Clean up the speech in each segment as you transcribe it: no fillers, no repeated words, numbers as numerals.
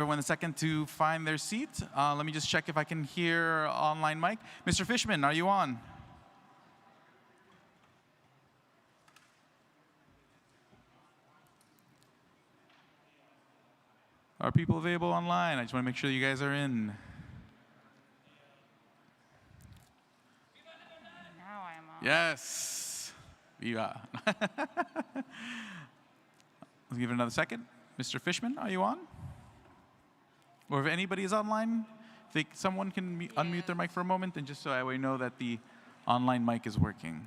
Everyone a second to find their seat. Let me just check if I can hear online mic. Mr. Fishman, are you on? Are people available online? I just want to make sure you guys are in. Now I'm on. Yes. Viva. Let's give it another second. Mr. Fishman, are you on? Or if anybody is online, if someone can unmute their mic for a moment, and just so I know that the online mic is working.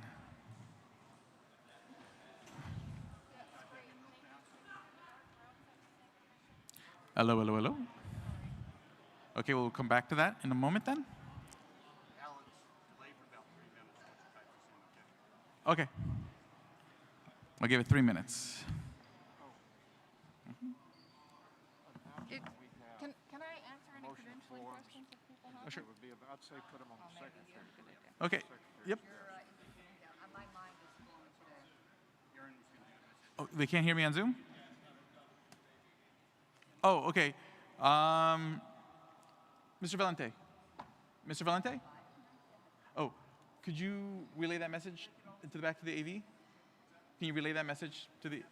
Hello, hello, hello. Okay, we'll come back to that in a moment then. Okay. I'll give it 3 minutes. Can I answer any credentialing questions if people have? Oh, sure. I'd say put them on the secretary. Okay. Yep. My mind is blown today. Oh, they can't hear me on Zoom? Oh, okay. Mr. Valente. Mr. Valente? Oh, could you relay that message to the back to the AV? Can you relay that message to the...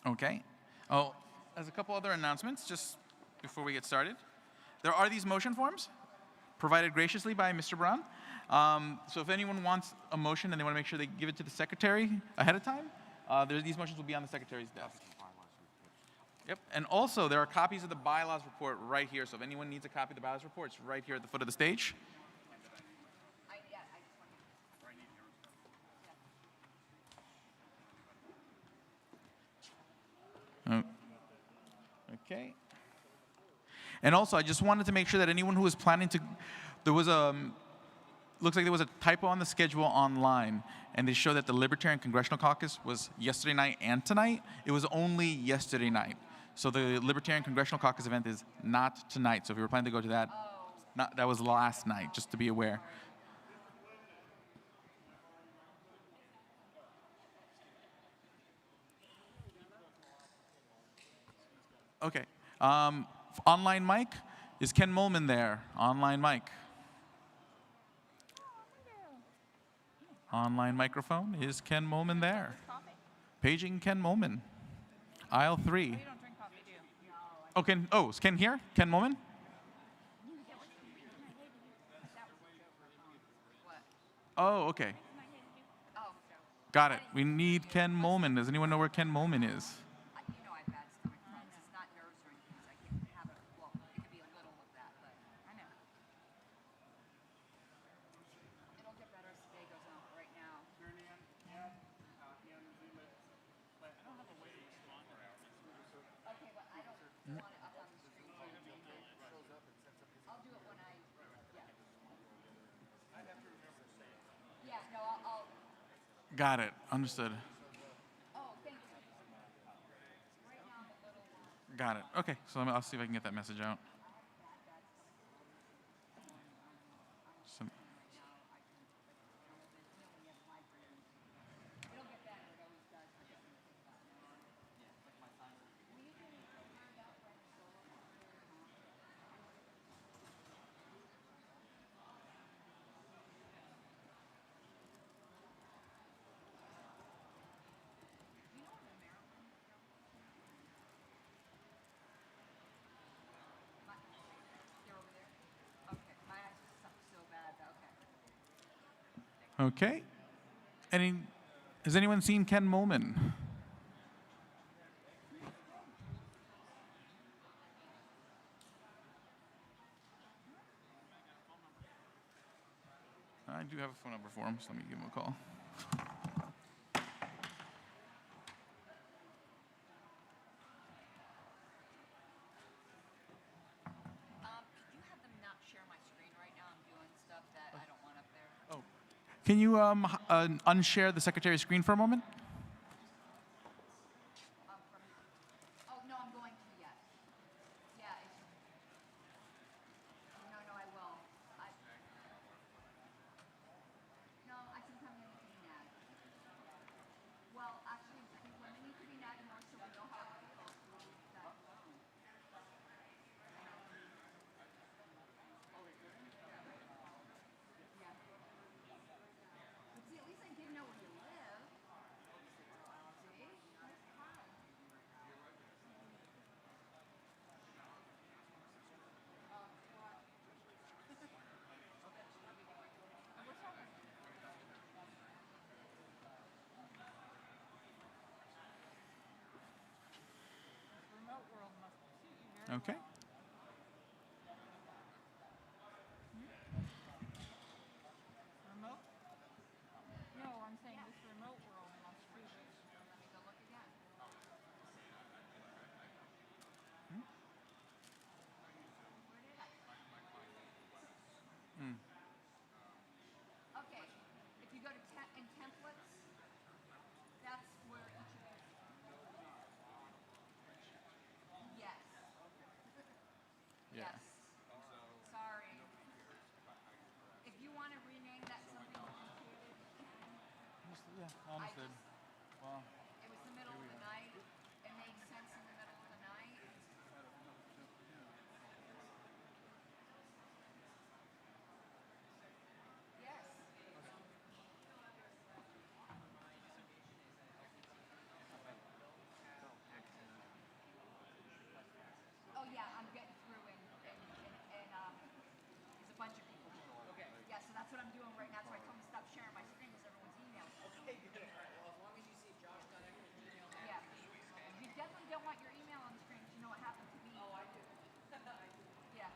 Okay. Oh, there's a couple other announcements just before we get started. There are these motion forms provided graciously by Mr. Brown. So if anyone wants a motion and they want to make sure they give it to the secretary ahead of time, these motions will be on the secretary's desk. Yep. And also, there are copies of the Bylaws report right here. So if anyone needs a copy of the Bylaws report, it's right here at the foot of the stage. Okay. And also, I just wanted to make sure that anyone who was planning to, looks like there was a typo on the schedule online, and they show that the Libertarian Congressional Caucus was yesterday night and tonight. It was only yesterday night. So the Libertarian Congressional Caucus event is not tonight. So if you were planning to go to that, that was last night, just to be aware. Okay. Online mic, is Ken Molman there? Online mic. Online microphone, is Ken Molman there? Paging Ken Molman. Aisle 3. Oh, you don't drink coffee, do you? Oh, is Ken here? Ken Molman? Oh, okay. Got it. We need Ken Molman. Does anyone know where Ken Molman is? You know I've had stomach problems. It's not nerves or anything, so I can't have it. Well, it could be a little of that, but I know. It'll get better as the day goes on, but right now. Okay, but I don't want it up on the screen. I'll do it when I, yeah, no, I'll. Got it. Understood. Oh, thank you. Right now I'm a little. Got it. Okay, so I'll see if I can get that message out. Okay. Has anyone seen Ken Molman? I do have a phone number for him, so let me give him a call. Can you unshare the secretary's screen for a moment? Oh, no, I'm going to, yes. Yeah. No, I will. No, I can come in and be mad. Well, actually, when they need to be mad, the more Okay. Remote? No, I'm saying this remote world must be. Let me go look again. Where did I? Okay, if you go to in templates, that's where each of those. Yes. Yeah. Yes. Sorry. If you want to rename that something complicated, Yeah, I understood. just, Well, it was the middle of the night. It made sense in the middle of the night. Yes. Oh yeah, I'm getting through and there's a bunch of people. Okay. Yeah, so that's what I'm doing right now. So I told him to stop sharing my screen because everyone's email. Okay, good. All right. Well, as long as you see Josh.Eckman's email. Yeah. You definitely don't want your email on the screen because you know what happened to me. Oh, I do. Yeah.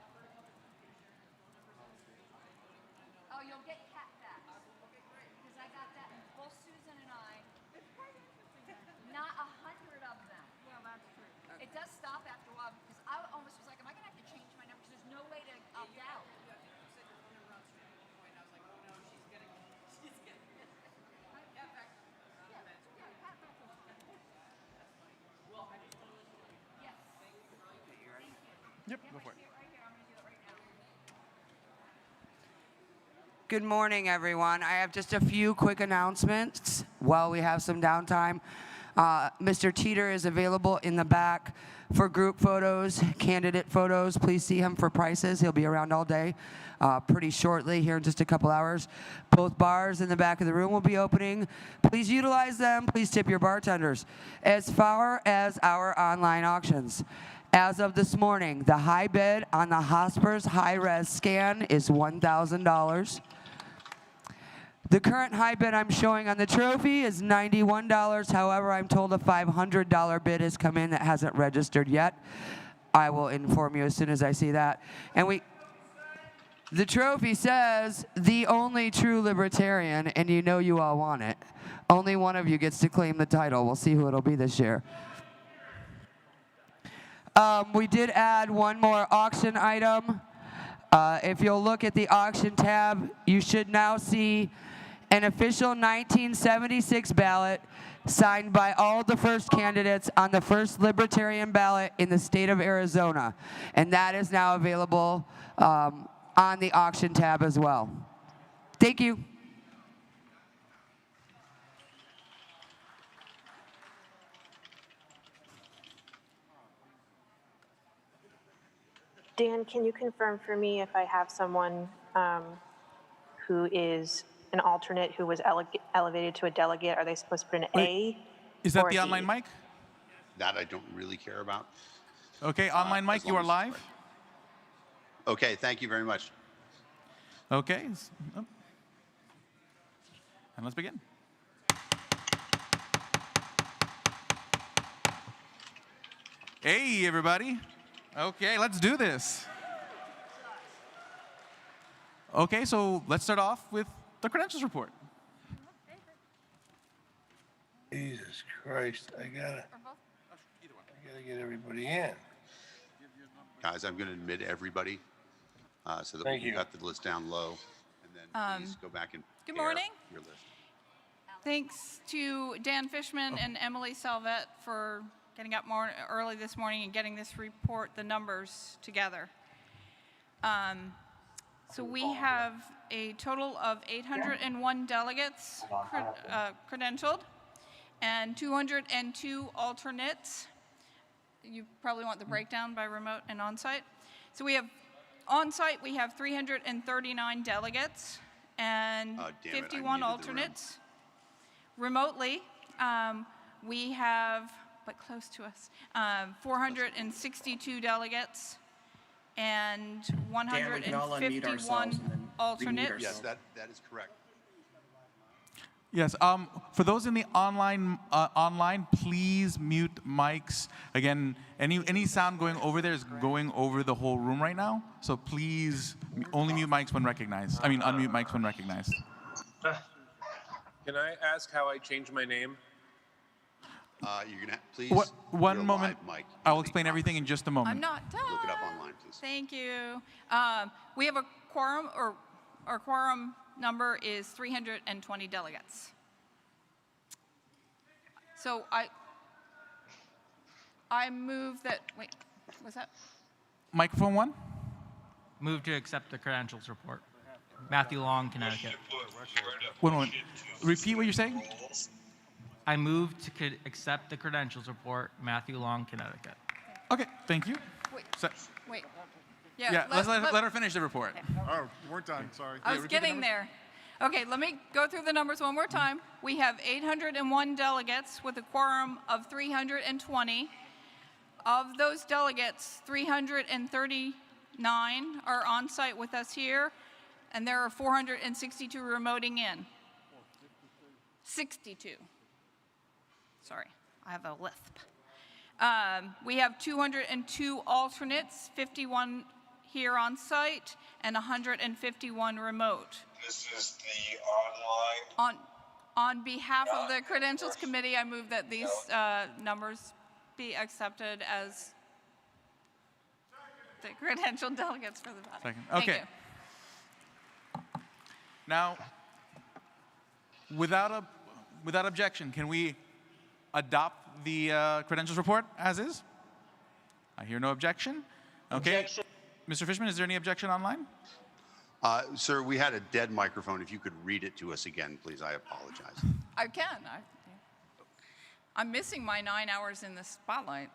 Oh, you'll get cat facts. Okay, great. Because I got that, and both Susan and I. It's quite interesting. Not 100 of them. Well, that's true. Okay. It does stop after a while because I almost was like, am I gonna have to change my number? Because there's no way to opt out. You said your phone number on screen at one point, and I was like, oh no, she's getting. Cat facts. Yeah, cat facts. Well, I just want to listen to you. Yes. Thank you. Thank you. yep, go for it. Right here. I'm gonna do it right now. Good morning, everyone. I have just a few quick announcements while we have some downtime. Mr. Teeter is available in the back for group photos, candidate photos. Please see him for prices. He'll be around all day, pretty shortly, here in just a couple hours. Both bars in the back of the room will be opening. Please utilize them. Please tip your bartenders. As far as our online auctions, as of this morning, the high bid on the Hospers high-res scan is $1,000. The current high bid I'm showing on the trophy is $91. However, I'm told a $500 bid has come in that hasn't registered yet. I will inform you as soon as I see that. And the trophy says, the only true Libertarian, and you know you all want it. Only one of you gets to claim the title. We'll see who it'll be this year. We did add one more auction item. If you'll look at the auction tab, you should now see an official 1976 ballot signed by all the first candidates on the first Libertarian ballot in the state of Arizona. And that is now available on the auction tab as well. Thank you. Dan, can you confirm for me if I have someone who is an alternate who was elevated to a delegate? Are they supposed to put an A? Is that or the a online D? mic? That I don't really care about. Okay, online mic, as you long are as- live. Okay, thank you very much. Okay. And let's begin. Hey, everybody. Okay, let's do this. Okay, so let's start off with the credentials report. Jesus Christ, I gotta get everybody in. Guys, I'm going to admit everybody so that Thank we can you. cut the list down low. And then please go back and Good pair morning. your list. Thanks to Dan Fishman and Emily Salvet for getting up more early this morning and getting this report, the numbers together. So we have a total of 801 delegates credentialed and 202 alternates. You probably want the breakdown by remote and on-site. So we have on-site, we have 339 delegates and Damn it, I 51 muted the room. alternates. Remotely, we have, but close to us, 462 delegates and Dan, we can all unmute ourselves 151 and then remute alternates. ourselves. Yes, that is correct. Yes. For those in the online, please mute mics. Again, any sound going over there is going over the whole room right now. So please only mute mics when recognized. I mean, unmute mics when recognized. Can I ask how I change my name? You're gonna please. One you're moment. live, Mike. I'll explain everything in just a moment. I'm not done. Look it up online, please. Thank you. We have a quorum, or our quorum number is 320 delegates. So I move that, wait, what's that? Microphone 1. Move to accept the credentials report. Matthew Long, Connecticut. One moment. Repeat what you're saying. I move to accept the credentials report. Matthew Long, Connecticut. Okay. Thank you. Wait, So, wait. yeah. Let's let her finish the report. Oh, we're done, sorry. I was getting there. Okay, let me go through the numbers one more time. We have 801 delegates with a quorum of 320. Of those delegates, 339 are on site with us here, and there are 462 remoting in. 62. Sorry, I have a lisp. We have 202 alternates, 51 here on site, and 151 remote. This is the online. On behalf of the Credentials Committee, I move that these numbers be accepted as the credentialed delegates for the body. Second. Thank Okay. you. Now, without objection, can we adopt the credentials report as is? I hear no objection. Okay. Objection. Mr. Fishman, is there any objection online? Sir, we had a dead microphone. If you could read it to us again, please, I apologize. I can. I'm missing my 9 hours in the spotlight.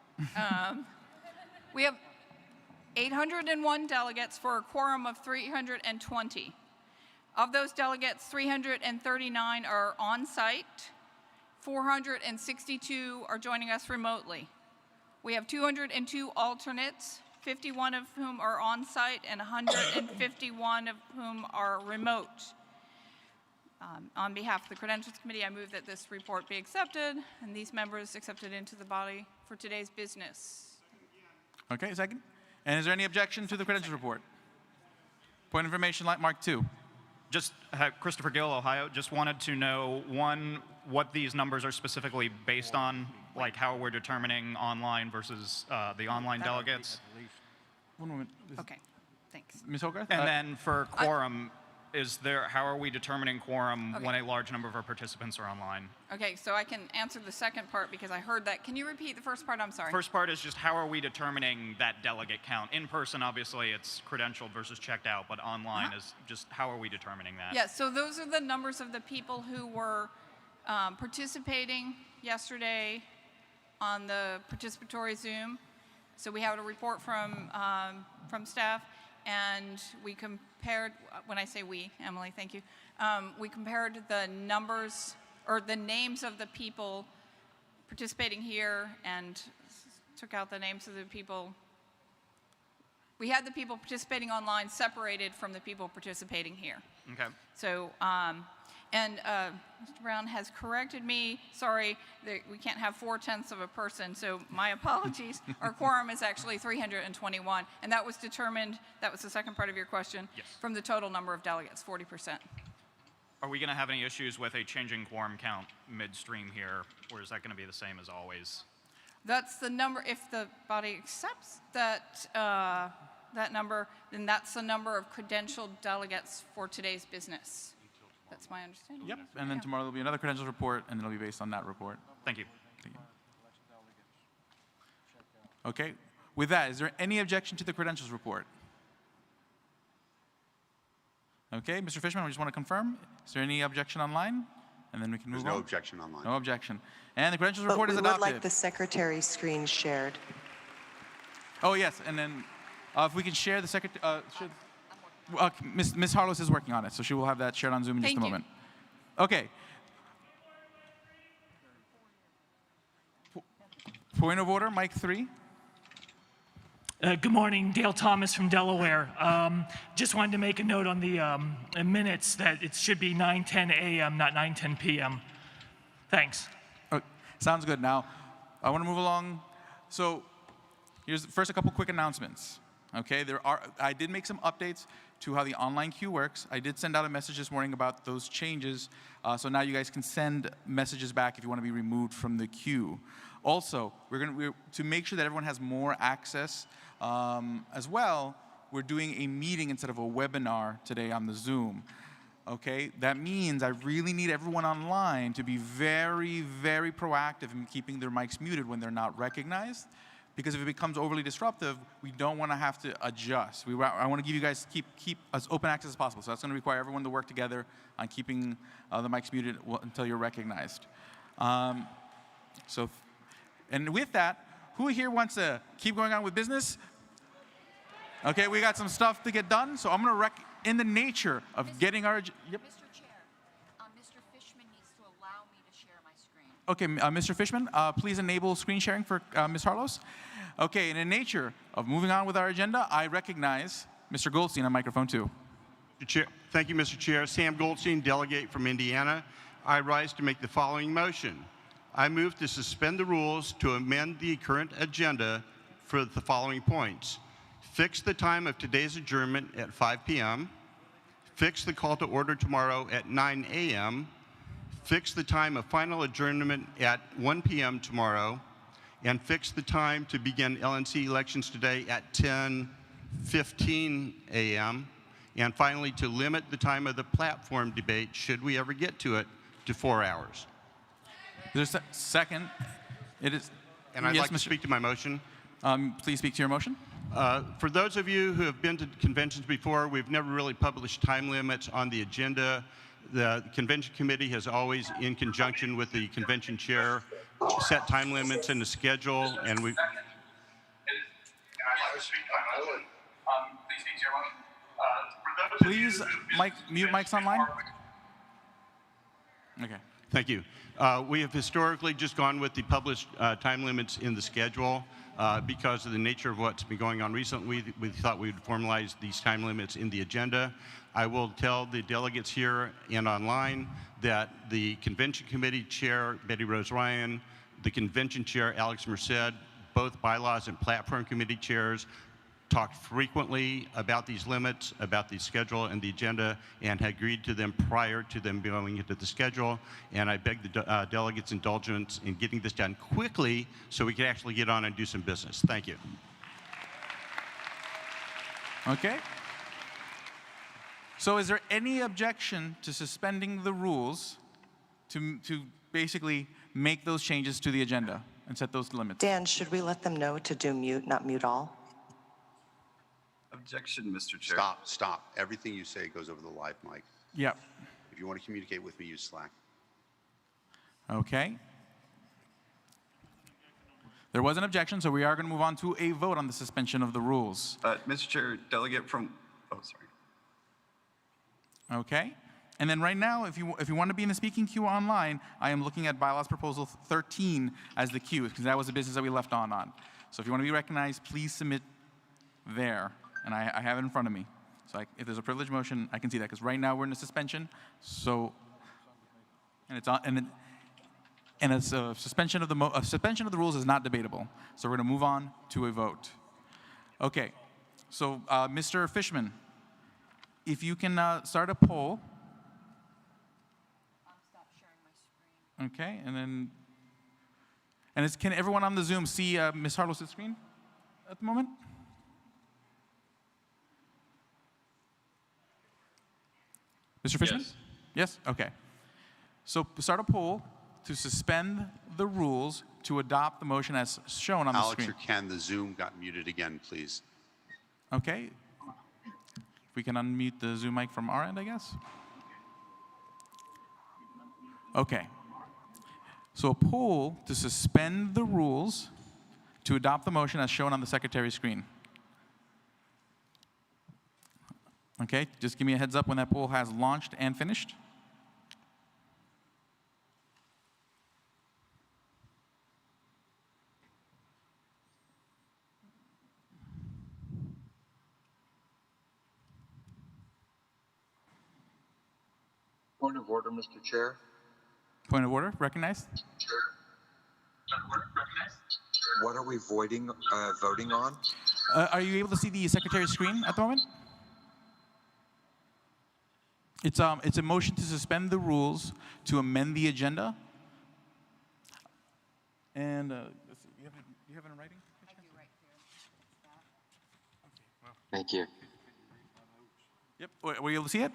We have 801 delegates for a quorum of 320. Of those delegates, 339 are on site. 462 are joining us remotely. We have 202 alternates, 51 of whom are on site and 151 of whom are remote. On behalf of the Credentials Committee, I move that this report be accepted and these members accepted into the body for today's business. Okay, second. And is there any objection to the credentials report? Point of information, Mark 2. Just Christopher Gill, Ohio. Just wanted to know, one, what these numbers are specifically based on, like how we're determining online versus the online delegates. One moment. Okay, thanks. Ms. Hogarth? And then for quorum, how are we determining quorum when a large number of our participants are online? Okay, so I can answer the second part because I heard that. Can you repeat the first part? I'm sorry. First part is just how are we determining that delegate count? In person, obviously, it's credentialed versus checked out, but online is just how are we determining that? Yeah, so those are the numbers of the people who were participating yesterday on the participatory Zoom. So we have a report from staff, and we compared, when I say we, Emily, thank you, we compared the numbers, or the names of the people participating here and took out the names of the people. We had the people participating online separated from the people participating here. Okay. So, and Mr. Brown has corrected me. Sorry, we can't have 4/10 of a person, so my apologies. Our quorum is actually 321, and that was determined, that was the second part of your question, yes, from the total number of delegates, 40%. Are we going to have any issues with a changing quorum count midstream here, or is that going to be the same as always? That's the number, if the body accepts that, that number, then that's the number of credentialed delegates for today's business. That's my understanding. Yep. And then tomorrow there'll be another credentials report, and it'll be based on that report. Thank you. Thank you. Okay. With that, is there any objection to the credentials report? Okay, Mr. Fishman, we just want to confirm. Is there any objection online? And then we can move on. There's no objection online. No objection. And the credentials report is adopted. We would like the secretary's screen shared. Oh, yes. And then if we can share the secretary. Ms. Harless is working on it, so she will have that shared on Zoom in just a moment. Okay. Point of order, Mike 3. Good morning, Dale Thomas from Delaware. Just wanted to make a note on the minutes that it should be 9:10 a.m., not 9:10 p.m. Thanks. Sounds good. Now, I want to move along. So, here's first a couple quick announcements. Okay, I did make some updates to how the online queue works. I did send out a message this morning about those changes. So now you guys can send messages back if you want to be removed from the queue. Also, to make sure that everyone has more access as well, we're doing a meeting instead of a webinar today on the Zoom. Okay, that means I really need everyone online to be very, very proactive in keeping their mics muted when they're not recognized. Because if it becomes overly disruptive, we don't want to have to adjust. I want to give you guys keep as open access as possible. So that's going to require everyone to work together on keeping the mics muted until you're recognized. And with that, who here wants to keep going on with business? Okay, we got some stuff to get done. So I'm going to in the nature of getting our. Yep. Mr. Chair, Mr. Fishman needs to allow me to share my screen. Okay, Mr. Fishman, please enable screen sharing for Ms. Harlos. Okay, in the nature of moving on with our agenda, I recognize Mr. Goldstein on microphone 2. Thank you, Mr. Chair. Sam Goldstein, delegate from Indiana. I rise to make the following motion. I move to suspend the rules to amend the current agenda for the following points. Fix the time of today's adjournment at 5 p.m. Fix the call to order tomorrow at 9 a.m. Fix the time of final adjournment at 1 p.m. tomorrow, and fix the time to begin LNC elections today at 10:15 a.m., and finally to limit the time of the platform debate, should we ever get to it, to 4 hours. There's a second. It is. And I'd like to speak to my motion. Please speak to your motion. For those of you who have been to conventions before, we've never really published time limits on the agenda. The convention committee has always, in conjunction with the convention chair, set time limits in the schedule, and we. Please, mute mics online. Okay. Thank you. We have historically just gone with the published time limits in the schedule. Because of the nature of what's been going on recently, we thought we would formalize these time limits in the agenda. I will tell the delegates here and online that the convention committee chair, Betty Rose Ryan, the convention chair, Alex Merced, both bylaws and platform committee chairs, talked frequently about these limits, about the schedule and the agenda, and had agreed to them prior to them going into the schedule. And I beg the delegates' indulgence in getting this done quickly so we can actually get on and do some business. Thank you. Okay. So is there any objection to suspending the rules to basically make those changes to the agenda and set those limits? Dan, should we let them know to do mute, not mute all? Objection, Mr. Chair. Stop. Everything you say goes over the live mic. Yep. If you want to communicate with me, use Slack. Okay. There was an objection, so we are going to move on to a vote on the suspension of the rules. Mr. Chair, delegate from, oh, sorry. Okay. And then right now, if you want to be in the speaking queue online, I am looking at Bylaws Proposal 13 as the queue, because that was the business that we left on. So if you want to be recognized, please submit there. And I have it in front of me. So if there's a privileged motion, I can see that, because right now we're in a suspension. So, and it's on, and it's a suspension of the rules is not debatable. So we're going to move on to a vote. Okay. So Mr. Fishman, if you can start a poll. Stop sharing my screen. Okay, and can everyone on the Zoom see Ms. Harlos' screen at the moment? Mr. Fishman? Yes. Yes? Okay. So start a poll to suspend the rules to adopt the motion as shown on the screen. Alex or Ken, the Zoom got muted again, please. Okay. If we can unmute the Zoom mic from our end, I guess. Okay. So a poll to suspend the rules to adopt the motion as shown on the secretary's screen. Okay, just give me a heads up when that poll has launched and finished. Point of order, Mr. Chair. Point of order, recognized. What are we voting on? Are you able to see the secretary's screen at the moment? It's a motion to suspend the rules to amend the agenda. And let's see, you have it in writing? I do right here. Thank you. Yep. Were you able to see it?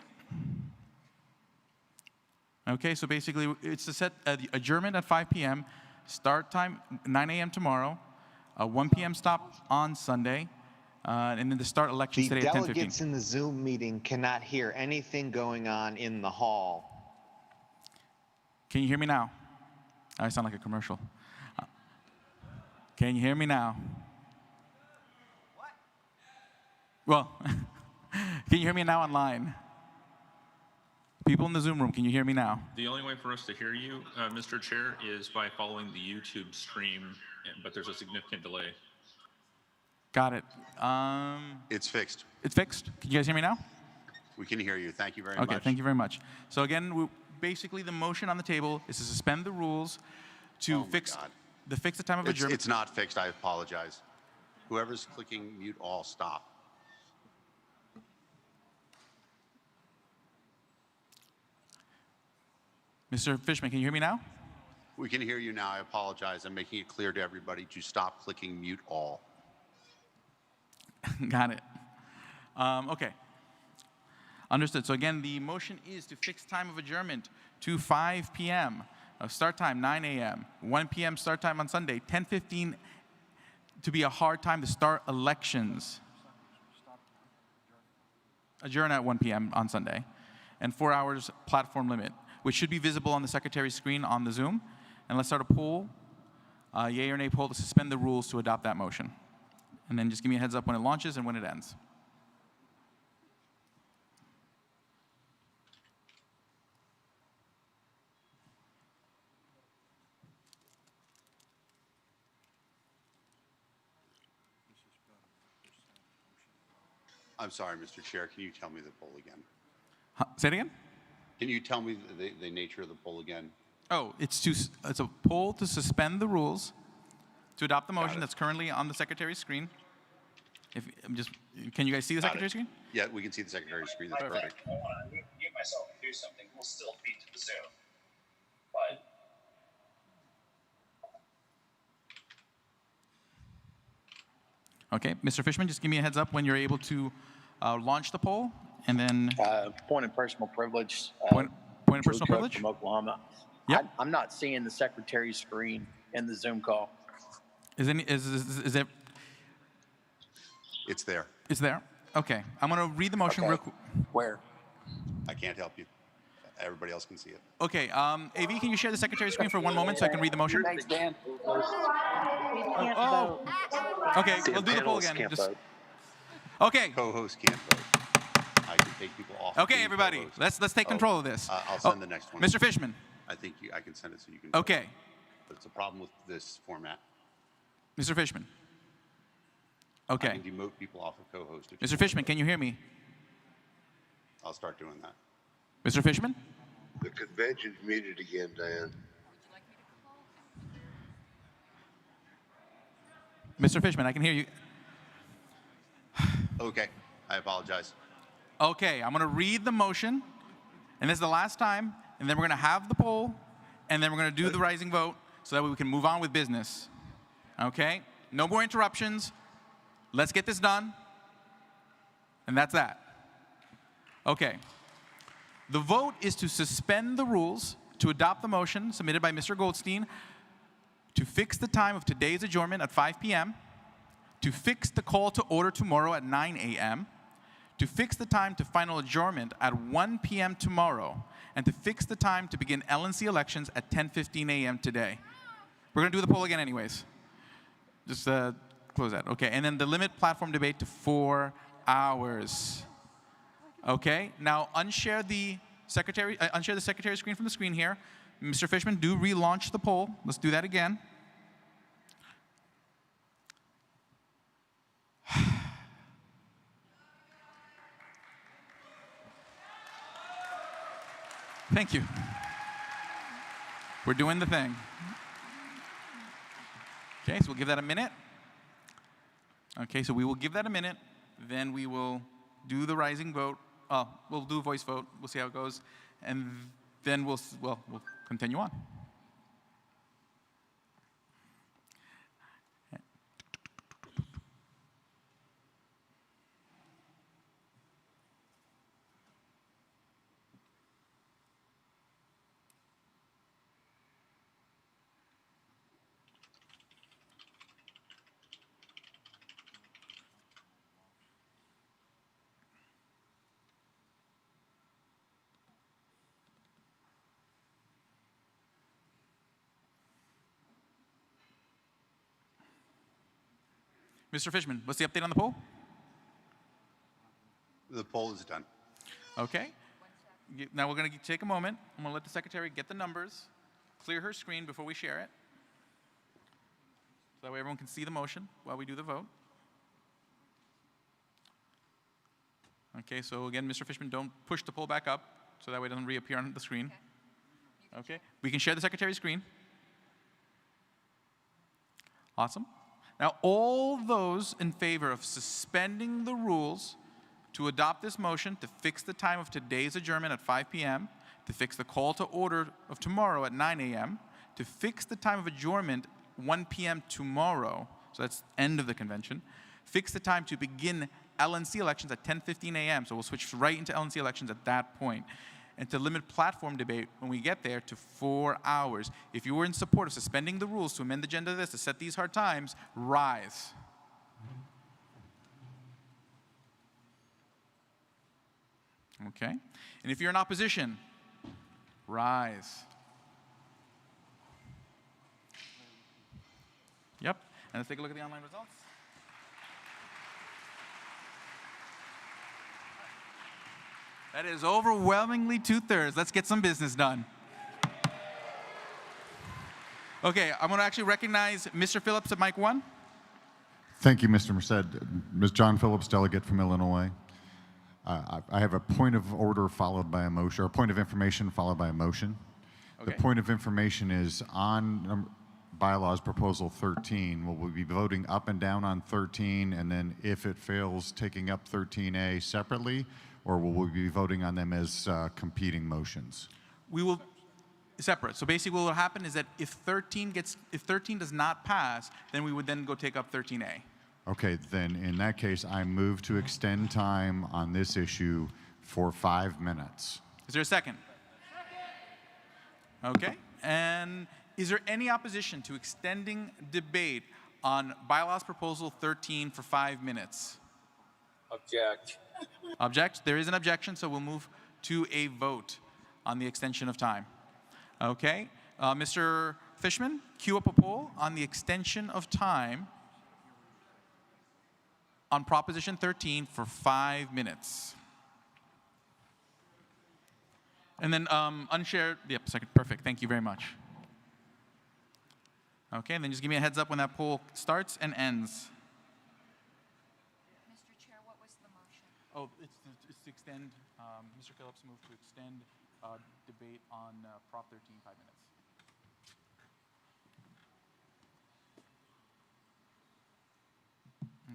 Okay, so basically, it's to set the adjournment at 5 p.m., start time 9 a.m. tomorrow, 1 p.m. stop on Sunday, and then to start elections today at 10:15. The delegates in the Zoom meeting cannot hear anything going on in the hall. Can you hear me now? I sound like a commercial. Can you hear me now? Well, can you hear me now online? People in the Zoom room, can you hear me now? The only way for us to hear you, Mr. Chair, is by following the YouTube stream, but there's a significant delay. Got it. It's fixed. It's fixed? Can you guys hear me now? We can hear you. Thank you very much. Okay, thank you very much. So again, basically the motion on the table is to suspend the rules to fix the time of adjournment. It's not fixed. I apologize. Whoever's clicking mute all, stop. Mr. Fishman, can you hear me now? We can hear you now. I apologize. I'm making it clear to everybody to stop clicking mute all. Got it. Okay. Understood. So again, the motion is to fix time of adjournment to 5 p.m. Start time 9 a.m. 1 p.m. start time on Sunday. 10:15 to be a hard time to start elections. Adjourn at 1 p.m. on Sunday. And 4 hours platform limit, which should be visible on the secretary's screen on the Zoom. And let's start a poll, yay or nay poll, to suspend the rules to adopt that motion. And then just give me a heads up when it launches and when it ends. I'm sorry, Mr. Chair. Can you tell me the poll again? Say it again? Can you tell me the nature of the poll again? Oh, it's a poll to suspend the rules to adopt the motion that's currently on the secretary's screen. Can you guys see the secretary's screen? Yeah, we can see the secretary's screen. That's perfect. I want to mute myself and do something. We'll still feed to the Zoom. But Okay, Mr. Fishman, just give me a heads up when you're able to launch the poll, and then point of personal privilege. point of personal privilege from Oklahoma. Yep. I'm not seeing the secretary's screen in the Zoom call. Is it? It's there. It's there. Okay, I'm gonna read the motion real quick. Where? I can't help you. Everybody else can see it. Okay, AV, can you share the secretary's screen for 1 moment so I can read the motion? Thanks, Dan. Oh. Okay, we'll do the poll again. Okay. Co-host can't vote. I can take people off. Okay, everybody, let's take control of this. I'll send the next one. Mr. Fishman. I think I can send it so you can. Okay. But it's a problem with this format. Mr. Fishman. Okay. I can demote people off of co-host. Mr. Fishman, can you hear me? I'll start doing that. Mr. Fishman? The convention's muted again, Dan. Mr. Fishman, I can hear you. Okay, I apologize. Okay, I'm going to read the motion, and this is the last time, and then we're going to have the poll, and then we're going to do the rising vote so that way we can move on with business. Okay? No more interruptions. Let's get this done. And that's that. Okay. The vote is to suspend the rules to adopt the motion submitted by Mr. Goldstein to fix the time of today's adjournment at 5 p.m., to fix the call to order tomorrow at 9 a.m., to fix the time to final adjournment at 1 p.m. tomorrow, and to fix the time to begin LNC elections at 10:15 a.m. today. We're going to do the poll again anyways. Just close that. Okay, and then the limit platform debate to 4 hours. Okay, now unshare the secretary screen from the screen here. Mr. Fishman, do relaunch the poll. Let's do that again. Thank you. We're doing the thing. Okay, so we'll give that a minute. Okay, so we will give that a minute. Then we will do the rising vote. We'll do a voice vote. We'll see how it goes. And then we'll continue on. Mr. Fishman, what's the update on the poll? The poll is done. Okay. Now we're going to take a moment. I'm going to let the secretary get the numbers, clear her screen before we share it. So that way everyone can see the motion while we do the vote. Okay, so again, Mr. Fishman, don't push the poll back up so that way it doesn't reappear on the screen. Okay, we can share the secretary's screen. Awesome. Now, all those in favor of suspending the rules to adopt this motion to fix the time of today's adjournment at 5 p.m., to fix the call to order of tomorrow at 9 a.m., to fix the time of adjournment 1 p.m. tomorrow, so that's end of the convention, fix the time to begin LNC elections at 10:15 a.m., so we'll switch right into LNC elections at that point, and to limit platform debate when we get there to 4 hours. If you were in support of suspending the rules to amend the agenda of this, to set these hard times, rise. Okay? And if you're in opposition, rise. Yep. And let's take a look at the online results. That is overwhelmingly 2/3. Let's get some business done. Okay, I'm going to actually recognize Mr. Phillips at mic 1. Thank you, Mr. Merced. Ms. John Phillips, delegate from Illinois. I have a point of order followed by a motion, or a point of information followed by a motion. Okay. The point of information is on Bylaws Proposal 13. Will we be voting up and down on 13, and then if it fails, taking up 13A separately? Or will we be voting on them as competing motions? We will separate. So basically what will happen is that if 13 does not pass, then we would then go take up 13A. Okay, then in that case, I move to extend time on this issue for 5 minutes. Is there a second? Okay. And is there any opposition to extending debate on Bylaws Proposal 13 for 5 minutes? Object. Object? There is an objection, so we'll move to a vote on the extension of time. Okay. Mr. Fishman, cue up a poll on the extension of time on Proposition 13 for 5 minutes. And then unshared, yep, second, perfect, thank you very much. Okay, and then just give me a heads up when that poll starts and ends. Mr. Chair, what was the motion? Oh, it's to extend, Mr. Phillips moved to extend debate on Prop 13, 5 minutes.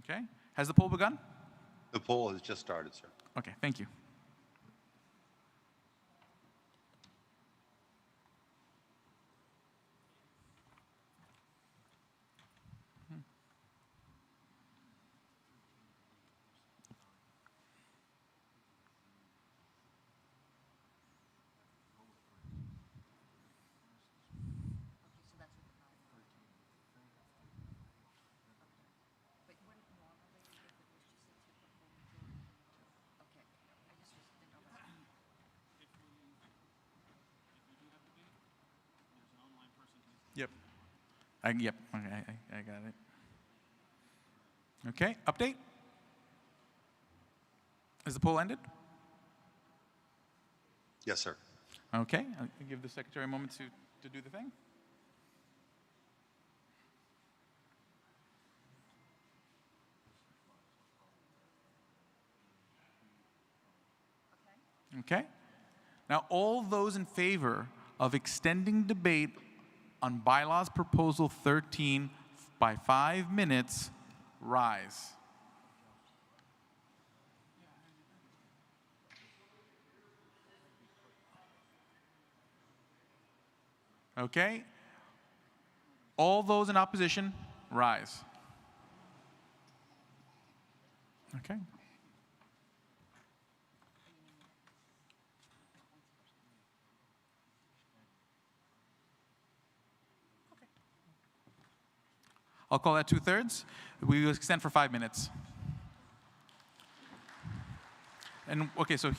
Okay, has the poll begun? The poll has just started, sir. Okay, thank you. Yep. Yep. Okay, I got it. Okay. Update. Is the poll ended? Yes, sir. Okay. I'll give the secretary a moment to do the thing. Okay. Now, all those in favor of extending debate on Bylaws Proposal 13 by 5 minutes, rise. Okay? All those in opposition, rise. Okay. I'll call that 2/3. We will extend for 5 minutes. And okay, so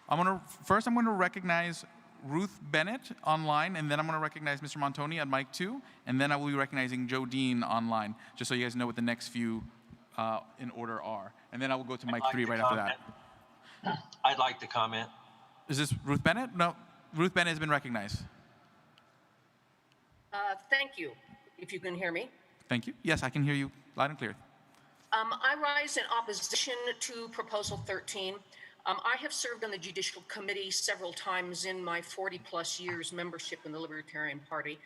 I'm going to recognize Ruth Bennett online, and then I'm going to recognize Mr. Montoni at mic 2, and then I will be recognizing Joe Dean online, just so you guys know what the next few in order are. And then I will go to mic 3 right after that. I'd like to comment. Is this Ruth Bennett? No, Ruth Bennett has been recognized. Thank you, if you can hear me. Thank you. Yes, I can hear you loud and clear. I rise in opposition to Proposal 13. I have served on the Judicial Committee several times in my 40-plus years membership in the Libertarian Party,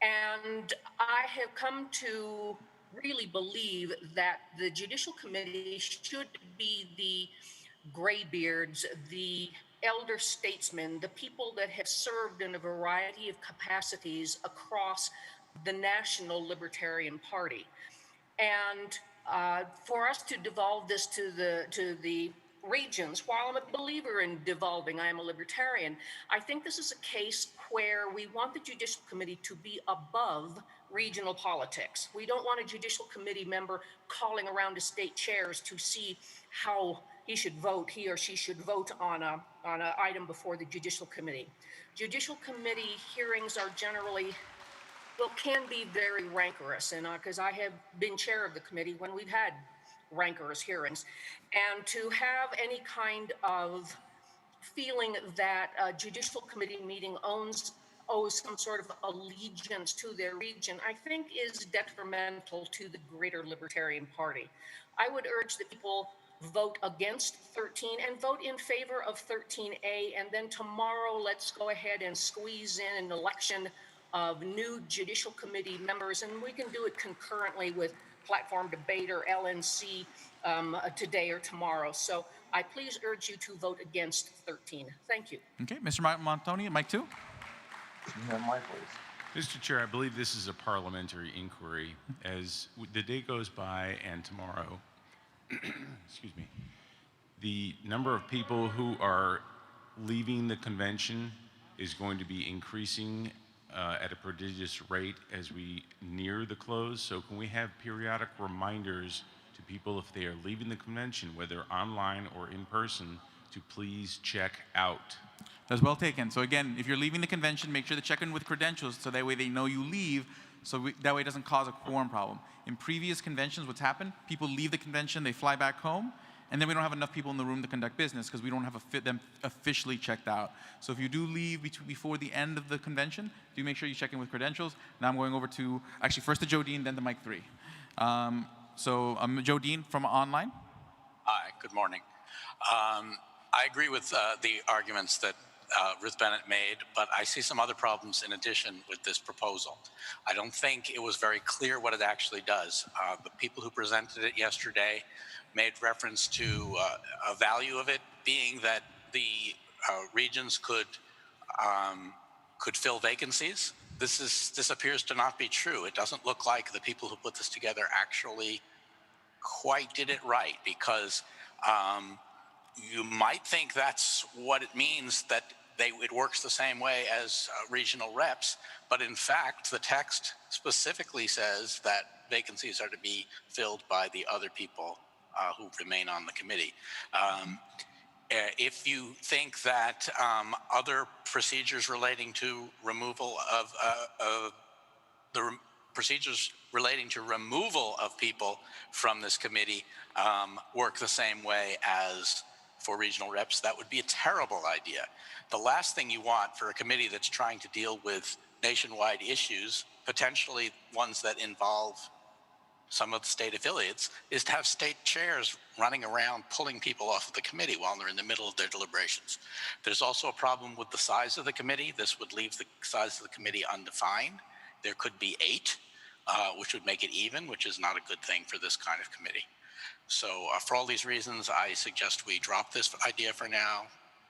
and I have come to really believe that the Judicial Committee should be the graybeards, the elder statesmen, the people that have served in a variety of capacities across the National Libertarian Party. And for us to devolve this to the regions, while I'm a believer in devolving, I am a libertarian, I think this is a case where we want the Judicial Committee to be above regional politics. We don't want a Judicial Committee member calling around to state chairs to see how he or she should vote on an item before the Judicial Committee. Judicial Committee hearings are generally, can be very rancorous, and because I have been chair of the committee when we've had rancorous hearings, and to have any kind of feeling that a Judicial Committee meeting owes some sort of allegiance to their region, I think is detrimental to the greater Libertarian Party. I would urge that people vote against 13 and vote in favor of 13A, and then tomorrow let's go ahead and squeeze in an election of new Judicial Committee members, and we can do it concurrently with platform debate or LNC today or tomorrow. So I please urge you to vote against 13. Thank you. Okay, Mr. Montoni, mic 2. Mr. Chair, I believe this is a parliamentary inquiry. As the day goes by and tomorrow, excuse me, the number of people who are leaving the convention is going to be increasing at a prodigious rate as we near the close. So can we have periodic reminders to people if they are leaving the convention, whether online or in person, to please check out? That's well taken. So again, if you're leaving the convention, make sure to check in with credentials so that way they know you leave, so that way it doesn't cause a quorum problem. In previous conventions, what's happened, people leave the convention, they fly back home, and then we don't have enough people in the room to conduct business because we don't have them officially checked out. So if you do leave before the end of the convention, do make sure you check in with credentials. Now I'm going over to, actually first to Joe Dean, then to mic 3. So I'm Joe Dean from online. Hi, good morning. I agree with the arguments that Ruth Bennett made, but I see some other problems in addition with this proposal. I don't think it was very clear what it actually does. The people who presented it yesterday made reference to a value of it being that the regions could fill vacancies. This appears to not be true. It doesn't look like the people who put this together actually quite did it right, because you might think that's what it means, that it works the same way as regional reps, but in fact the text specifically says that vacancies are to be filled by the other people who remain on the committee. If you think that other procedures relating to removal of procedures relating to removal of people from this committee work the same way as for regional reps, that would be a terrible idea. The last thing you want for a committee that's trying to deal with nationwide issues, potentially ones that involve some of the state affiliates, is to have state chairs running around pulling people off of the committee while they're in the middle of their deliberations. There's also a problem with the size of the committee. This would leave the size of the committee undefined. There could be 8, which would make it even, which is not a good thing for this kind of committee. So for all these reasons, I suggest we drop this idea for now,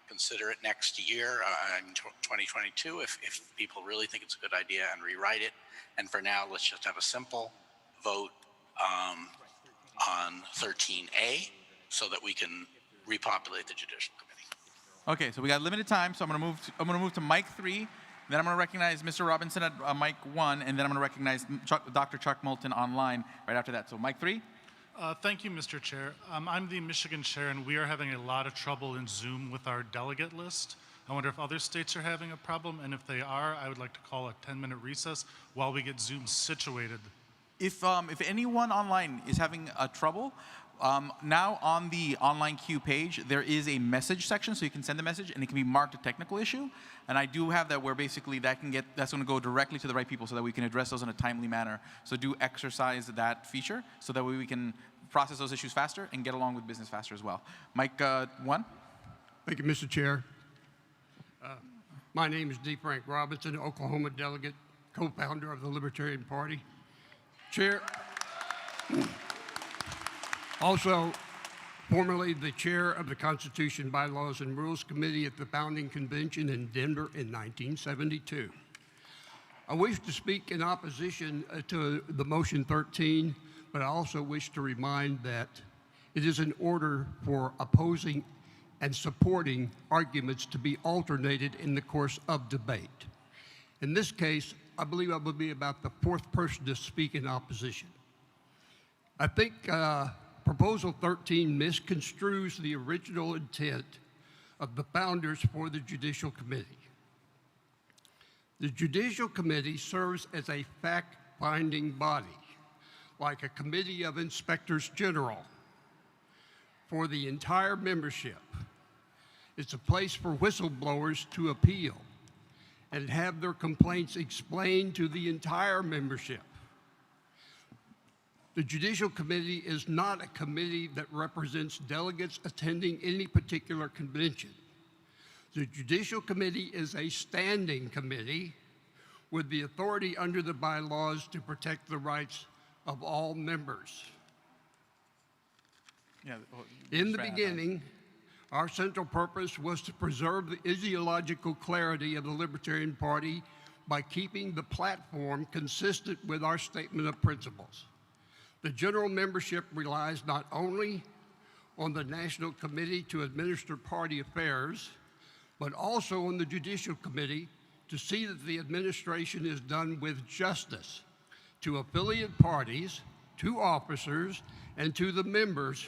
consider it next year in 2022 if people really think it's a good idea, and rewrite it. And for now, let's just have a simple vote on 13A so that we can repopulate the Judicial Committee. Okay, so we got limited time, so I'm gonna move to mic 3. Then I'm gonna recognize Mr. Robinson at mic 1, and then I'm gonna recognize Dr. Chuck Moulton online right after that. So mic 3. Thank you, Mr. Chair. I'm the Michigan chair, and we are having a lot of trouble in Zoom with our delegate list. I wonder if other states are having a problem, and if they are, I would like to call a 10-minute recess while we get Zoom situated. If anyone online is having trouble, now on the online queue page, there is a message section, so you can send a message, and it can be marked a technical issue. And I do have that where basically that's going to go directly to the right people so that we can address those in a timely manner. So do exercise that feature so that way we can process those issues faster and get along with business faster as well. Mike 1. Thank you, Mr. Chair. My name is D. Frank Robinson, Oklahoma delegate, co-founder of the Libertarian Party. Chair, also formerly the chair of the Constitution, Bylaws, and Rules Committee at the Founding Convention in Denver in 1972. I wish to speak in opposition to the motion 13, but I also wish to remind that it is in order for opposing and supporting arguments to be alternated in the course of debate. In this case, I believe I will be about the 4th person to speak in opposition. I think Proposal 13 misconstrues the original intent of the founders for the Judicial Committee. The Judicial Committee serves as a fact-finding body, like a committee of inspectors general, for the entire membership. It's a place for whistleblowers to appeal and have their complaints explained to the entire membership. The Judicial Committee is not a committee that represents delegates attending any particular convention. The Judicial Committee is a standing committee with the authority under the bylaws to protect the rights of all members. In the beginning, our central purpose was to preserve the ideological clarity of the Libertarian Party by keeping the platform consistent with our statement of principles. The general membership relies not only on the National Committee to administer party affairs, but also on the Judicial Committee to see that the administration is done with justice to affiliate parties, to officers, and to the members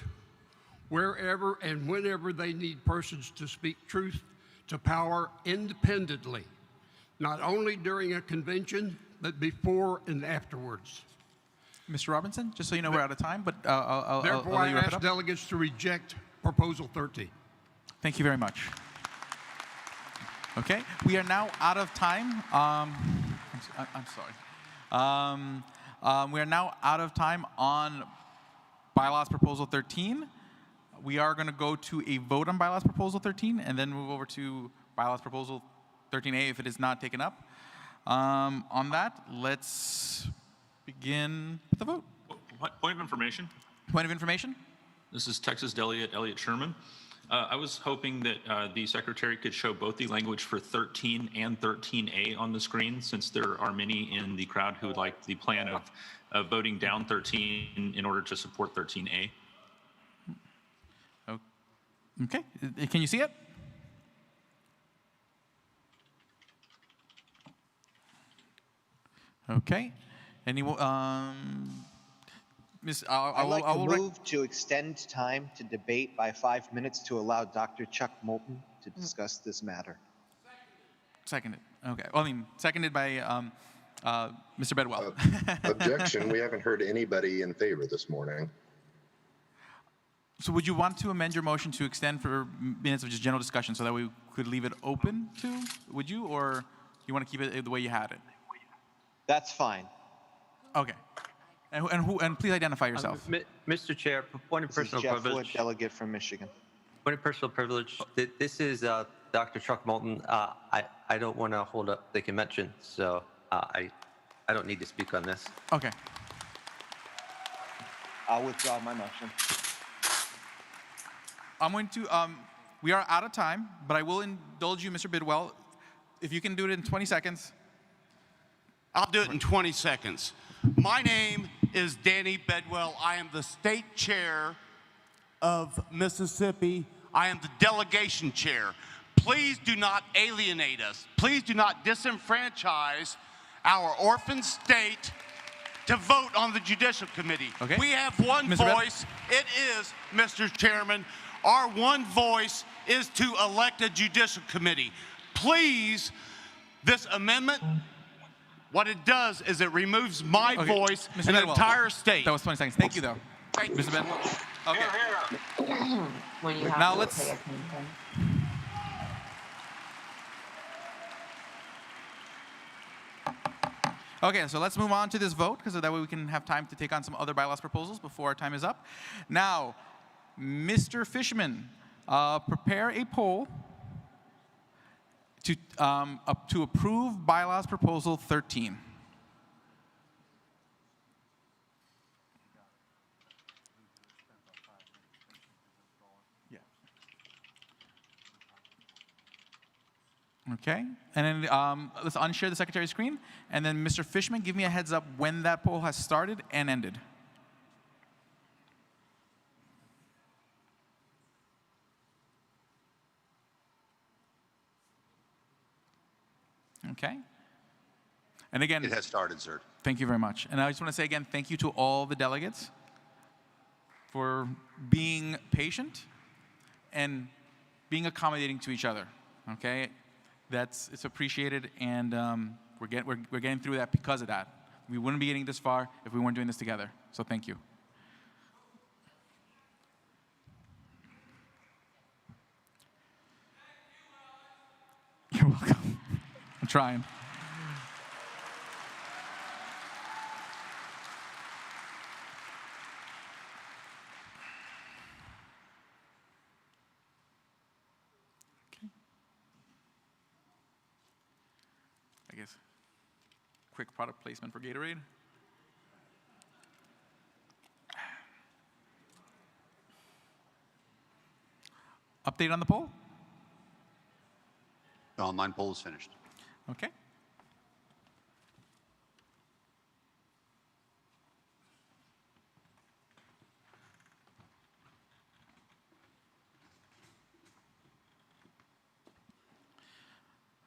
wherever and whenever they need persons to speak truth to power independently, not only during a convention, but before and afterwards. Mr. Robinson, just so you know, we're out of time, but Therefore, I ask delegates to reject Proposal 13. Thank you very much. Okay, we are now out of time. I'm sorry. We are now out of time on Bylaws Proposal 13. We are going to go to a vote on Bylaws Proposal 13 and then move over to Bylaws Proposal 13A if it is not taken up. On that, let's begin with the vote. Point of information. Point of information? This is Texas Delegate Elliot Sherman. I was hoping that the Secretary could show both the language for 13 and 13A on the screen, since there are many in the crowd who would like the plan of voting down 13 in order to support 13A. Okay, can you see it? Okay. I'd like to move to extend time to debate by 5 minutes to allow Dr. Chuck Moulton to discuss this matter. Seconded. Okay. Well, I mean, seconded by Mr. Bedwell. Objection. We haven't heard anybody in favor this morning. So would you want to amend your motion to extend for minutes of just general discussion so that we could leave it open to? Would you, or you want to keep it the way you had it? That's fine. Okay. And please identify yourself. Mr. Chair, point of This is personal Jeff Wood, privilege. delegate from Michigan. Point of personal privilege. This is Dr. Chuck Moulton. I don't want to hold up the convention, so I don't need to speak on this. Okay. I'll withdraw my motion. I'm going to, we are out of time, but I will indulge you, Mr. Bidwell. If you can do it in 20 seconds. I'll do it in 20 seconds. My name is Danny Bedwell. I am the state chair of Mississippi. I am the delegation chair. Please do not alienate us. Please do not disenfranchise our orphan state to vote on the Judicial Committee. Okay. We have one Mr. voice. It is, Mr. Chairman, our one voice is to elect a Judicial Committee. Please, this amendment, what it does is it removes my voice Mr. and the Bedwell, entire state. That was 20 seconds. Thank you, though. Thank you. Mr. Bedwell. Okay. When you have Now to let's. pay attention. Okay, so let's move on to this vote, because that way we can have time to take on some other bylaws proposals before our time is up. Now, Mr. Fishman, prepare a poll to approve bylaws proposal 13. Okay, and then let's unshare the secretary's screen, and then Mr. Fishman, give me a heads up when that poll has started and ended. Okay. And again, It has started, sir. thank you very much. And I just want to say again, thank you to all the delegates for being patient and being accommodating to each other. Okay, it's appreciated, and we're getting through that because of that. We wouldn't be getting this far if we weren't doing this together. So thank you. You're welcome. I'm trying. I guess, quick product placement for Gatorade. Update on the poll? The online poll is finished. Okay.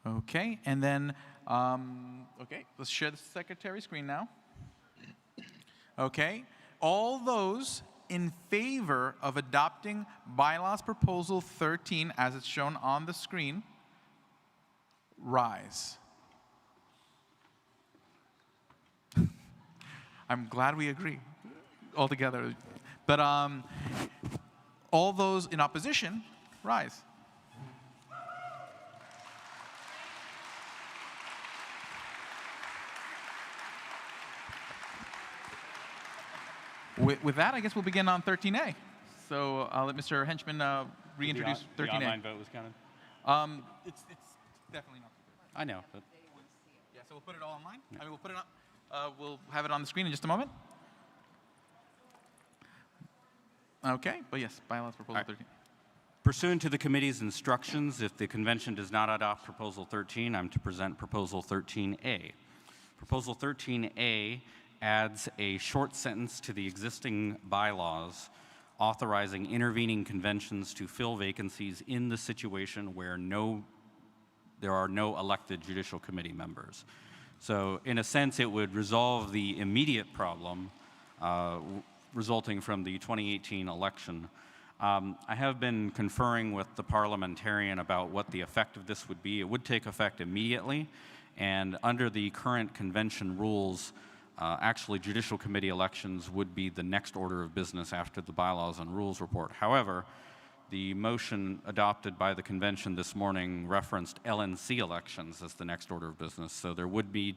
Okay, and then, okay, let's share the secretary screen now. Okay, all those in favor of adopting bylaws proposal 13 as it's shown on the screen, rise. I'm glad we agree all together. But all those in opposition, rise. With that, I guess we'll begin on 13A. So I'll let Mr. Henchman reintroduce 13A. The online vote was counted? It's definitely not. I know, but yeah, so we'll put it all online. I mean, we'll put it on. We'll have it on the screen in just a moment. Okay, but yes, bylaws proposal 13. pursuant to the committee's instructions, if the convention does not adopt Proposal 13, I'm to present Proposal 13A. Proposal 13A adds a short sentence to the existing bylaws authorizing intervening conventions to fill vacancies in the situation where there are no elected judicial committee members. So in a sense, it would resolve the immediate problem resulting from the 2018 election. I have been conferring with the parliamentarian about what the effect of this would be. It would take effect immediately, and under the current convention rules, actually judicial committee elections would be the next order of business after the bylaws and rules report. However, the motion adopted by the convention this morning referenced LNC elections as the next order of business, so there would be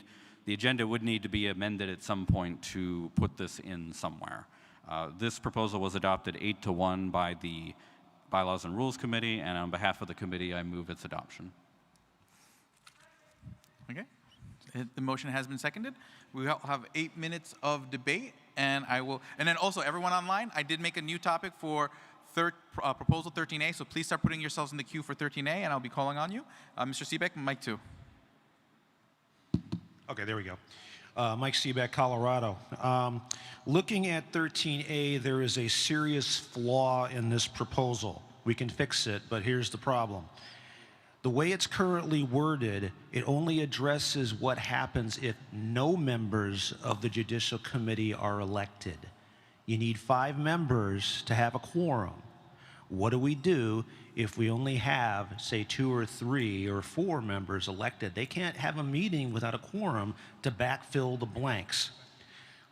the agenda would need to be amended at some point to put this in somewhere. This proposal was adopted 8-1 by the Bylaws and Rules Committee, and on behalf of the committee, I move its adoption. Okay. The motion has been seconded. We have 8 minutes of debate, and then also everyone online, I did make a new topic for proposal 13A, so please start putting yourselves in the queue for 13A, and I'll be calling on you. Mr. Seebeck, mic 2. Okay, there we go. Mike Seebeck, Colorado. Looking at 13A, there is a serious flaw in this proposal. We can fix it, but here's the problem. The way it's currently worded, it only addresses what happens if no members of the Judicial Committee are elected. You need 5 members to have a quorum. What do we do if we only have, say, 2 or 3 or 4 members elected? They can't have a meeting without a quorum to backfill the blanks.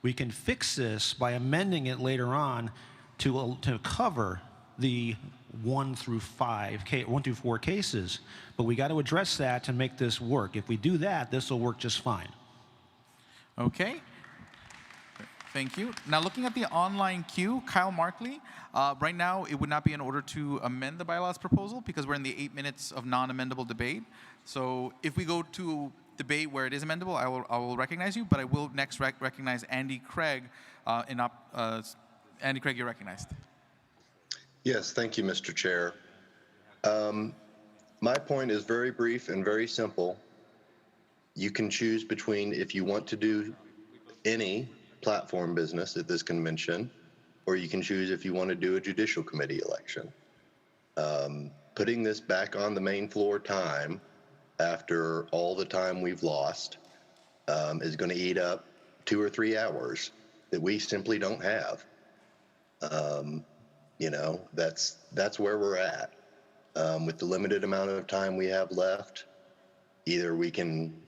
We can fix this by amending it later on to cover the 1 through 4 cases, but we got to address that to make this work. If we do that, this will work just fine. Okay. Thank you. Now, looking at the online queue, Kyle Markley, right now it would not be in order to amend the bylaws proposal because we're in the 8 minutes of non-amendable debate. So if we go to debate where it is amendable, I will recognize you, but I will next recognize Andy Craig. Andy Craig, you're recognized. Yes, thank you, Mr. Chair. My point is very brief and very simple. You can choose between if you want to do any platform business at this convention, or you can choose if you want to do a judicial committee election. Putting this back on the main floor time after all the time we've lost is going to eat up 2 or 3 hours that we simply don't have. You know, that's where we're at. With the limited amount of time we have left, either we can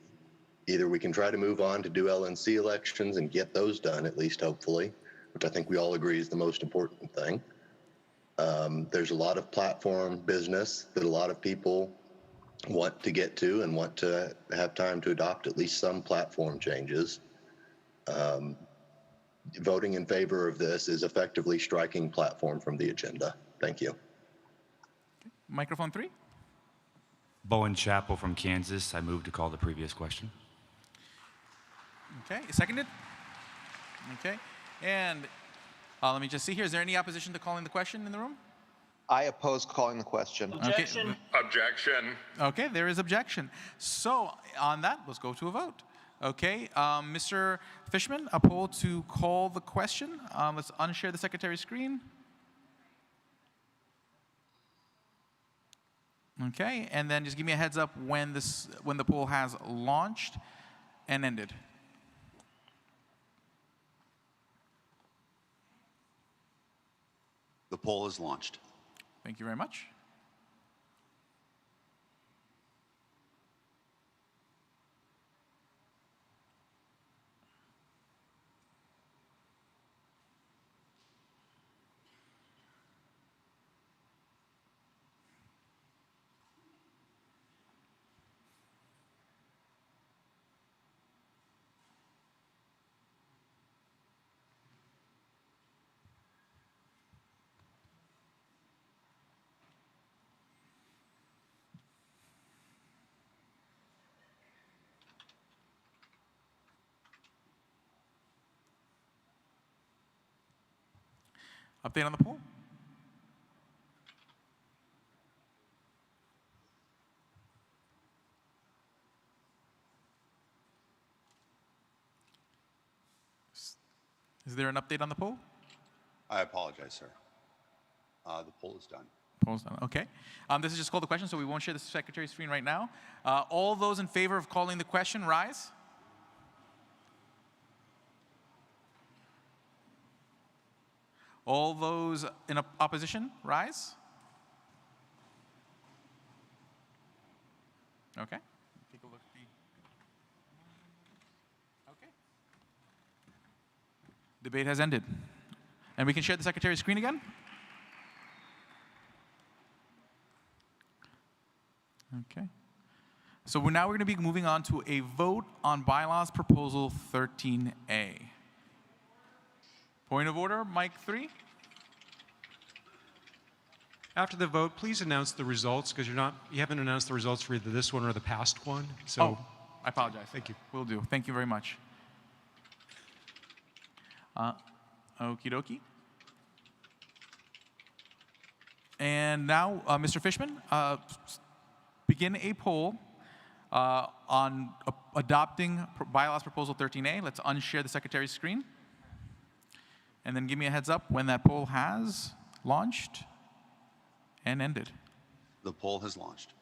try to move on to do LNC elections and get those done, at least hopefully, which I think we all agree is the most important thing. There's a lot of platform business that a lot of people want to get to and want to have time to adopt at least some platform changes. Voting in favor of this is effectively striking platform from the agenda. Thank you. Microphone 3. Bowen Chappell from Kansas. I move to call the previous question. Okay, seconded. Okay, and let me just see here. Is there any opposition to calling the question in the room? I oppose calling the question. Objection. Okay. Objection. Okay, there is objection. So on that, let's go to a vote. Okay, Mr. Fishman, a poll to call the question. Let's unshare the secretary's screen. Okay, and then just give me a heads up when the poll has launched and ended. The poll is launched. Thank you very much. Update on the poll? Is there an update on the poll? I apologize, sir. The poll is done. Poll's done. Okay. This is just called the question, so we won't share the secretary's screen right now. All those in favor of calling the question, rise. All those in opposition, rise. Okay. Take a look. Okay. Debate has ended. And we can share the secretary's screen again? Okay. So now we're going to be moving on to a vote on Bylaws Proposal 13A. Point of order, Mike 3. After the vote, please announce the results, because you haven't announced the results for either this one or the past one. So, I apologize. Thank you. Will do. Thank you very much. Okie dokie. And now, Mr. Fishman, begin a poll on adopting Bylaws Proposal 13A. Let's unshare the Secretary's screen. And then give me a heads up when that poll has launched and ended. The poll has launched.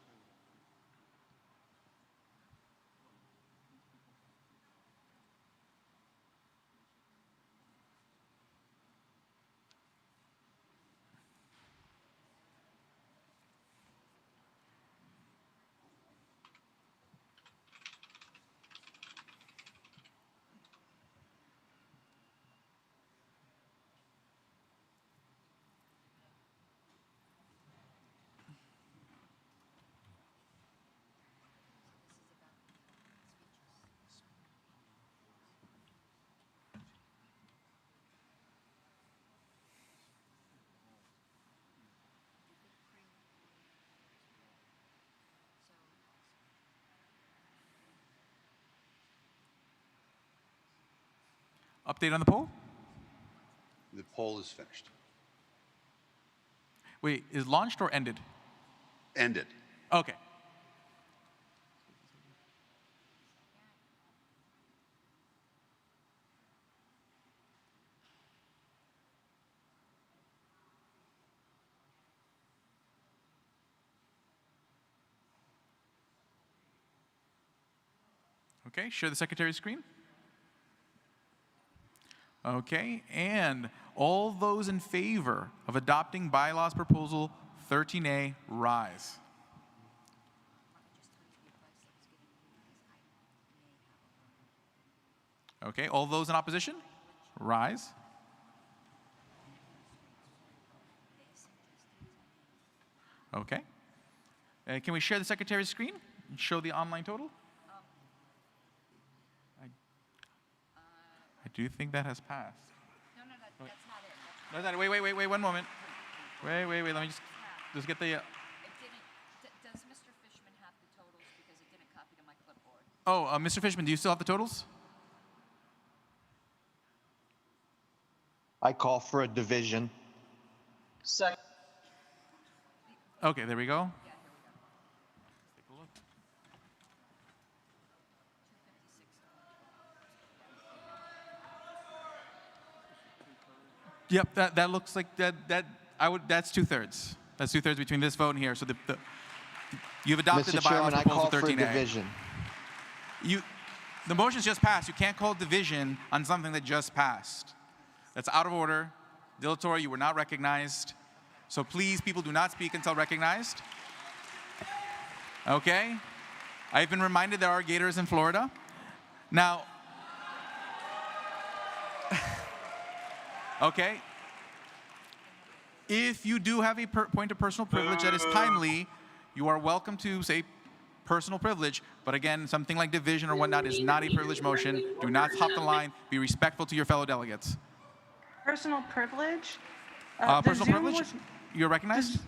Update on the poll? The poll is finished. Wait, is launched or ended? Ended. Okay. Okay, share the Secretary's screen. Okay, and all those in favor of adopting Bylaws Proposal 13A, rise. Okay, all those in opposition, rise. Okay. Can we share the Secretary's screen and show the online total? I do think that has passed. No, that's not it. That's not it. Wait, one moment. Wait, let me just get the... It didn't, does Mr. Fishman have the totals because it didn't copy to my clipboard? Mr. Fishman, do you still have the totals? I call for a division. Second. Okay, there we go. Yep, that looks like that's 2/3. That's 2/3 between this vote and here. So you've adopted Mr. the Bylaws Chairman, I Proposal call for a 13A. division. The motion's just passed. You can't call division on something that just passed. That's out of order. Dilatory, you were not recognized. So please, people, do not speak until recognized. Okay? I've been reminded there are gators in Florida. Now, okay. If you do have a point of personal privilege that is timely, you are welcome to say personal privilege. But again, something like division or whatnot is not a privilege motion. Do not hop the line. Be respectful to your fellow delegates. Personal privilege? Personal privilege? You're recognized?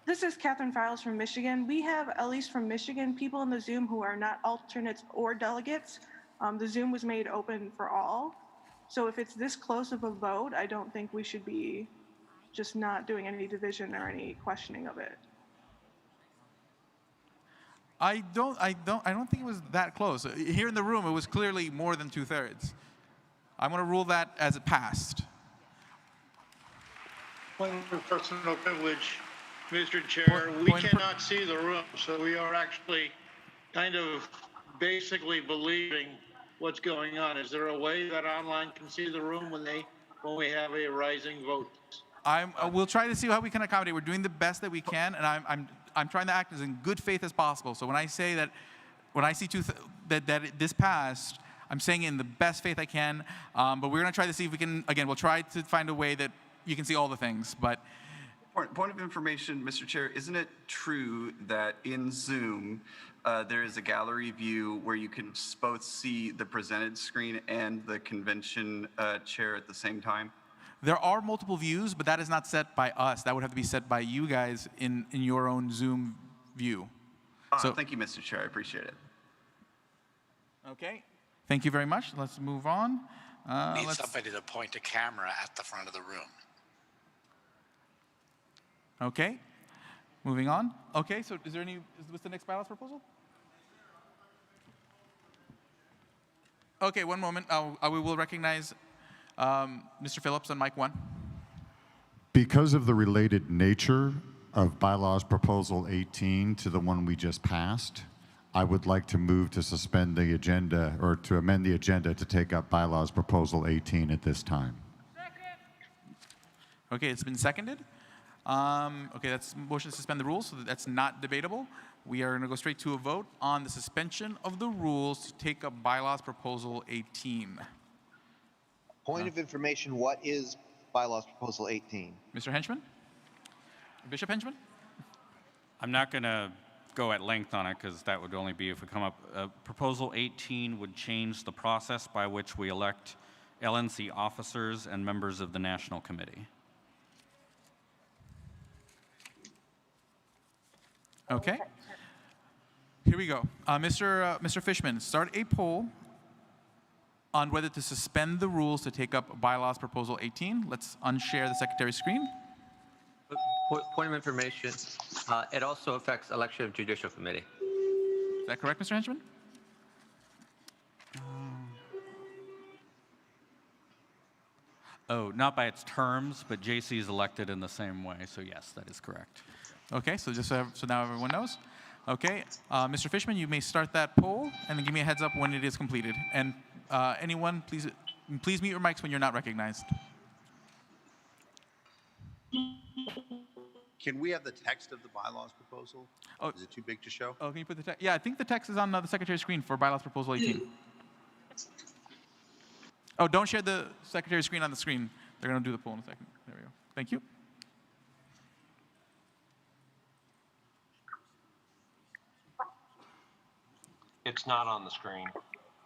This is Catherine Files from Michigan. We have, at least from Michigan, people in the Zoom who are not alternates or delegates. The Zoom was made open for all. So if it's this close of a vote, I don't think we should be just not doing any division or any questioning of it. I don't think it was that close. Here in the room, it was clearly more than 2/3. I'm going to rule that as it passed. Point of personal privilege, Mr. Chair. We cannot see the room, so we are actually kind of basically believing what's going on. Is there a way that online can see the room when we have a rising vote? We'll try to see how we can accommodate. We're doing the best that we can, and I'm trying to act as in good faith as possible. So when I say that, when I see that this passed, I'm saying it in the best faith I can. But we're going to try to see if we can. Again, we'll try to find a way that you can see all the things. But Point of information, Mr. Chair, isn't it true that in Zoom, there is a gallery view where you can both see the presented screen and the convention chair at the same time? There are multiple views, but that is not set by us. That would have to be set by you guys in your own Zoom view. Thank you, Mr. Chair. I appreciate it. Okay. Thank you very much. Let's move on. Need somebody to point a camera at the front of the room. Okay. Moving on. Okay, so what's the next bylaws proposal? Okay, one moment. We will recognize Mr. Phillips on mic 1. Because of the related nature of Bylaws Proposal 18 to the one we just passed, I would like to move to suspend the agenda or to amend the agenda to take up Bylaws Proposal 18 at this time. Okay, it's been seconded. Okay, that's motion to suspend the rules, so that's not debatable. We are going to go straight to a vote on the suspension of the rules to take up Bylaws Proposal 18. Point of information, what is Bylaws Proposal 18? Mr. Henchman? Bishop Henchman? I'm not going to go at length on it because that would only be if we come up. Proposal 18 would change the process by which we elect LNC officers and members of the National Committee. Okay. Here we go. Mr. Fishman, start a poll on whether to suspend the rules to take up Bylaws Proposal 18. Let's unshare the Secretary's screen. Point of information, it also affects election of Judicial Committee. Is that correct, Mr. Henchman? Oh, not by its terms, but JC is elected in the same way, so yes, that is correct. Okay, so so now everyone knows. Okay, Mr. Fishman, you may start that poll, and then give me a heads up when it is completed. And anyone, please mute your mics when you're not recognized. Can we have the text of the bylaws proposal? Oh, is it too big to show? Oh, can you put the text? Yeah, I think the text is on the Secretary's screen for Bylaws Proposal 18. Oh, don't share the Secretary's screen on the screen. They're going to do the poll in a second. There we go. Thank you. It's not on the screen.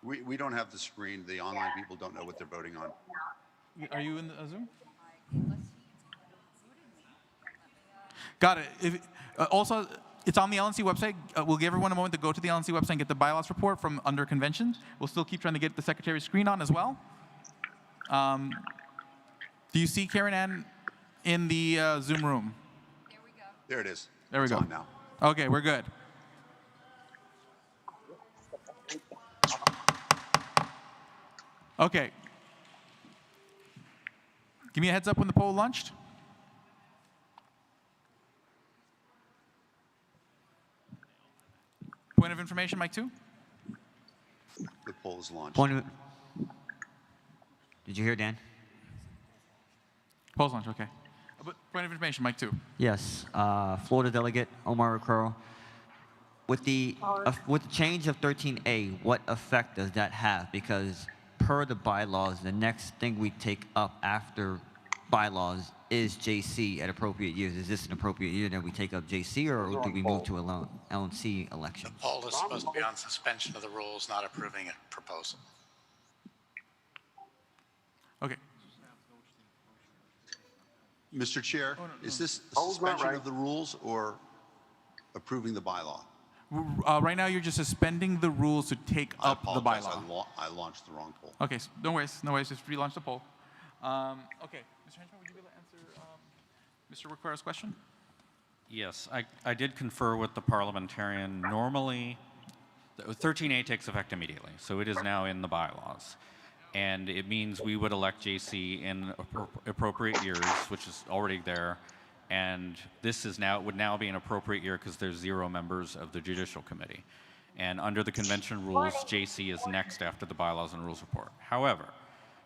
We don't have the screen. The online people don't know what they're voting on. Are you in the Zoom? Got it. Also, it's on the LNC website. We'll give everyone a moment to go to the LNC website and get the bylaws report from under convention. We'll still keep trying to get the Secretary's screen on as well. Do you see Karen Ann in the Zoom room? There it is. There we It's go. on now. Okay, we're good. Okay. Give me a heads up when the poll launched. Point of information, Mike 2? The poll is launched. Did you hear, Dan? Poll's launched, okay. But point of information, Mike 2. Yes. Florida delegate Omar Recurl. With the change of 13A, what effect does that have? Because per the bylaws, the next thing we take up after bylaws is JC at appropriate years. Is this an appropriate year that we take up JC, or do we move to a LNC election? The poll is supposed to be on suspension of the rules, not approving a proposal. Okay. Mr. Chair, is this Poll's not suspension right. of the rules or approving the bylaw? Right now, you're just suspending the rules to take up the apologize. bylaw. I launched the wrong poll. Okay, so no worries, just relaunch the poll. Okay, Mr. Henchman, would you be able to answer Mr. Requera's question? Yes, I did confer with the parliamentarian. Normally, 13A takes effect immediately, so it is now in the bylaws. And it means we would elect JC in appropriate years, which is already there. And this would now be an appropriate year because there's 0 members of the Judicial Committee. And under the convention rules, JC is next after the bylaws and rules report. However,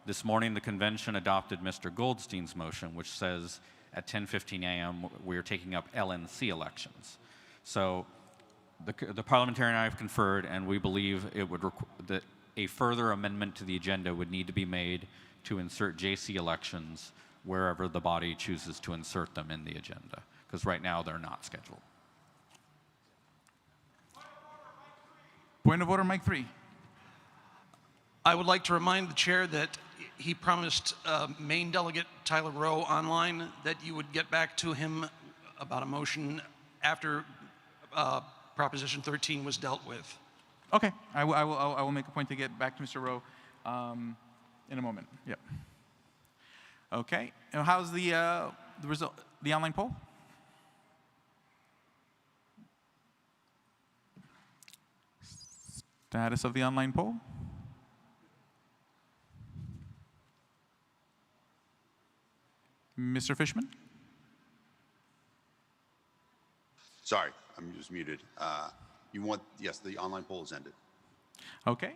this morning the convention adopted Mr. Goldstein's motion, which says at 10:15 a.m. we're taking up LNC elections. So the parliamentarian and I have conferred, and we believe it would that a further amendment to the agenda would need to be made to insert JC elections wherever the body chooses to insert them in the agenda, because right now they're not scheduled. Point of order, Mike 3. I would like to remind the chair that he promised main delegate Tyler Rowe online that you would get back to him about a motion after Proposition 13 was dealt with. Okay, I will make a point to get back to Mr. Rowe in a moment. Yep. Okay. And how's the result? The online poll? Status of the online poll? Mr. Fishman? Sorry, I'm just muted. Yes, the online poll is ended. Okay.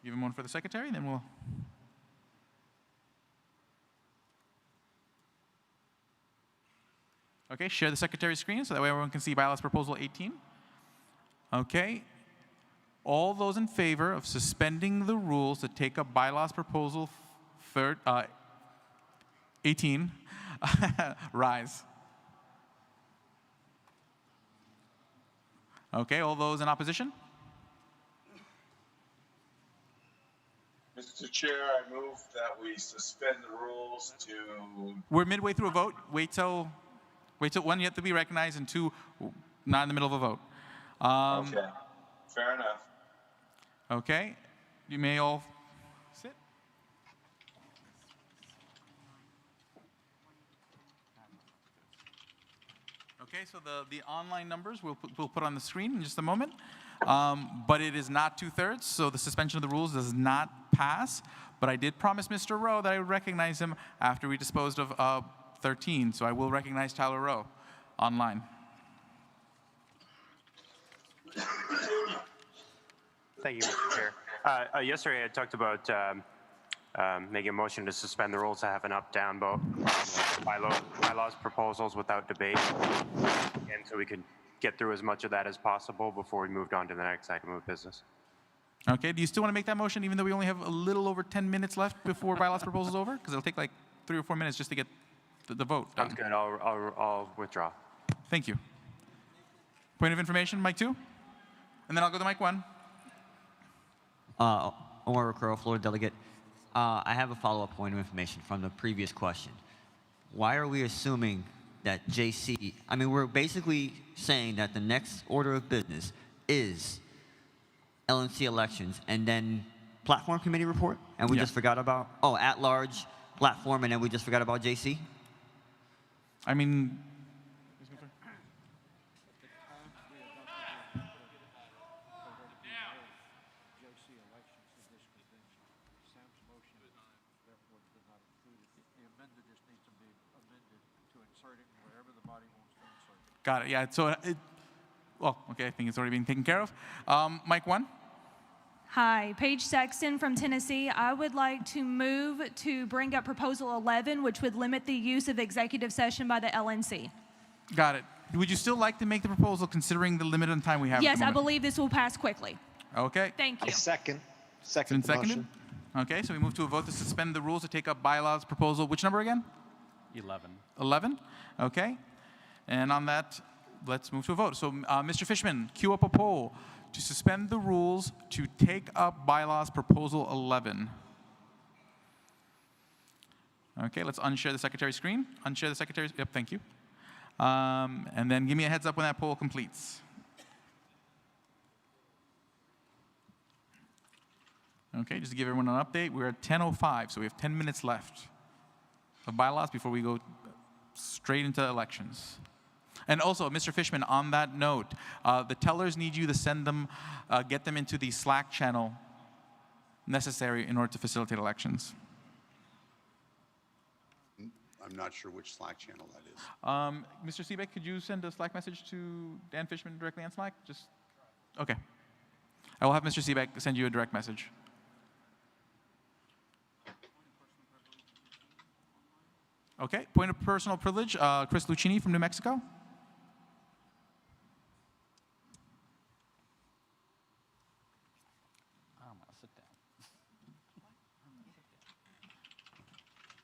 Give him one for the secretary, then we'll. Okay, share the secretary's screen so that way everyone can see Bylaws Proposal 18. Okay. All those in favor of suspending the rules to take up Bylaws Proposal 18, rise. Okay, all those in opposition? Mr. Chair, I move that we suspend the rules to. We're midway through a vote. Wait till one, you have to be recognized, and two, not in the middle of a vote. Okay, fair enough. Okay, you may all sit. Okay, so the online numbers we'll put on the screen in just a moment. But it is not 2/3, so the suspension of the rules does not pass. But I did promise Mr. Rowe that I would recognize him after we disposed of 13, so I will recognize Tyler Rowe online. Thank you, Mr. Chair. Yesterday, I talked about making a motion to suspend the rules to have an up-down vote on bylaws proposals without debate, and so we could get through as much of that as possible before we moved on to the next item of business. Okay, do you still want to make that motion even though we only have a little over 10 minutes left before Bylaws proposal is over? Because it'll take like 3 or 4 minutes just to get the vote done. Sounds good. I'll withdraw. Thank you. Point of information, Mike 2? And then I'll go to Mike 1. Omar Recurro, Florida delegate. I have a follow-up point of information from the previous question. Why are we assuming that JC, I mean, we're basically saying that the next order of business is LNC elections and then platform committee report, and we just forgot about, at-large platform, and then we just forgot about JC? I mean, got it. Yeah. So, okay. I think it's already been taken care of. Mike 1. Hi, Paige Sexton from Tennessee. I would like to move to bring up Proposal 11, which would limit the use of executive session by the LNC. Got it. Would you still like to make the proposal considering the limited time we have? Yes, I believe this will pass quickly. Okay. Thank you. I second It's been the seconded? motion. Okay, so we move to a vote to suspend the rules to take up Bylaws proposal. Which number again? 11. 11. Okay. And on that, let's move to a vote. So, Mr. Fishman, cue up a poll to suspend the rules to take up Bylaws Proposal 11. Okay, let's unshare the secretary's screen. Unshare the secretary's, yep, thank you. And then give me a heads up when that poll completes. Okay, just to give everyone an update, we're at 10:05, so we have 10 minutes left of bylaws before we go straight into elections. And also, Mr. Fishman, on that note, the tellers need you to send them, get them into the Slack channel necessary in order to facilitate elections. I'm not sure which Slack channel that is. Mr. Seebeck, could you send a Slack message to Dan Fishman directly on Slack? Just, okay. I will have Mr. Seebeck send you a direct message. Okay, point of personal privilege, Chris Lucchini from New Mexico.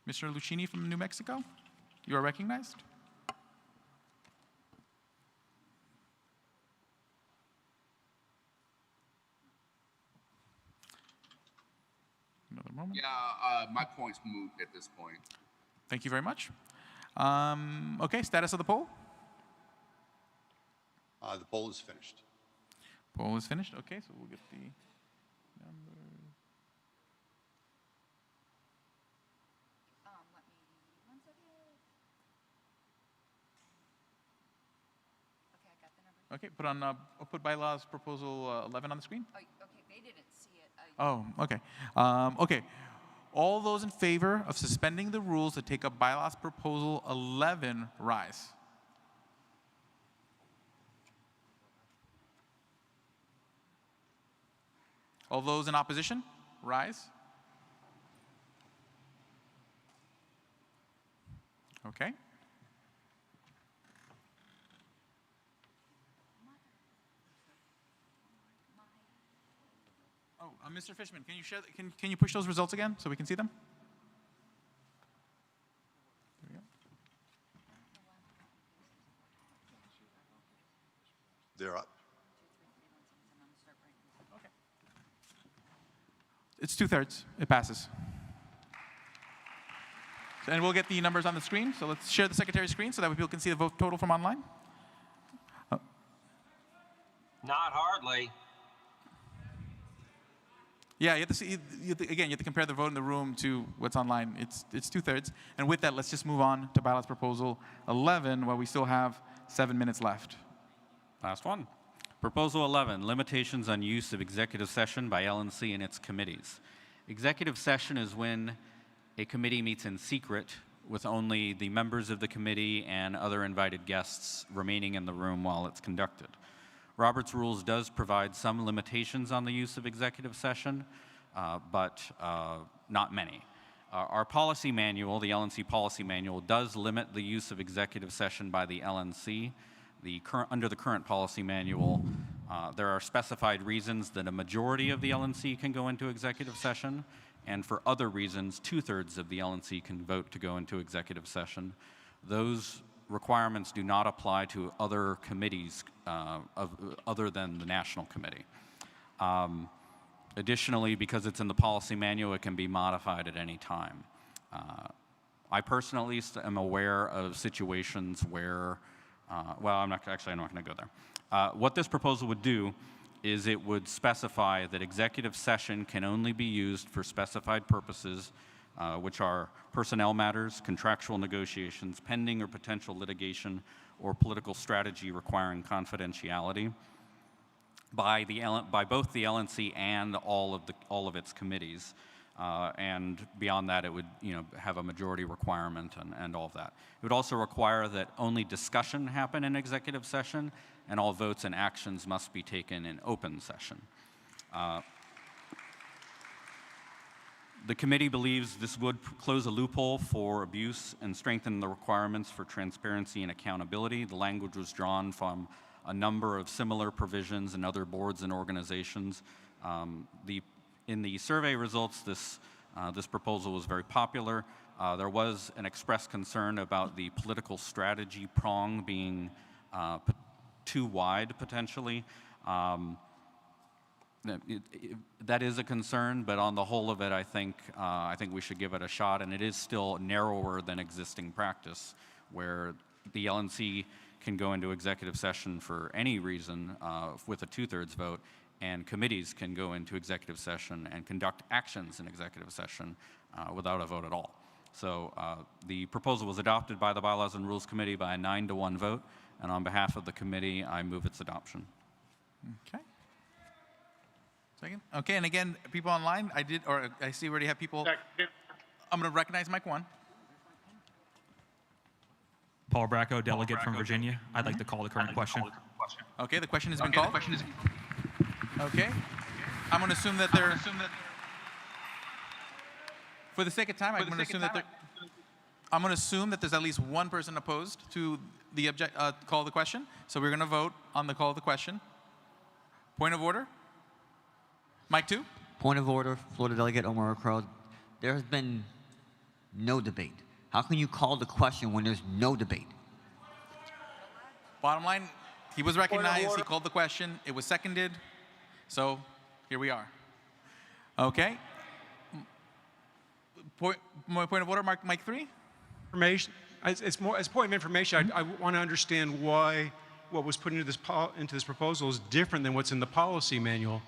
Mr. Mr. Lucchini from New Mexico, you are recognized. Another moment. Yeah, my point's moot at this point. Thank you very much. Okay, status of the poll? The poll is finished. Poll is finished. Okay, so we'll get the numbers. Let me, 1 second. Okay, I got the number. Okay, I'll put bylaws proposal 11 on the screen. Oh, okay, they didn't see it. Oh, okay. Okay. All those in favor of suspending the rules to take up bylaws proposal 11, rise. All those in opposition, rise. Okay. Oh, Mr. Fishman, can you share? Can you push those results again so we can see them? There we go. They're up. Okay. It's 2/3. It passes. And we'll get the numbers on the screen. So let's share the secretary's screen so that people can see the vote total from online. Not hardly. Yeah, you have to see. Again, you have to compare the vote in the room to what's online. It's 2/3. And with that, let's just move on to Ballot's proposal 11, while we still have 7 minutes left. Last one. Proposal 11, limitations on use of executive session by LNC and its committees. Executive session is when a committee meets in secret with only the members of the committee and other invited guests remaining in the room while it's conducted. Robert's Rules does provide some limitations on the use of executive session, but not many. Our policy manual, the LNC policy manual, does limit the use of executive session by the LNC. Under the current policy manual, there are specified reasons that a majority of the LNC can go into executive session, and for other reasons, 2/3 of the LNC can vote to go into executive session. Those requirements do not apply to other committees other than the National Committee. Additionally, because it's in the policy manual, it can be modified at any time. I personally am aware of situations where, well, I'm not going to go there. What this proposal would do is it would specify that executive session can only be used for specified purposes, which are personnel matters, contractual negotiations, pending or potential litigation, or political strategy requiring confidentiality by both the LNC and all of its committees. And beyond that, it would have a majority requirement and all of that. It would also require that only discussion happen in executive session, and all votes and actions must be taken in open session. The committee believes this would close a loophole for abuse and strengthen the requirements for transparency and accountability. The language was drawn from a number of similar provisions in other boards and organizations. In the survey results, this proposal was very popular. There was an expressed concern about the political strategy prong being too wide, potentially. That is a concern, but on the whole of it, I think we should give it a shot, and it is still narrower than existing practice, where the LNC can go into executive session for any reason with a 2/3 vote, and committees can go into executive session and conduct actions in executive session without a vote at all. So the proposal was adopted by the Bylaws and Rules Committee by a 9-to-1 vote, and on behalf of the committee, I move its adoption. Okay. Second. Okay, and again, people online, I see we already have people. I'm going to recognize Mike 1. Paul Bracco, delegate from Virginia. I'd like to call the current question. Okay, the question has been called. Okay. I'm going to assume that they're. For the sake of time, I'm going to assume that there's at least one person opposed to the call of the question. So we're going to vote on the call of the question. Point of order. Mike 2. Point of order, Florida Delegate Omar Crow. There has been no debate? How can you call the question when there's no debate? Bottom line, he was recognized, he called the question, it was seconded, so here we are. Okay. Point of order, Mike 3? Information. It's more as a point of information. I want to understand why what was put into this proposal is different than what's in the policy manual.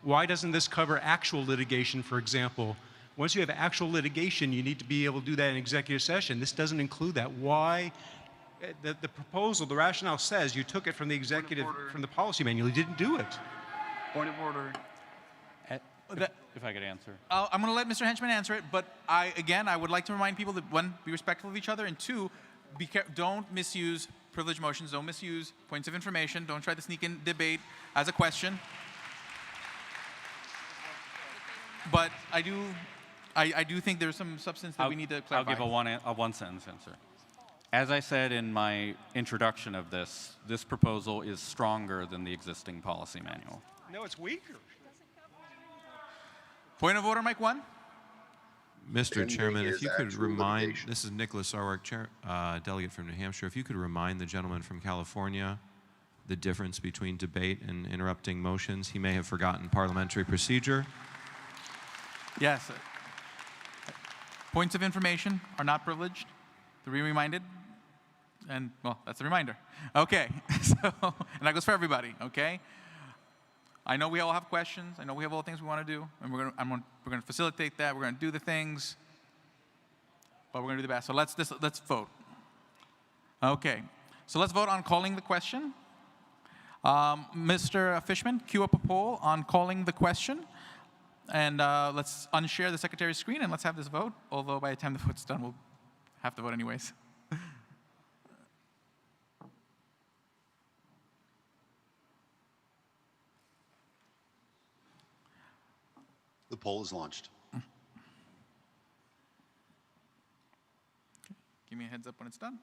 Why doesn't this cover actual litigation, for example? Once you have actual litigation, you need to be able to do that in executive session. This doesn't include that. Why? The proposal, the rationale says you took it from the executive, from the policy manual. You didn't do it. Point of order. If I could answer. I'm going to let Mr. Henchman answer it, but I would like to remind people that one, be respectful of each other, and two, don't misuse privileged motions, don't misuse points of information, don't try to sneak in debate as a question. But I do think there's some substance that we need to clarify. I'll give a one-sentence answer. As I said in my introduction of this proposal is stronger than the existing policy manual. No, it's weaker. Point of order, Mike 1. Mr. Chairman, if you could remind, this is Nicholas Sarwark, delegate from New Hampshire, if you could remind the gentleman from California the difference between debate and interrupting motions. He may have forgotten parliamentary procedure. Yes. Points of information are not privileged. To be reminded. And, well, that's a reminder. Okay. And that goes for everybody, okay? I know we all have questions. I know we have all the things we want to do. And we're going to facilitate that. We're going to do the things. But we're going to do the best. So let's vote. Okay. So let's vote on calling the question. Mr. Fishman, queue up a poll on calling the question. And let's unshare the secretary's screen and let's have this vote. Although by the time the vote's done, we'll have to vote anyways. The poll is launched. Okay. Give me a heads up when it's done.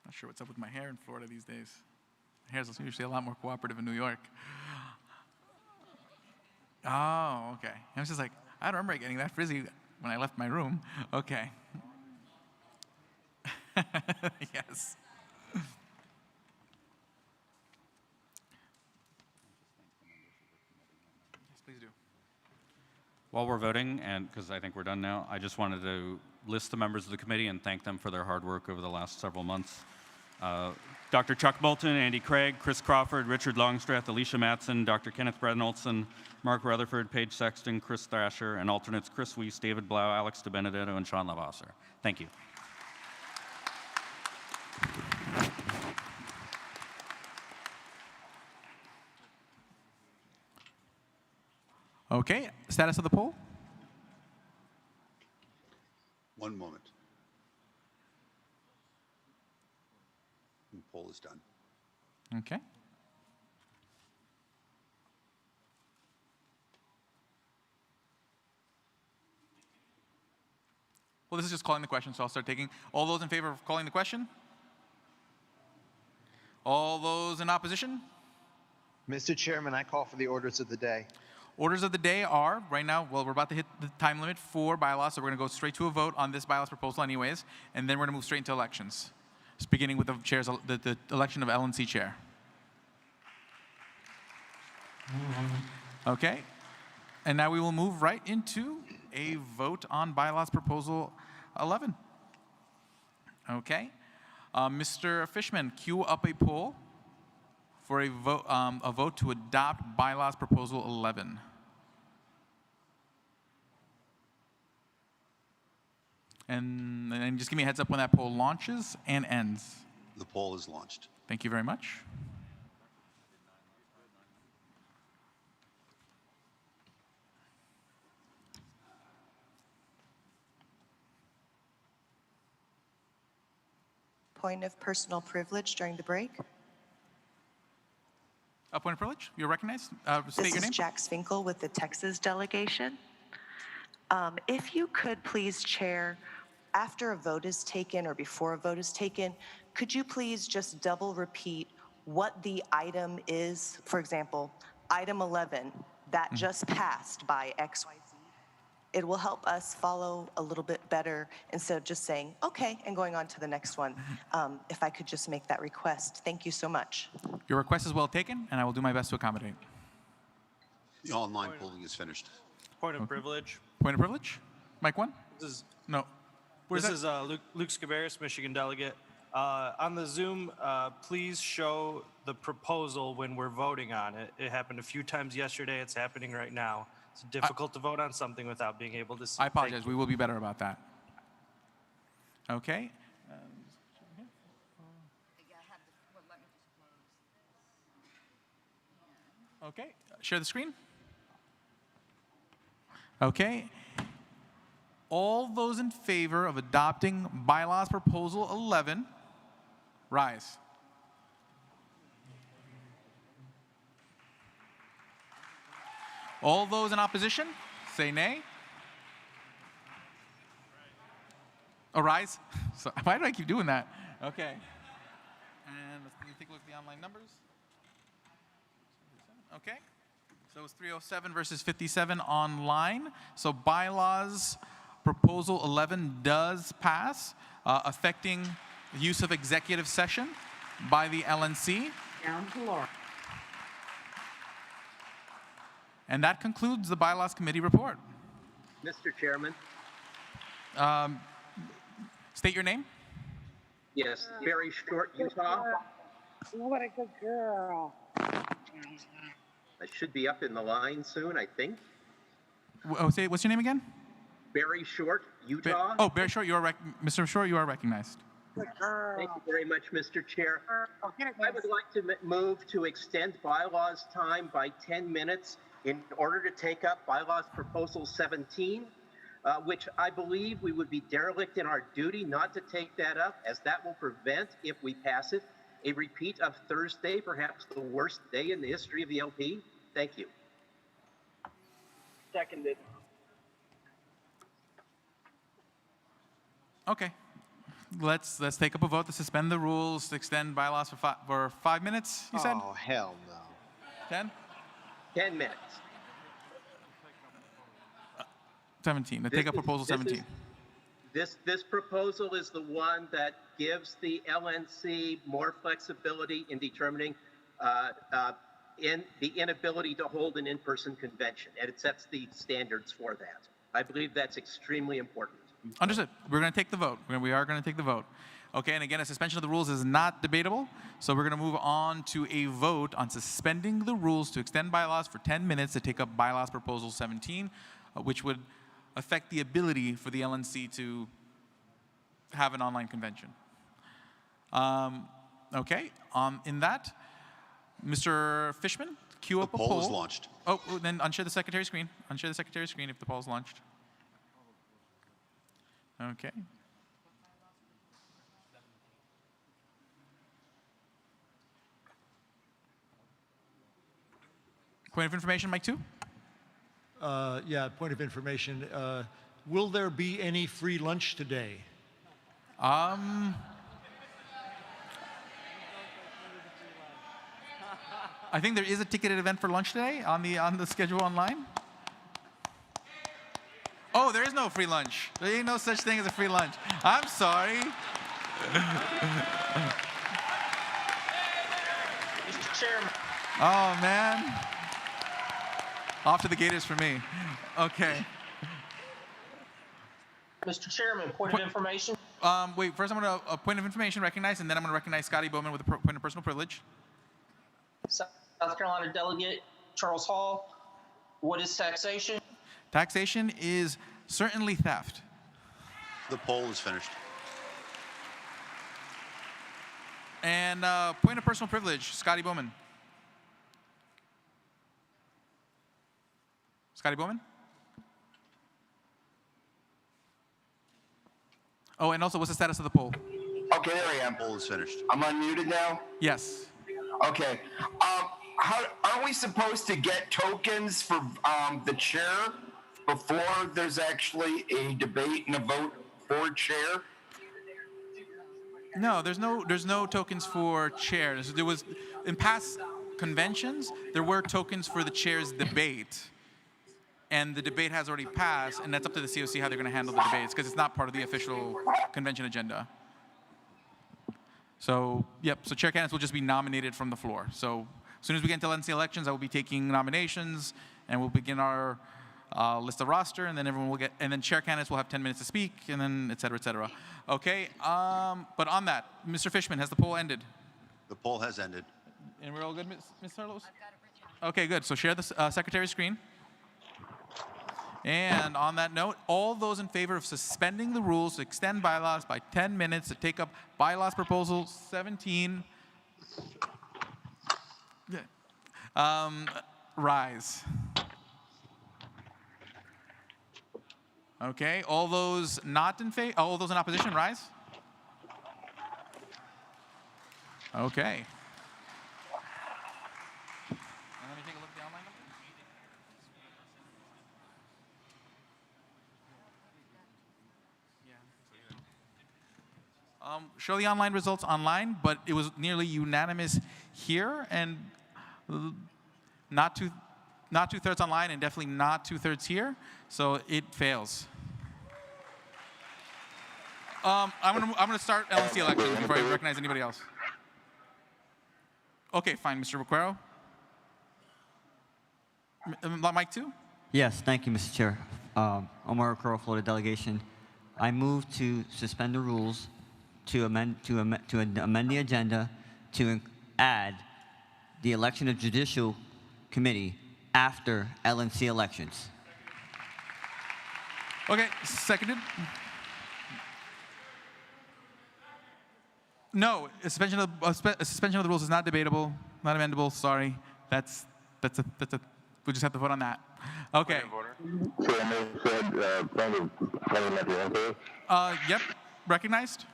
Not sure what's up with my hair in Florida these days. My hair's usually a lot more cooperative in New York. Oh, okay. I was just like, I don't remember getting that frizzy when I left my room. Okay. Yes. Yes, please do. While we're voting, and because I think we're done now, I just wanted to list the members of the committee and thank them for their hard work over the last several months. Dr. Chuck Moulton, Andy Craig, Chris Crawford, Richard Longstreth, Alicia Matson, Dr. Kenneth Brednolson, Mark Rutherford, Paige Sexton, Chris Thrasher, and alternates Chris Weiss, David Blau, Alex DeBenedetto, and Sean Lavasser. Thank you. Okay, status of the poll? One moment. The poll is done. Okay. Well, this is just calling the question, so I'll start taking. All those in favor of calling the question? All those in opposition? Mr. Chairman, I call for the orders of the day. Orders of the day are, right now, well, we're about to hit the time limit for bylaws, so we're going to go straight to a vote on this bylaws proposal anyways, and then we're going to move straight into elections. Just beginning with the election of LNC chair. Okay. And now we will move right into a vote on bylaws proposal 11. Okay. Mr. Fishman, queue up a poll for a vote to adopt bylaws proposal 11. And just give me a heads up when that poll launches and ends. The poll is launched. Thank you very much. Point of personal privilege during the break. A point of privilege? You're recognized. State This your name. is Jack Sfinkel with the Texas delegation. If you could please, Chair, after a vote is taken or before a vote is taken, could you please just double repeat what the item is? For example, item 11, that just passed by XYZ. It will help us follow a little bit better instead of just saying, okay, and going on to the next one. If I could just make that request. Thank you so much. Your request is well taken, and I will do my best to accommodate. The online polling is finished. Point of privilege. Point of privilege? Mic 1? This is No. Where's this that? is Luke Scabaris, Michigan delegate. On the Zoom, please show the proposal when we're voting on it. It happened a few times yesterday. It's happening right now. It's difficult to vote on something without being able to see. I apologize. We will be better about that. Okay. Okay. Share the screen. Okay. All those in favor of adopting Bylaws Proposal 11, rise. All those in opposition, say nay. Arise. So, why do I keep doing that? Okay. And let me take a look at the online numbers. Okay. So it's 307 versus 57 online. So Bylaws Proposal 11 does pass, affecting the use of executive session by the LNC. Down to Laura. And that concludes the Bylaws Committee report. Mr. Chairman. State your name. Yes, Barry Short, Utah. What a good girl. I should be up in the line soon, I think. What's your name again? Barry Short, Utah. Barry Short, Mr. Short, you are recognized. Good girl. Thank you very much, Mr. Chair. I would like to move to extend bylaws time by 10 minutes in order to take up Bylaws Proposal 17, which I believe we would be derelict in our duty not to take that up, as that will prevent, if we pass it, a repeat of Thursday, perhaps the worst day in the history of the LP. Thank you. Seconded. Okay. Let's take up a vote to suspend the rules to extend bylaws for 5 minutes, you said? Oh, hell no. 10? 10 minutes. 17. To take up proposal 17. This proposal is the one that gives the LNC more flexibility in determining in the inability to hold an in-person convention, and it sets the standards for that. I believe that's extremely important. Understood. We're going to take the vote. We are going to take the vote. Okay, and again, a suspension of the rules is not debatable, so we're going to move on to a vote on suspending the rules to extend bylaws for 10 minutes to take up Bylaws Proposal 17, which would affect the ability for the LNC to have an online convention. Okay, in that, Mr. Fishman, queue up a poll. The poll is launched. Oh, then unshare the secretary screen. Unshare the secretary screen if the poll is launched. Okay. Point of information, Mike 2? Yeah, point of information. Will there be any free lunch today? I think there is a ticketed event for lunch today on the schedule online. Oh, there is no free lunch. There ain't no such thing as a free lunch. I'm sorry. Mr. Chairman. Oh, man. Off to the Gators for me. Okay. Mr. Chairman, point of information. Wait, first I'm going to, a point of information recognized, and then I'm going to recognize Scotty Bowman with a point of personal privilege. South Carolina delegate Charles Hall. What is taxation? Taxation is certainly theft. The poll is finished. And point of personal privilege, Scotty Bowman. Scotty Bowman? Oh, and also, what's the status of the poll? Okay, there I am. Poll is finished. I'm unmuted now? Yes. Okay. Aren't we supposed to get tokens for the chair before there's actually a debate and a vote for chair? No, there's no tokens for chairs. There was in past conventions there were tokens for the chair's debate, and the debate has already passed, and that's up to the COC how they're going to handle the debates because it's not part of the official convention agenda. So yep, so chair candidates will just be nominated from the floor. So as soon as we get into LNC elections, I will be taking nominations, and we'll begin our list of roster, and then everyone will get, and then chair candidates will have 10 minutes to speak, and then et cetera, et cetera. Okay, but on that, Mr. Fishman, has the poll ended? The poll has ended. And we're all good, Ms. Carlos? Okay, good. So share the secretary's screen. And on that note, all those in favor of suspending the rules to extend bylaws by 10 minutes to take up bylaws proposal 17, rise. Okay, all those not in favor, all those in opposition, rise. Okay. Let me take a look at the online number. Show the online results online, but it was nearly unanimous here, and not two-thirds online, and definitely not two-thirds here, so it fails. I'm gonna start LNC elections before I recognize anybody else. Okay, fine, Mr. Requero. Mike 2? Yes, thank you, Mr. Chair. Omar Okoro, Florida delegation. I move to suspend the rules to amend the agenda to add the election of judicial committee after LNC elections. Okay, seconded. No, a suspension of the rules is not debatable, not amendable. Sorry, that's a. We just have to vote on that. Okay. Yep, recognized.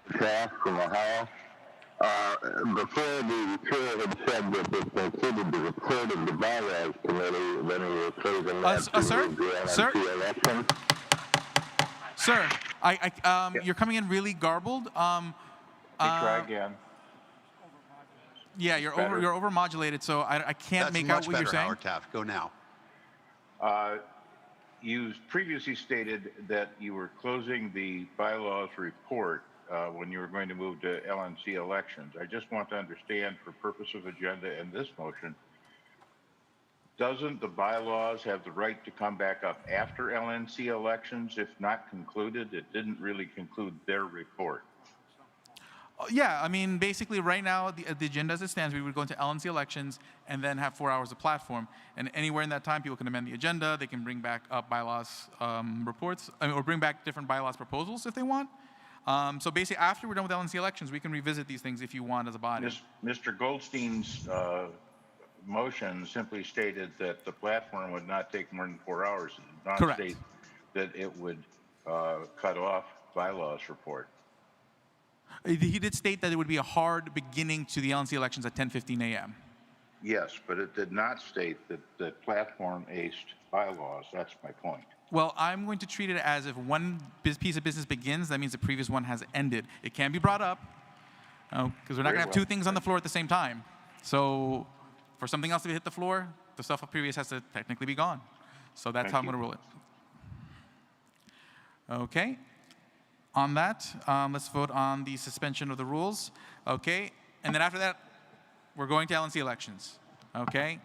Kraft from Ohio. Before the chair had said that it included the report of the Bylaws Committee, then we were closing that Sir, you're coming in really garbled. Try again. Yeah, you're overmodulated, so I can't make out what you're saying. Howard Taft, go now. You previously stated that you were closing the bylaws report when you were going to move to LNC elections. I just want to understand, for purpose of agenda and this motion, doesn't the bylaws have the right to come back up after LNC elections if not concluded? It didn't really conclude their report. Yeah, I mean, basically right now, the agenda as it stands, we would go into LNC elections and then have 4 hours of platform. And anywhere in that time, people can amend the agenda. They can bring back up bylaws reports, or bring back different bylaws proposals if they want. So basically, after we're done with LNC elections, we can revisit these things if you want as a body. Mr. Goldstein's motion simply stated that the platform would not take more than 4 hours. It did not Correct. state that it would cut off bylaws report. He did state that it would be a hard beginning to the LNC elections at 10:15 a.m. Yes, but it did not state that the platform aced bylaws. That's my point. Well, I'm going to treat it as if one piece of business begins, that means the previous one has ended. It can be brought up, because we're not going to have two things on the floor at the same time. So for something else to hit the floor, the stuff previous has to technically be gone. So that's how I'm going to rule it. Okay. On that, let's vote on the suspension of the rules. Okay. And then after that, we're going to LNC elections. Okay.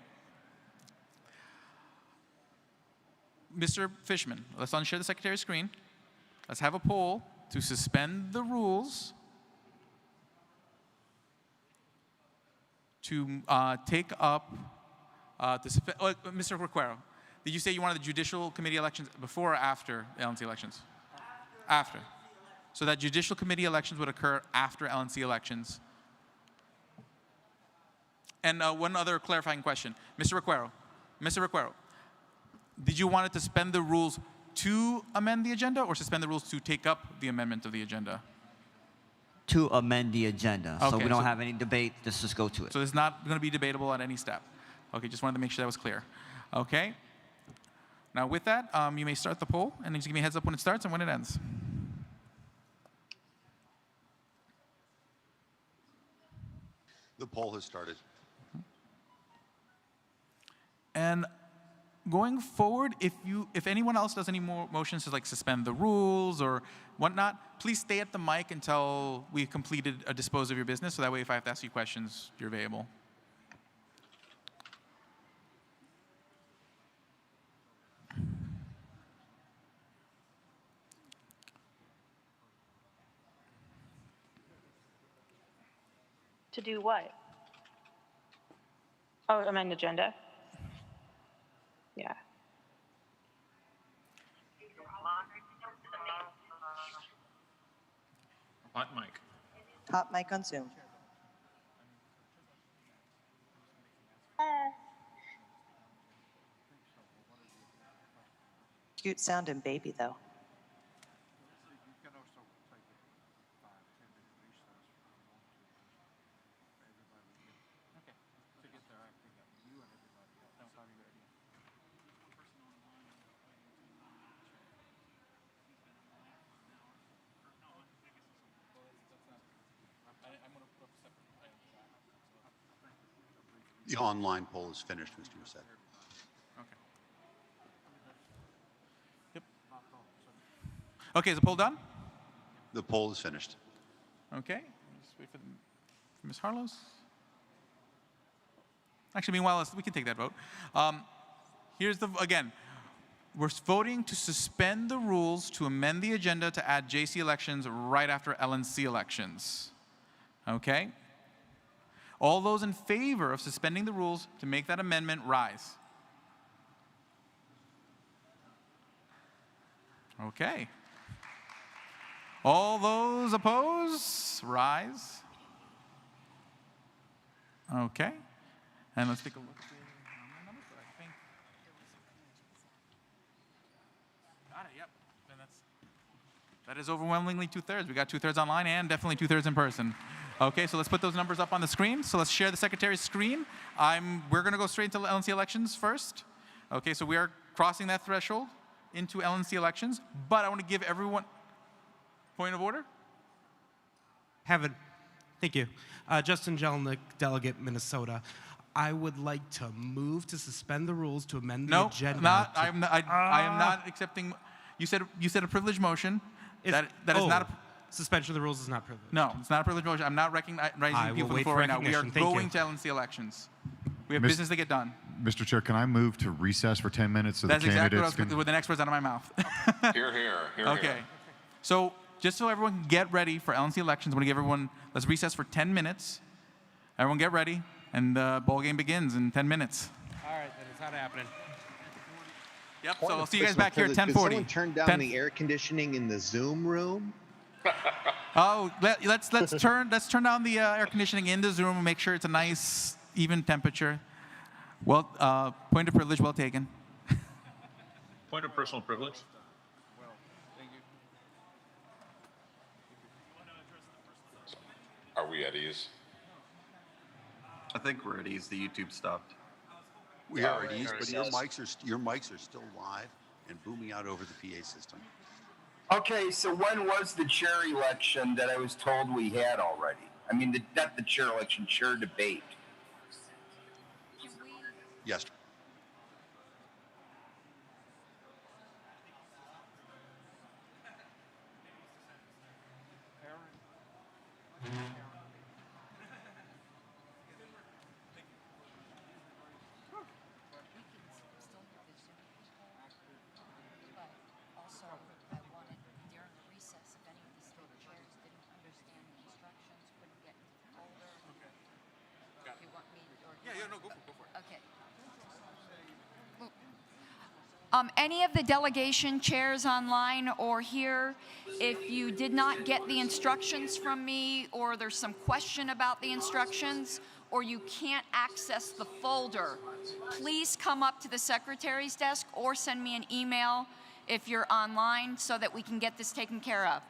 Mr. Fishman, let's unshare the secretary's screen. Let's have a poll to suspend the rules to take up Mr. Requero, did you say you wanted the judicial committee elections before or after LNC elections? After. So that judicial committee elections would occur after LNC elections. And one other clarifying question. Mr. Requero, did you want it to suspend the rules to amend the agenda or suspend the rules to take up the amendment of the agenda? To amend the agenda. So Okay, we don't have any debate, let's just go to it. So it's not going to be debatable at any step. Okay, just wanted to make sure that was clear. Okay. Now with that, you may start the poll and just give me a heads up when it starts and when it ends. The poll has started. And going forward, if anyone else does any more motions to like suspend the rules or whatnot, please stay at the mic until we've completed a dispose of your business. So that way, if I have to ask you questions, you're available. To do what? Oh, amend agenda? Yeah. Hot mic. Hot mic on Zoom. Cute sounding baby, though. The online poll is finished, Mr. Musset. Okay, is the poll done? The poll is finished. Okay, just wait for Ms. Harlows. Actually, meanwhile, we can take that vote. Again, we're voting to suspend the rules to amend the agenda to add JC elections right after LNC elections. Okay? All those in favor of suspending the rules to make that amendment, rise. Okay. All those opposed, rise. Okay. And let's take a look at the numbers. I think. Got it, yep. And that is overwhelmingly 2/3. We got 2/3 online and definitely 2/3 in person. Okay, so let's put those numbers up on the screen. So let's share the secretary's screen. We're going to go straight into LNC elections first. Okay, so we are crossing that threshold into LNC elections, but I want to give everyone point of order. Thank you. Justin Jelnick, delegate Minnesota. I would like to move to suspend the rules to amend the agenda. I am not accepting. You said a privileged motion. That is not a suspension of the rules is not privileged. No, it's not a privileged motion. I'm not recognizing people on the floor right now. We are going to LNC elections. We have business to get done. Mr. Chair, can I move to recess for 10 minutes so the candidates exactly what I was with the next words out of my mouth. Here, here, here. Okay. So just so everyone can get ready for LNC elections, I'm going to give everyone, let's recess for 10 minutes. Everyone get ready, and the ball game begins in 10 minutes. All right, then it's not happening. Yep, so I'll see you guys back here at 10:40. Did someone turn down the air conditioning in the Zoom room? Oh, let's turn down the air conditioning in the Zoom and make sure it's a nice, even temperature. Well, point of privilege, well taken. Point of personal privilege. Are we at ease? I think we're at ease. The YouTube stopped. We are at ease, but your mics are still live and booming out over the PA system. Okay, so when was the chair election that I was told we had already? I mean, not the chair election, chair debate. Yes. Any of the delegation chairs online or here, if you did not get the instructions from me, or there's some question about the instructions, or you can't access the folder, please come up to the secretary's desk or send me an email if you're online so that we can get this taken care of.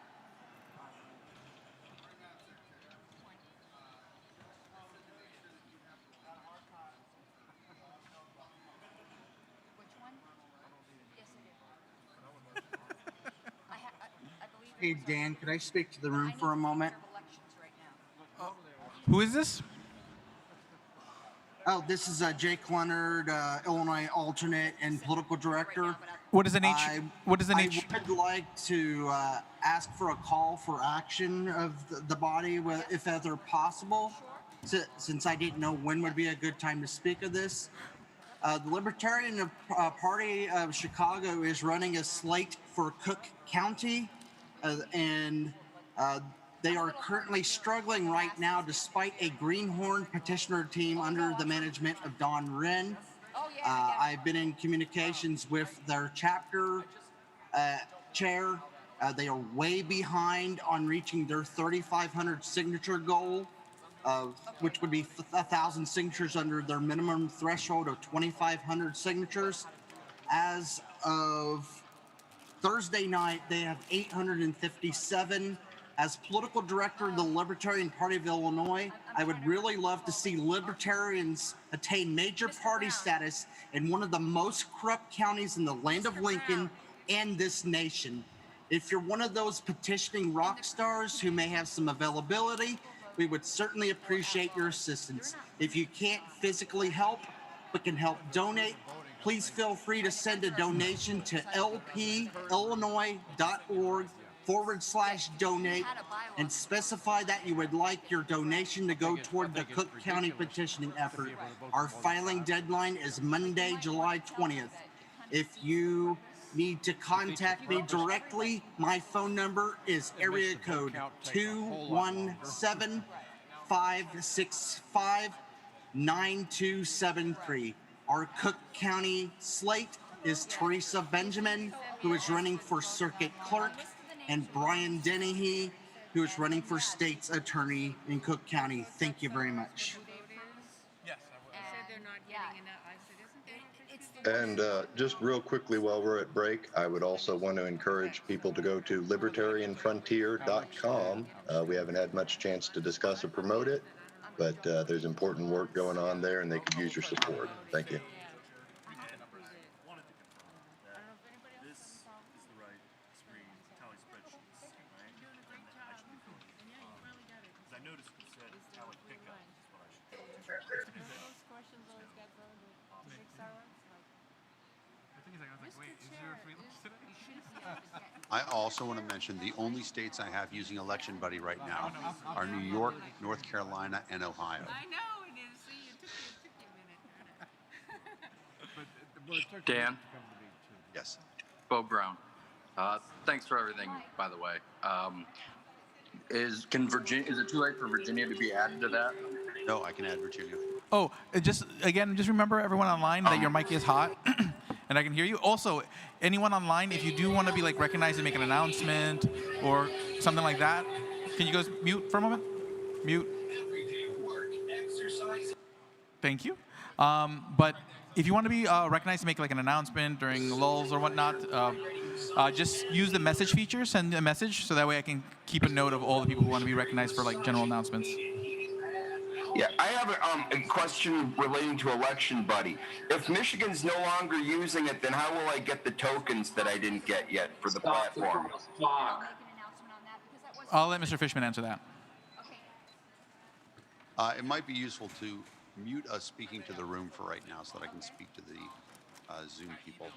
Hey, Dan, could I speak to the room for a moment? Who is this? Oh, this is Jake Leonard, Illinois alternate and political director. What is the nature? I would like to ask for a call for action of the body, if ever possible, since I didn't know when would be a good time to speak of this. The Libertarian Party of Chicago is running a slate for Cook County, and they are currently struggling right now despite a Greenhorn petitioner team under the management of Don Wren. I've been in communications with their chapter chair. They are way behind on reaching their 3,500 signature goal, which would be 1,000 signatures under their minimum threshold of 2,500 signatures. As of Thursday night, they have 857. As political director of the Libertarian Party of Illinois, I would really love to see Libertarians attain major party status in one of the most corrupt counties in the land of Lincoln and this nation. If you're one of those petitioning rock stars who may have some availability, we would certainly appreciate your assistance. If you can't physically help, but can help donate, please feel free to send a donation to lpillinois.org/donate and specify that you would like your donation to go toward the Cook County petitioning effort. Our filing deadline is Monday, July 20th. If you need to contact me directly, my phone number is area code 217-565-9273. Our Cook County slate is Teresa Benjamin, who is running for circuit clerk, and Brian Dennehy, who is running for state's attorney in Cook County. Thank you very much. And just real quickly while we're at break, I would also want to encourage people to go to libertarianfrontier.com. We haven't had much chance to discuss or promote it, but there's important work going on there and they could use your support. Thank you. I also want to mention the only states I have using Election Buddy right now are New York, North Carolina, and Ohio. I know it is. See, it took you a minute. Dan? Yes. Bo Brown. Thanks for everything, by the way. Is it too late for Virginia to be added to that? No, I can add Virginia. Oh, just remember everyone online that your mic is hot and I can hear you. Also, anyone online, if you do want to be like recognized and make an announcement or something like that, can you guys mute for a moment? Mute. Thank you. But if you want to be recognized to make like an announcement during lulls or whatnot, just use the message feature, send a message, so that way I can keep a note of all the people who want to be recognized for like general announcements. Yeah, I have a question relating to Election Buddy. If Michigan's no longer using it, then how will I get the tokens that I didn't get yet for the platform? I'll let Mr. Fishman answer that. It might be useful to mute us speaking to the room for right now so that I can speak to the Zoom people.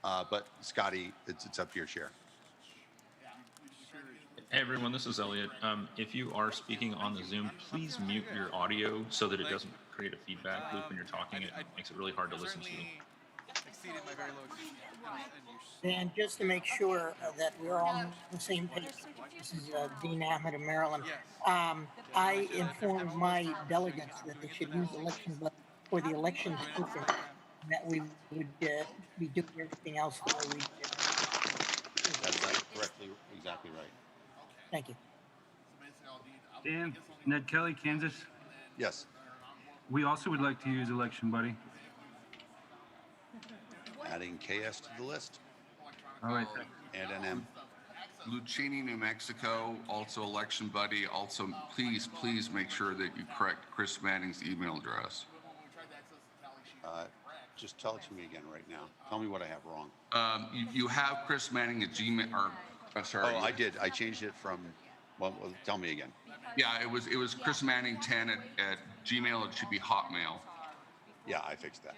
But Scotty, it's up to your chair. Hey everyone, this is Elliot. If you are speaking on the Zoom, please mute your audio so that it doesn't create a feedback loop when you're talking. It makes it really hard to listen to you. And just to make sure that we're all on the same page, this is Dean Ahmed of Maryland. I informed my delegates that they should use election but for the election token, and that we would be doing everything else the way we did. That's correctly, exactly right. Thank you. Dan, Ned Kelly, Kansas. Yes. We also would like to use Election Buddy. Adding KS to the list. All right. And NM. Lucchini, New Mexico, also Election Buddy. Also, please make sure that you correct Chris Manning's email address. Just tell it to me again right now. Tell me what I have wrong. You have Chris Manning at Gmail, or sorry. Oh, I did. I changed it from Well, tell me again. Yeah, it was Chris Manning 10 at Gmail. It should be Hotmail. Yeah, I fixed that.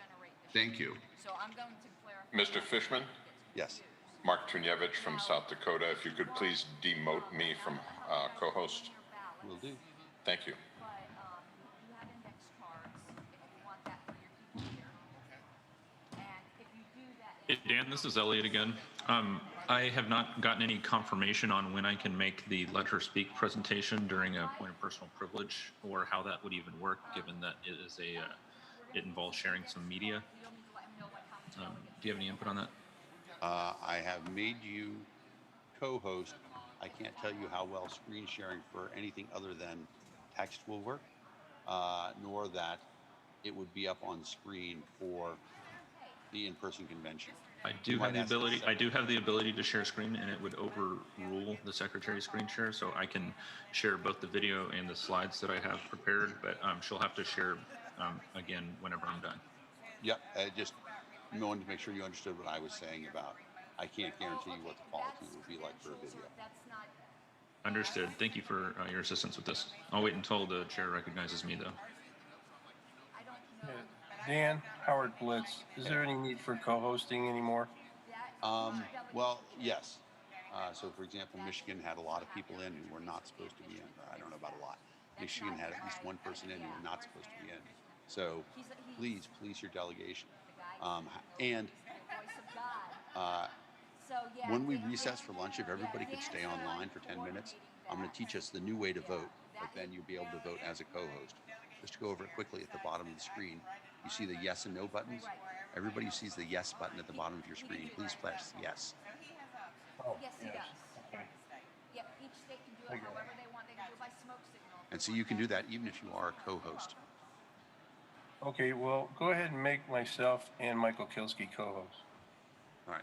Thank you. So I'm going to clarify. Mr. Fishman? Yes. Mark Tunevich from South Dakota. If you could please demote me from co-host. Will do. Thank you. But you have index cards if you want that for your people here. And if you do that. Hey, Dan, this is Elliot again. I have not gotten any confirmation on when I can make the Let Her Speak presentation during a point of personal privilege, or how that would even work, given that it is it involves sharing some media. Do you have any input on that? I have made you co-host. I can't tell you how well screen sharing for anything other than text will work, nor that it would be up on screen for the in-person convention. I do have the ability to share screen, and it would overrule the secretary's screen share, so I can share both the video and the slides that I have prepared, but she'll have to share again whenever I'm done. Yep, just wanted to make sure you understood what I was saying about I can't guarantee you what the quality will be like for a video. Understood. Thank you for your assistance with this. I'll wait until the chair recognizes me, though. Dan, Howard Blitz, is there any need for co-hosting anymore? Well, yes. So, for example, Michigan had a lot of people in who were not supposed to be in. Or I don't know about a lot. Michigan had at least one person in who were not supposed to be in. So, please police your delegation. When we recess for lunch, if everybody could stay online for 10 minutes, I'm going to teach us the new way to vote, but then you'll be able to vote as a co-host. Just to go over it quickly, at the bottom of the screen, you see the yes and no buttons. Everybody who sees the yes button at the bottom of your screen, please press yes. Oh, Yes, he does. Yep, each state can do it however they want. They can do it by smoke signal. And so you can do that even if you are a co-host. Okay, well, go ahead and make myself and Michael Kilsky co-hosts. All right.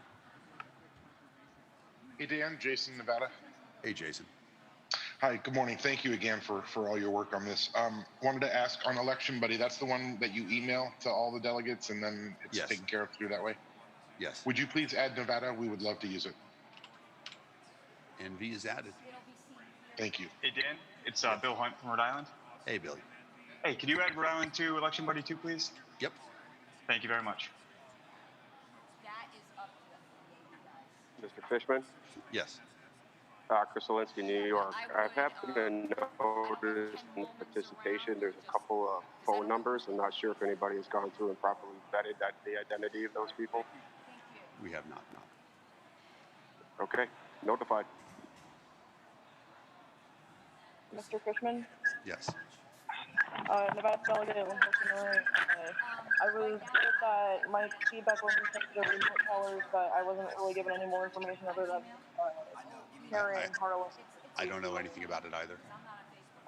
Hey, Dan, Jason, Nevada. Hey, Jason. Hi, good morning. Thank you again for all your work on this. Wanted to ask on Election Buddy, that's the one that you email to all the delegates and then it's taken care of through that way? Yes. Would you please add Nevada? We would love to use it. NV is added. Thank you. Hey, Dan, it's Bill Hunt from Rhode Island. Hey, Billy. Hey, could you add Rhode Island to Election Buddy too, please? Yep. Thank you very much. That is up to Mr. Fishman? Yes. Chris Alinsky, New York. I've happened to notice in participation there's a couple of phone numbers. I'm not sure if anybody has gone through and properly vetted the identity of those people. We have not, no. Okay, notified. Mr. Fishman? Yes. Nevada delegate, unfortunately, I was told that my feedback was sent to the remote callers, but I wasn't really given any more information other than Karen Harlan. I don't know anything about it either.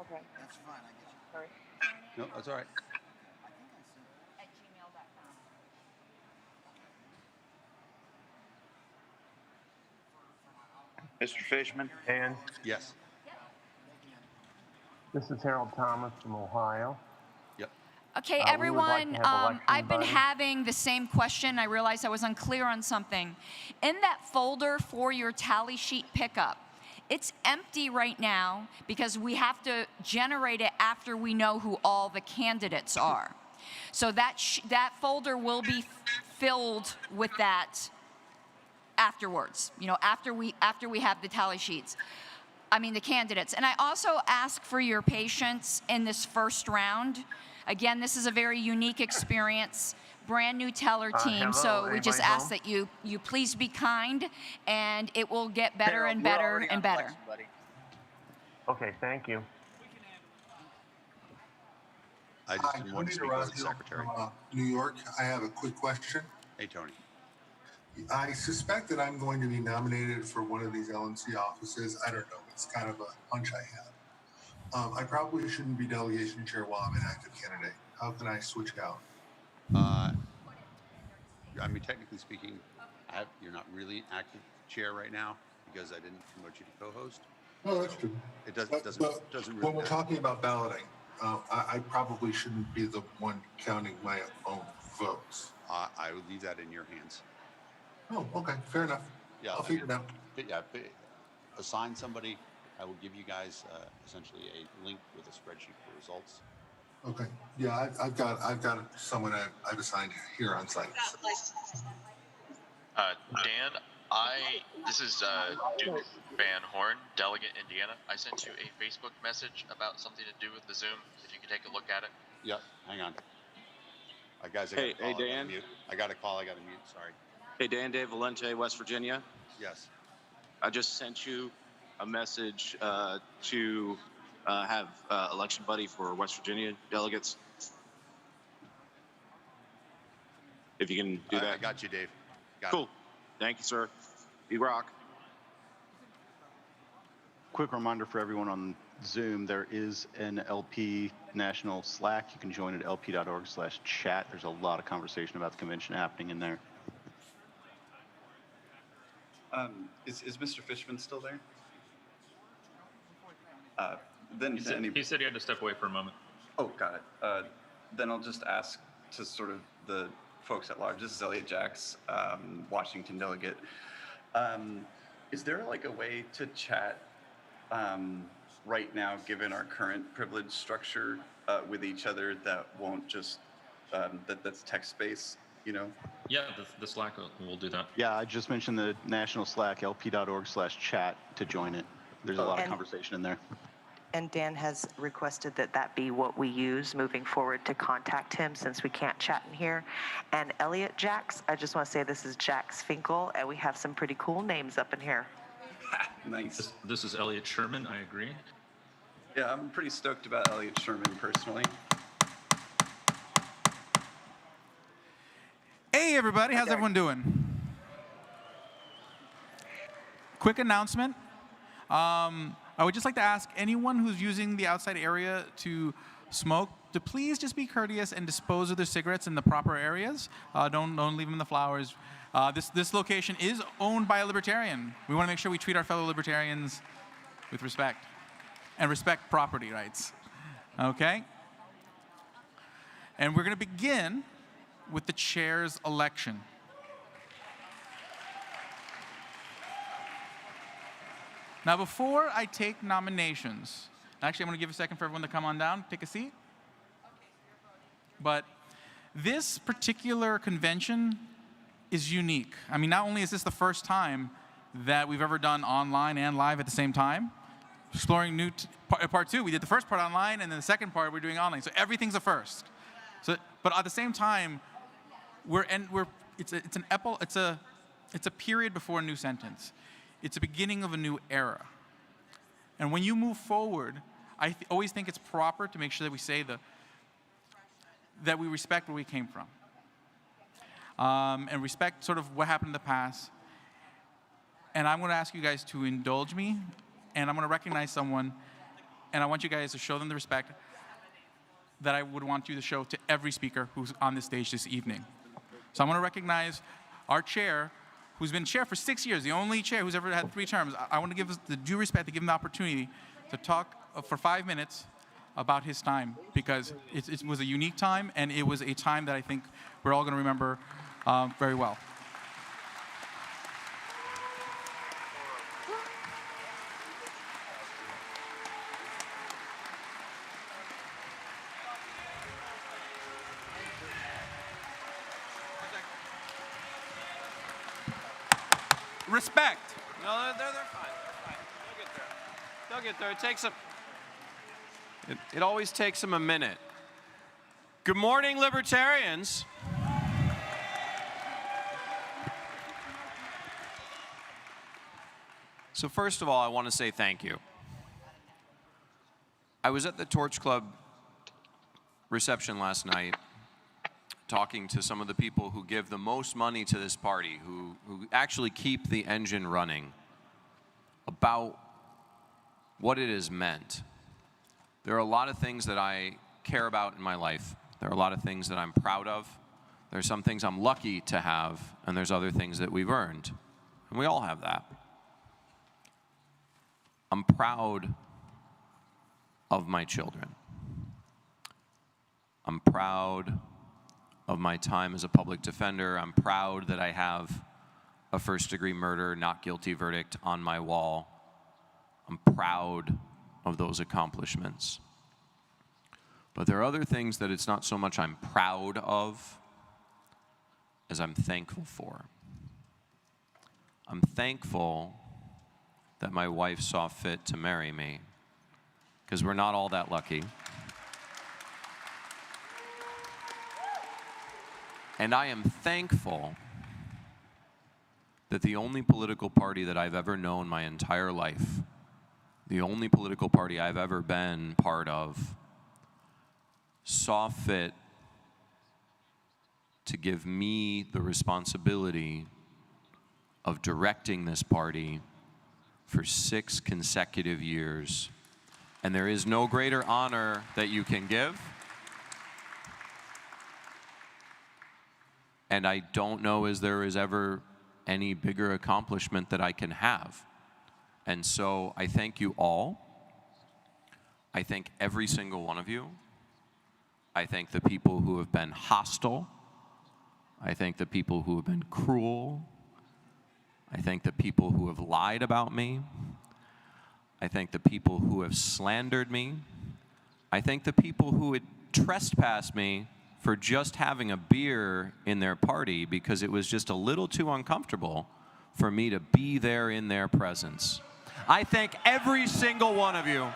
Okay. That's fine, I guess. Sorry. No, that's all right. Mr. Fishman? Dan? Yes. This is Harold Thomas from Ohio. Yep. Okay, We would like everyone, to have Election I've been Buddy. having the same question. I realized I was unclear on something. In that folder for your tally sheet pickup, it's empty right now because we have to generate it after we know who all the candidates are. So that folder will be filled with that afterwards, after we have the tally sheets. I mean, the candidates. And I also ask for your patience in this first round. Again, this is a very unique experience, brand new teller team. Hello, So we just anybody ask home? that you please be kind, and it will get better and better and better. Okay, thank you. I just wanted to speak with the secretary. From, New York. I have a quick question. Hey, Tony. I suspect that I'm going to be nominated for one of these LNC offices. I don't know. It's kind of a hunch I have. I probably shouldn't be delegation chair while I'm an active candidate. How can I switch out? I mean, technically speaking, you're not really active chair right now because I didn't promote you to co-host. No, that's true. It doesn't really When we're matter. talking about balloting, I probably shouldn't be the one counting my own votes. I would leave that in your hands. Oh, okay. Fair enough. Yeah, I'll figure it out. Yeah, assign somebody I will give you guys essentially a link with a spreadsheet for results. Okay. Yeah, I've got someone I've assigned here on site. Dan, this is Duke Van Horn, Delegate Indiana. I sent you a Facebook message about something to do with the Zoom. If you could take a look at it. Yep, hang on. Guys, I got a call. Hey, I gotta Dan. mute. I got a call. I got to mute. Sorry. Hey, Dan, Dave Valente, West Virginia. Yes. I just sent you a message to have election buddy for West Virginia delegates. If you can do that. I got you, Dave. Got Cool. Thank you, sir. You rock. Quick reminder for everyone on Zoom, there is an LP National Slack. You can join at lp.org/chat. There's a lot of conversation about the convention happening in there. Is Mr. Fishman still there? Then He said he had to step away for a moment. Oh, got it. Then I'll just ask to sort of the folks at large. This is Elliot Jacks, Washington delegate. Is there like a way to chat right now, given our current privilege structure with each other, that won't just that's text space, you know? Yeah, the Slack will do that. Yeah, I just mentioned the National Slack, lp.org/chat to join it. There's a lot of conversation in there. And Dan has requested that that be what we use moving forward to contact him, since we can't chat in here. And Elliot Jacks, I just want to say this is Jax Finkel, and we have some pretty cool names up in here. Nice. This is Elliot Sherman. I agree. Yeah, I'm pretty stoked about Elliot Sherman personally. Hey, everybody. How's everyone doing? Quick announcement. I would just like to ask anyone who's using the outside area to smoke to please just be courteous and dispose of their cigarettes in the proper areas. Don't leave them in the flowers. This location is owned by a Libertarian. We want to make sure we treat our fellow Libertarians with respect and respect property rights. Okay? And we're going to begin with the chair's election. Now, before I take nominations, actually, I'm going to give a second for everyone to come on down, take a seat. But this particular convention is unique. I mean, not only is this the first time that we've ever done online and live at the same time, exploring new part two, we did the first part online, and then the second part we're doing online. So everything's a first. So, but at the same time, it's a period before a new sentence. It's a beginning of a new era. And when you move forward, I always think it's proper to make sure that we say that we respect where we came from. And respect sort of what happened in the past. And I'm going to ask you guys to indulge me, and I'm going to recognize someone, and I want you guys to show them the respect that I would want you to show to every speaker who's on this stage this evening. So I'm going to recognize our chair, who's been chair for 6 years, the only chair who's ever had 3 terms. I want to give us the due respect to give him the opportunity to talk for 5 minutes about his time, because it was a unique time, and it was a time that I think we're all going to remember very well. Respect. No, they're fine. They're fine. They'll get there. They'll get there. It takes them. It always takes them a minute. Good morning, Libertarians. So first of all, I want to say thank you. I was at the Torch Club reception last night, talking to some of the people who give the most money to this party, who actually keep the engine running, about what it has meant. There are a lot of things that I care about in my life. There are a lot of things that I'm proud of. There are some things I'm lucky to have, and there's other things that we've earned. And we all have that. I'm proud of my children. I'm proud of my time as a public defender. I'm proud that I have a first-degree murder, not guilty verdict on my wall. I'm proud of those accomplishments. But there are other things that it's not so much I'm proud of as I'm thankful for. I'm thankful that my wife saw fit to marry me, because we're not all that lucky. And I am thankful that the only political party that I've ever known my entire life, the only political party I've ever been part of, saw fit to give me the responsibility of directing this party for 6 consecutive years. And there is no greater honor that you can give. And I don't know as there is ever any bigger accomplishment that I can have. And so I thank you all. I thank every single one of you. I thank the people who have been hostile. I thank the people who have been cruel. I thank the people who have lied about me. I thank the people who have slandered me. I thank the people who had trespassed me for just having a beer in their party because it was just a little too uncomfortable for me to be there in their presence. I thank every single one of you.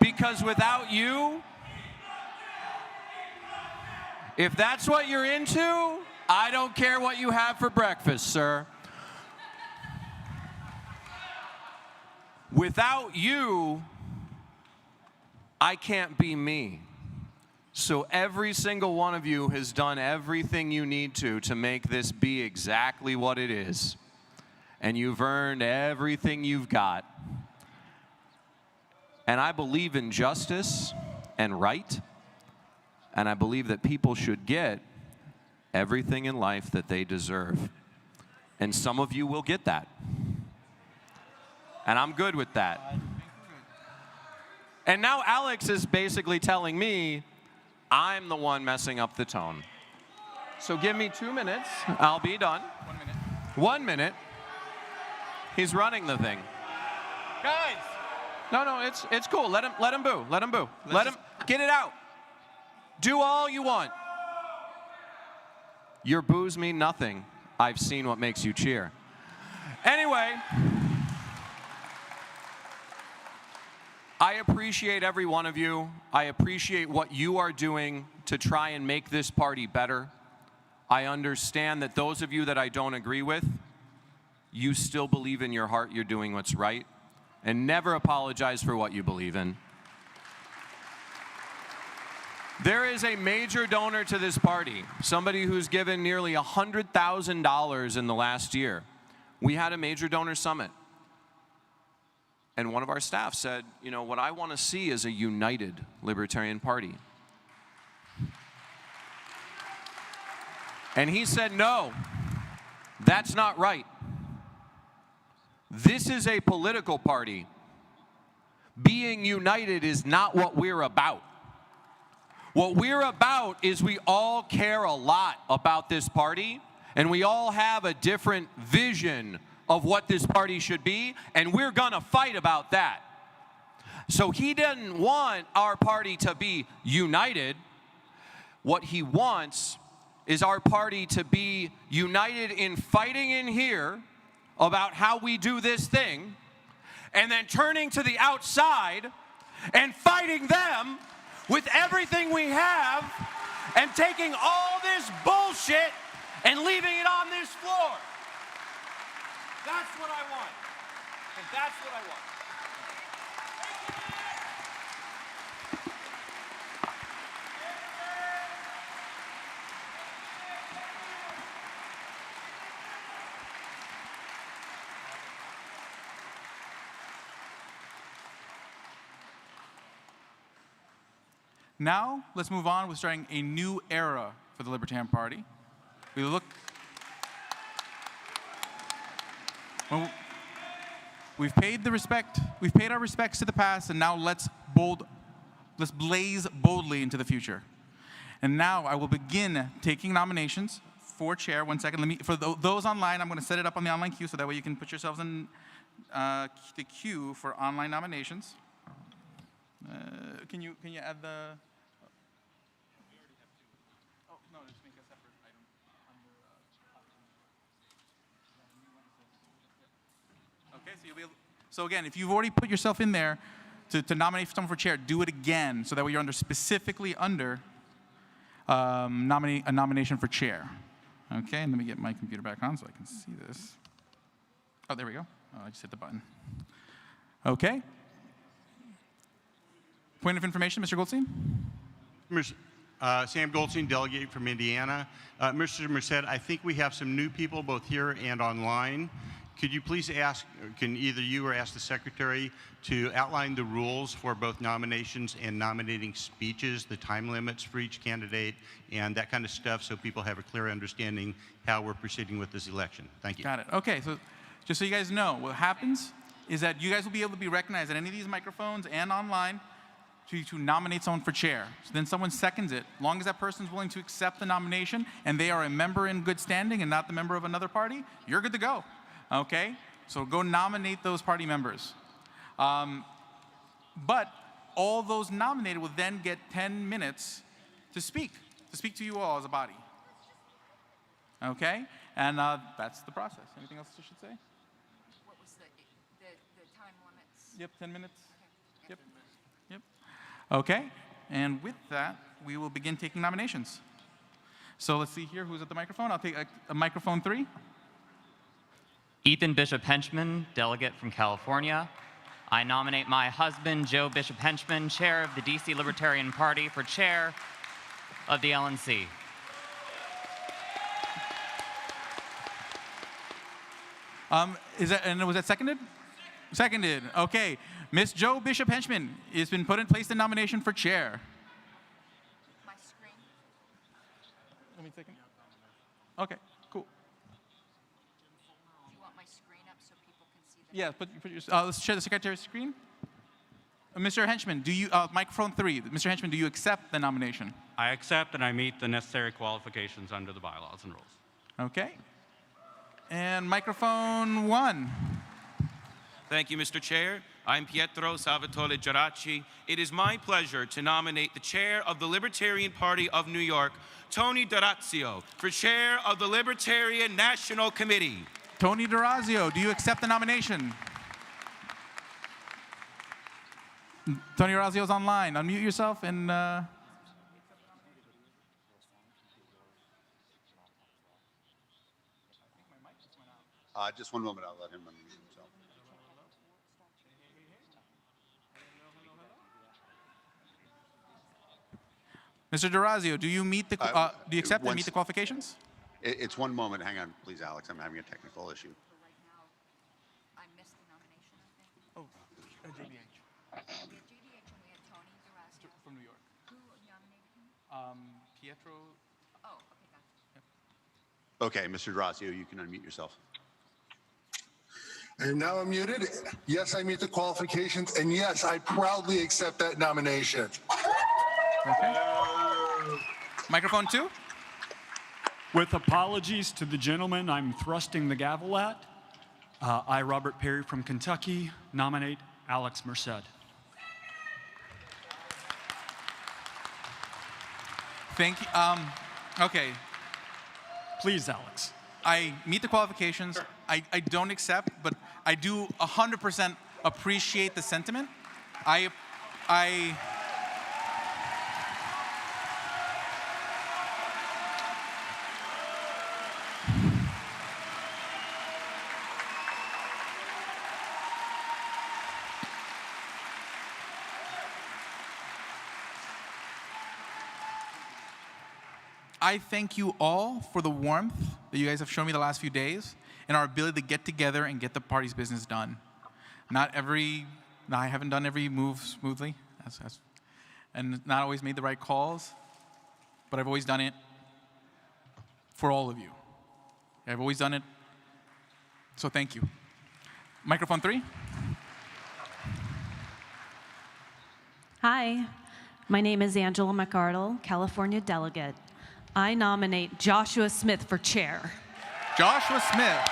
Because without you, if that's what you're into, I don't care what you have for breakfast, sir. Without you, I can't be me. So every single one of you has done everything you need to make this be exactly what it is. And you've earned everything you've got. And I believe in justice and right. And I believe that people should get everything in life that they deserve. And some of you will get that. And I'm good with that. And now Alex is basically telling me I'm the one messing up the tone. So give me 2 minutes. I'll be done. 1 minute. 1 minute. He's running the thing. Guys! No, it's cool. Let him boo. Let him boo. Let him get it out. Do all you want. Your boos mean nothing. I've seen what makes you cheer. Anyway, I appreciate every one of you. I appreciate what you are doing to try and make this party better. I understand that those of you that I don't agree with, you still believe in your heart you're doing what's right. And never apologize for what you believe in. There is a major donor to this party, somebody who's given nearly $100,000 in the last year. We had a major donor summit. And one of our staff said, you know, what I want to see is a united Libertarian Party. And he said, no, that's not right. This is a political party. Being united is not what we're about. What we're about is we all care a lot about this party, and we all have a different vision of what this party should be, and we're gonna fight about that. So he didn't want our party to be united. What he wants is our party to be united in fighting in here about how we do this thing, and then turning to the outside and fighting them with everything we have, and taking all this bullshit and leaving it on this floor. That's what I want. And that's what I want. Now, let's move on with starting a new era for the Libertarian Party. We've paid our respects to the past, and now let's blaze boldly into the future. And now I will begin taking nominations for chair. 1 second. For those online, I'm going to set it up on the online queue so that way you can put yourselves in the queue for online nominations. Can you add the? Oh no, just make a separate item under. Okay, so you'll be able. So again, if you've already put yourself in there to nominate someone for chair, do it again so that way you're specifically under a nomination for chair. Okay, and let me get my computer back on so I can see this. Oh, there we go. Oh, I just hit the button. Okay. Point of information, Mr. Goldstein? Sam Goldstein, delegate from Indiana. Mr. Merced, I think we have some new people both here and online. Could you please ask, can either you or ask the secretary to outline the rules for both nominations and nominating speeches, the time limits for each candidate, and that kind of stuff so people have a clear understanding how we're proceeding with this election? Thank you. Got it. Okay, so just so you guys know, what happens is that you guys will be able to be recognized at any of these microphones and online to nominate someone for chair. So then someone seconds it. As long as that person's willing to accept the nomination and they are a member in good standing and not the member of another party, you're good to go. Okay? So go nominate those party members. But all those nominated will then get 10 minutes to speak to you all as a body. Okay? And that's the process. Anything else I should say? What was the time limits? Yep, 10 minutes. Yep. Yep. Okay, and with that, we will begin taking nominations. So let's see here, who's at the microphone? I'll take a microphone 3. Ethan Bishop Henchman, delegate from California. I nominate my husband, Joe Bishop Henchman, chair of the DC Libertarian Party, for chair of the LNC. Was that seconded? Seconded. Okay. Miss Joe Bishop Henchman has been placed in nomination for chair. My screen. Let me second. Okay, cool. Do you want my screen up so people can see the Yeah, put your, let's share the secretary's screen. Mr. Henchman, do you, microphone 3, Mr. Henchman, do you accept the nomination? I accept and I meet the necessary qualifications under the bylaws and rules. Okay. And microphone 1. Thank you, Mr. Chair. I'm Pietro Salvatore Geraci. It is my pleasure to nominate the chair of the Libertarian Party of New York, Tony D'Orazio, for chair of the Libertarian National Committee. Tony D'Orazio, do you accept the nomination? Tony D'Orazio's online. Unmute yourself and... Just one moment, I'll let him unmute himself. Mr. D'Orazio, do you meet the do you accept and meet the qualifications? It's one moment. Hang on, please, Alex. I'm having a technical issue. I missed the nomination, I think. Oh, JBH. We had JDH and we had Tony D'Orazio. From New York. Who nominated him? Pietro. Oh, okay, gotcha. Okay, Mr. D'Orazio, you can unmute yourself. And now I'm muted. Yes, I meet the qualifications, and yes, I proudly accept that nomination. Okay. Microphone 2. With apologies to the gentleman I'm thrusting the gavel at, I, Robert Perry from Kentucky, nominate Alex Merced. Thank you. Okay. Please, Alex. I meet the qualifications. I don't accept, but I do 100% appreciate the sentiment. I thank you all for the warmth that you guys have shown me the last few days and our ability to get together and get the party's business done. I haven't done every move smoothly and not always made the right calls, but I've always done it for all of you. I've always done it, so thank you. Microphone 3. Hi, my name is Angela McArdle, California delegate. I nominate Joshua Smith for chair. Joshua Smith.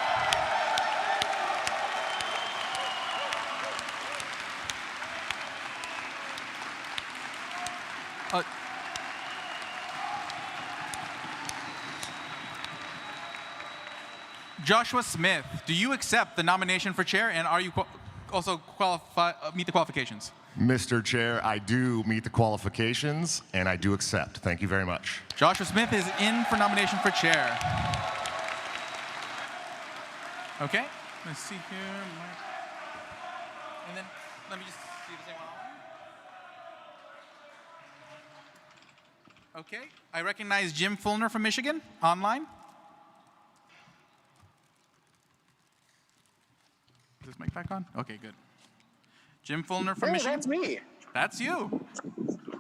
Joshua Smith, do you accept the nomination for chair, and are you also meet the qualifications? Mr. Chair, I do meet the qualifications, and I do accept. Thank you very much. Joshua Smith is in for nomination for chair. Okay, let's see here. And then let me just see if there's anyone online. Okay, I recognize Jim Fulner from Michigan, online. Is this mic back on? Okay, good. Jim Fulner from Michigan. That's me. That's you.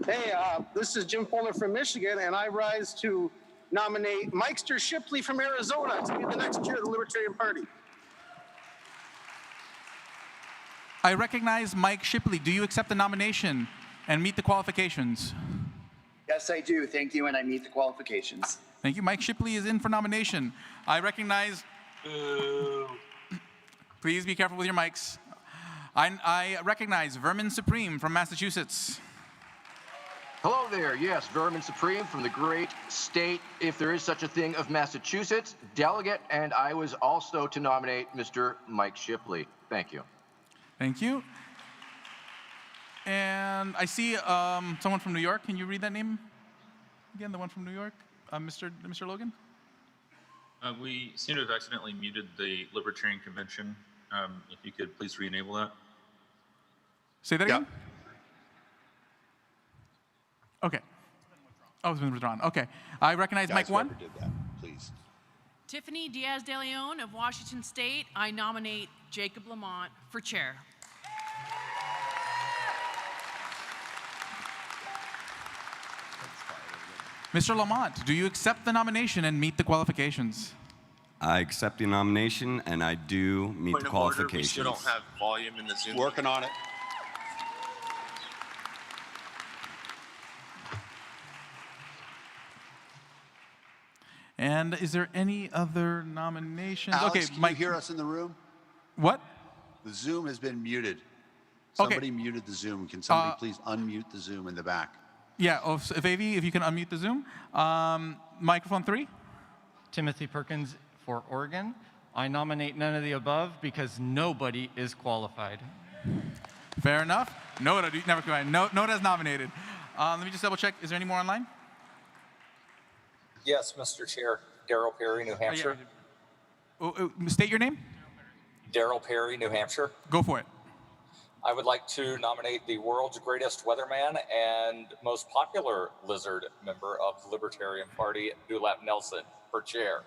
Hey, this is Jim Fulner from Michigan, and I rise to nominate Mikester Shipley from Arizona to be the next chair of the Libertarian Party. I recognize Mike Shipley. Do you accept the nomination and meet the qualifications? Yes, I do. Thank you, and I meet the qualifications. Thank you. Mike Shipley is in for nomination. I recognize... Please be careful with your mics. I recognize Vermin Supreme from Massachusetts. Hello there. Yes, Vermin Supreme from the great state, if there is such a thing, of Massachusetts, delegate, and I was also to nominate Mr. Mike Shipley. Thank you. Thank you. And I see someone from New York. Can you read that name again? The one from New York, Mr. Logan. We seem to have accidentally muted the Libertarian Convention. If you could please re-enable that. Say that again? Okay. Oh, it's been withdrawn. Okay. I recognize Mike 1. Did that, please. Tiffany Diaz de Leon of Washington State. I nominate Jacob Lamont for chair. Mr. Lamont, do you accept the nomination and meet the qualifications? I accept the nomination, and I do meet Point the of order, qualifications. we still don't have volume in the Zoom. Working on it. And is there any other nominations? Alex, okay, can Mike. you hear us in the room? What? The Zoom has been muted. Okay. Somebody muted the Zoom. Can somebody please unmute the Zoom in the back? Yeah, if Avi, if you can unmute the Zoom. Microphone 3. Timothy Perkins for Oregon. I nominate none of the above because nobody is qualified. Fair enough. Noda, never mind. Noda is nominated. Let me just double check. Is there any more online? Yes, Mr. Chair. Darrell Perry, New Hampshire. State your name. Darrell Perry, New Hampshire. Go for it. I would like to nominate the world's greatest weatherman and most popular lizard member of the Libertarian Party, Dewlap Nelson, for chair.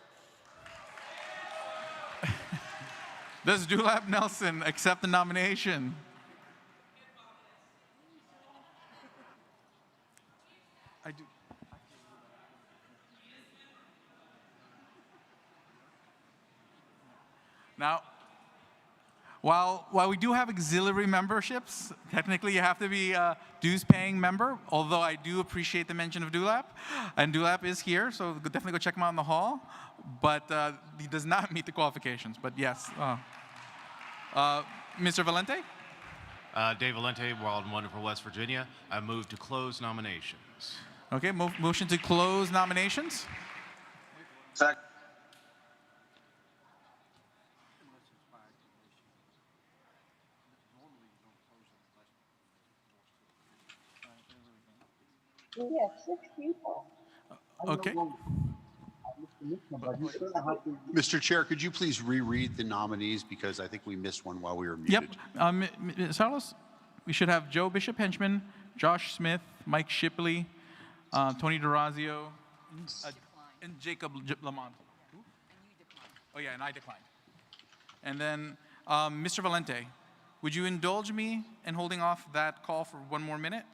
Does Dewlap Nelson accept the nomination? I do. Now, while we do have auxiliary memberships, technically you have to be a dues-paying member, although I do appreciate the mention of Dewlap. And Dewlap is here, so definitely go check him out in the hall. But he does not meet the qualifications, but yes. Mr. Valente? Dave Valente, Wild and Wonderful West Virginia. I move to close nominations. Okay, motion to close nominations. Second. We have 6 people. Okay. Mr. Chair, could you please reread the nominees because I think we missed one while we were muted. Yep. Ms. Salas, we should have Joe Bishop Henchman, Josh Smith, Mike Shipley, Tony DeRazio, and Jacob Lamont. Oh yeah, and I declined. And then Mr. Valente, would you indulge me in holding off that call for 1 more minute?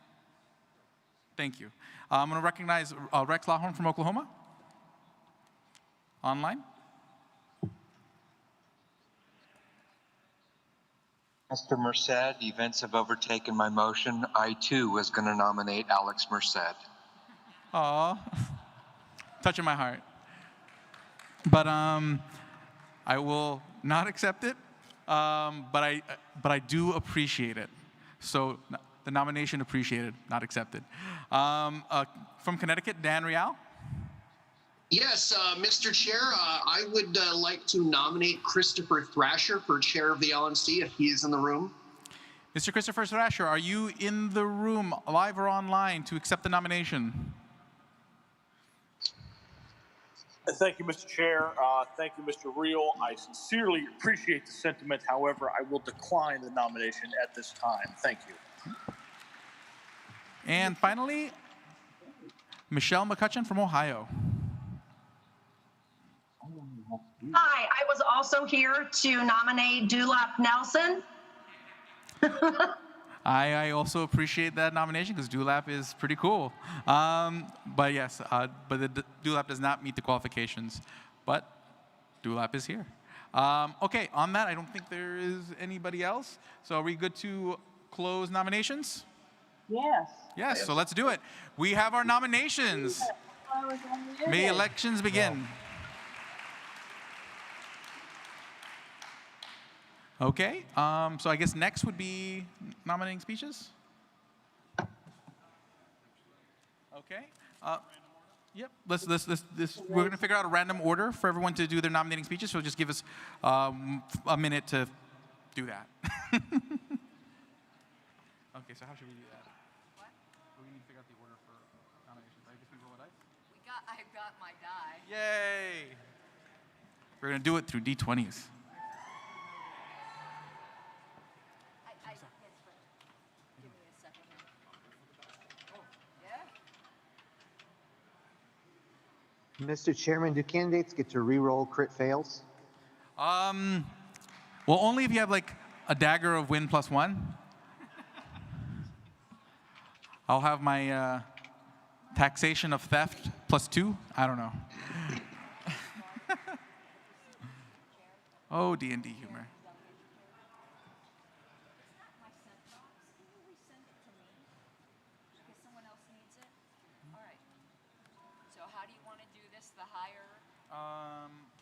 Thank you. I'm going to recognize Rex Lawhorn from Oklahoma. Online. Mr. Merced, events have overtaken my motion. I, too, was going to nominate Alex Merced. Aw. touching my heart. But I will not accept it. But I do appreciate it. So the nomination appreciated, not accepted. From Connecticut, Dan Rial. Yes, Mr. Chair, I would like to nominate Christopher Thrasher for chair of the LNC if he is in the room. Mr. Christopher Thrasher, are you in the room, live or online, to accept the nomination? Thank you, Mr. Chair. Thank you, Mr. Reel. I sincerely appreciate the sentiment. However, I will decline the nomination at this time. Thank you. And finally, Michelle McCutcheon from Ohio. Hi, I was also here to nominate Dewlap Nelson. I also appreciate that nomination because Dewlap is pretty cool. But yes, but the Dewlap does not meet the qualifications. But Dewlap is here. Okay, on that, I don't think there is anybody else. So are we good to close nominations? Yes. Yes, so let's do it. We have our nominations. May elections begin. Okay, so I guess next would be nominating speeches. Okay. Yep. We're going to figure out a random order for everyone to do their nominating speeches. So just give us a minute to do that. Okay. So how should we do that? What? We need to figure out the order for nominations. I guess we roll a dice. I've got my die. Yay! We're going to do it through D20s. Mr. Chairman, do candidates get to re-roll crit fails? Well, only if you have like a dagger of win +1. I'll have my taxation of theft +2. I don't know. Oh, D&D humor.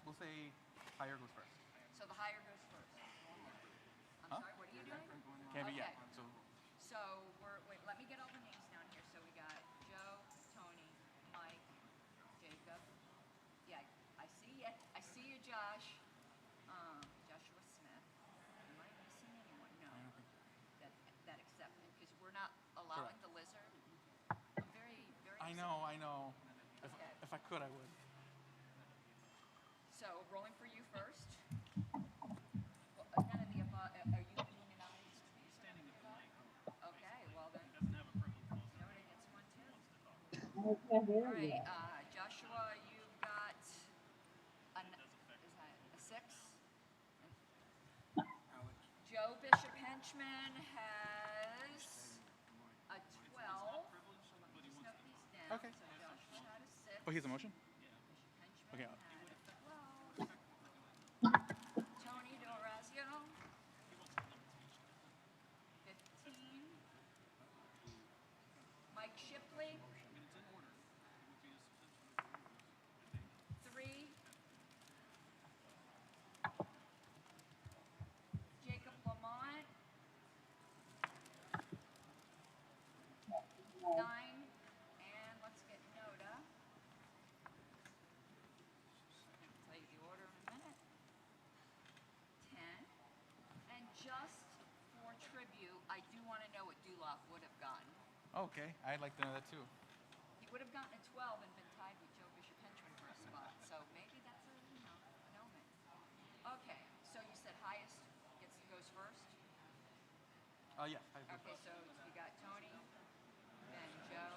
We'll say higher goes first. So the higher goes first. I'm sorry, what are you doing? Can't be, okay. yeah. So wait, let me get all the names down here. So we got Joe, Tony, Mike, Jacob. Yeah, I see you. I see you, Josh. Joshua Smith. Am I missing anyone? No. That accepted because we're not allowing the lizard. I'm very. I know. If I could, I would. So, rolling for you first. Well, none of the above. Are you doing the nominees? Okay, well then. Nobody gets one too. All right, Joshua, you've got is that a 6? Joe Bishop Henchman has a 12. So let me just note these down. Okay. So Joshua had a 6. Oh, he has a motion? Okay. Tony D'Orazio, 15. Mike Shipley, 3. Jacob Lamont, 9. And let's get Noda. Tell you the order in a minute. 10. And just for tribute, I do want to know what Dewlap would have gotten. Okay, I'd like to know that too. He would have gotten a 12 and been tied with Joe Bishop Henchman for a spot. So maybe that's an omen. Okay, so you said highest goes first? Yeah. Okay, so you got Tony, then Joe,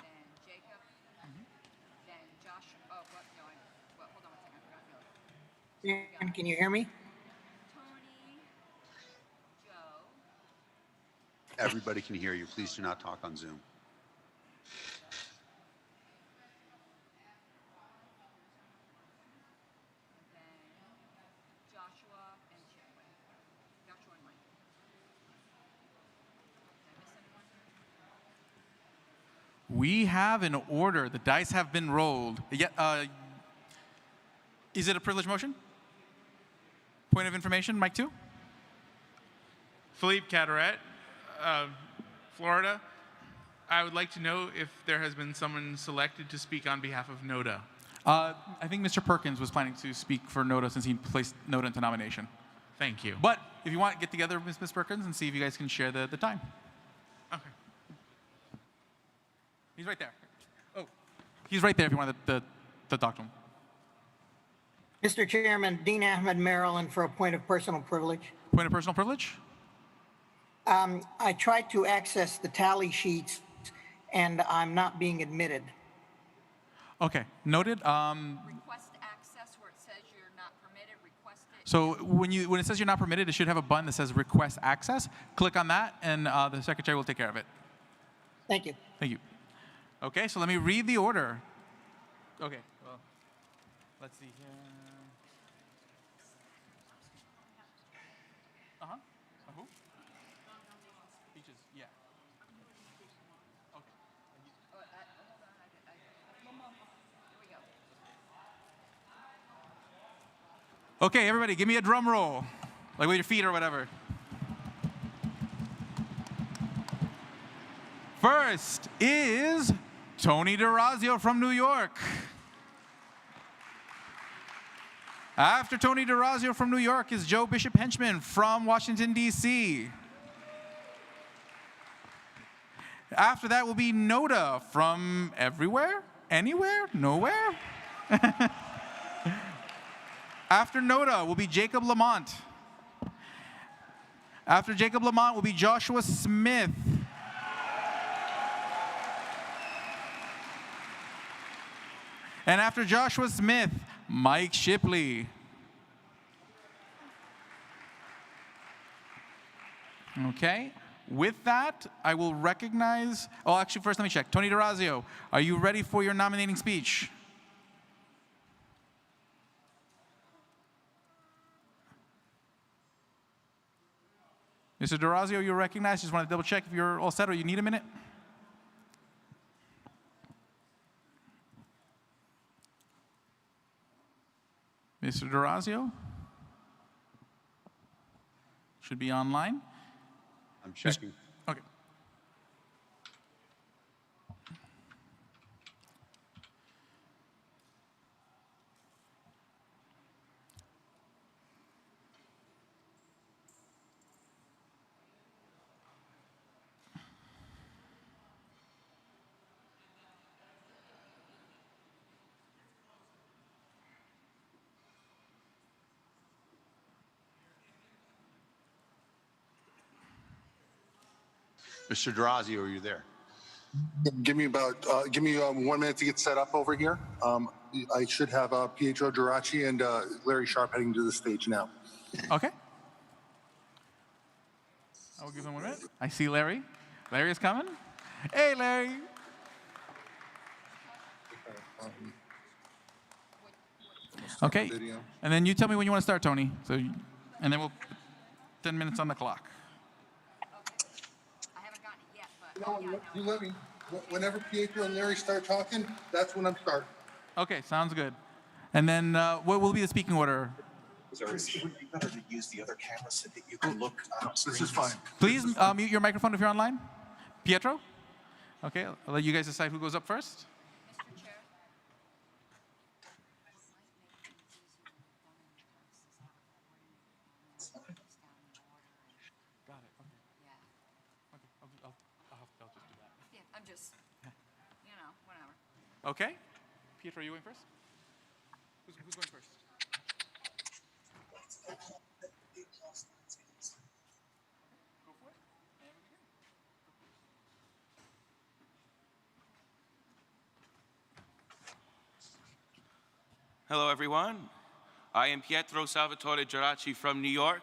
then Jacob, then Josh. Oh, what? No, hold on one second. I forgot to Can you hear me? Tony, Joe. Everybody can hear you. Please do not talk on Zoom. Joshua and Chipley. Joshua and Mike. Did I miss anyone? We have an order. The dice have been rolled. Is it a privilege motion? Point of information, Mike 2? Philippe Cataret, Florida. I would like to know if there has been someone selected to speak on behalf of NODA. I think Mr. Perkins was planning to speak for NODA since he placed NODA into nomination. Thank you. But if you want, get together with Ms. Perkins and see if you guys can share the time. Okay. He's right there. Oh, he's right there if you want to talk to him. Mr. Chairman, Dean Ahmed, Maryland, for a point of personal privilege. Point of personal privilege? I tried to access the tally sheets, and I'm not being admitted. Okay, noted. Request access where it says you're not permitted, request it. So when it says you're not permitted, it should have a button that says request access. Click on that, and the secretary will take care of it. Thank you. Thank you. Okay, so let me read the order. Okay, well, let's see here. Uh-huh. Who? Peaches, yeah. Okay. Hold on, here we go. Okay, everybody, give me a drum roll, like with your feet or whatever. First is Tony DeRazio from New York. After Tony DeRazio from New York is Joe Bishop Henchman from Washington, D.C. After that will be Noda from everywhere, anywhere, nowhere. After Noda will be Jacob Lamont. After Jacob Lamont will be Joshua Smith. And after Joshua Smith, Mike Shipley. Okay. With that, I will recognize, oh, actually, first let me check. Tony DeRazio, are you ready for your nominating speech? Mr. DeRazio, you're recognized. Just want to double check if you're all set or you need a minute. Mr. DeRazio? Should be online. I'm checking. Okay. Mr. DeRazio, are you there? Give me 1 minute to get set up over here. I should have Pietro Geraci and Larry Sharp heading to the stage now. Okay. I will give him 1 minute. I see Larry. Larry is coming. Hey, Larry. Okay. And then you tell me when you want to start, Tony. And then we'll put 10 minutes on the clock. You let me. Whenever Pietro and Larry start talking, that's when I'm starting. Okay, sounds good. And then what will be the speaking order? Chris, it would be better to use the other camera so that you can look on screen. This is fine. Please mute your microphone if you're online. Pietro? Okay, I'll let you guys decide who goes up first. Mr. Chair. Got it. Okay. Yeah. Okay. I'll just do that. Yeah, I'm just, whatever. Okay. Pietro, are you going first? Who's going first? Go for it. And we begin. Hello, everyone. I am Pietro Salvatore Geraci from New York,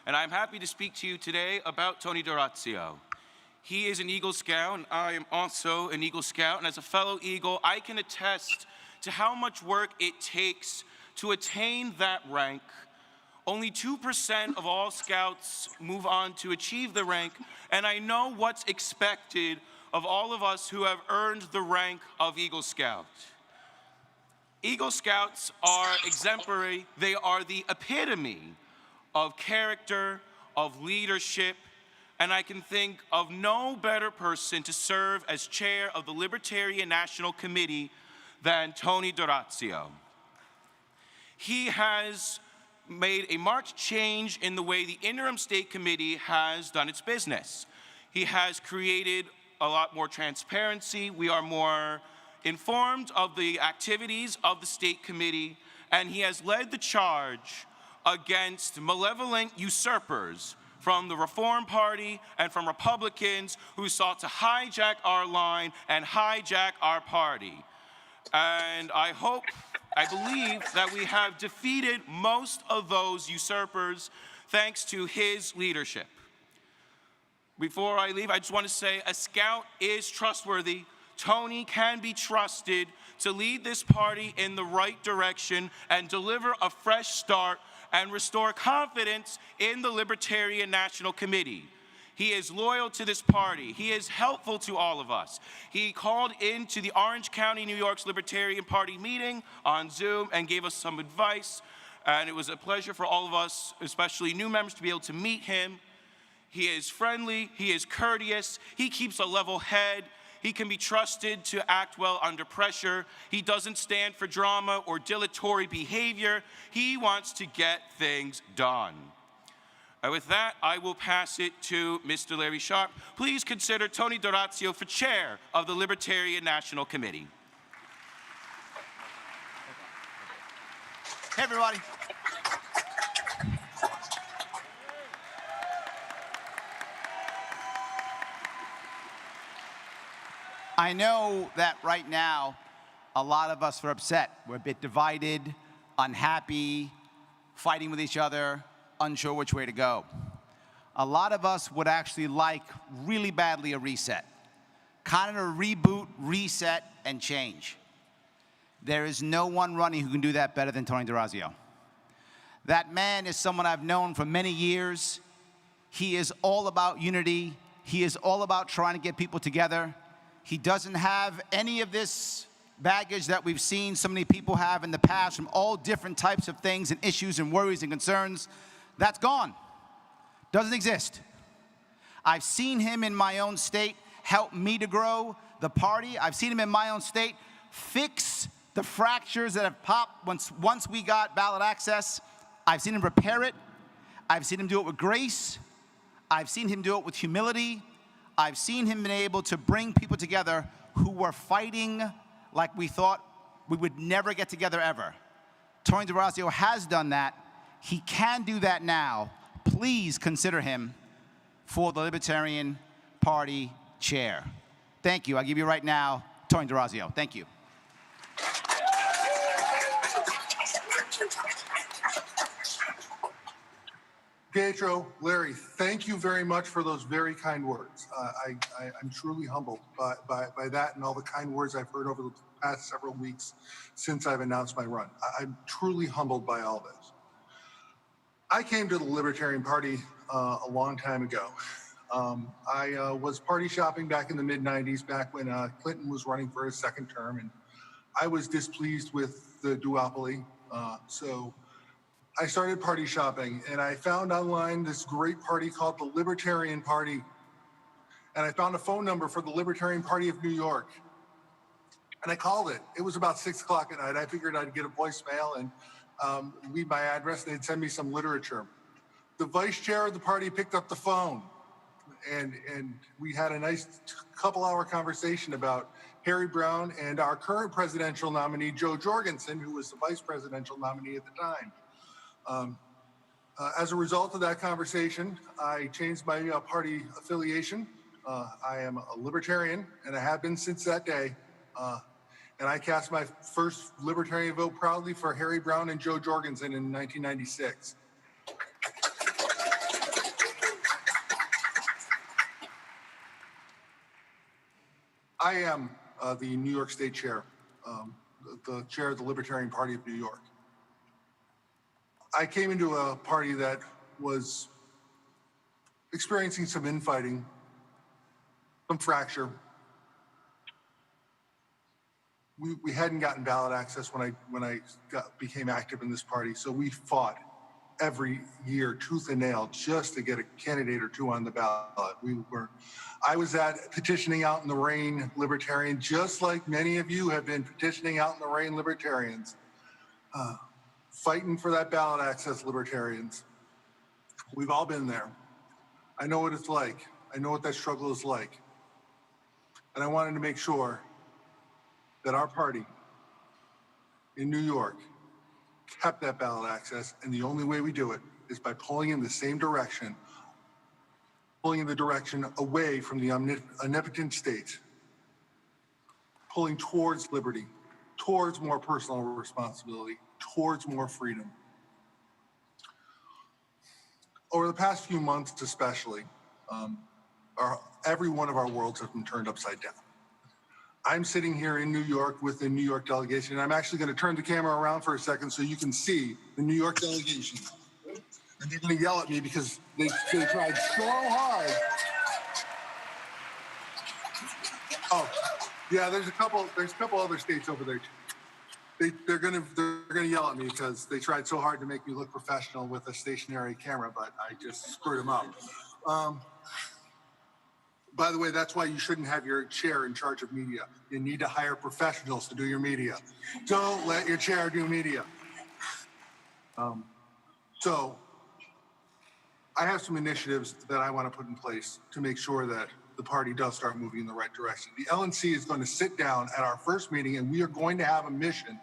and I'm happy to speak to you today about Tony DeRazio. He is an Eagle Scout, and I am also an Eagle Scout, and as a fellow Eagle, I can attest to how much work it takes to attain that rank. Only 2% of all Scouts move on to achieve the rank, and I know what's expected of all of us who have earned the rank of Eagle Scout. Eagle Scouts are exemplary. They are the epitome of character, of leadership, and I can think of no better person to serve as chair of the Libertarian National Committee than Tony D'Orazio. He has made a marked change in the way the interim state committee has done its business. He has created a lot more transparency. We are more informed of the activities of the state committee, and he has led the charge against malevolent usurpers from the Reform Party and from Republicans who sought to hijack our line and hijack our party. And I believe that we have defeated most of those usurpers thanks to his leadership. Before I leave, I just want to say a scout is trustworthy. Tony can be trusted to lead this party in the right direction and deliver a fresh start and restore confidence in the Libertarian National Committee. He is loyal to this party. He is helpful to all of us. He called into the Orange County, New York's Libertarian Party meeting on Zoom and gave us some advice. And it was a pleasure for all of us, especially new members, to be able to meet him. He is friendly. He is courteous. He keeps a level head. He can be trusted to act well under pressure. He doesn't stand for drama or dilatory behavior. He wants to get things done. With that, I will pass it to Mr. Larry Sharp. Please consider Tony D'Orazio for chair of the Libertarian National Committee. Hey, everybody. I know that right now, a lot of us are upset. We're a bit divided, unhappy, fighting with each other, unsure which way to go. A lot of us would actually like really badly a reset, kind of a reboot, reset, and change. There is no one running who can do that better than Tony D'Orazio. That man is someone I've known for many years. He is all about unity. He is all about trying to get people together. He doesn't have any of this baggage that we've seen so many people have in the past from all different types of things and issues and worries and concerns. That's gone. Doesn't exist. I've seen him in my own state help me to grow the party. I've seen him in my own state fix the fractures that have popped once we got ballot access. I've seen him repair it. I've seen him do it with grace. I've seen him do it with humility. I've seen him been able to bring people together who were fighting like we thought we would never get together ever. Tony D'Orazio has done that. He can do that now. Please consider him for the Libertarian Party chair. Thank you. I'll give you right now, Tony D'Orazio. Thank you. Pietro, Larry, thank you very much for those very kind words. I'm truly humbled by that and all the kind words I've heard over the past several weeks since I've announced my run. I'm truly humbled by all this. I came to the Libertarian Party a long time ago. I was party shopping back in the mid-90s, back when Clinton was running for his second term, and I was displeased with the duopoly. So I started party shopping, and I found online this great party called the Libertarian Party. And I found a phone number for the Libertarian Party of New York. And I called it. It was about 6 o'clock at night. I figured I'd get a voicemail and leave my address, and they'd send me some literature. The vice chair of the party picked up the phone, and we had a nice couple-hour conversation about Harry Brown and our current presidential nominee, Joe Jorgensen, who was the vice presidential nominee at the time. As a result of that conversation, I changed my party affiliation. I am a Libertarian, and I have been since that day. And I cast my first Libertarian vote proudly for Harry Brown and Joe Jorgensen in 1996. I am the New York State Chair, the chair of the Libertarian Party of New York. I came into a party that was experiencing some infighting, some fracture, we hadn't gotten ballot access when I became active in this party. So we fought every year, tooth and nail, just to get a candidate or two on the ballot. I was petitioning out in the rain, Libertarian, just like many of you have been petitioning out in the rain, Libertarians, fighting for that ballot access, Libertarians. We've all been there. I know what it's like. I know what that struggle is like. And I wanted to make sure that our party in New York kept that ballot access, and the only way we do it is by pulling in the same direction, pulling in the direction away from the omnipotent state, pulling towards liberty, towards more personal responsibility, towards more freedom. Over the past few months especially, every one of our worlds has been turned upside down. I'm sitting here in New York with the New York delegation, and I'm actually going to turn the camera around for a second so you can see the New York delegation. And they're going to yell at me because they tried so hard. Oh, yeah, there's a couple other states over there too. They're gonna yell at me because they tried so hard to make me look professional with a stationary camera, but I just screwed them up. By the way, that's why you shouldn't have your chair in charge of media. You need to hire professionals to do your media. Don't let your chair do media. So I have some initiatives that I want to put in place to make sure that the party does start moving in the right direction. The LNC is going to sit down at our first meeting, and we are going to have a mission.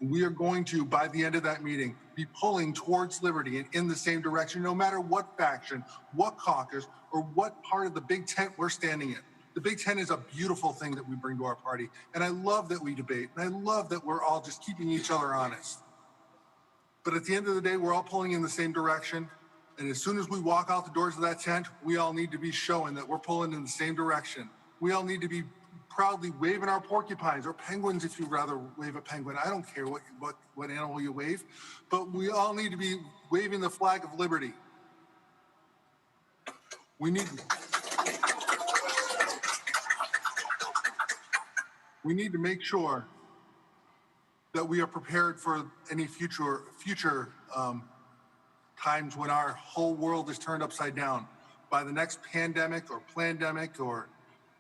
We are going to, by the end of that meeting, be pulling towards liberty and in the same direction, no matter what faction, what caucus, or what part of the big tent we're standing in. The big tent is a beautiful thing that we bring to our party, and I love that we debate, and I love that we're all just keeping each other honest. But at the end of the day, we're all pulling in the same direction, and as soon as we walk out the doors of that tent, we all need to be showing that we're pulling in the same direction. We all need to be proudly waving our porcupines or penguins if you'd rather wave a penguin. I don't care what animal you wave, but we all need to be waving the flag of liberty. We need to make sure that we are prepared for any future times when our whole world is turned upside down by the next pandemic or plandemic or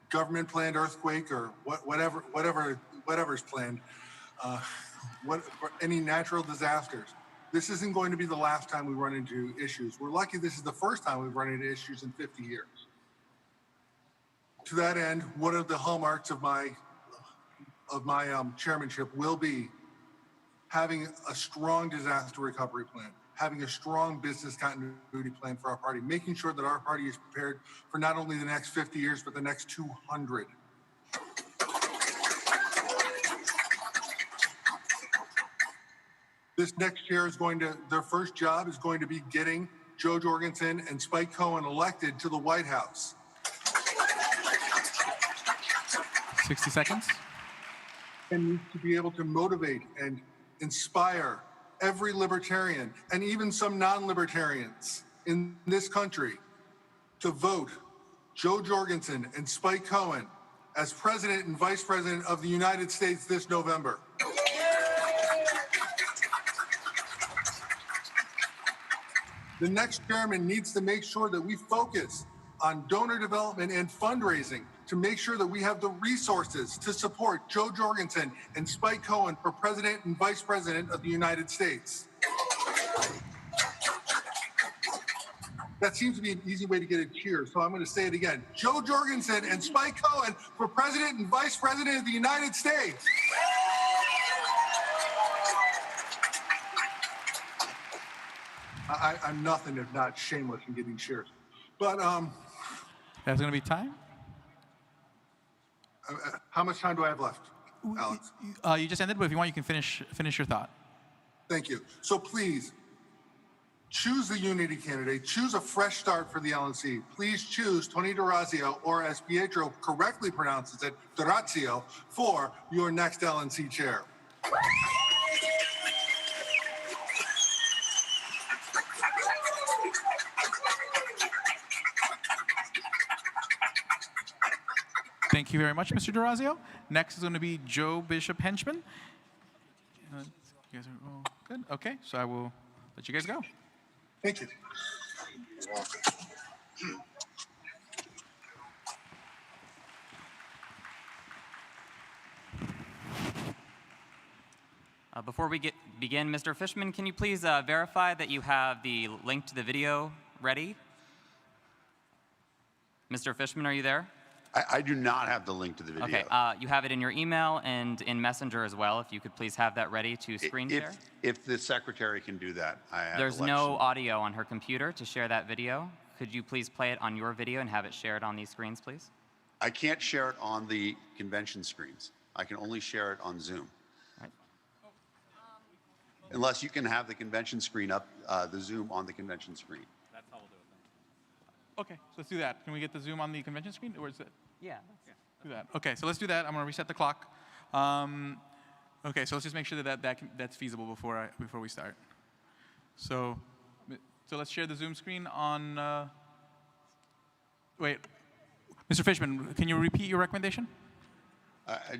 government planned earthquake or whatever's planned, any natural disasters. This isn't going to be the last time we run into issues. We're lucky this is the first time we've run into issues in 50 years. To that end, one of the hallmarks of my chairmanship will be having a strong disaster recovery plan, having a strong business continuity plan for our party, making sure that our party is prepared for not only the next 50 years, but the next 200. This next chair is their first job is going to be getting Joe Jorgensen and Spike Cohen elected to the White House. 60 seconds. And to be able to motivate and inspire every libertarian and even some non-libertarians in this country to vote Joe Jorgensen and Spike Cohen as President and Vice President of the United States this November. The next chairman needs to make sure that we focus on donor development and fundraising to make sure that we have the resources to support Joe Jorgensen and Spike Cohen for President and Vice President of the United States. That seems to be an easy way to get a cheer, so I'm going to say it again. Joe Jorgensen and Spike Cohen for President and Vice President of the United States. I'm nothing if not shameless in getting cheers. But That's going to be time? How much time do I have left, Alex? You just ended, but if you want, you can finish your thought. Thank you. So please, choose the unity candidate. Choose a fresh start for the LNC. Please choose Tony D'Orazio, or as Pietro correctly pronounces it, D'Orazio, for your next LNC chair. Thank you very much, Mr. D'Orazio. Next is going to be Joe Bishop Henchman. You guys are all good? Okay, so I will let you guys go. Thank you. Before we begin, Mr. Fishman, can you please verify that you have the link to the video ready? Mr. Fishman, are you there? I do not have the link to the video. Okay, you have it in your email and in Messenger as well. If you could please have that ready to screen share. If the secretary can do that, I have There's no audio on her computer to share that video. Could you please play it on your video and have it shared on these screens, please? I can't share it on the convention screens. I can only share it on Zoom. Right. Unless you can have the convention screen up, the Zoom on the convention screen. That's how we'll do it then. Okay, so let's do that. Can we get the Zoom on the convention screen? Or is it? Yeah. Do that. Okay, so let's do that. I'm going to reset the clock. Okay, so let's just make sure that's feasible before we start. So let's share the Zoom screen on. Wait, Mr. Fishman, can you repeat your recommendation?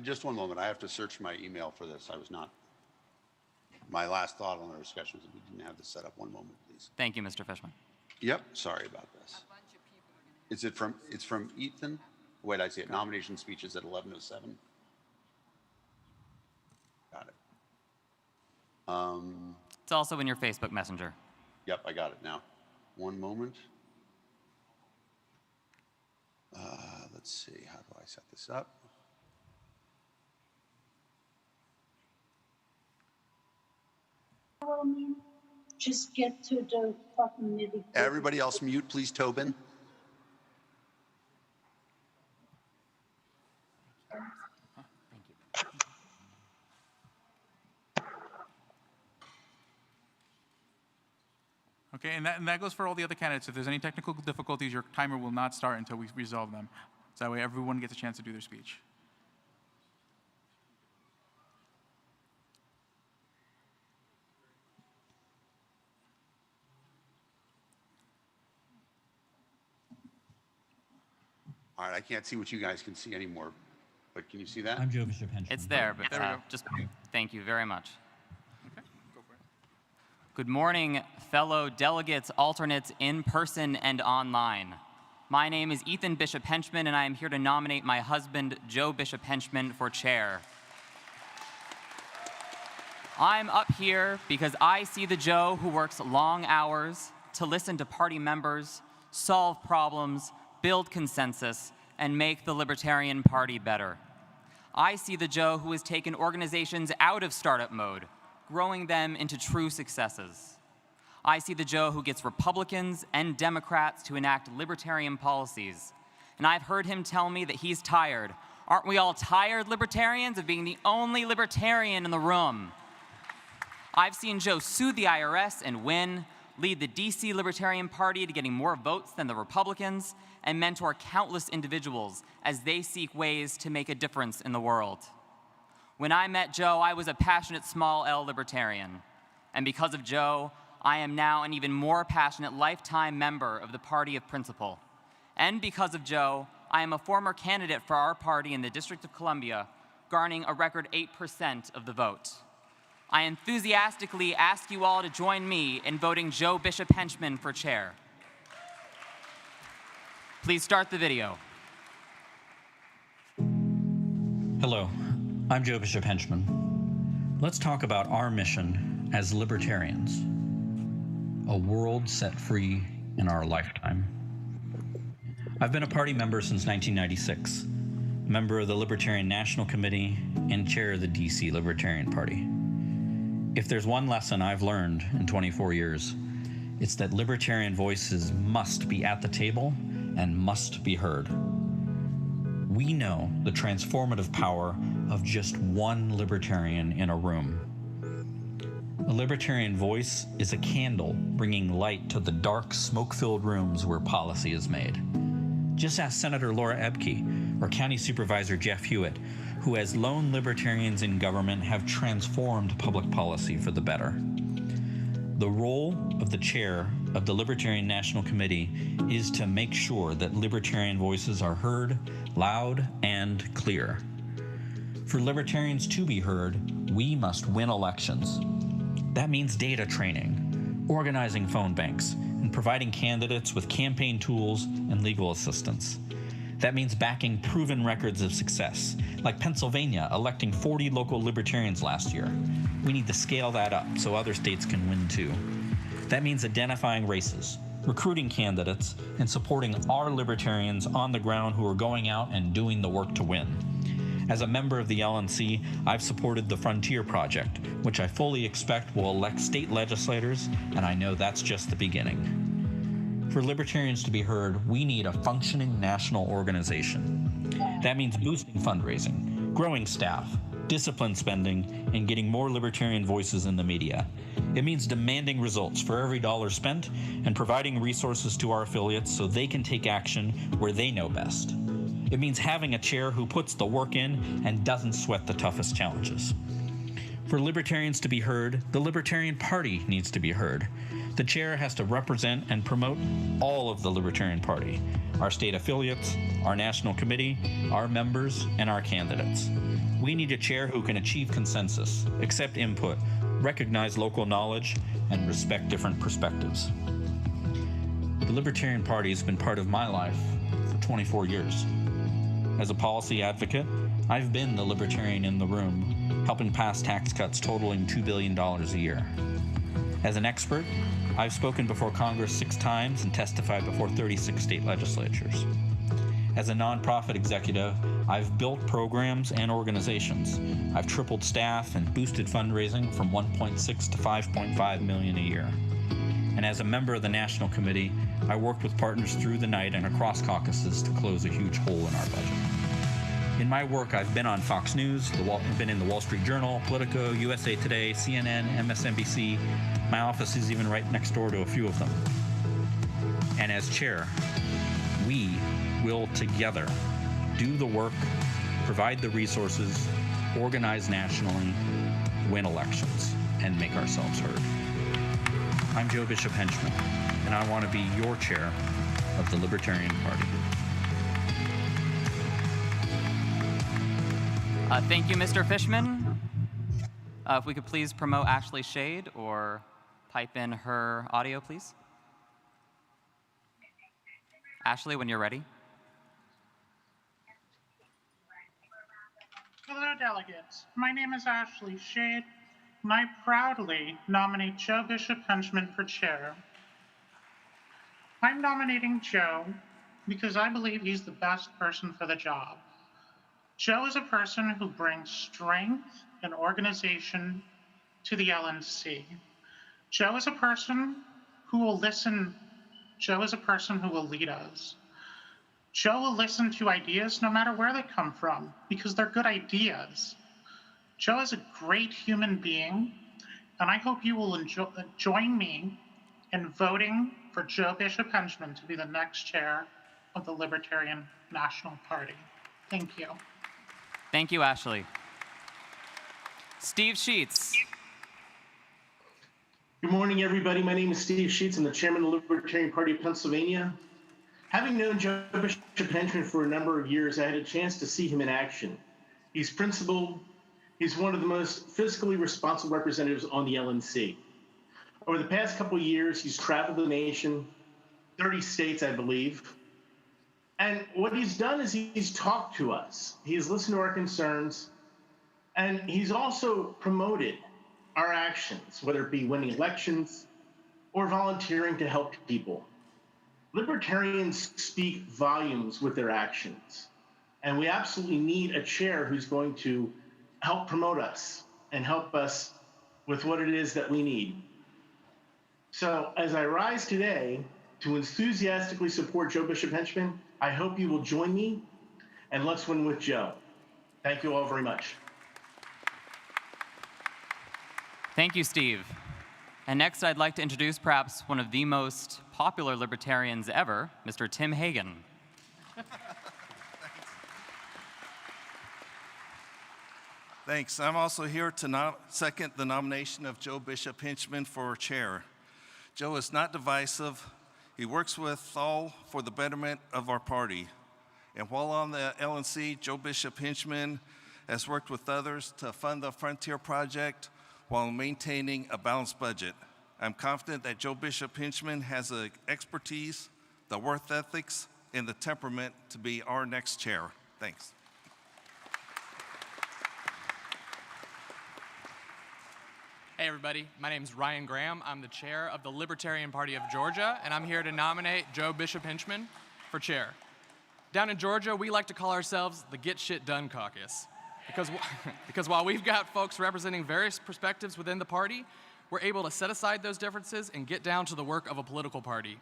Just one moment. I have to search my email for this. I was not. My last thought on our discussion was that we didn't have this set up. One moment, please. Thank you, Mr. Fishman. Yep. Sorry about this. Is it from? It's from Ethan. Wait, I see it. Nomination speeches at 11:07. Got it. It's also in your Facebook Messenger. Yep, I got it now. One moment. Let's see. How do I set this up? Just get to the fucking nitty-gritty. Everybody else mute, please, Tobin. Okay, and that goes for all the other candidates. If there's any technical difficulties, your timer will not start until we resolve them. So that way everyone gets a chance to do their speech. All right, I can't see what you guys can see anymore, but can you see that? I'm Joe Bishop Henchman. It's there, but There we go. just thank you very much. Okay, go for it. Good morning, fellow delegates, alternates in person and online. My name is Ethan Bishop Henchman, and I am here to nominate my husband, Joe Bishop Henchman, for chair. I'm up here because I see the Joe who works long hours to listen to party members, solve problems, build consensus, and make the Libertarian Party better. I see the Joe who has taken organizations out of startup mode, growing them into true successes. I see the Joe who gets Republicans and Democrats to enact libertarian policies. And I've heard him tell me that he's tired. Aren't we all tired, libertarians, of being the only libertarian in the room? I've seen Joe sue the IRS and win, lead the DC Libertarian Party to getting more votes than the Republicans, and mentor countless individuals as they seek ways to make a difference in the world. When I met Joe, I was a passionate small L libertarian. And because of Joe, I am now an even more passionate lifetime member of the Party of Principle. And because of Joe, I am a former candidate for our party in the District of Columbia, garnering a record 8% of the vote. I enthusiastically ask you all to join me in voting Joe Bishop Henchman for chair. Please start the video. Hello, I'm Joe Bishop Henchman. Let's talk about our mission as libertarians. A world set free in our lifetime. I've been a party member since 1996, member of the Libertarian National Committee and chair of the DC Libertarian Party. If there's one lesson I've learned in 24 years, it's that libertarian voices must be at the table and must be heard. We know the transformative power of just one libertarian in a room. A libertarian voice is a candle bringing light to the dark, smoke-filled rooms where policy is made. Just ask Senator Laura Ebke or County Supervisor Jeff Hewitt, who as lone libertarians in government have transformed public policy for the better. The role of the chair of the Libertarian National Committee is to make sure that Libertarian voices are heard loud and clear. For Libertarians to be heard, we must win elections. That means data training, organizing phone banks, and providing candidates with campaign tools and legal assistance. That means backing proven records of success, like Pennsylvania electing 40 local Libertarians last year. We need to scale that up so other states can win too. That means identifying races, recruiting candidates, and supporting our Libertarians on the ground who are going out and doing the work to win. As a member of the LNC, I've supported the Frontier Project, which I fully expect will elect state legislators, and I know that's just the beginning. For Libertarians to be heard, we need a functioning national organization. That means boosting fundraising, growing staff, disciplined spending, and getting more Libertarian voices in the media. It means demanding results for every dollar spent and providing resources to our affiliates so they can take action where they know best. It means having a chair who puts the work in and doesn't sweat the toughest challenges. For Libertarians to be heard, the Libertarian Party needs to be heard. The chair has to represent and promote all of the Libertarian Party, our state affiliates, our national committee, our members, and our candidates. We need a chair who can achieve consensus, accept input, recognize local knowledge, and respect different perspectives. The Libertarian Party has been part of my life for 24 years. As a policy advocate, I've been the Libertarian in the room, helping pass tax cuts totaling $2 billion a year. As an expert, I've spoken before Congress 6 times and testified before 36 state legislatures. As a nonprofit executive, I've built programs and organizations. I've tripled staff and boosted fundraising from 1.6 to 5.5 million a year. And as a member of the National Committee, I worked with partners through the night and across caucuses to close a huge hole in our budget. In my work, I've been on Fox News, been in the Wall Street Journal, Politico, USA Today, CNN, MSNBC. My office is even right next door to a few of them. And as chair, we will together do the work, provide the resources, organize nationally, win elections, and make ourselves heard. I'm Joe Bishop Henchman, and I want to be your chair of the Libertarian Party. Thank you, Mr. Fishman. If we could please promote Ashley Shade or pipe in her audio, please. Ashley, when you're ready. Hello, delegates. My name is Ashley Shade, and I proudly nominate Joe Bishop Henchman for chair. I'm nominating Joe because I believe he's the best person for the job. Joe is a person who brings strength and organization to the LNC. Joe is a person who will listen. Joe is a person who will lead us. Joe will listen to ideas no matter where they come from because they're good ideas. Joe is a great human being, and I hope you will join me in voting for Joe Bishop Henchman to be the next chair of the Libertarian National Party. Thank you. Thank you, Ashley. Steve Sheets. Good morning, everybody. My name is Steve Sheets. I'm the chairman of the Libertarian Party of Pennsylvania. Having known Joe Bishop Henchman for a number of years, I had a chance to see him in action. He's principled. He's one of the most fiscally responsible representatives on the LNC. Over the past couple of years, he's traveled the nation, 30 states, I believe. And what he's done is he's talked to us. He's listened to our concerns, and he's also promoted our actions, whether it be winning elections or volunteering to help people. Libertarians speak volumes with their actions, and we absolutely need a chair who's going to help promote us and help us with what it is that we need. So as I rise today to enthusiastically support Joe Bishop Henchman, I hope you will join me, and let's win with Joe. Thank you all very much. Thank you, Steve. And next, I'd like to introduce perhaps one of the most popular libertarians ever, Mr. Tim Hagen. Thanks. I'm also here to second the nomination of Joe Bishop Henchman for chair. Joe is not divisive. He works with all for the betterment of our party. And while on the LNC, Joe Bishop Hinchman has worked with others to fund the Frontier Project while maintaining a balanced budget. I'm confident that Joe Bishop Hinchman has the expertise, the work ethics, and the temperament to be our next chair. Thanks. Hey everybody, my name is Ryan Graham. I'm the chair of the Libertarian Party of Georgia, and I'm here to nominate Joe Bishop Hinchman for chair. Down in Georgia, we like to call ourselves the Get Shit Done Caucus. Because while we've got folks representing various perspectives within the party, we're able to set aside those differences and get down to the work of a political party.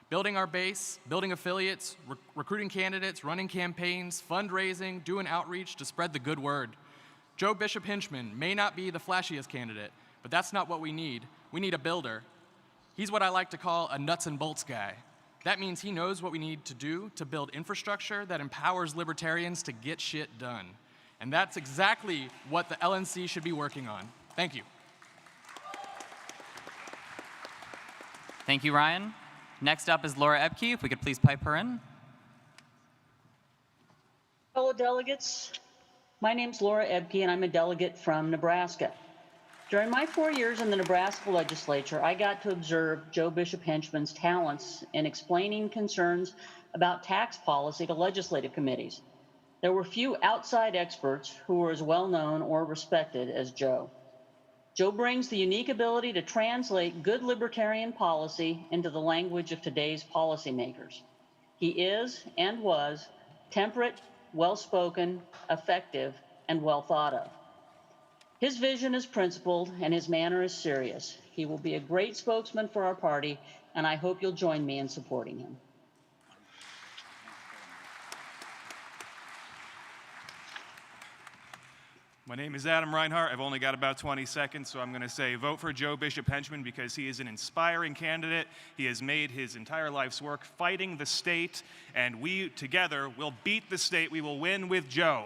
Building our base, building affiliates, recruiting candidates, running campaigns, fundraising, doing outreach to spread the good word. Joe Bishop Hinchman may not be the flashiest candidate, but that's not what we need. We need a builder. He's what I like to call a nuts and bolts guy. That means he knows what we need to do to build infrastructure that empowers libertarians to get shit done. And that's exactly what the LNC should be working on. Thank you. Thank you, Ryan. Next up is Laura Ebke. If we could please pipe her in. Fellow delegates, my name's Laura Ebke, and I'm a delegate from Nebraska. During my 4 years in the Nebraska legislature, I got to observe Joe Bishop Hinchman's talents in explaining concerns about tax policy to legislative committees. There were few outside experts who were as well known or respected as Joe. Joe brings the unique ability to translate good libertarian policy into the language of today's policymakers. He is and was temperate, well-spoken, effective, and well thought of. His vision is principled and his manner is serious. He will be a great spokesman for our party, and I hope you'll join me in supporting him. My name is Adam Reinhart. I've only got about 20 seconds, so I'm going to say vote for Joe Bishop Hinchman because he is an inspiring candidate. He has made his entire life's work fighting the state, and we together will beat the state. We will win with Joe.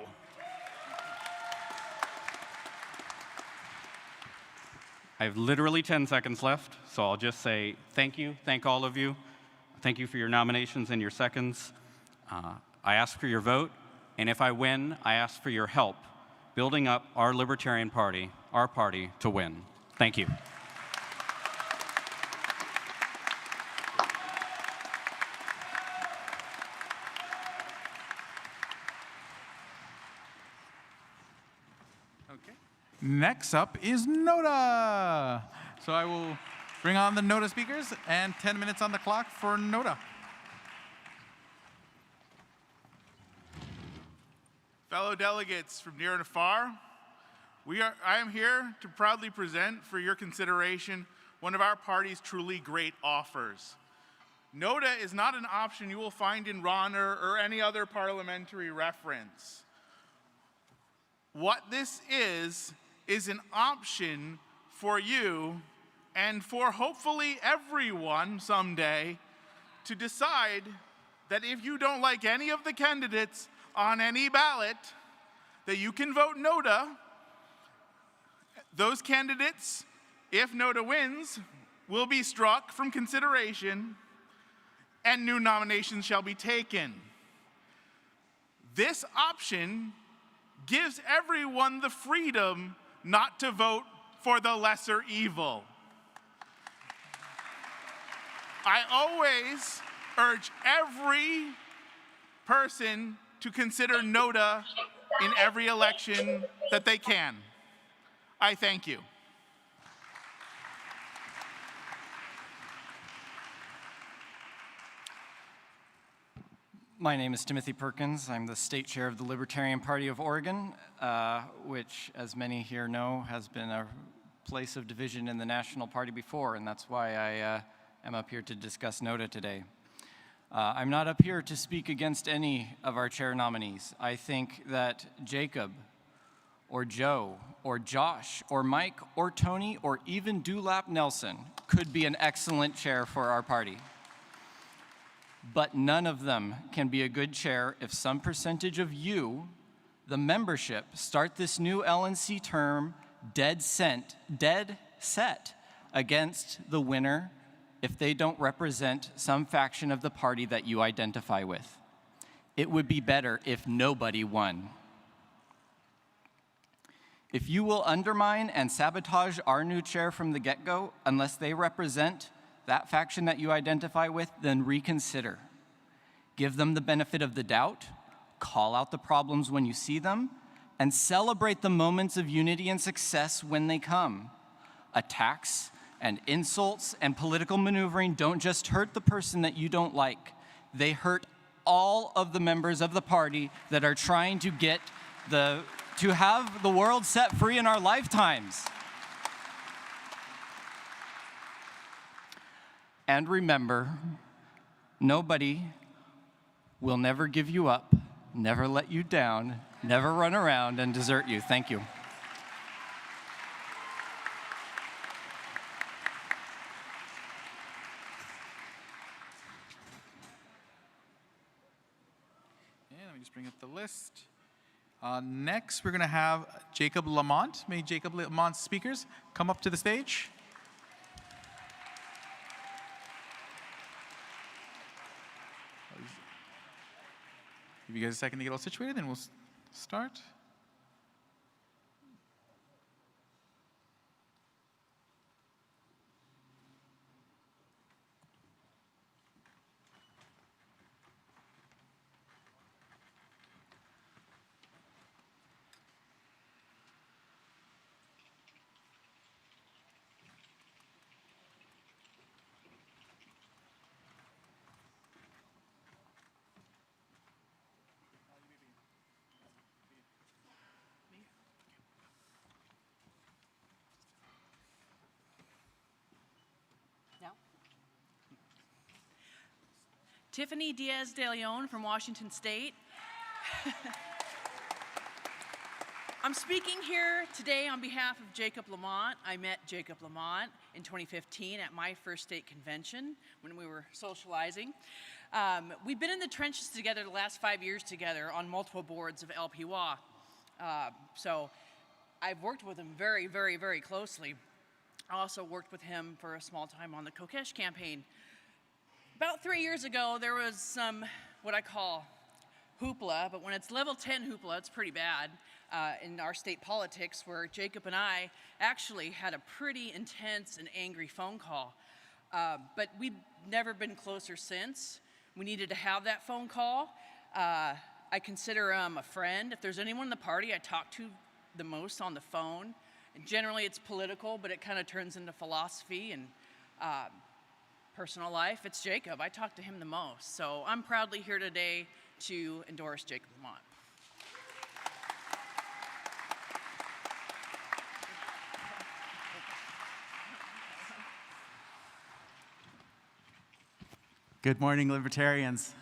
I have literally 10 seconds left, so I'll just say thank you, thank all of you. Thank you for your nominations and your seconds. I ask for your vote, and if I win, I ask for your help building up our Libertarian Party, our party, to win. Thank you. Next up is Noda. So I will bring on the Noda speakers and 10 minutes on the clock for Noda. Fellow delegates from near and afar, I am here to proudly present for your consideration one of our party's truly great offers. Noda is not an option you will find in Ronner or any other parliamentary reference. What this is an option for you and for hopefully everyone someday to decide that if you don't like any of the candidates on any ballot, that you can vote Noda. Those candidates, if Noda wins, will be struck from consideration and new nominations shall be taken. This option gives everyone the freedom not to vote for the lesser evil. I always urge every person to consider Noda in every election that they can. I thank you. My name is Timothy Perkins. I'm the state chair of the Libertarian Party of Oregon, which, as many here know, has been a place of division in the national party before, and that's why I am up here to discuss Noda today. I'm not up here to speak against any of our chair nominees. I think that Jacob, or Joe, or Josh, or Mike, or Tony, or even Dewlap Nelson could be an excellent chair for our party. But none of them can be a good chair if some percentage of you, the membership, start this new LNC term dead set against the winner if they don't represent some faction of the party that you identify with. It would be better if nobody won. If you will undermine and sabotage our new chair from the get-go, unless they represent that faction that you identify with, then reconsider. Give them the benefit of the doubt, call out the problems when you see them, and celebrate the moments of unity and success when they come. Attacks and insults and political maneuvering don't just hurt the person that you don't like. They hurt all of the members of the party that are trying to get to have the world set free in our lifetimes. And remember, nobody will never give you up, never let you down, never run around and desert you. Thank you. Let me just bring up the list. Next, we're going to have Jacob Lamont. May Jacob Lamont's speakers come up to the stage. Give you guys a second to get all situated, then we'll start. Tiffany Diaz de Leon from Washington State. I'm speaking here today on behalf of Jacob Lamont. I met Jacob Lamont in 2015 at my first state convention when we were socializing. We've been in the trenches together the last 5 years together on multiple boards of LPWA. So I've worked with him very, very, very closely. I also worked with him for a small time on the Kokesh campaign. About 3 years ago, there was some, what I call hoopla, but when it's level 10 hoopla, it's pretty bad in our state politics, where Jacob and I actually had a pretty intense and angry phone call. But we've never been closer since. We needed to have that phone call. I consider him a friend. If there's anyone in the party I talk to the most on the phone, and generally it's political, but it kind of turns into philosophy and personal life, it's Jacob. I talk to him the most. So I'm proudly here today to endorse Jacob Lamont. Good morning, Libertarians.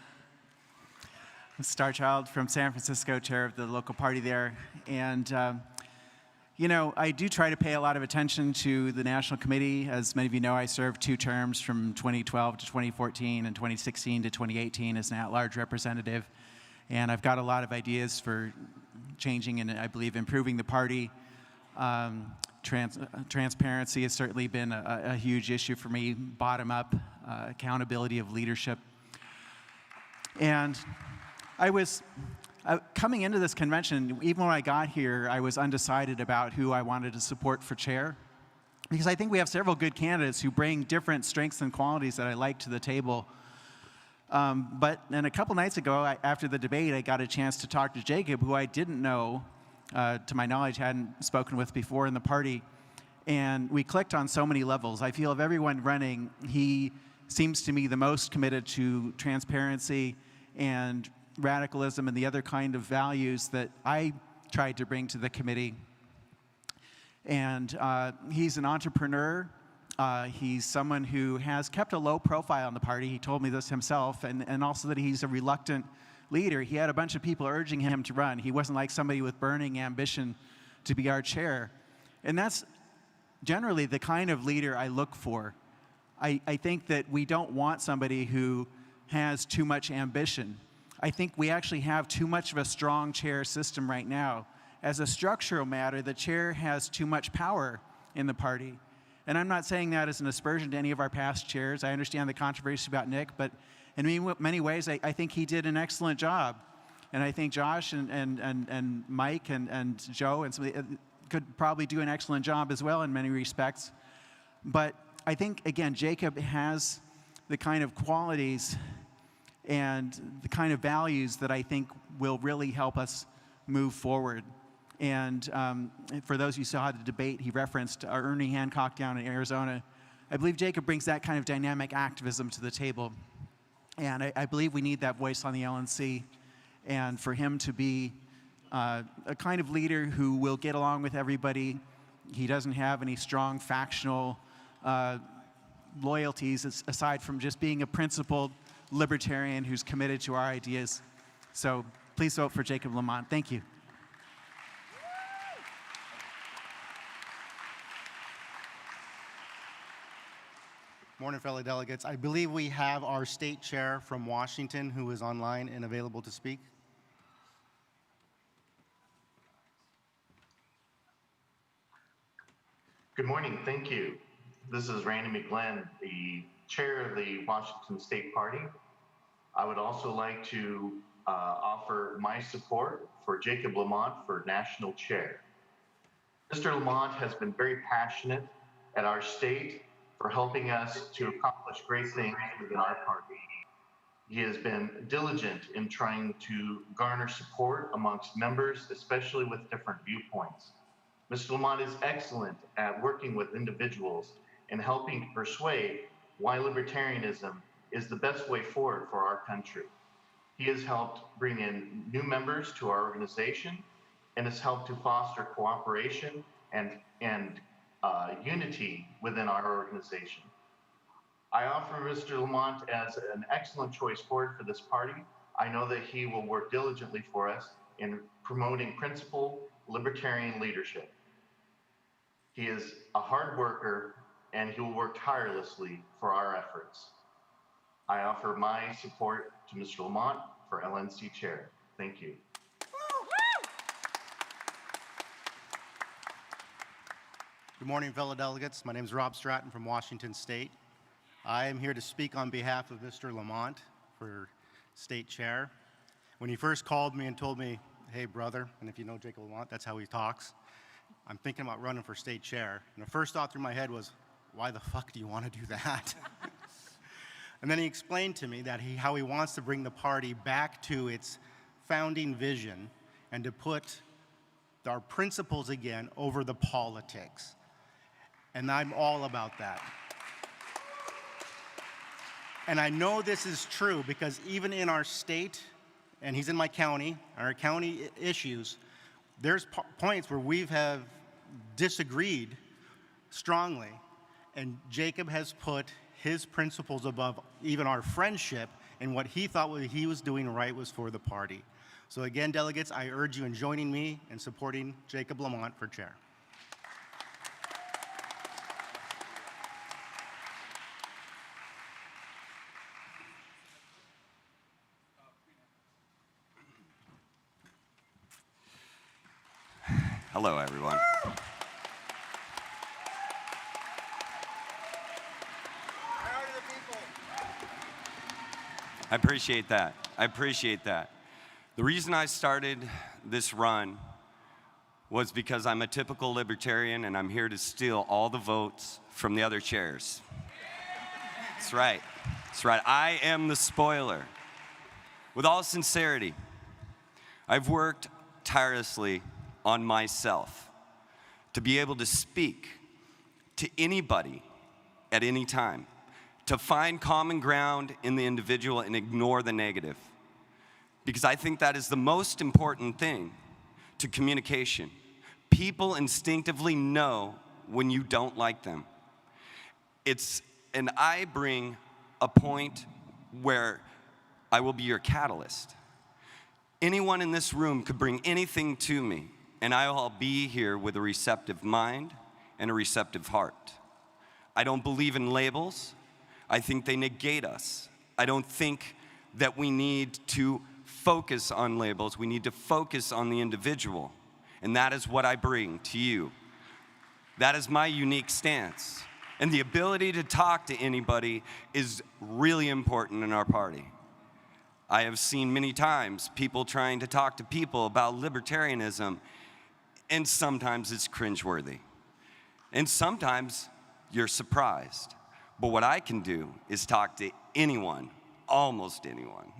I'm Star Child from San Francisco, chair of the local party there. And you know, I do try to pay a lot of attention to the National Committee. As many of you know, I served 2 terms from 2012 to 2014 and 2016 to 2018 as an at-large representative. And I've got a lot of ideas for changing and, I believe, improving the party. Transparency has certainly been a huge issue for me, bottom-up, accountability of leadership. And I was coming into this convention, even when I got here, I was undecided about who I wanted to support for chair, because I think we have several good candidates who bring different strengths and qualities that I like to the table. But then a couple nights ago, after the debate, I got a chance to talk to Jacob, who I didn't know, to my knowledge, hadn't spoken with before in the party. And we clicked on so many levels. I feel of everyone running, he seems to me the most committed to transparency and radicalism and the other kind of values that I tried to bring to the committee. And he's an entrepreneur. He's someone who has kept a low profile in the party. He told me this himself, and also that he's a reluctant leader. He had a bunch of people urging him to run. He wasn't like somebody with burning ambition to be our chair. And that's generally the kind of leader I look for. I think that we don't want somebody who has too much ambition. I think we actually have too much of a strong chair system right now. As a structural matter, the chair has too much power in the party. And I'm not saying that as an aspersion to any of our past chairs. I understand the controversy about Nick, but in many ways, I think he did an excellent job. And I think Josh and Mike and Joe and somebody could probably do an excellent job as well in many respects. But I think, again, Jacob has the kind of qualities and the kind of values that I think will really help us move forward. And for those who saw the debate, he referenced Ernie Hancock down in Arizona. I believe Jacob brings that kind of dynamic activism to the table. And I believe we need that voice on the LNC. And for him to be a kind of leader who will get along with everybody. He doesn't have any strong factional loyalties aside from just being a principled libertarian who's committed to our ideas. So please vote for Jacob Lamont. Thank you. Morning, fellow delegates. I believe we have our state chair from Washington who is online and available to speak. Good morning, thank you. This is Randy McGlenn, the chair of the Washington State Party. I would also like to offer my support for Jacob Lamont for national chair. Mr. Lamont has been very passionate at our state for helping us to accomplish great things within our party. He has been diligent in trying to garner support amongst members, especially with different viewpoints. Mr. Lamont is excellent at working with individuals and helping to persuade why libertarianism is the best way forward for our country. He has helped bring in new members to our organization and has helped to foster cooperation and unity within our organization. I offer Mr. Lamont as an excellent choice forward for this party. I know that he will work diligently for us in promoting principled libertarian leadership. He is a hard worker and he will work tirelessly for our efforts. I offer my support to Mr. Lamont for LNC chair. Thank you. Good morning, fellow delegates. My name is Rob Stratton from Washington State. I am here to speak on behalf of Mr. Lamont for state chair. When he first called me and told me, hey, brother, and if you know Jacob Lamont, that's how he talks, I'm thinking about running for state chair. And the first thought through my head was, why the fuck do you want to do that? And then he explained to me that how he wants to bring the party back to its founding vision and to put our principles again over the politics. And I'm all about that. And I know this is true because even in our state, and he's in my county, our county issues, there's points where we have disagreed strongly, and Jacob has put his principles above even our friendship, and what he thought what he was doing right was for the party. So again, delegates, I urge you in joining me in supporting Jacob Lamont for chair. Hello, everyone. I appreciate that. I appreciate that. The reason I started this run was because I'm a typical libertarian and I'm here to steal all the votes from the other chairs. That's right. That's right. I am the spoiler. With all sincerity, I've worked tirelessly on myself to be able to speak to anybody at any time, to find common ground in the individual and ignore the negative. Because I think that is the most important thing to communication. People instinctively know when you don't like them. And I bring a point where I will be your catalyst. Anyone in this room could bring anything to me, and I'll be here with a receptive mind and a receptive heart. I don't believe in labels. I think they negate us. I don't think that we need to focus on labels. We need to focus on the individual. And that is what I bring to you. That is my unique stance. And the ability to talk to anybody is really important in our party. I have seen many times people trying to talk to people about libertarianism, and sometimes it's cringeworthy. And sometimes you're surprised. But what I can do is talk to anyone, almost anyone.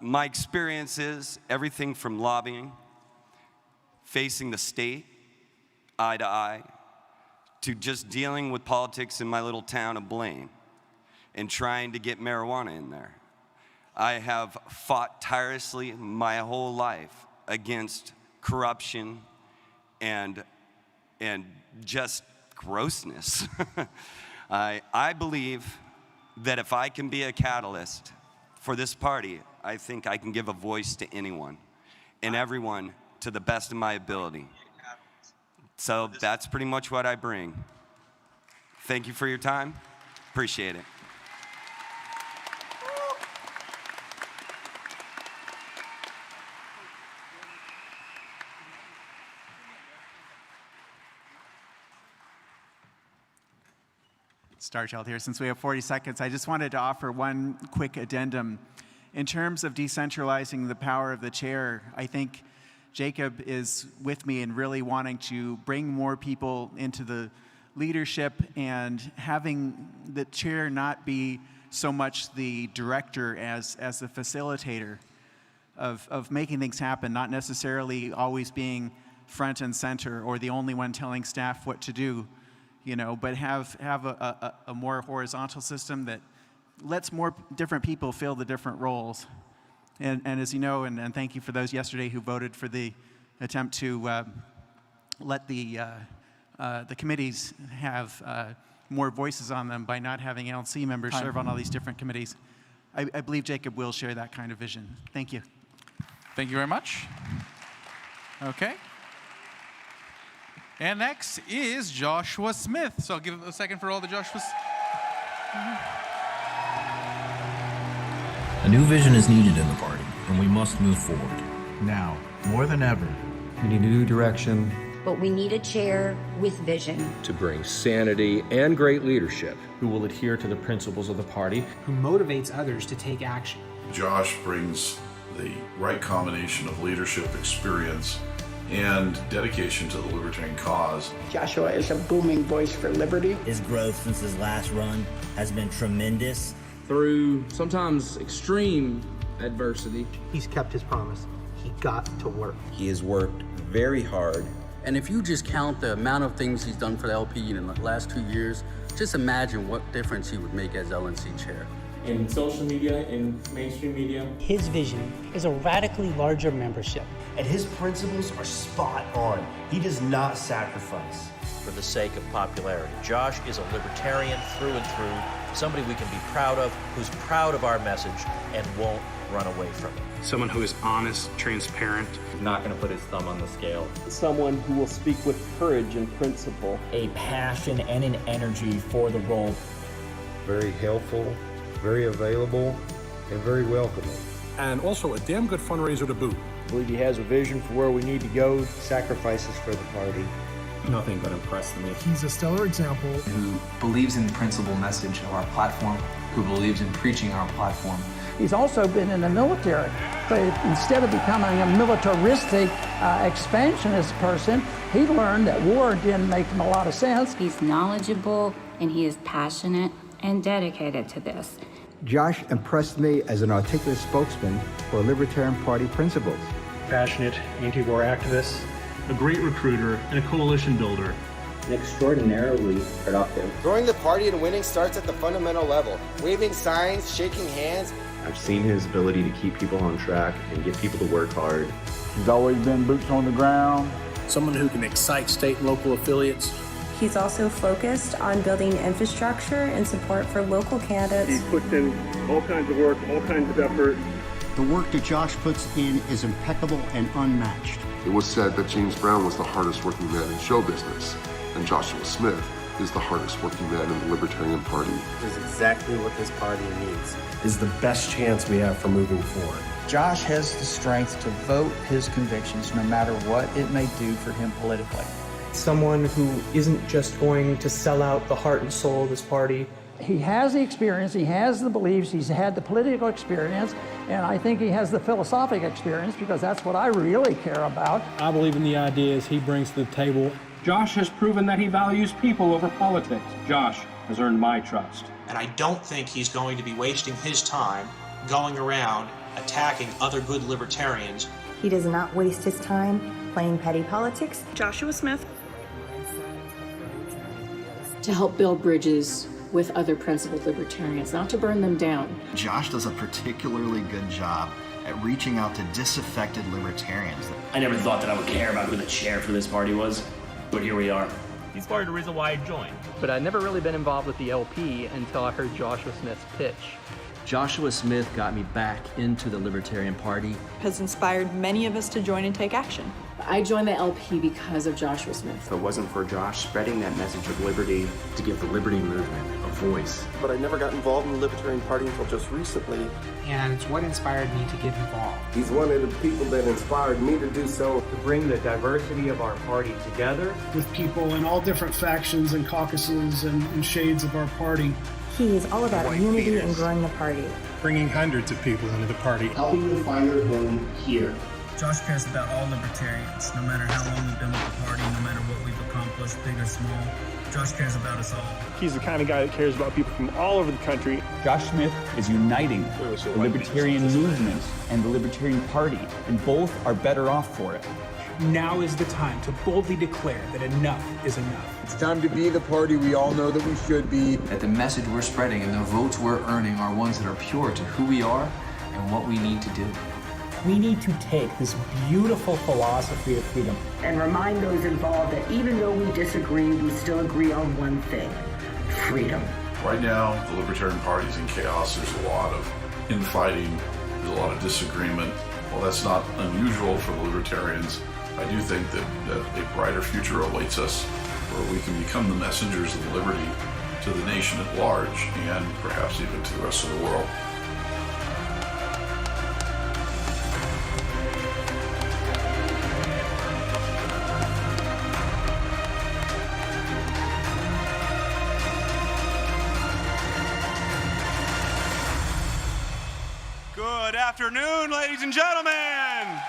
My experience is everything from lobbying, facing the state eye to eye, to just dealing with politics in my little town of Blaine and trying to get marijuana in there. I have fought tirelessly my whole life against corruption and just grossness. I believe that if I can be a catalyst for this party, I think I can give a voice to anyone and everyone to the best of my ability. So that's pretty much what I bring. Thank you for your time. Appreciate it. Starchild here. Since we have 40 seconds, I just wanted to offer one quick addendum. In terms of decentralizing the power of the chair, I think Jacob is with me in really wanting to bring more people into the leadership and having the chair not be so much the director as the facilitator of making things happen, not necessarily always being front and center or the only one telling staff what to do, you know, but have a more horizontal system that lets more different people fill the different roles. And as you know, and thank you for those yesterday who voted for the attempt to let the committees have more voices on them by not having LC members serve on all these different committees. I believe Jacob will share that kind of vision. Thank you. Thank you very much. Okay. And next is Joshua Smith. So I'll give a second for all the Joshuas. A new vision is needed in the party, and we must move forward. Now, more than ever, we need a new direction. But we need a chair with vision. To bring sanity and great leadership. Who will adhere to the principles of the party. Who motivates others to take action. Josh brings the right combination of leadership experience and dedication to the libertarian cause. Joshua is a booming voice for liberty. His growth since his last run has been tremendous. Through sometimes extreme adversity, he's kept his promise. He got to work. He has worked very hard. And if you just count the amount of things he's done for the LP in the last 2 years, just imagine what difference he would make as LNC chair. In social media, in mainstream media. His vision is a radically larger membership. And his principles are spot on. He does not sacrifice for the sake of popularity. Josh is a libertarian through and through, somebody we can be proud of, who's proud of our message and won't run away from it. Someone who is honest, transparent. Not going to put his thumb on the scale. Someone who will speak with courage and principle. A passion and an energy for the role. Very helpful, very available, and very welcoming. And also a damn good fundraiser to boot. I believe he has a vision for where we need to go. Sacrifices for the party. Nothing but impressed me. He's a stellar example. Who believes in the principal message of our platform, who believes in preaching our platform. He's also been in the military, but instead of becoming a militaristic expansionist person, he learned that war didn't make him a lot of sense. He's knowledgeable and he is passionate and dedicated to this. Josh impressed me as an articulate spokesman for Libertarian Party principles. Passionate anti-war activist, a great recruiter, and a coalition builder. Extraordinarily productive. Growing the party and winning starts at the fundamental level. Waving signs, shaking hands. I've seen his ability to keep people on track and get people to work hard. He's always been boots on the ground. Someone who can excite state and local affiliates. He's also focused on building infrastructure and support for local candidates. He puts in all kinds of work, all kinds of effort. The work that Josh puts in is impeccable and unmatched. It was said that James Brown was the hardest working man in show business, and Joshua Smith is the hardest working man in the Libertarian Party. This is exactly what this party needs. Is the best chance we have for moving forward. Josh has the strength to vote his convictions no matter what it may do for him politically. someone who isn't just going to sell out the heart and soul of this party. He has the experience, he has the beliefs, he's had the political experience, and I think he has the philosophic experience because that's what I really care about. I believe in the ideas he brings to the table. Josh has proven that he values people over politics. Josh has earned my trust. And I don't think he's going to be wasting his time going around attacking other good libertarians. He does not waste his time playing petty politics. Joshua Smith. To help build bridges with other principled libertarians, not to burn them down. Josh does a particularly good job at reaching out to disaffected libertarians. I never thought that I would care about who the chair for this party was, but here we are. He's part of the reason why I joined. But I'd never really been involved with the LP until I heard Joshua Smith's pitch. Joshua Smith got me back into the Libertarian Party. Has inspired many of us to join and take action. I joined the LP because of Joshua Smith. If it wasn't for Josh spreading that message of liberty to give the liberty movement a voice. But I never got involved in the Libertarian Party until just recently. And it's what inspired me to get involved. He's one of the people that inspired me to do so. To bring the diversity of our party together. With people in all different factions and caucuses and shades of our party. He is all about unity and growing the party. Bringing hundreds of people into the party. Helping them find their home here. Josh cares about all libertarians, no matter how long we've been with the party, no matter what we've accomplished, big or small. Josh cares about us all. He's the kind of guy that cares about people from all over the country. Josh Smith is uniting the libertarian movement and the Libertarian Party, and both are better off for it. Now is the time to boldly declare that enough is enough. It's time to be the party we all know that we should be. That the message we're spreading and the votes we're earning are ones that are pure to who we are and what we need to do. We need to take this beautiful philosophy of freedom and remind those involved that even though we disagree, we still agree on one thing: freedom. Right now, the Libertarian Party is in chaos. There's a lot of infighting. There's a lot of disagreement. Well, that's not unusual for the Libertarians. I do think that a brighter future awaits us where we can become the messengers of liberty to the nation at large and perhaps even to the rest of the world. Good afternoon, ladies and gentlemen.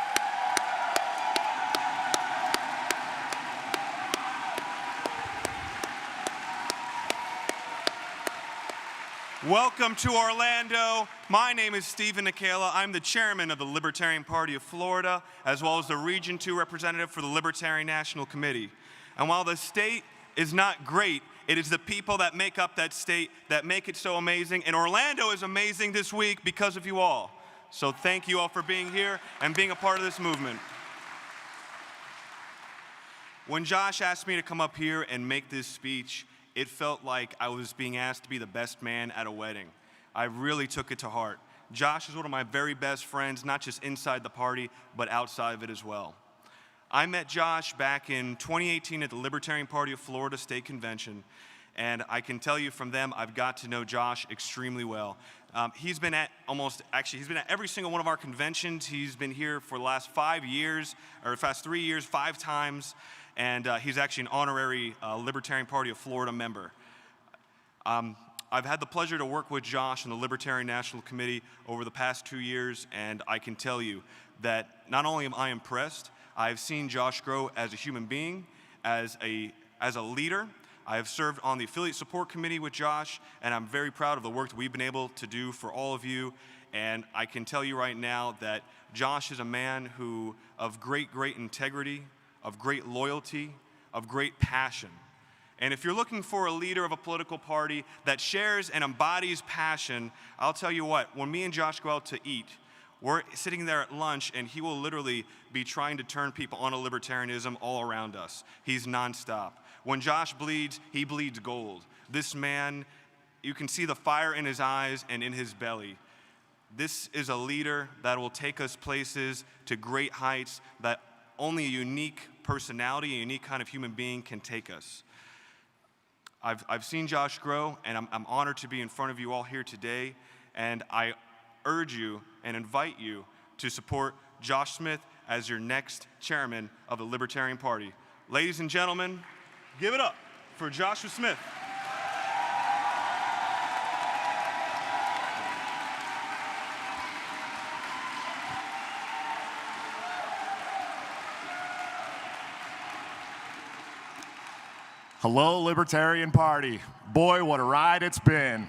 Welcome to Orlando. My name is Stephen Nicola. I'm the chairman of the Libertarian Party of Florida, as well as the Region 2 representative for the Libertarian National Committee. And while the state is not great, it is the people that make up that state that make it so amazing. And Orlando is amazing this week because of you all. So thank you all for being here and being a part of this movement. When Josh asked me to come up here and make this speech, it felt like I was being asked to be the best man at a wedding. I really took it to heart. Josh is one of my very best friends, not just inside the party, but outside of it as well. I met Josh back in 2018 at the Libertarian Party of Florida State Convention, and I can tell you from them, I've got to know Josh extremely well. He's been at every single one of our conventions. He's been here for the last 5 years, or the past 3 years, 5 times. And he's actually an honorary Libertarian Party of Florida member. I've had the pleasure to work with Josh in the Libertarian National Committee over the past 2 years, and I can tell you that not only am I impressed, I've seen Josh grow as a human being, as a leader. I have served on the Affiliate Support Committee with Josh, and I'm very proud of the work that we've been able to do for all of you. And I can tell you right now that Josh is a man of great integrity, of great loyalty, of great passion. And if you're looking for a leader of a political party that shares and embodies passion, I'll tell you what, when me and Josh go out to eat, we're sitting there at lunch and he will literally be trying to turn people onto libertarianism all around us. He's nonstop. When Josh bleeds, he bleeds gold. This man, you can see the fire in his eyes and in his belly. This is a leader that will take us places to great heights that only a unique personality, a unique kind of human being can take us. I've seen Josh grow, and I'm honored to be in front of you all here today, and I urge you and invite you to support Josh Smith as your next chairman of the Libertarian Party. Ladies and gentlemen, give it up for Joshua Smith. Hello, Libertarian Party. Boy, what a ride it's been.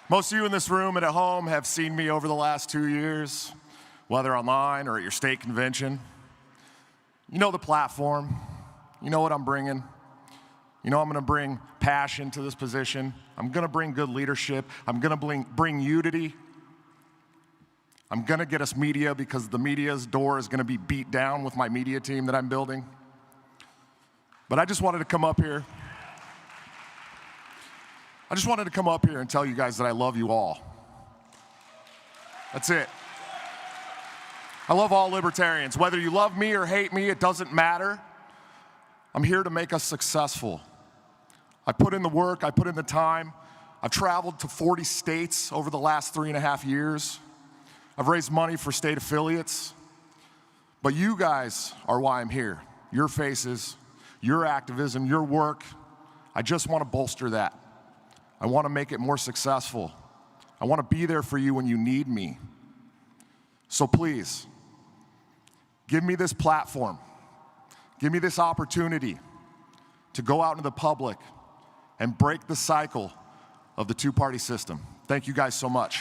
Most of you in this room and at home have seen me over the last 2 years, whether online or at your state convention. You know the platform. You know what I'm bringing. You know I'm going to bring passion to this position. I'm going to bring good leadership. I'm going to bring unity. I'm going to get us media because the media's door is going to be beat down with my media team that I'm building. But I just wanted to come up here. I just wanted to come up here and tell you guys that I love you all. That's it. I love all libertarians. Whether you love me or hate me, it doesn't matter. I'm here to make us successful. I put in the work, I put in the time. I've traveled to 40 states over the last 3.5 years. I've raised money for state affiliates. But you guys are why I'm here. Your faces, your activism, your work. I just want to bolster that. I want to make it more successful. I want to be there for you when you need me. So please, give me this platform. Give me this opportunity to go out into the public and break the cycle of the two-party system. Thank you guys so much.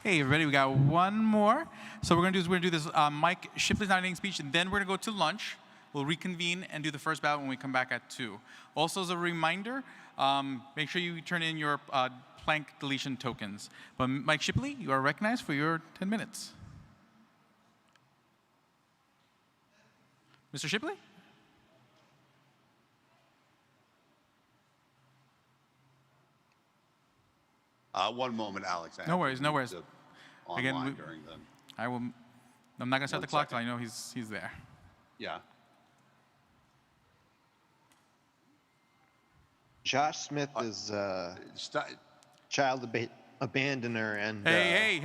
Hey, everybody, we got one more. So we're gonna do this Mike Shipley's nominating speech, and then we're gonna go to lunch. We'll reconvene and do the first ballot when we come back at 2. Also, as a reminder, make sure you turn in your plank deletion tokens. But Mike Shipley, you are recognized for your 10 minutes. Mr. Shipley? One moment, Alex. No worries, no worries. Again, I'm not gonna start the clock till I know he's there. Yeah. Josh Smith is child abandoner and. Hey!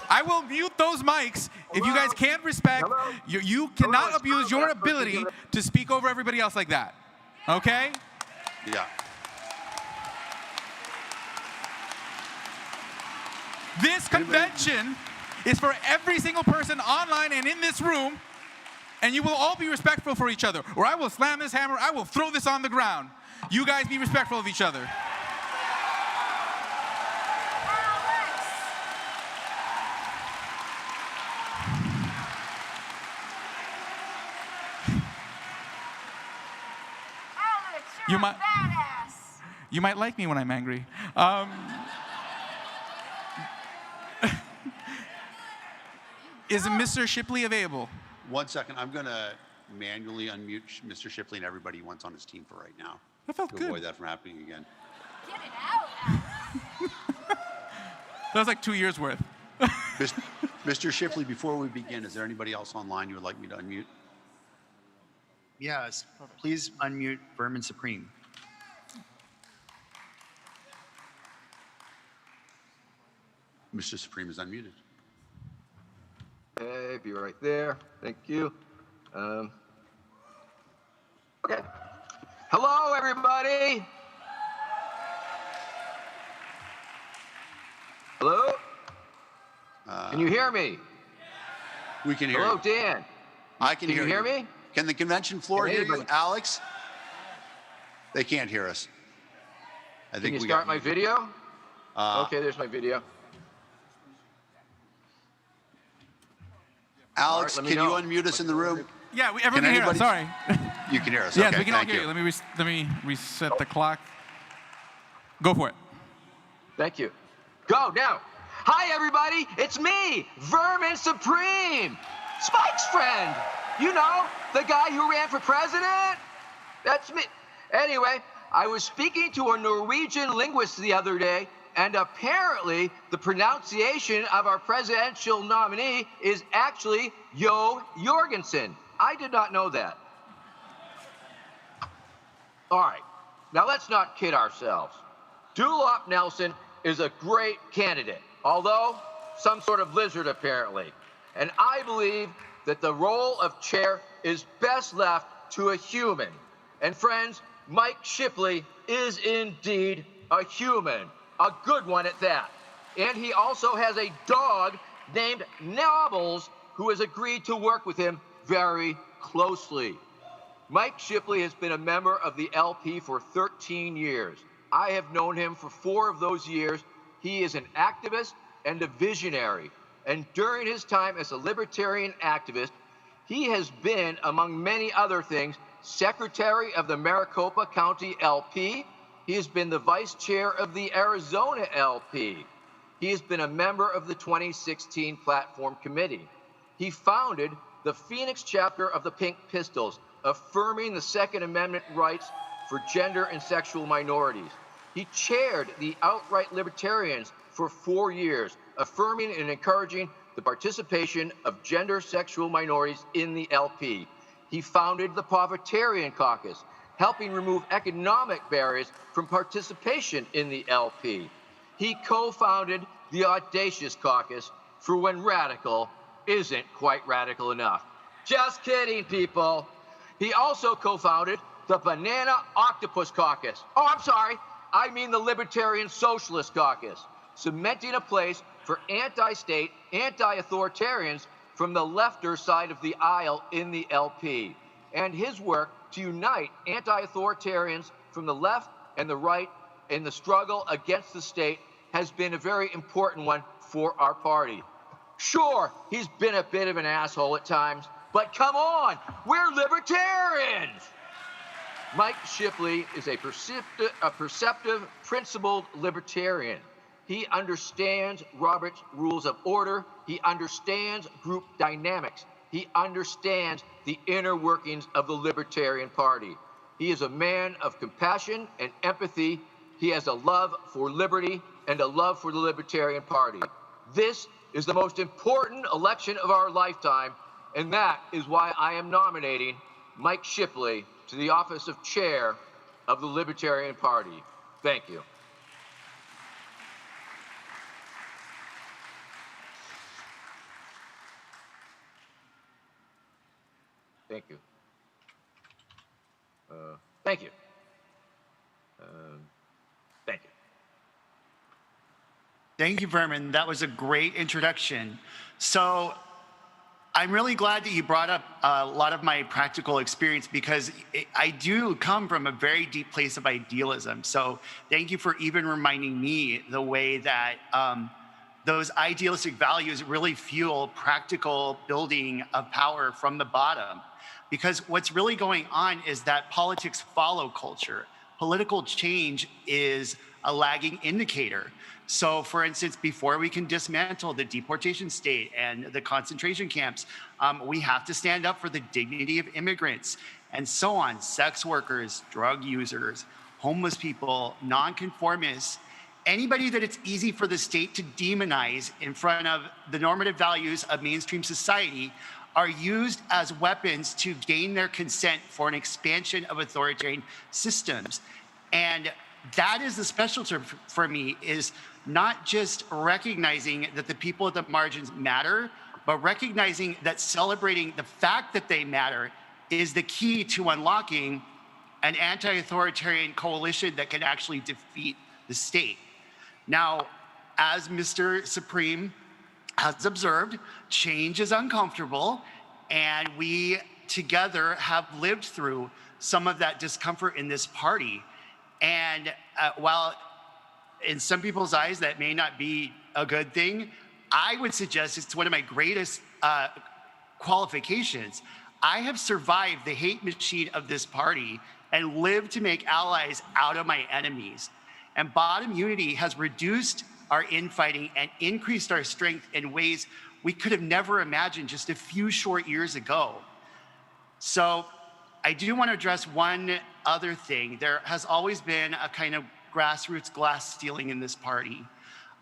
I will mute those mics if you guys can't respect. You cannot abuse your ability to speak over everybody else like that. Okay? Yeah. This convention is for every single person online and in this room, and you will all be respectful for each other, or I will slam this hammer, I will throw this on the ground. You guys be respectful of each other. You might like me when I'm angry. Is Mr. Shipley available? 1 second. I'm going to manually unmute Mr. Shipley and everybody he wants on his team for right now. That felt good. To avoid that from happening again. Get it out. That was like 2 years worth. Mr. Shipley, before we begin, is there anybody else online you would like me to unmute? Yes. Please unmute Vermin Supreme. Mr. Supreme is unmuted. Hey, be right there. Thank you. Okay. Hello, everybody. Hello? Can you hear me? We can hear you. Hello, Dan. I can hear you. Can you hear me? Can the convention floor hear you, Alex? They can't hear us. I think Can you start my video? Okay, there's my video. Alex, right, can you unmute us in the room? Yeah, everyone can hear us. Sorry. You can hear us. Yes, okay, we can all hear you. Let me reset the clock. Go for it. Thank you. Go now. Hi, everybody. It's me, Vermin Supreme, Spike's friend. You know, the guy who ran for president? That's me. Anyway, I was speaking to a Norwegian linguist the other day, and apparently the pronunciation of our presidential nominee is actually Jo Jorgensen. I did not know that. All right, now let's not kid ourselves. Dulop Nelson is a great candidate, although some sort of lizard apparently. And I believe that the role of chair is best left to a human. And friends, Mike Shipley is indeed a human, a good one at that. And he also has a dog named Nobbles who has agreed to work with him very closely. Mike Shipley has been a member of the LP for 13 years. I have known him for 4 of those years. He is an activist and a visionary. And during his time as a libertarian activist, he has been, among many other things, secretary of the Maricopa County LP. He has been the vice chair of the Arizona LP. He has been a member of the 2016 Platform Committee. He founded the Phoenix chapter of the Pink Pistols, affirming the Second Amendment rights for gender and sexual minorities. He chaired the Outright Libertarians for 4 years, affirming and encouraging the participation of gender sexual minorities in the LP. He founded the Povertarian Caucus, helping remove economic barriers from participation in the LP. He co-founded the Audacious Caucus for when radical isn't quite radical enough. Just kidding, people. He also co-founded the Banana Octopus Caucus. Oh, I'm sorry. I mean the Libertarian Socialist Caucus, cementing a place for anti-state, anti-authoritarians from the lefter side of the aisle in the LP. And his work to unite anti-authoritarians from the left and the right in the struggle against the state has been a very important one for our party. Sure, he's been a bit of an asshole at times, but come on, we're libertarians! Mike Shipley is a perceptive, principled libertarian. He understands Robert's Rules of Order. He understands group dynamics. He understands the inner workings of the Libertarian Party. He is a man of compassion and empathy. He has a love for liberty and a love for the Libertarian Party. This is the most important election of our lifetime, and that is why I am nominating Mike Shipley to the office of chair of the Libertarian Party. Thank you. Thank you. Thank you. Thank you. Thank you, Vermin. That was a great introduction. So I'm really glad that you brought up a lot of my practical experience because I do come from a very deep place of idealism. So thank you for even reminding me the way that those idealistic values really fuel practical building of power from the bottom. Because what's really going on is that politics follow culture. Political change is a lagging indicator. So for instance, before we can dismantle the deportation state and the concentration camps, we have to stand up for the dignity of immigrants and so on, sex workers, drug users, homeless people, nonconformists, anybody that it's easy for the state to demonize in front of the normative values of mainstream society are used as weapons to gain their consent for an expansion of authoritarian systems. And that is the special term for me, is not just recognizing that the people at the margins matter, but recognizing that celebrating the fact that they matter is the key to unlocking an anti-authoritarian coalition that can actually defeat the state. Now, as Mr. Supreme has observed, change is uncomfortable, and we together have lived through some of that discomfort in this party. And while in some people's eyes that may not be a good thing, I would suggest it's one of my greatest qualifications. I have survived the hate machine of this party and lived to make allies out of my enemies. And bottom unity has reduced our infighting and increased our strength in ways we could have never imagined just a few short years ago. So I do want to address one other thing. There has always been a kind of grassroots glass ceiling in this party.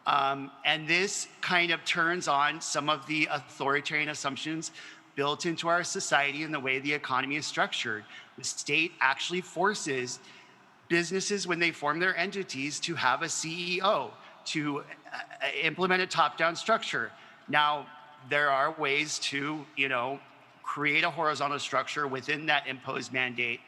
And this kind of turns on some of the authoritarian assumptions built into our society and the way the economy is structured. The state actually forces businesses, when they form their entities, to have a CEO, to implement a top-down structure. Now, there are ways to, create a horizontal structure within that imposed mandate,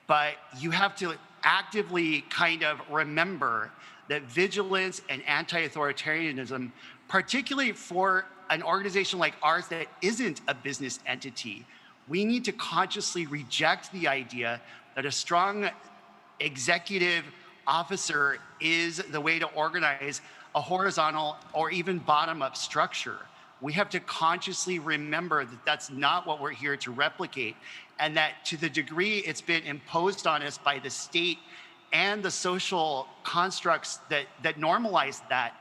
but you have to actively kind of remember that vigilance and anti-authoritarianism, particularly for an organization like ours that isn't a business entity, we need to consciously reject the idea that a strong executive officer is the way to organize a horizontal or even bottom-up structure. We have to consciously remember that that's not what we're here to replicate, and that to the degree it's been imposed on us by the state and the social constructs that normalize that,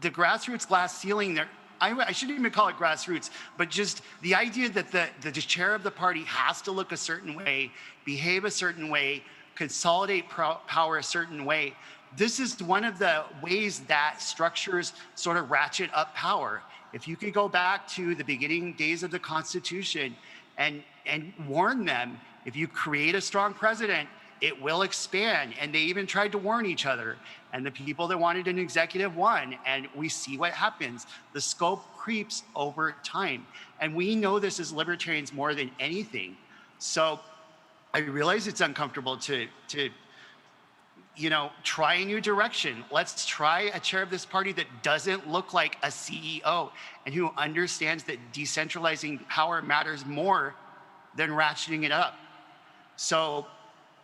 the grassroots glass ceiling there, I shouldn't even call it grassroots, but just the idea that the chair of the party has to look a certain way, behave a certain way, consolidate power a certain way. This is one of the ways that structures sort of ratchet up power. If you could go back to the beginning days of the Constitution and warn them, if you create a strong president, it will expand. And they even tried to warn each other. And the people that wanted an executive won. And we see what happens. The scope creeps over time. And we know this as libertarians more than anything. So I realize it's uncomfortable to try a new direction. Let's try a chair of this party that doesn't look like a CEO and who understands that decentralizing power matters more than ratcheting it up. So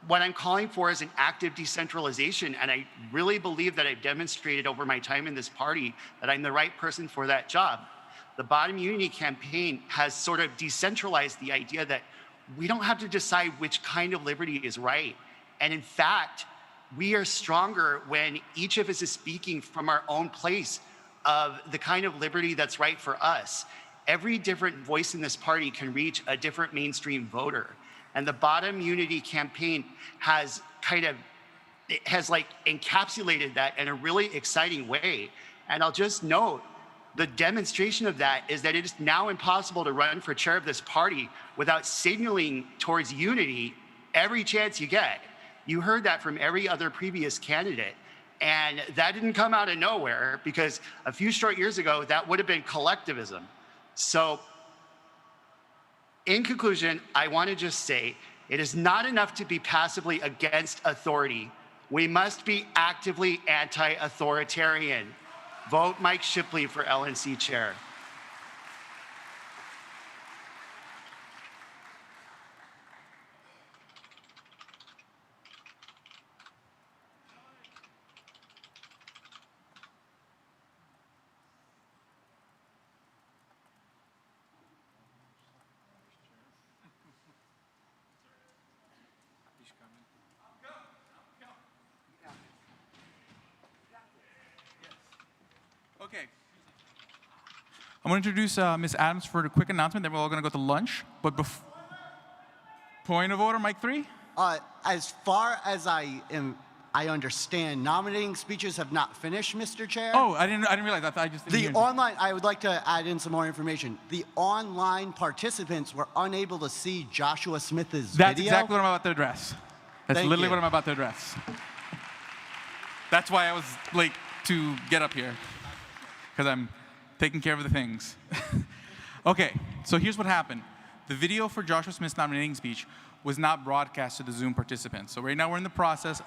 what I'm calling for is an active decentralization, and I really believe that I've demonstrated over my time in this party that I'm the right person for that job. The Bottom Unity campaign has sort of decentralized the idea that we don't have to decide which kind of liberty is right. And in fact, we are stronger when each of us is speaking from our own place of the kind of liberty that's right for us. Every different voice in this party can reach a different mainstream voter. And the Bottom Unity campaign has encapsulated that in a really exciting way. And I'll just note, the demonstration of that is that it is now impossible to run for chair of this party without signaling towards unity every chance you get. You heard that from every other previous candidate. And that didn't come out of nowhere, because a few short years ago, that would have been collectivism. So in conclusion, I want to just say, it is not enough to be passively against authority. We must be actively anti-authoritarian. Vote Mike Shipley for LNC chair. Okay. I'm going to introduce Ms. Adams for a quick announcement, then we're all going to go to lunch. But point of order, Mike 3? As far as I understand, nominating speeches have not finished, Mr. Chair. Oh, I didn't realize that. I just didn't hear you. I would like to add in some more information. The online participants were unable to see Joshua Smith's video. That's exactly what I'm about to address. That's literally what I'm about to address. That's why I was late to get up here, because I'm taking care of the things. Okay, so here's what happened. The video for Joshua Smith's nominating speech was not broadcast to the Zoom participants. So right now we're in the process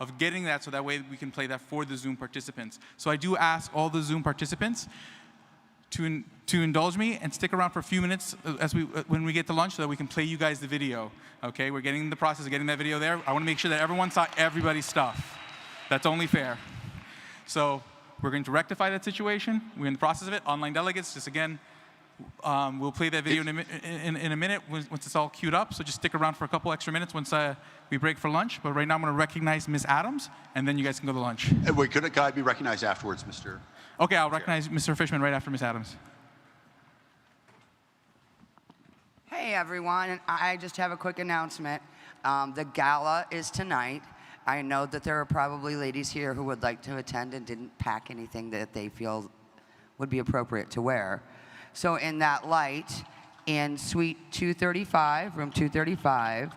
of getting that so that way we can play that for the Zoom participants. So I do ask all the Zoom participants to indulge me and stick around for a few minutes when we get to lunch so that we can play you guys the video. Okay, we're getting in the process of getting that video there. I want to make sure that everyone saw everybody's stuff. That's only fair. So we're going to rectify that situation. We're in the process of it. Online delegates, just again, we'll play that video in a minute once it's all queued up. So just stick around for a couple extra minutes once we break for lunch. But right now I'm going to recognize Ms. Adams, and then you guys can go to lunch. And wait, could I be recognized afterwards, Mr. Okay, I'll recognize Mr. Fishman right after Ms. Adams. Hey everyone, I just have a quick announcement. The gala is tonight. I know that there are probably ladies here who would like to attend and didn't pack anything that they feel would be appropriate to wear. So in that light, in suite 235, room 235,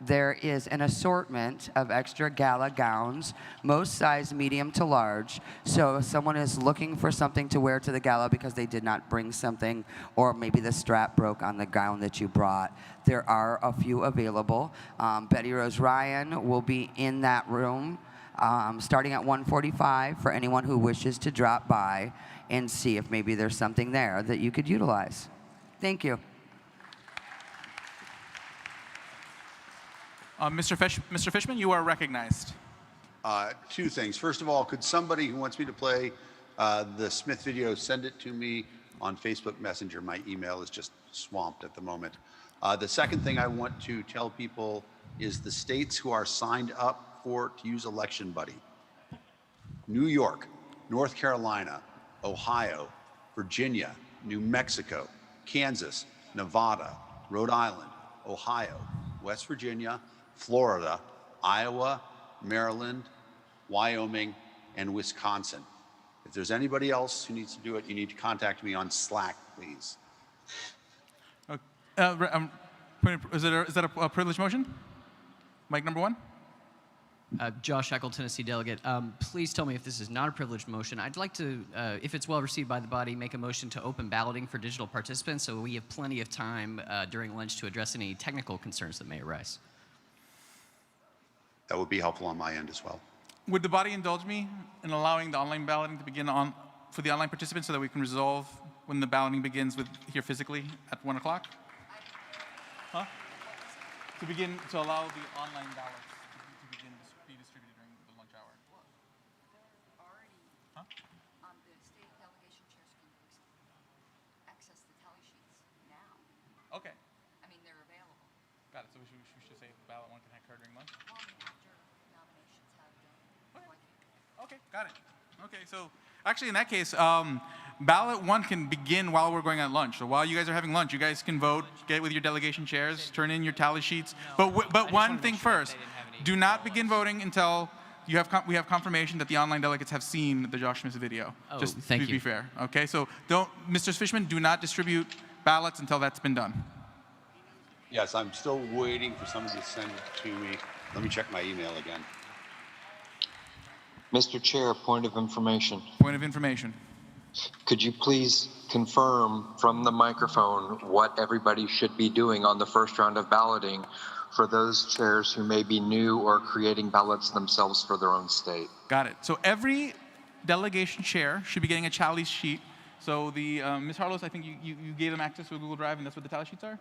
there is an assortment of extra gala gowns, most size medium to large. So if someone is looking for something to wear to the gala because they did not bring something, or maybe the strap broke on the gown that you brought, there are a few available. Betty Rose Ryan will be in that room starting at 1:45 for anyone who wishes to drop by and see if maybe there's something there that you could utilize. Thank you. Mr. Fishman, you are recognized. Two things. First of all, could somebody who wants me to play the Smith video send it to me on Facebook Messenger? My email is just swamped at the moment. The second thing I want to tell people is the states who are signed up to use Election Buddy: New York, North Carolina, Ohio, Virginia, New Mexico, Kansas, Nevada, Rhode Island, Ohio, West Virginia, Florida, Iowa, Maryland, Wyoming, and Wisconsin. If there's anybody else who needs to do it, you need to contact me on Slack, please. Is that a privileged motion? Mic number one? Josh Eckel, Tennessee delegate. Please tell me if this is not a privileged motion. I'd like to, if it's well received by the body, make a motion to open balloting for digital participants so we have plenty of time during lunch to address any technical concerns that may arise. That would be helpful on my end as well. Would the body indulge me in allowing the online balloting to begin for the online participants so that we can resolve when the balloting begins here physically at 1 o'clock? Huh? To allow the online ballots to begin to be distributed during the lunch hour. Huh? The state delegation chairs can access the tally sheets now. Okay. I mean, they're available. Got it. So we should say the ballot one can occur during lunch? Well, I mean, after nominations have done. Okay, got it. Okay, so actually in that case, ballot one can begin while we're going on lunch. So while you guys are having lunch, you guys can vote, get with your delegation chairs, turn in your tally sheets. But one thing first, do not begin voting until we have confirmation that the online delegates have seen the Josh Smith video. Oh, just thank to you. be fair. Okay, so Mr. Fishman, do not distribute ballots until that's been done. Yes, I'm still waiting for somebody to send it to me. Let me check my email again. Mr. Chair, point of information. Point of information. Could you please confirm from the microphone what everybody should be doing on the first round of balloting for those chairs who may be new or creating ballots themselves for their own state? Got it. So every delegation chair should be getting a tally sheet. So the Ms. Harlos, I think you gave them access to a Google Drive, and that's what the tally sheets are?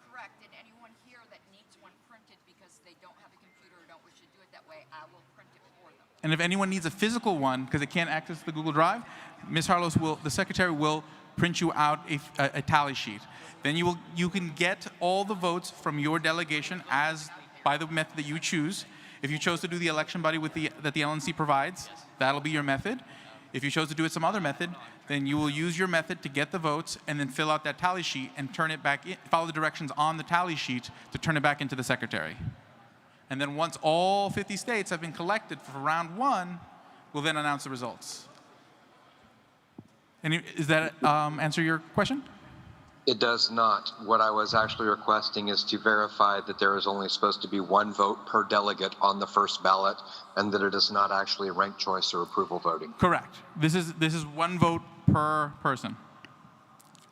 Correct. And anyone here that needs one printed because they don't have a computer or don't wish to do it that way, I will print it for them. And if anyone needs a physical one because they can't access the Google Drive, Ms. Harlos the secretary will print you out a tally sheet. Then you can get all the votes from your delegation by the method that you choose. If you chose to do the election buddy that the LNC provides, that'll be your method. If you chose to do it some other method, then you will use your method to get the votes and then fill out that tally sheet and turn it back in, follow the directions on the tally sheet to turn it back into the secretary. And then once all 50 states have been collected for round one, we'll then announce the results. Does that answer your question? It does not. What I was actually requesting is to verify that there is only supposed to be one vote per delegate on the first ballot and that it is not actually ranked choice or approval voting. Correct. This is one vote per person.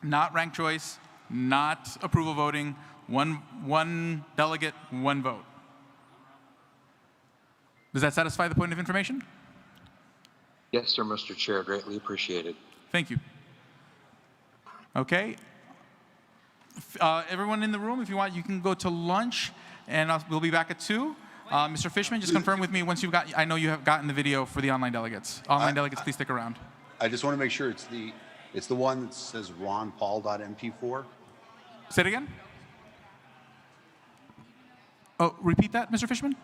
Not ranked choice, not approval voting, one delegate, one vote. Does that satisfy the point of information? Yes, sir, Mr. Chair. Greatly appreciated. Thank you. Okay. Everyone in the room, if you want, you can go to lunch, and we'll be back at 2. Mr. Fishman, just confirm with me once you've got. I know you have gotten the video for the online delegates. Online delegates, please stick around. I just want to make sure it's the one that says ronpaul.mp4. Say it again. Oh, repeat that, Mr. Fishman.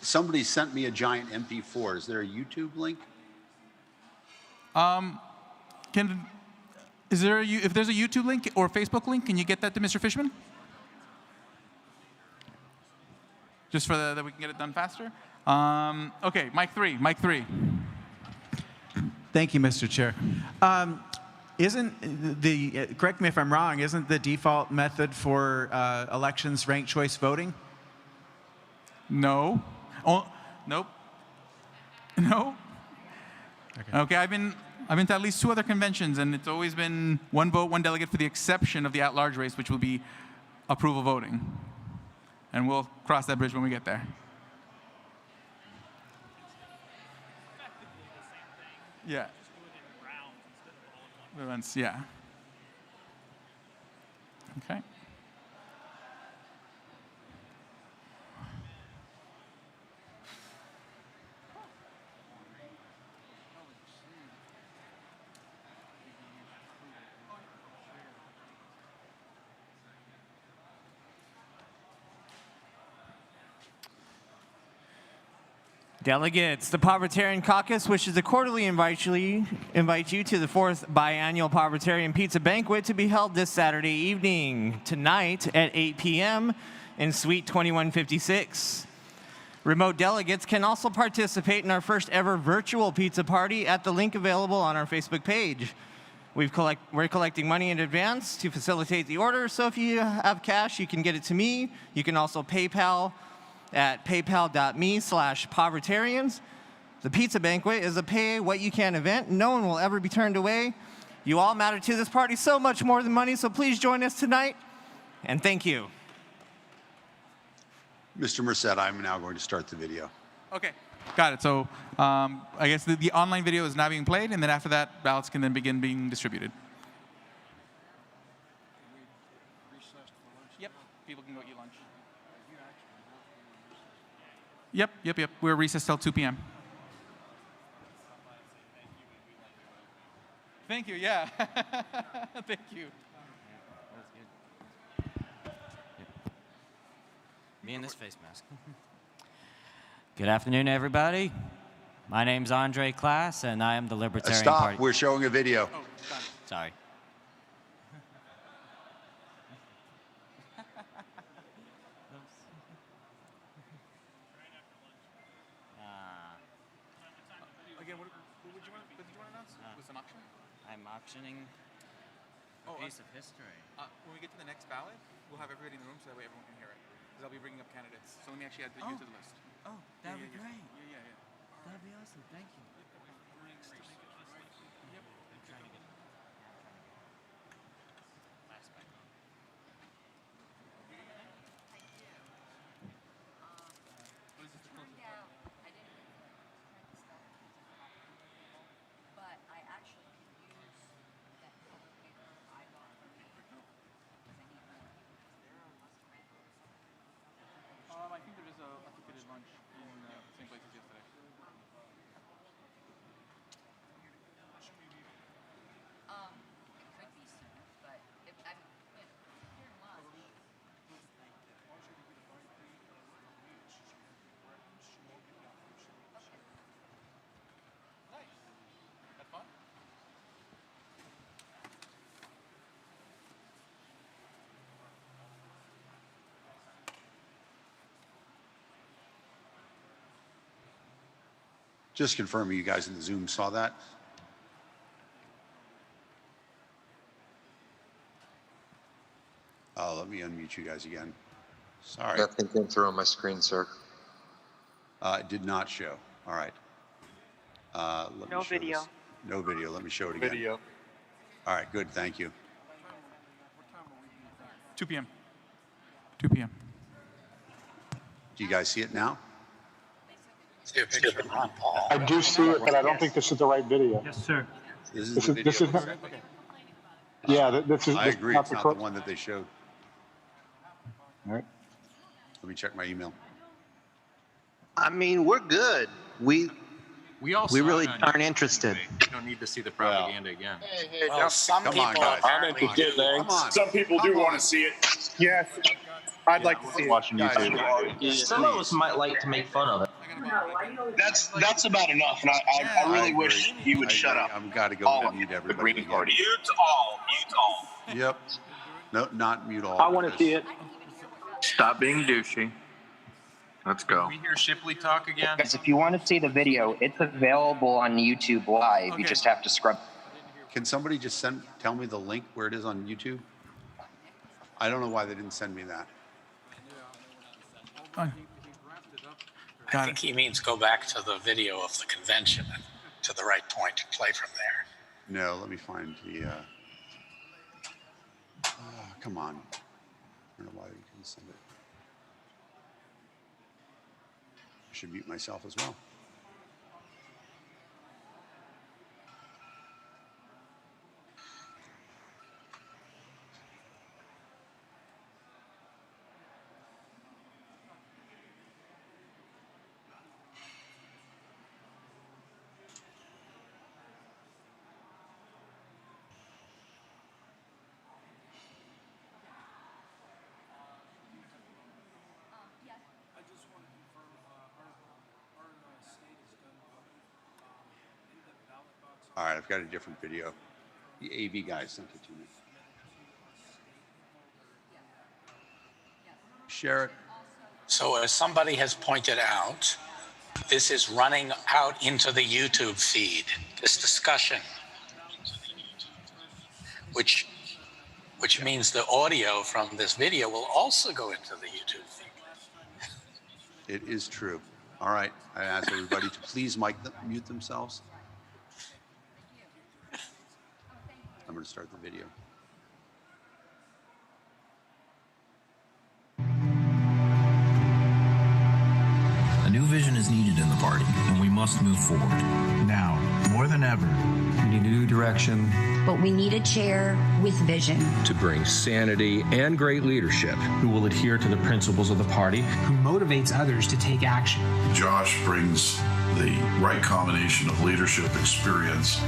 Somebody sent me a giant MP4. Is there a YouTube link? Is there if there's a YouTube link or Facebook link, can you get that to Mr. Fishman? Just for that we can get it done faster. Okay, mic three. Thank you, Mr. Chair. Correct me if I'm wrong, isn't the default method for elections ranked choice voting? No. Oh, nope. No. Okay, I've been to at least 2 other conventions, and it's always been 1 vote, 1 delegate, for the exception of the at-large race, which will be approval voting. And we'll cross that bridge when we get there. Yeah. Events, yeah. Okay. Delegates, the Libertarian Caucus wishes to cordially invite you to the 4th biannual Libertarian Pizza Banquet to be held this Saturday evening, tonight at 8 p.m. in Suite 2156. Remote delegates can also participate in our first ever virtual pizza party at the link available on our Facebook page. We're collecting money in advance to facilitate the order, so if you have cash, you can get it to me. You can also PayPal at paypal.me/Povertarians. The Pizza Banquet is a pay-what-you-can event. No one will ever be turned away. You all matter to this party so much more than money, so please join us tonight, and thank you. Mr. Merced, I'm now going to start the video. Okay, got it. So I guess the online video is now being played, and then after that, ballots can then begin being distributed. Yep, people can go eat lunch. Yep. We're recessed till 2 p.m. Thank you, yeah. Thank you. Me in this face mask. Good afternoon, everybody. My name's Andre Klass, and I am the Libertarian Party. Stop, we're showing a video. Oh, sorry. Again, what did you want to announce? Was an auction? I'm auctioning a piece of history. When we get to the next ballot, we'll have everybody in the room so that way everyone can hear it. Because I'll be bringing up candidates. So let me actually add you to the list. Oh, that'd be great. Yeah. That'd be awesome. Thank you. I think there is a ticketed lunch in the same place as yesterday. It could be soon, but if I'm here lunch. Nice. That's fun. Just confirming you guys in the Zoom saw that. Let me unmute you guys again. Sorry. Nothing came through on my screen, sir. It did not show. All right. No video. No video. Let me show it again. Video. All right, good. Thank you. 2 p.m. 2 p.m. Do you guys see it now? See a picture of Ron Paul. I do see it, but I don't think this is the right video. Yes, sir. This is the video. This is not, yeah, this is I agree. not It's the not correct. the one that they showed. All right. Let me check my email. I mean, we're good. We really aren't interested. You don't need to see the propaganda again. Hey, well, some come on, people guys. I'm interested, Come on. Some people do want to see it. Yes, I'd like to see it. Watching YouTube. Some of us might like to make fun of it. That's about enough, and I really wish he would shut up. I've got to go All mute the everybody. Green Party. Mute all. Mute all. Yep. No, not mute all. I want to Chris. see it. Stop being douchey. Let's go. We hear Shipley talk again. Guys, if you want to see the video, it's available on YouTube Live. Okay. You just have to scrub. Can somebody just tell me the link where it is on YouTube? I don't know why they didn't send me that. I think he means go back to the video of the convention and to the right point and play from there. No, let me find the. Come on. I don't know why they couldn't send it. I should mute myself as well. All right, I've got a different video. The AV guy sent it to me. Share it. So as somebody has pointed out, this is running out into the YouTube feed, this discussion, which means the audio from this video will also go into the YouTube feed. It is true. All right, I ask everybody to please mute themselves. I'm going to start the video. A new vision is needed in the party, and we must move forward. Now, more than ever, we need a new direction. But we need a chair with vision. To bring sanity and great leadership. Who will adhere to the principles of the party. Who motivates others to take action. Josh brings the right combination of leadership experience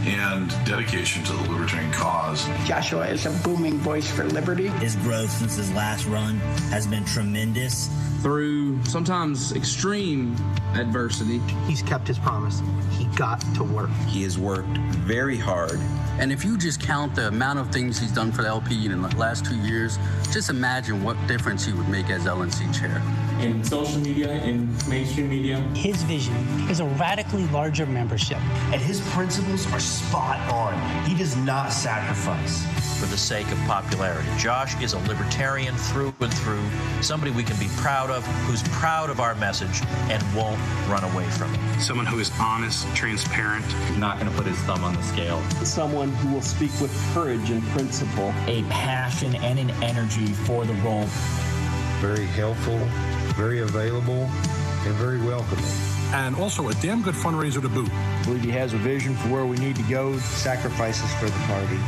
and dedication to the libertarian cause. Joshua is a booming voice for liberty. His growth since his last run has been tremendous. Through sometimes extreme adversity, he's kept his promise. He got to work. He has worked very hard. And if you just count the amount of things he's done for the LP in the last 2 years, just imagine what difference he would make as LNC chair. In social media, in mainstream media. His vision is a radically larger membership. And his principles are spot on. He does not sacrifice for the sake of popularity. Josh is a libertarian through and through, somebody we can be proud of, who's proud of our message and won't run away from it. Someone who is honest, transparent, not going to put his thumb on the scale. Someone who will speak with courage and principle. A passion and an energy for the role. Very helpful, very available, and very welcoming. And also a damn good fundraiser to boot. I believe he has a vision for where we need to go, sacrifices for the party.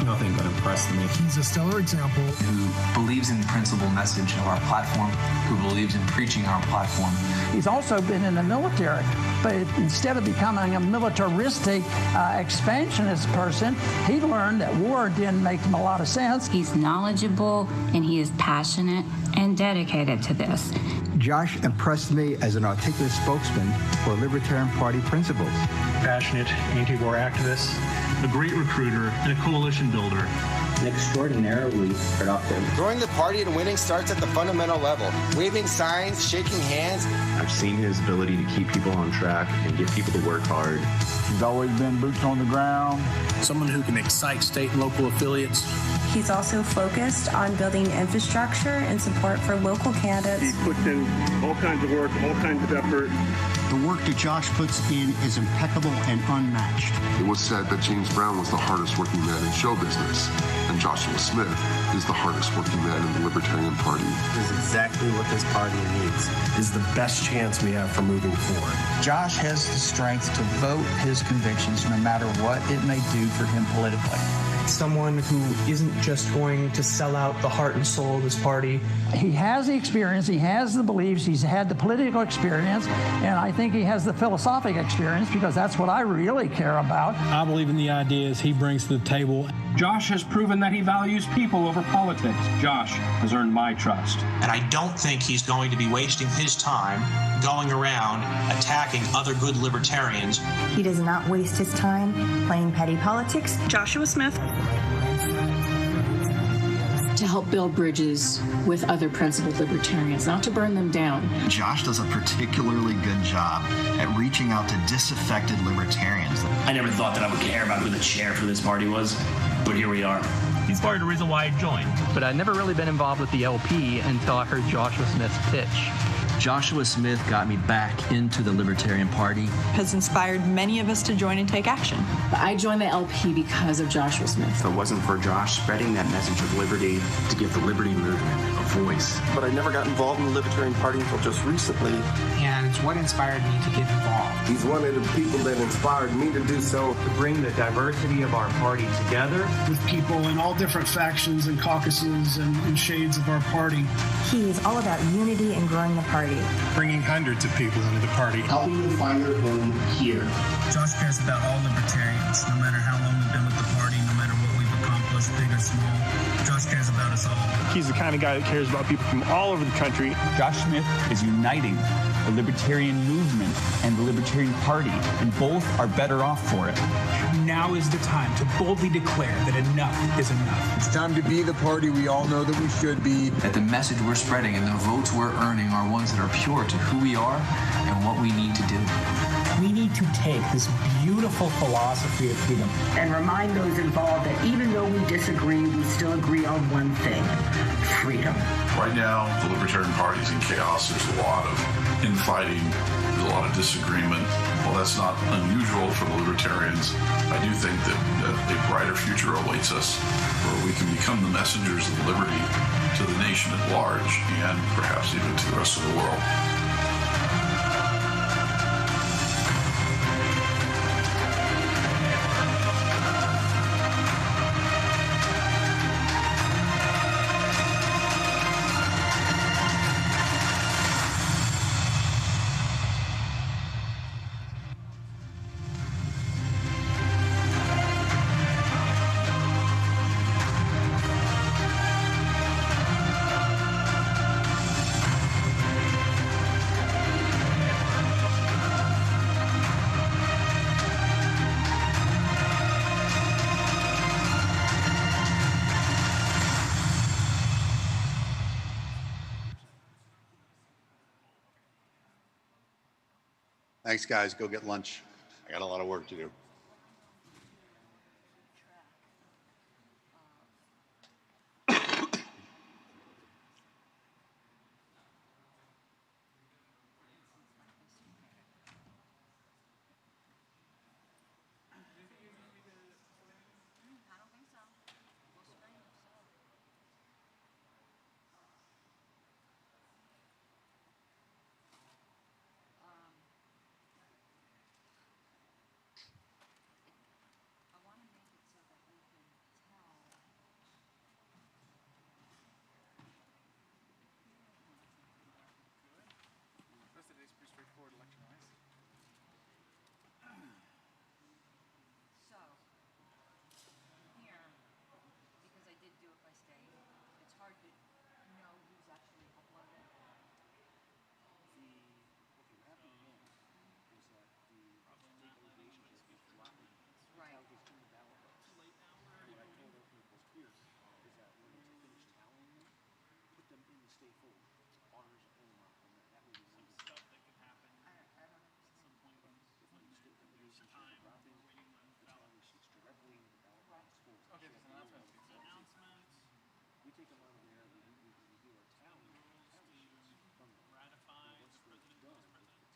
Nothing but impressed me. He's a stellar example. Who believes in the principle message of our platform, who believes in preaching our platform. He's also been in the military, but instead of becoming a militaristic expansionist person, he learned that war didn't make him a lot of sense. He's knowledgeable and he is passionate and dedicated to this. Josh impressed me as an articulate spokesman for Libertarian Party principles. Passionate anti-war activist, a great recruiter, and a coalition builder. Extraordinarily productive. Growing the party and winning starts at the fundamental level. Waving signs, shaking hands. I've seen his ability to keep people on track and get people to work hard. He's always been boots on the ground. Someone who can excite state and local affiliates. He's also focused on building infrastructure and support for local candidates. He puts in all kinds of work, all kinds of effort. The work that Josh puts in is impeccable and unmatched. It was said that James Brown was the hardest working man in show business, and Joshua Smith is the hardest working man in the Libertarian Party. This is exactly what this party needs. Is the best chance we have for moving forward. Josh has the strength to vote his convictions no matter what it may do for him politically. someone who isn't just going to sell out the heart and soul of this party. He has the experience, he has the beliefs, he's had the political experience, and I think he has the philosophic experience, because that's what I really care about. I believe in the ideas he brings to the table. Josh has proven that he values people over politics. Josh has earned my trust. And I don't think he's going to be wasting his time going around attacking other good libertarians. He does not waste his time playing petty politics. Joshua Smith. To help build bridges with other principled libertarians, not to burn them down. Josh does a particularly good job at reaching out to disaffected libertarians. I never thought that I would care about who the chair for this party was, but here we are. He's part of the reason why I joined. But I'd never really been involved with the LP until I heard Joshua Smith's pitch. Joshua Smith got me back into the Libertarian Party. Has inspired many of us to join and take action. I joined the LP because of Joshua Smith. If it wasn't for Josh spreading that message of liberty to give the liberty movement a voice. But I never got involved in the Libertarian Party until just recently. And it's what inspired me to get involved. He's one of the people that inspired me to do so. To bring the diversity of our party together. With people in all different factions and caucuses and shades of our party. He is all about unity and growing the party. Bringing hundreds of people into the party. Helping them find their home here. Josh cares about all libertarians, no matter how long we've been with the party, no matter what we've accomplished, big or small. Josh cares about us all. He's the kind of guy that cares about people from all over the country. Josh Smith is uniting the libertarian movement and the Libertarian Party, and both are better off for it. Now is the time to boldly declare that enough is enough. It's time to be the party we all know that we should be. That the message we're spreading and the votes we're earning are ones that are pure to who we are and what we need to do. We need to take this beautiful philosophy of freedom and remind those involved that even though we disagree, we still agree on one thing: freedom. Right now, the Libertarian Party is in chaos. There's a lot of infighting. There's a lot of disagreement. Well, that's not unusual for the Libertarians. I do think that a brighter future awaits us, where we can become the messengers of liberty to the nation at large and perhaps even to the rest of the world. Thanks, guys. Go get lunch. I got a lot of work to do.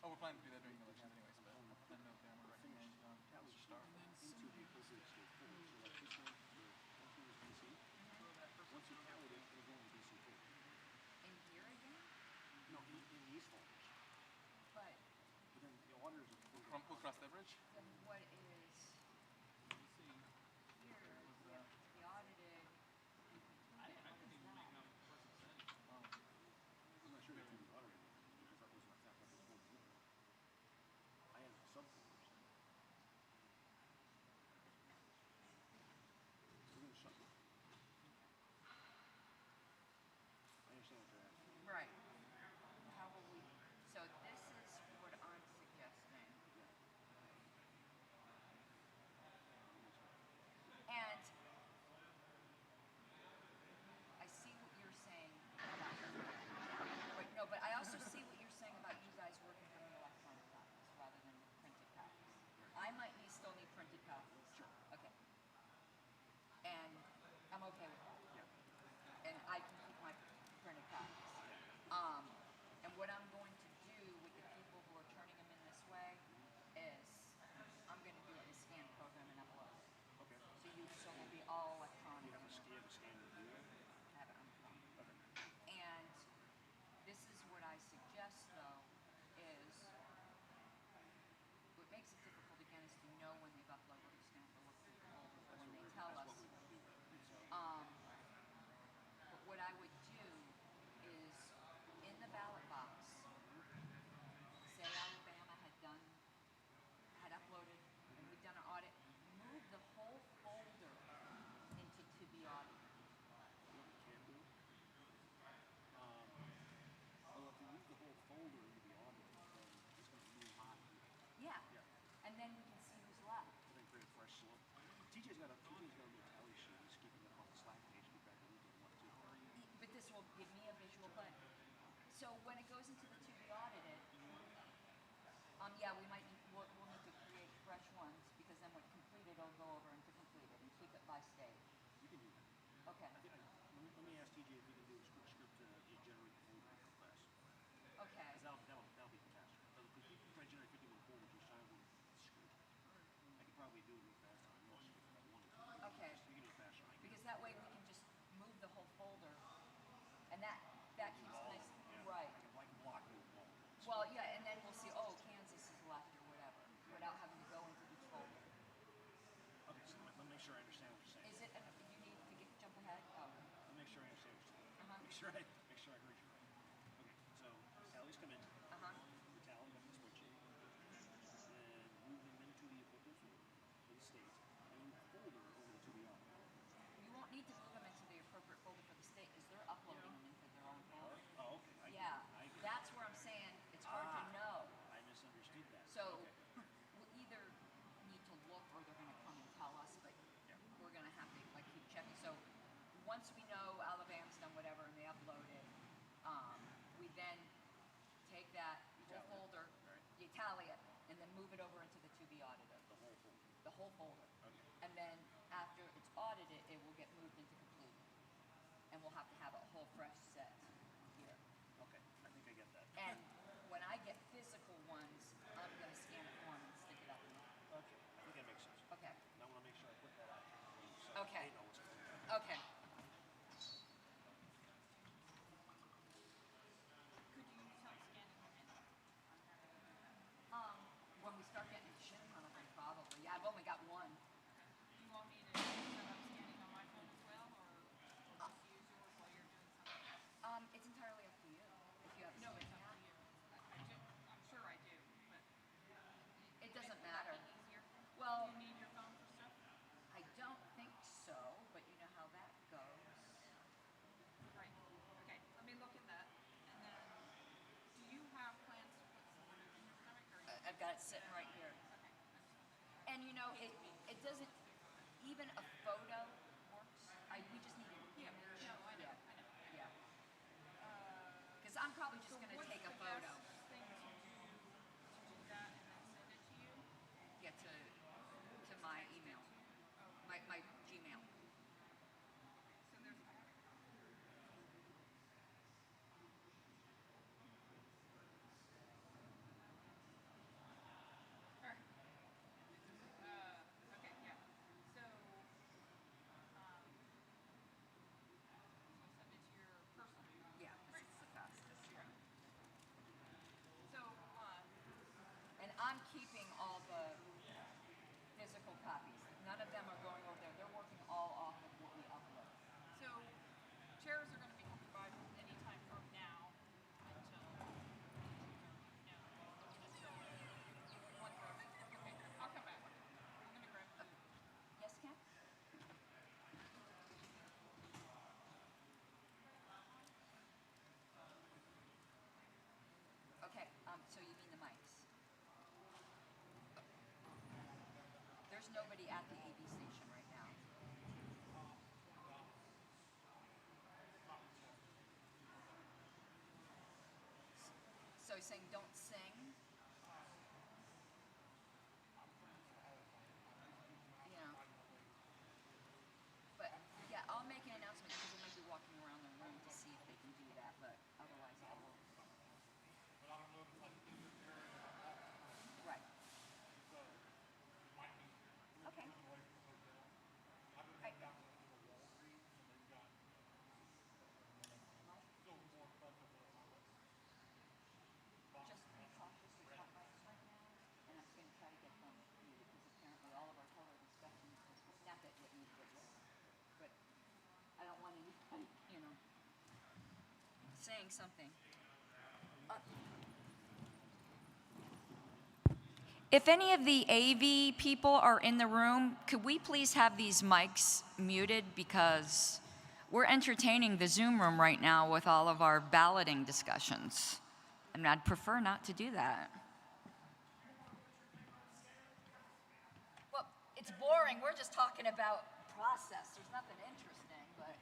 Oh, we're planning to do that during the election anyways, but I don't know if they would recommend Mr. Starr. Once you tally it, it'll go into DC4. In here again? No, in these folders. But then the auditors will We'll cross that bridge. then what is here? So when it goes into the to be audited, yeah, we'll need to create fresh ones because then when completed, it'll go over into completed and keep it by stage. You can do that. Okay. Let me ask TJ if you can do a script to generate the folder real fast. Okay. That'll be faster. Because if you try to generate 51 folders, you're signing one script. I could probably do it real fast on your script if I wanted to. Okay. You can do it faster. Because that way we can just move the whole folder, and that keeps nice. Yeah. Right. I can block it all. Well, yeah, and then we'll see. Oh, Kansas is left or whatever, without having to go into each folder. Okay, so let me make sure I understand what you're saying. Is it? You need to jump ahead. Oh. Let me make sure I understand what you're saying. Make sure I heard you right. Okay, so tallies come in. The tally up the spreadsheet. Then move them into the appropriate folder for the state. And move the folder over to the audit. You won't need to move them into the appropriate folder for the state because they're uploading them into their own folder. Oh, okay. That's where I'm saying it's hard to know. I misunderstood that. So we'll either need to look or they're going to come and tell us, but we're going to have to keep checking. So once we know Alabama's done whatever and they upload it, we then take that whole folder, you tally it, and then move it over into the to be audited. The whole folder. Okay. And then after it's audited, it will get moved into complete. And we'll have to have a whole fresh set here. Okay, I think I get that. And when I get physical ones, I'm going to scan a form and stick it up in there. Okay, I think that makes sense. Okay. Now I want to make sure I put that out there. Okay. They know what's going on. Okay. Could you start scanning them in? When we start getting into shit, probably. Yeah, I've only got one. Do you want me to set up scanning on my phone as well, or just use yours while you're doing something? It's entirely up to you. If you have No, it's up to you. I'm sure I do, but it doesn't matter. Would that be easier? Well, do you need your phone for stuff? I don't think so, but you know how that goes. Right. Okay. Let me look at that, and then do you have plans to put some in your stomach, or? I've got it sitting right here. Okay. And you know, it doesn't, even a photo works. We just need an image. No, I know. Yeah. Because I'm probably just going to take a photo. What's the best thing to do that and then send it to you? Get to my email, my Gmail. So there's. Alright. Okay, yeah. So, send it to your personal email. Yeah, this is the fastest. So, and I'm keeping all the physical copies. None of them are going over there. They're working all off of what we upload. so chairs are going to be coming by anytime from now until 1:30. Okay, I'll come back. I'm going to grab it. Yes, Ken? Okay, so you mean the mics? There's nobody at the AV station right now. So he's saying don't sing. Yeah. But yeah, I'll make an announcement because they might be walking around the room to see if they can do that, but otherwise I will. Right. Okay. Right. Just be cautious with hot mics right now, and I'm going to try to get them muted because apparently all of our total discussions is snap it with me video. But I don't want anybody, saying something. If any of the AV people are in the room, could we please have these mics muted because we're entertaining the Zoom room right now with all of our balloting discussions. And I'd prefer not to do that. Well, it's boring. We're just talking about process. There's nothing interesting, but.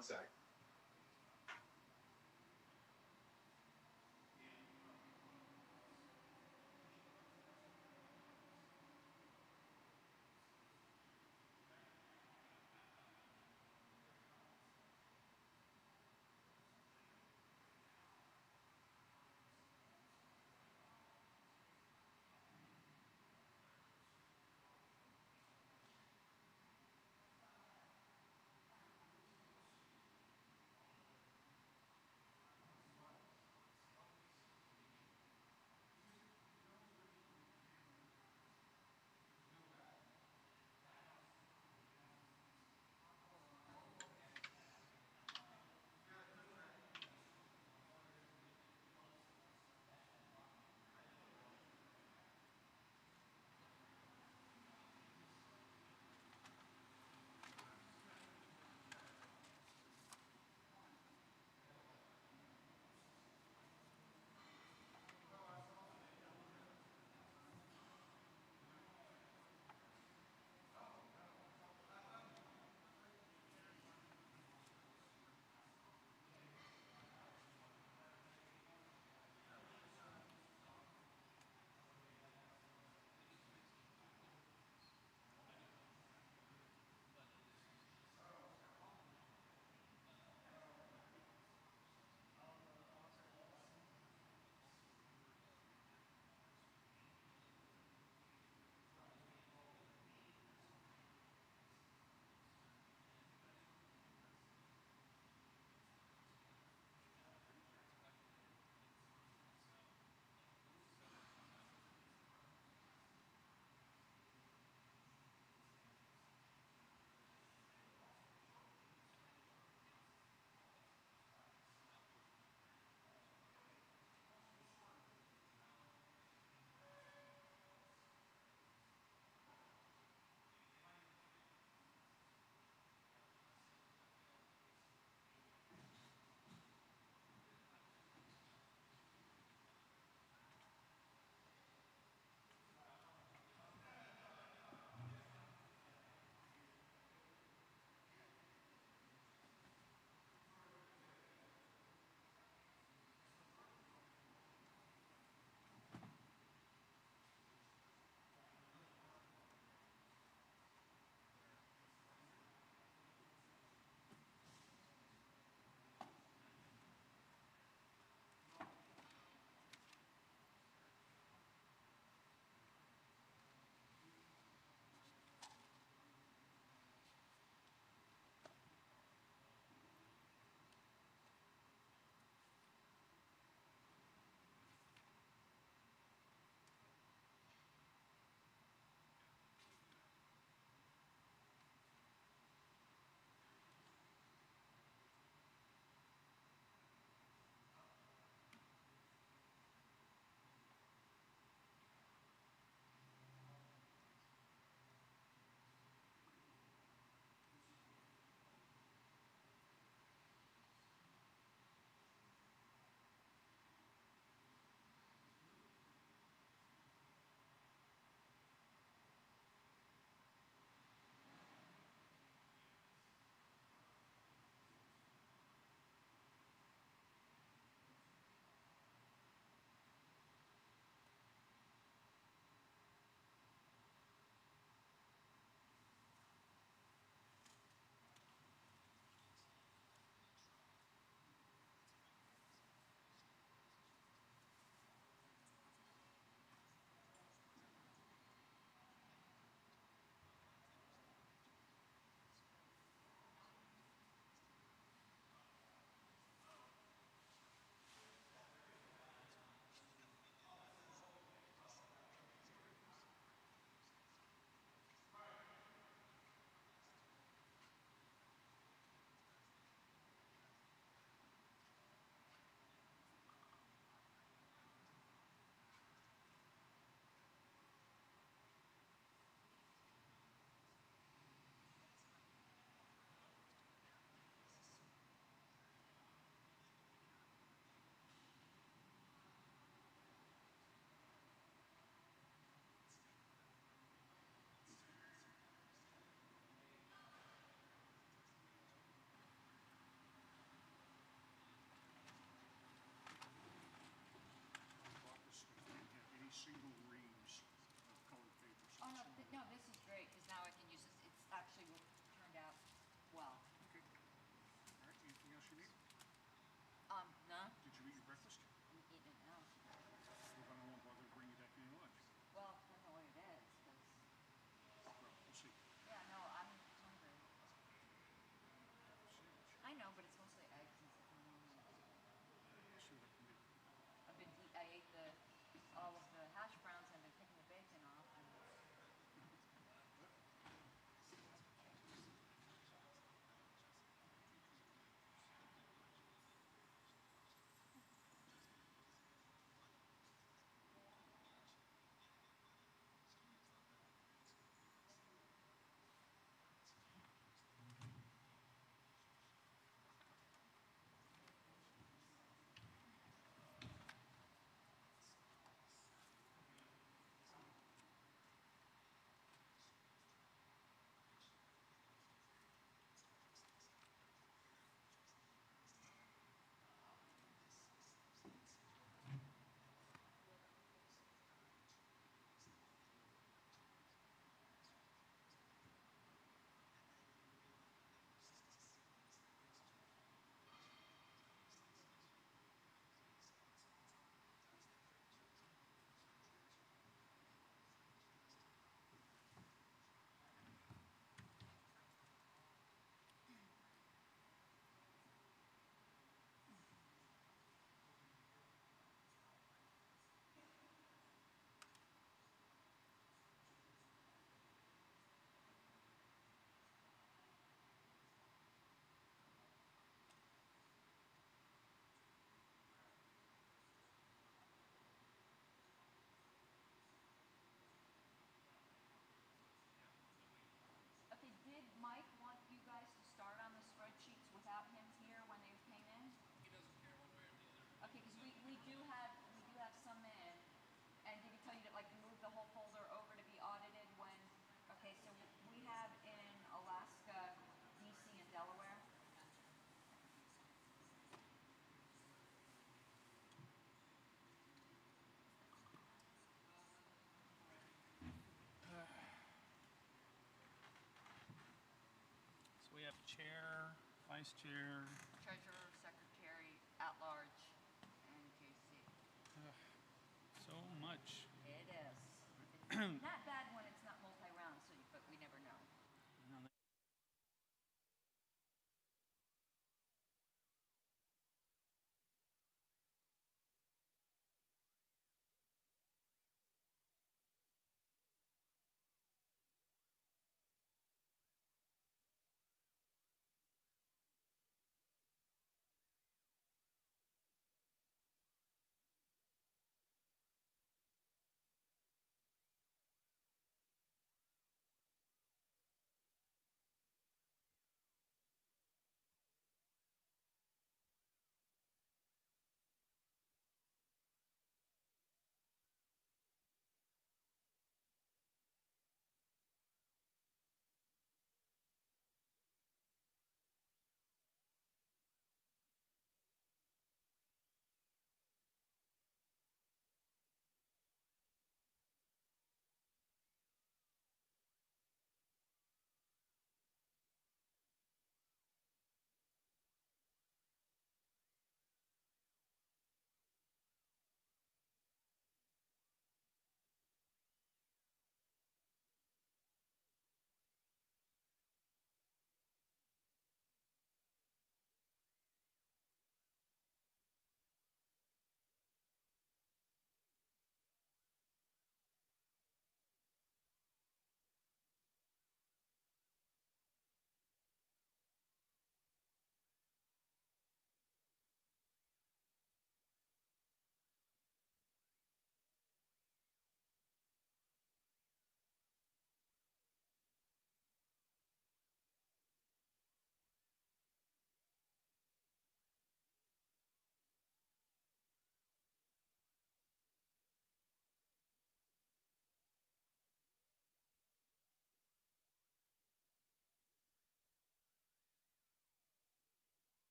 One sec. do have some in. And did he tell you to like move the whole folder over to be audited when? Okay, so we have in Alaska, DC, and Delaware. So we have chair, vice chair. Treasurer, secretary, at large, and JC. So much. It is. It's not bad when it's not multi-round, so but we never know.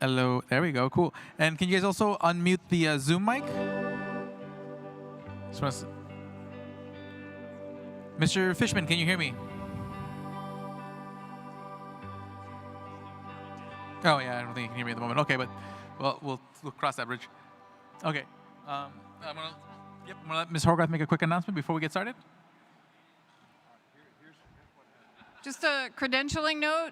Hello. There we go. Cool. And can you guys also unmute the Zoom mic? Mr. Fishman, can you hear me? Oh yeah, I don't think you can hear me at the moment. Okay, but well, we'll cross that bridge. Okay. I'm gonna let Ms. Horgath make a quick announcement before we get started. Just a credentialing note.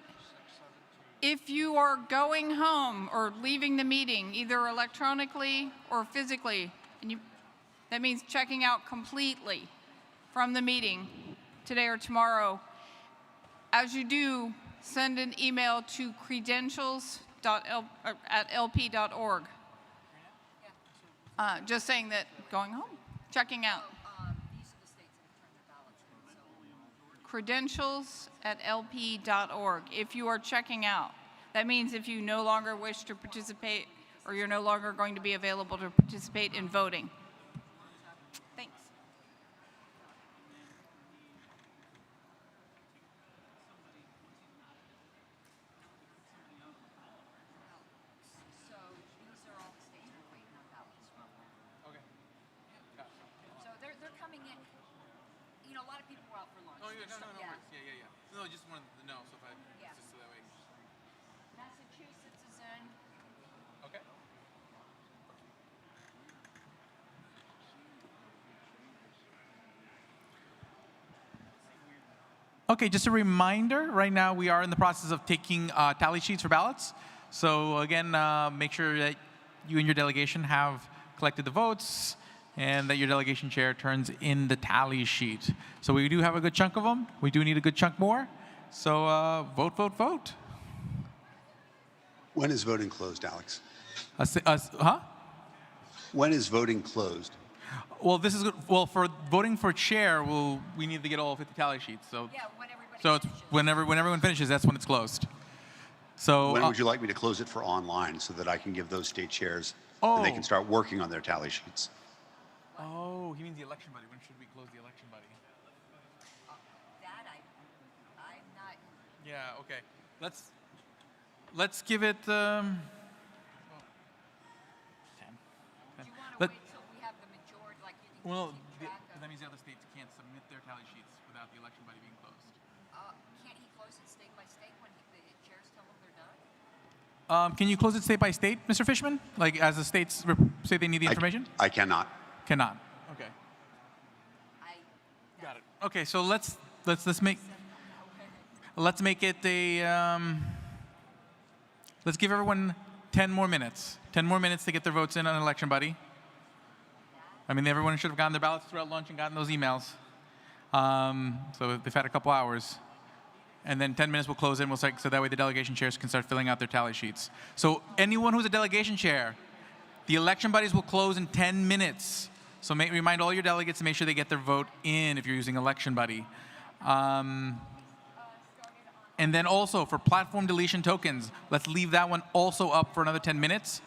If you are going home or leaving the meeting, either electronically or physically, and that means checking out completely from the meeting today or tomorrow, as you do, send an email to credentials@lp.org. Just saying that going home, checking out. Credentials@lp.org. If you are checking out, that means if you no longer wish to participate or you're no longer going to be available to participate in voting. Thanks. So these are all the states we're waiting on ballots from. Okay. So they're coming in. You know, a lot of people were out for lunch. Oh yeah, no. Yeah. Yeah. No, just wanted to know so if I just so that way. Massachusetts is in. Okay. Okay, just a reminder, right now we are in the process of taking tally sheets for ballots. So again, make sure that you and your delegation have collected the votes and that your delegation chair turns in the tally sheet. So we do have a good chunk of them. We do need a good chunk more. So vote, vote, vote. When is voting closed, Alex? When is voting closed? Well, this is good. Well, for voting for chair, we need to get all 50 tally sheets. So Yeah, when everybody it's when everyone finishes, that's when it's closed. So when would you like me to close it for online so that I can give those state chairs and they can start working on their tally sheets? Oh, he means the election buddy. When should we close the election buddy? That I'm not. Yeah. Okay. Let's give it. 10. Do you want to wait till we have the majority, like you can Well, keep track of? that means the other states can't submit their tally sheets without the election buddy being closed. Can't he close it state by state when the chairs tell him they're done? Can you close it state by state, Mr. Fishman? Like as the states say they need the information? I cannot. Cannot. Okay. Got it. Okay, so let's make it a. Let's give everyone 10 more minutes. 10 more minutes to get their votes in on election buddy. I mean, everyone should have gotten their ballots throughout lunch and gotten those emails. So they've had a couple hours. And then 10 minutes we'll close in. So that way the delegation chairs can start filling out their tally sheets. So anyone who's a delegation chair, the election buddies will close in 10 minutes. So remind all your delegates to make sure they get their vote in if you're using election buddy. And then also for platform deletion tokens, let's leave that one also up for another 10 minutes.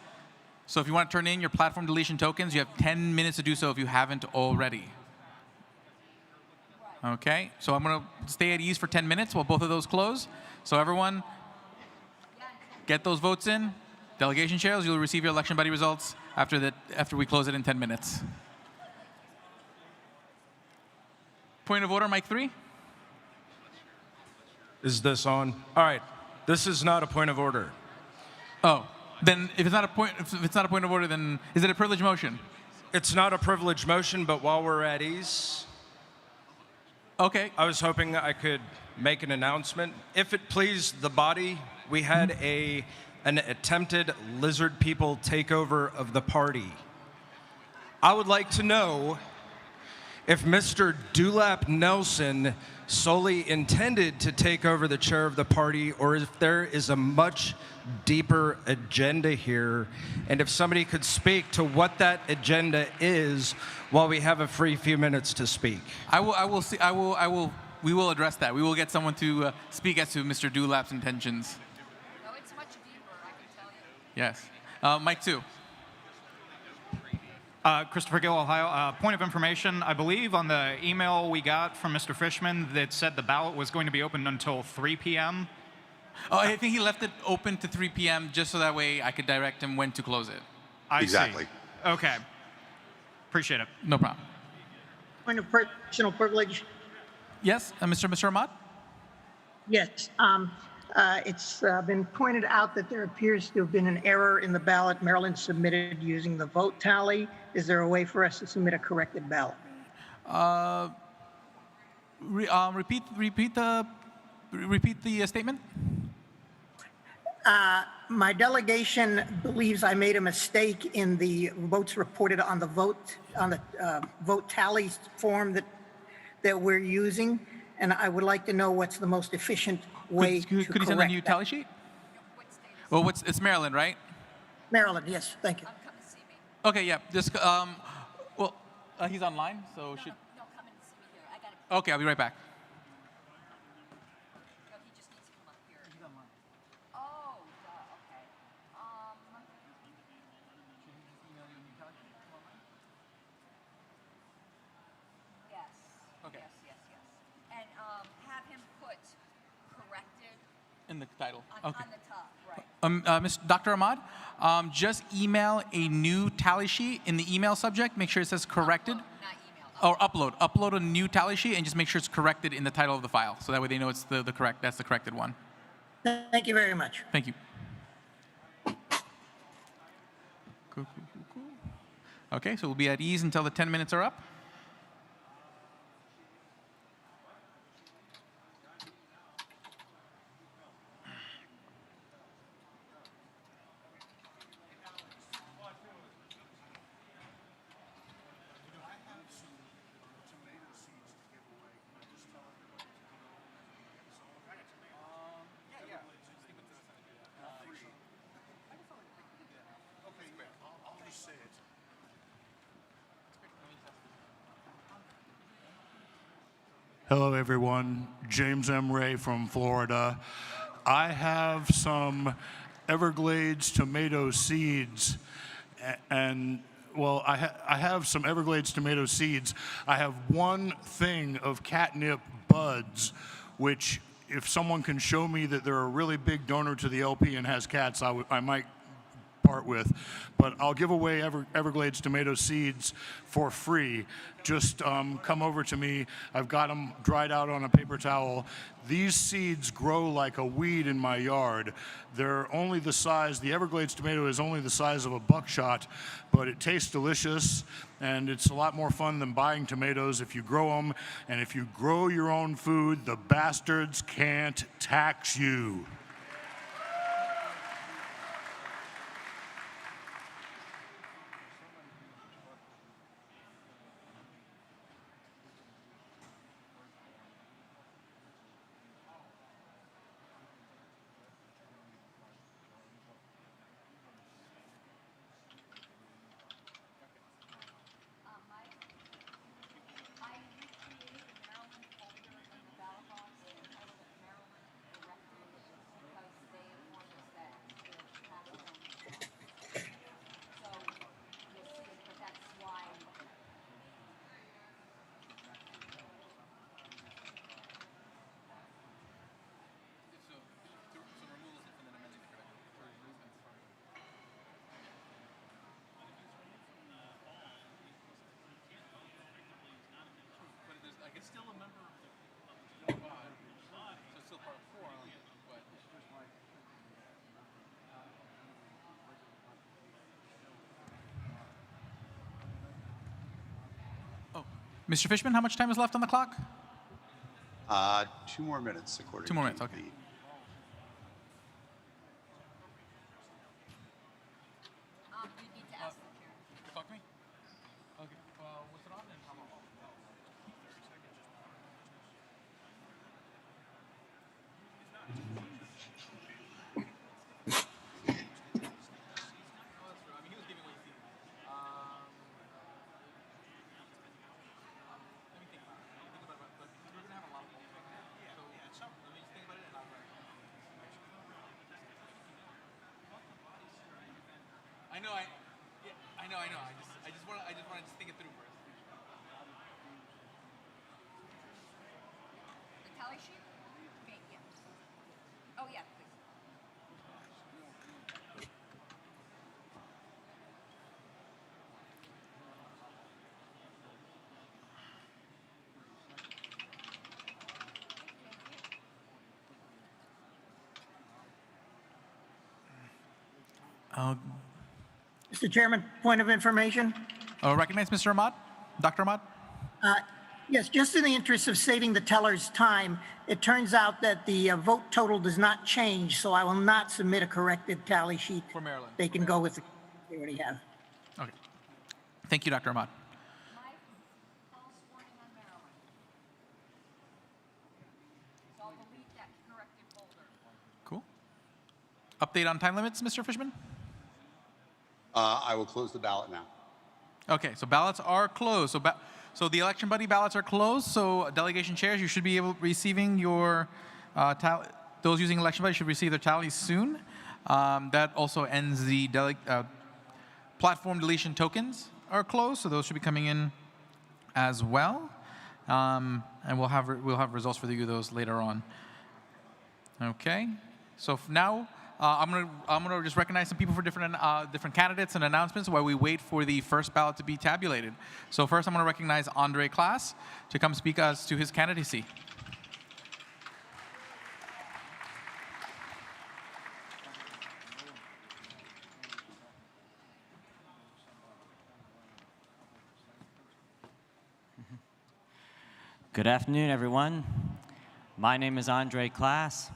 So if you want to turn in your platform deletion tokens, you have 10 minutes to do so if you haven't already. Okay, so I'm going to stay at ease for 10 minutes while both of those close. So everyone, get those votes in. Delegation chairs, you'll receive your election buddy results after we close it in 10 minutes. Point of order, mic 3. Is this on? All right. This is not a point of order. Oh, then if it's not a point of order, then is it a privileged motion? It's not a privileged motion, but while we're at ease, okay. I was hoping I could make an announcement. If it pleased the body, we had an attempted lizard people takeover of the party. I would like to know if Mr. Dulap Nelson solely intended to take over the chair of the party, or if there is a much deeper agenda here, and if somebody could speak to what that agenda is while we have a free few minutes to speak. We will address that. We will get someone to speak as to Mr. Dulap's intentions. No, it's much deeper, I can tell you. Yes. Mic 2. Christopher Gill, Ohio. Point of information, I believe on the email we got from Mr. Fishman that said the ballot was going to be open until 3 p.m. Oh, I think he left it open to 3 p.m. just so that way I could direct him when to close it. Exactly. See. Okay. Appreciate it. No problem. Point of personal privilege. Yes, Mr. Ahmad? Yes. It's been pointed out that there appears to have been an error in the ballot Maryland submitted using the vote tally. Is there a way for us to submit a corrected ballot? Repeat the statement. My delegation believes I made a mistake in the votes reported on the vote tally form that we're using, and I would like to know what's the most efficient way to correct Could you send a new tally sheet? Well, it's Maryland, right? Maryland, yes, thank you. Okay, yeah. Just he's online, so should. No, come and see me here. I gotta. Okay, I'll be right back. No, he just needs to come up here. Oh, duh, okay. Yes. Okay. Yes. And have him put corrected In the title. on Okay. the top, right? Dr. Ahmad, just email a new tally sheet in the email subject. Make sure it says corrected. Or upload. Upload a new tally sheet and just make sure it's corrected in the title of the file. So that way they know it's the correct. That's the corrected one. Thank you very much. Thank you. Cool. Okay, so we'll be at ease until the 10 minutes are up. Hello, everyone. James M. Ray from Florida. I have some Everglades tomato seeds, and well, I have some Everglades tomato seeds. I have one thing of catnip buds, which if someone can show me that they're a really big donor to the LP and has cats, I might part with, but I'll give away Everglades tomato seeds for free. Just come over to me. I've got them dried out on a paper towel. These seeds grow like a weed in my yard. They're only the size, the Everglades tomato is only the size of a buckshot, but it tastes delicious, and it's a lot more fun than buying tomatoes if you grow them, and if you grow your own food, the bastards can't tax you. It's still a member of the pod, so it's still part of the forum, but oh, Mr. Fishman, how much time is left on the clock? 2 more minutes, according 2 more to minutes, okay. the You need to ask the chair. Talk to me? Okay, what's it on and how long? I know. I just want to think it through first. The tally sheet? Okay, yeah. Oh, yeah, please. Mr. Chairman, point of information. Recognize Mr. Ahmad, Dr. Ahmad. Yes, just in the interest of saving the teller's time, it turns out that the vote total does not change, so I will not submit a corrected tally sheet. For Maryland. They can go with the they already have. Okay. Thank you, Dr. Ahmad. Cool. Update on time limits, Mr. Fishman? I will close the ballot now. Okay, so ballots are closed. So the election buddy ballots are closed. So delegation chairs, you should be receiving your those using election buddy should receive their tallies soon. That also ends the platform deletion tokens are closed, so those should be coming in as well. And we'll have results for those later on. Okay, so now. I'm gonna just recognize some people for different candidates and announcements while we wait for the first ballot to be tabulated. So first, I'm gonna recognize Andre Klaas to come speak as to his candidacy. Good afternoon, everyone. My name is Andre Klaas,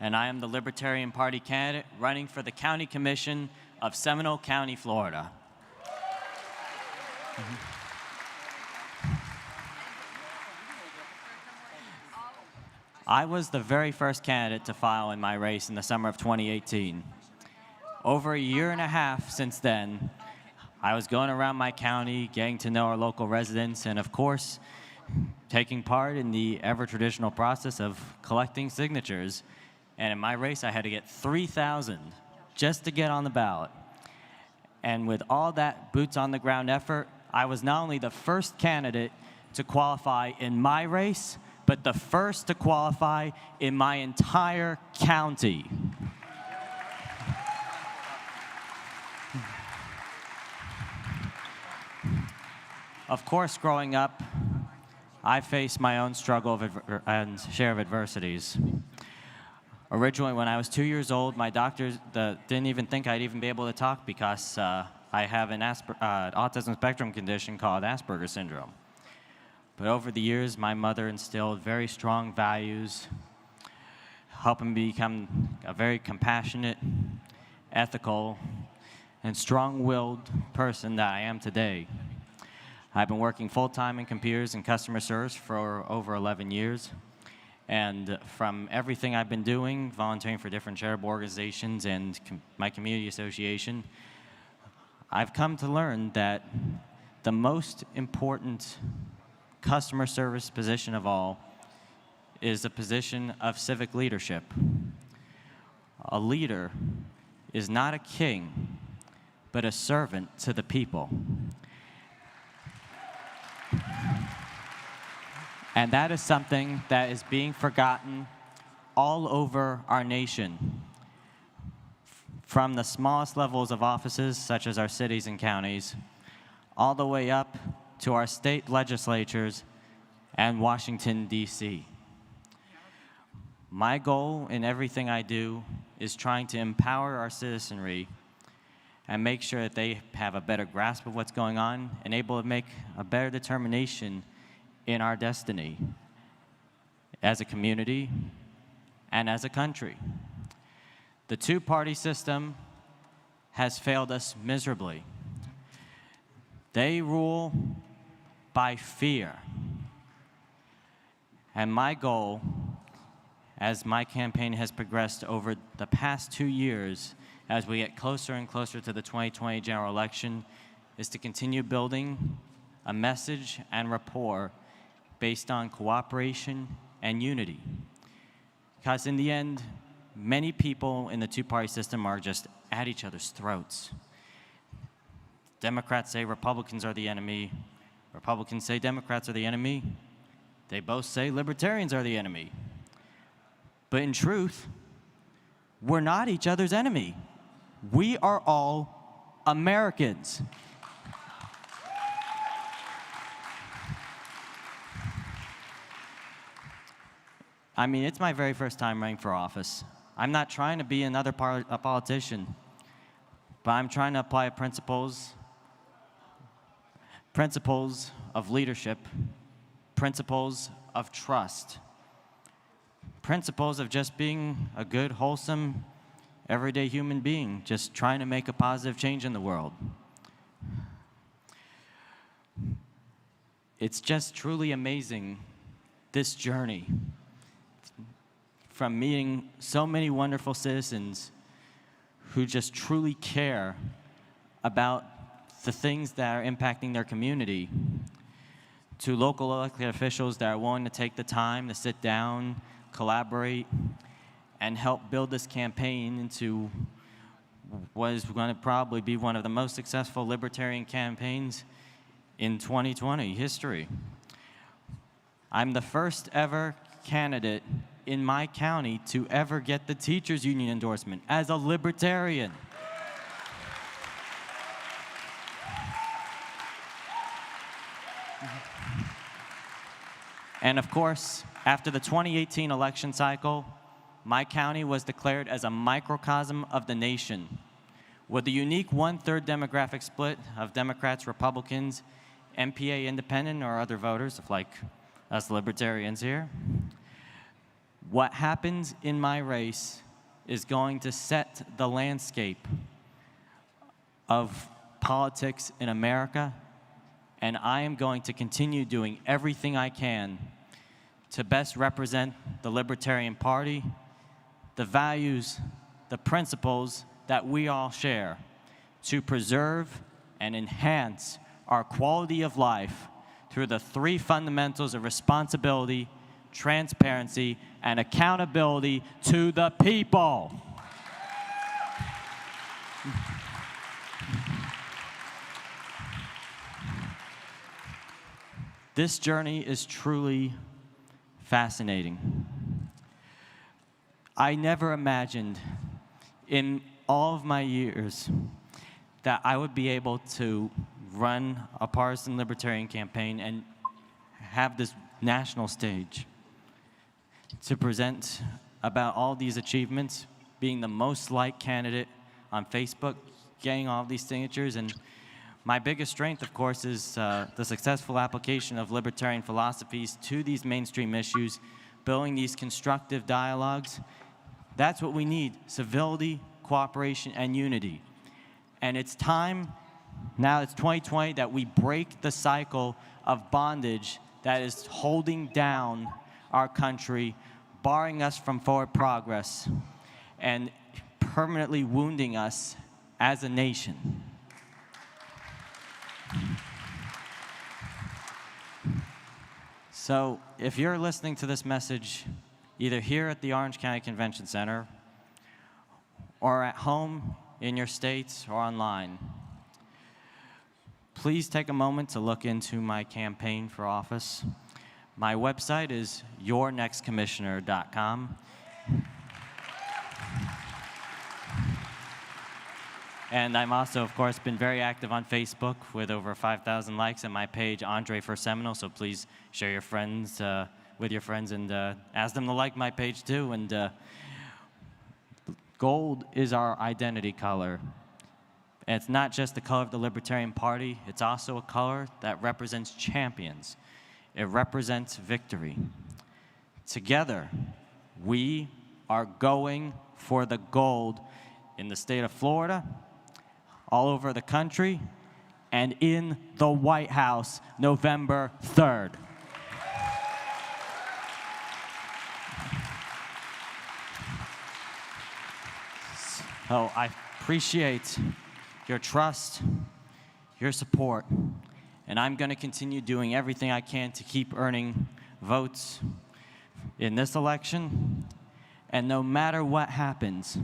and I am the Libertarian Party candidate running for the County Commission of Seminole County, Florida. I was the very first candidate to file in my race in the summer of 2018. Over a year and a half since then, I was going around my county, getting to know our local residents, and of course, taking part in the ever-traditional process of collecting signatures. And in my race, I had to get 3,000 just to get on the ballot. And with all that boots-on-the-ground effort, I was not only the first candidate to qualify in my race, but the first to qualify in my entire county. Of course, growing up, I faced my own struggle and share of adversities. Originally, when I was 2 years old, my doctors didn't even think I'd even be able to talk because I have an autism spectrum condition called Asperger's syndrome. But over the years, my mother instilled very strong values, helping me become a very compassionate, ethical, and strong-willed person that I am today. I've been working full-time in computers and customer service for over 11 years. And from everything I've been doing, volunteering for different charitable organizations and my community association, I've come to learn that the most important customer service position of all is the position of civic leadership. A leader is not a king, but a servant to the people. And that is something that is being forgotten all over our nation. From the smallest levels of offices, such as our cities and counties, all the way up to our state legislatures and Washington, D.C. My goal in everything I do is trying to empower our citizenry and make sure that they have a better grasp of what's going on and able to make a better determination in our destiny as a community and as a country. The two-party system has failed us miserably. They rule by fear. And my goal, as my campaign has progressed over the past 2 years, as we get closer and closer to the 2020 general election, is to continue building a message and rapport based on cooperation and unity. Because in the end, many people in the two-party system are just at each other's throats. Democrats say Republicans are the enemy. Republicans say Democrats are the enemy. They both say Libertarians are the enemy. But in truth, we're not each other's enemy. We are all Americans. I mean, it's my very first time running for office. I'm not trying to be another politician. but I'm trying to apply principles of leadership, principles of trust, principles of just being a good, wholesome, everyday human being, just trying to make a positive change in the world. It's just truly amazing, this journey, from meeting so many wonderful citizens who just truly care about the things that are impacting their community, to local elected officials that are willing to take the time to sit down, collaborate, and help build this campaign into what is going to probably be one of the most successful libertarian campaigns in 2020 history. I'm the first ever candidate in my county to ever get the teachers union endorsement as a libertarian. And of course, after the 2018 election cycle, my county was declared as a microcosm of the nation, with a unique 1/3 demographic split of Democrats, Republicans, MPA independent, or other voters, like us libertarians here. What happens in my race is going to set the landscape of politics in America, and I am going to continue doing everything I can to best represent the Libertarian Party, the values, the principles that we all share, to preserve and enhance our quality of life through the 3 fundamentals of responsibility, transparency, and accountability to the people. This journey is truly fascinating. I never imagined in all of my years that I would be able to run a partisan libertarian campaign and have this national stage to present about all these achievements, being the most liked candidate on Facebook, getting all these signatures. And my biggest strength, of course, is the successful application of libertarian philosophies to these mainstream issues, building these constructive dialogues. That's what we need: civility, cooperation, and unity. And it's time, now it's 2020, that we break the cycle of bondage that is holding down our country, barring us from forward progress, and permanently wounding us as a nation. So if you're listening to this message, either here at the Orange County Convention Center or at home in your states or online, please take a moment to look into my campaign for office. My website is yournextcommissioner.com. And I'm also, of course, been very active on Facebook with over 5,000 likes, and my page, Andre for Seminole, so please share your friends with your friends and ask them to like my page too. And gold is our identity color. And it's not just the color of the Libertarian Party, it's also a color that represents champions. It represents victory. Together, we are going for the gold in the state of Florida, all over the country, and in the White House, November 3rd. So I appreciate your trust, your support, and I'm going to continue doing everything I can to keep earning votes in this election. And no matter what happens,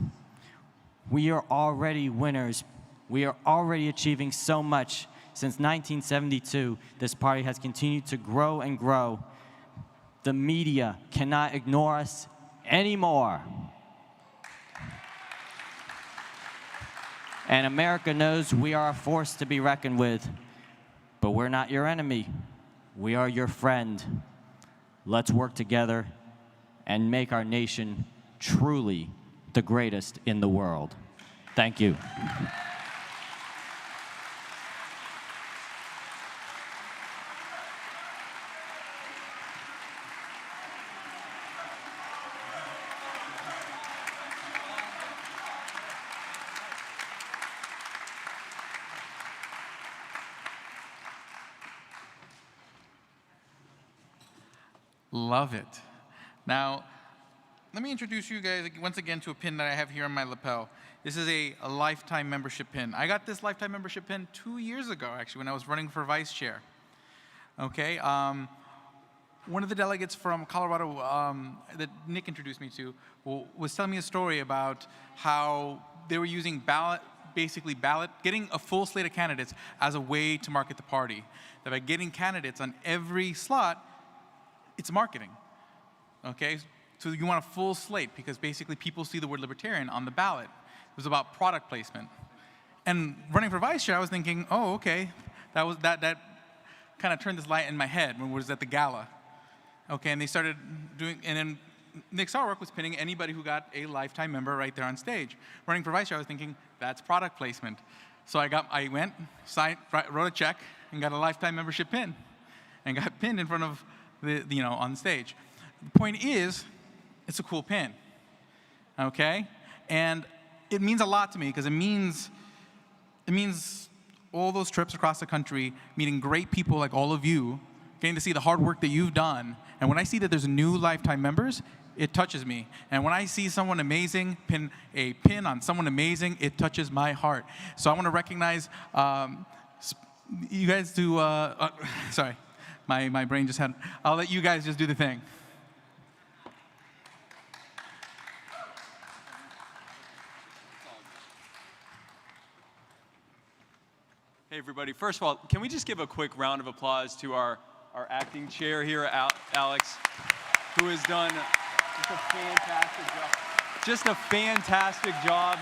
we are already winners. We are already achieving so much. Since 1972, this party has continued to grow and grow. The media cannot ignore us anymore. And America knows we are a force to be reckoned with, but we're not your enemy. We are your friend. Let's work together and make our nation truly the greatest in the world. Thank you. Love it. Now, let me introduce you guys once again to a pin that I have here on my lapel. This is a lifetime membership pin. I got this lifetime membership pin 2 years ago, actually, when I was running for vice chair. Okay. One of the delegates from Colorado that Nick introduced me to was telling me a story about how they were using Ballot, getting a full slate of candidates as a way to market the party. That by getting candidates on every slot, it's marketing. Okay? So you want a full slate because basically people see the word libertarian on the ballot. It was about product placement. And running for vice chair, I was thinking, oh, okay, that kind of turned this light in my head when I was at the gala. Okay, and they started doing, and then Nick Sarwark was pinning anybody who got a lifetime member right there on stage. Running for vice chair, I was thinking, that's product placement. So I went, signed, wrote a check, and got a lifetime membership pin, and got pinned in front of on stage. The point is, it's a cool pin, okay? And it means a lot to me because it means all those trips across the country, meeting great people like all of you, getting to see the hard work that you've done. And when I see that there's new lifetime members, it touches me. And when I see someone amazing pin a pin on someone amazing, it touches my heart. So I want to recognize you guys do, sorry, my brain just had, I'll let you guys just do the thing. Hey, everybody. First of all, can we just give a quick round of applause to our acting chair here, Alex, who has done just a fantastic job. Just a fantastic job.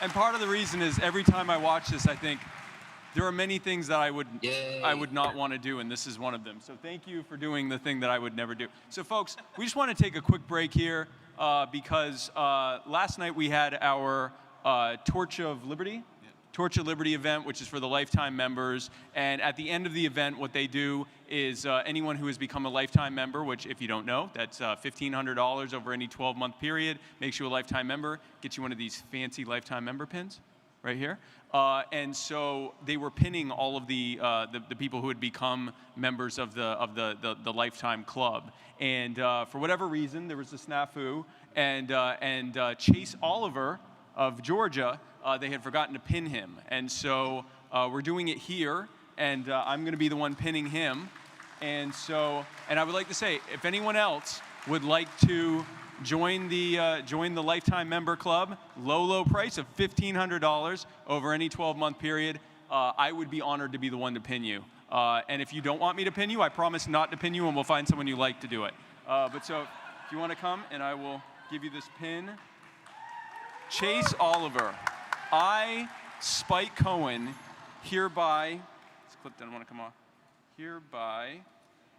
And part of the reason is every time I watch this, I think there are many things that I would not want to do, and this is one of them. So thank you for doing the thing that I would never do. So folks, we just want to take a quick break here because last night we had our Torch of Liberty event, which is for the lifetime members. And at the end of the event, what they do is anyone who has become a lifetime member, which if you don't know, that's $1,500 over any 12-month period, makes you a lifetime member, gets you one of these fancy lifetime member pins right here. And so they were pinning all of the people who had become members of the Lifetime Club. And for whatever reason, there was a snafu, and Chase Oliver of Georgia, they had forgotten to pin him. And so we're doing it here, and I'm going to be the one pinning him. And I would like to say, if anyone else would like to join the Lifetime Member Club, low price of $1,500 over any 12-month period, I would be honored to be the one to pin you. And if you don't want me to pin you, I promise not to pin you, and we'll find someone you like to do it. But so if you want to come, and I will give you this pin. Chase Oliver, I, Spike Cohen, hereby, this clip doesn't want to come off, hereby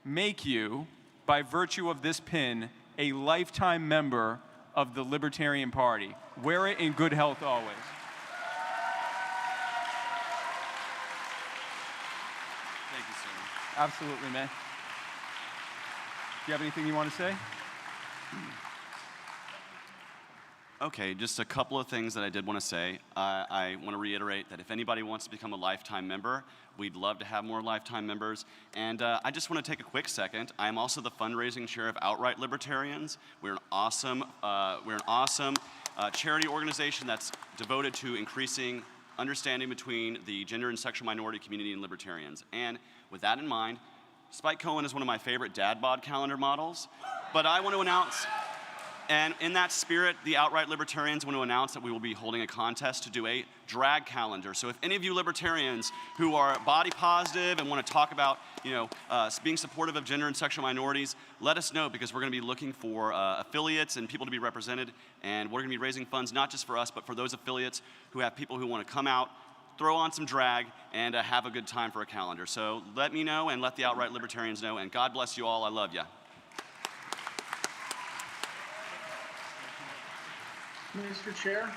make you, by virtue of this pin, a lifetime member of the Libertarian Party. Wear it in good health always. Thank you, sir. Absolutely, man. Do you have anything you want to say? Okay, just a couple of things that I did want to say. I want to reiterate that if anybody wants to become a lifetime member, we'd love to have more lifetime members. And I just want to take a quick second. I am also the fundraising chair of Outright Libertarians. We're an awesome charity organization that's devoted to increasing understanding between the gender and sexual minority community and libertarians. And with that in mind, Spike Cohen is one of my favorite dad bod calendar models. But I want to announce, and in that spirit, the Outright Libertarians want to announce that we will be holding a contest to do a drag calendar. So if any of you libertarians who are body positive and want to talk about, being supportive of gender and sexual minorities, let us know, because we're going to be looking for affiliates and people to be represented. And we're going to be raising funds not just for us, but for those affiliates who have people who want to come out, throw on some drag, and have a good time for a calendar. So let me know and let the Outright Libertarians know. And God bless you all. I love you. Mr. Chair.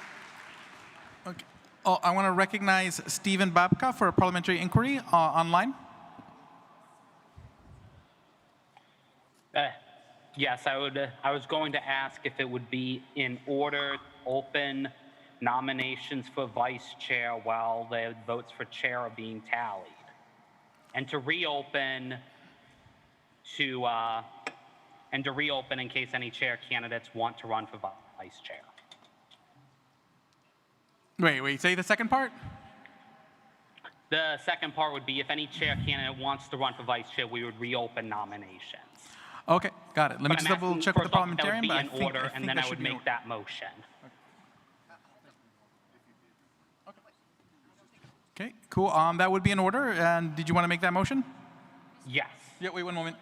Okay. Oh, I want to recognize Stephen Babka for a parliamentary inquiry online. Yes, I was going to ask if it would be in order, open, nominations for vice chair while the votes for chair are being tallied, and to reopen in case any chair candidates want to run for vice chair. Wait, say the second part? The second part would be if any chair candidate wants to run for vice chair, we would reopen nominations. Okay, got it. Let me But just I'm double asking check for with the something that would parliamentarian, be but I in think, order, I think and then that I should would be in make that motion. Okay, cool. That would be in order. And did you want to make that motion? Yes. Yeah, wait, one moment.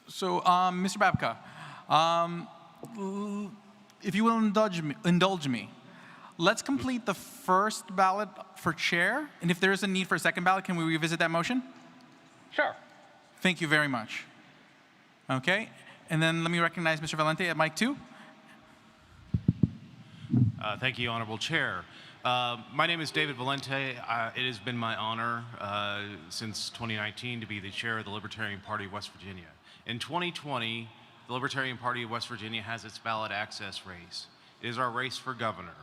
So, Mr. Babka, if you will indulge me, let's complete the first ballot for chair, and if there is a need for a second ballot, can we revisit that motion? Sure. Thank you very much. Okay, and then let me recognize Mr. Valente at mic 2. Thank you, Honorable Chair. My name is David Valente. It has been my honor since 2019 to be the chair of the Libertarian Party of West Virginia. In 2020, the Libertarian Party of West Virginia has its ballot access race. It is our race for governor.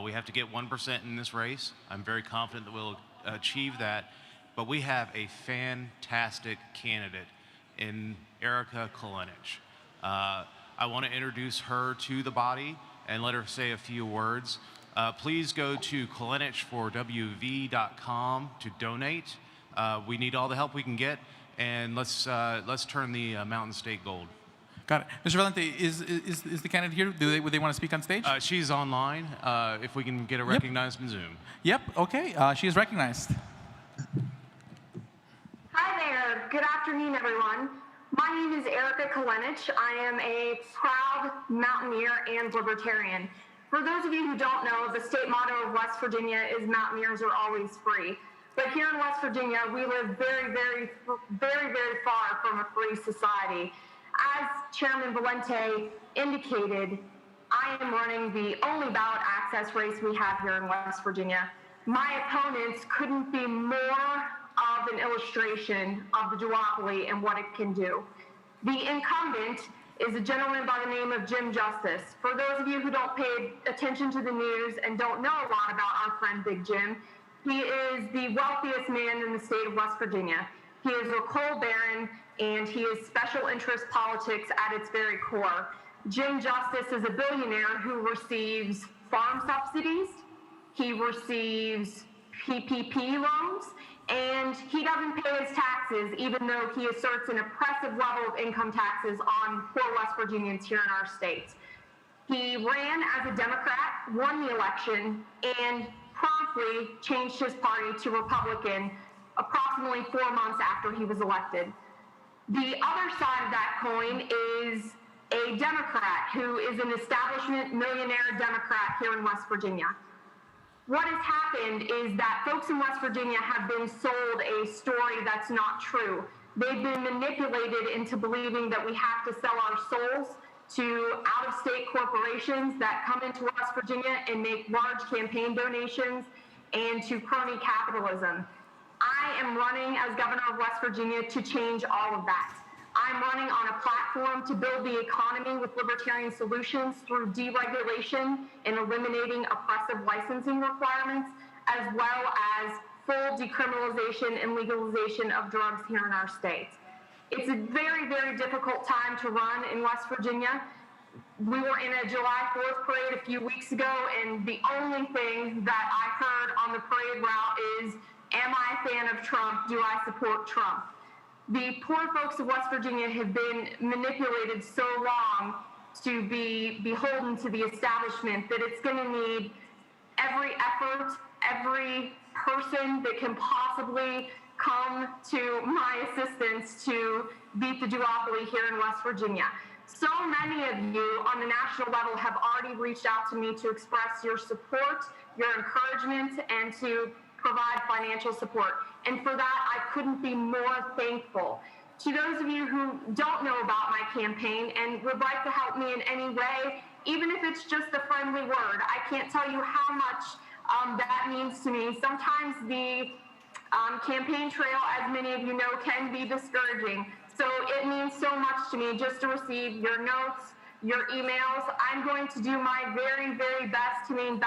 We have to get 1% in this race. I'm very confident that we'll achieve that. But we have a fantastic candidate in Erica Kolenich. I want to introduce her to the body and let her say a few words. Please go to kolenich4wv.com to donate. We need all the help we can get, and let's turn the Mountain State gold. Got it. Mr. Valente, is the candidate here? Would they want to speak on stage? She's online. If we can get her recognized in Zoom. Yep, okay. She is recognized. Hi there. Good afternoon, everyone. My name is Erica Kolenich. I am a proud mountaineer and libertarian. For those of you who don't know, the state motto of West Virginia is "Mountaineers are always free." But here in West Virginia, we live very, very, very, very far from a free society. As Chairman Valente indicated, I am running the only ballot access race we have here in West Virginia. My opponents couldn't be more of an illustration of the duopoly and what it can do. The incumbent is a gentleman by the name of Jim Justice. For those of you who don't pay attention to the news and don't know a lot about our friend Big Jim, he is the wealthiest man in the state of West Virginia. He is a coal baron, and he is special interest politics at its very core. Jim Justice is a billionaire who receives farm subsidies, he receives PPP loans, and he doesn't pay his taxes, even though he asserts an oppressive level of income taxes on poor West Virginians here in our state. He ran as a Democrat, won the election, and promptly changed his party to Republican approximately 4 months after he was elected. The other side of that coin is a Democrat who is an establishment millionaire Democrat here in West Virginia. What has happened is that folks in West Virginia have been sold a story that's not true. They've been manipulated into believing that we have to sell our souls to out-of-state corporations that come into West Virginia and make large campaign donations, and to crony capitalism. I am running as governor of West Virginia to change all of that. I'm running on a platform to build the economy with libertarian solutions through deregulation and eliminating oppressive licensing requirements, as well as full decriminalization and legalization of drugs here in our state. It's a very, very difficult time to run in West Virginia. We were in a July 4th parade a few weeks ago, and the only thing that I heard on the parade route is, "Am I a fan of Trump? Do I support Trump?" The poor folks of West Virginia have been manipulated so long to be beholden to the establishment that it's going to need every effort, every person that can possibly come to my assistance to beat the duopoly here in West Virginia. So many of you on the national level have already reached out to me to express your support, your encouragement, and to provide financial support. And for that, I couldn't be more thankful. To those of you who don't know about my campaign and would like to help me in any way, even if it's just a friendly word, I can't tell you how much that means to me. Sometimes the campaign trail, as many of you know, can be discouraging. So it means so much to me just to receive your notes, your emails. I'm going to do my very, very best to maintain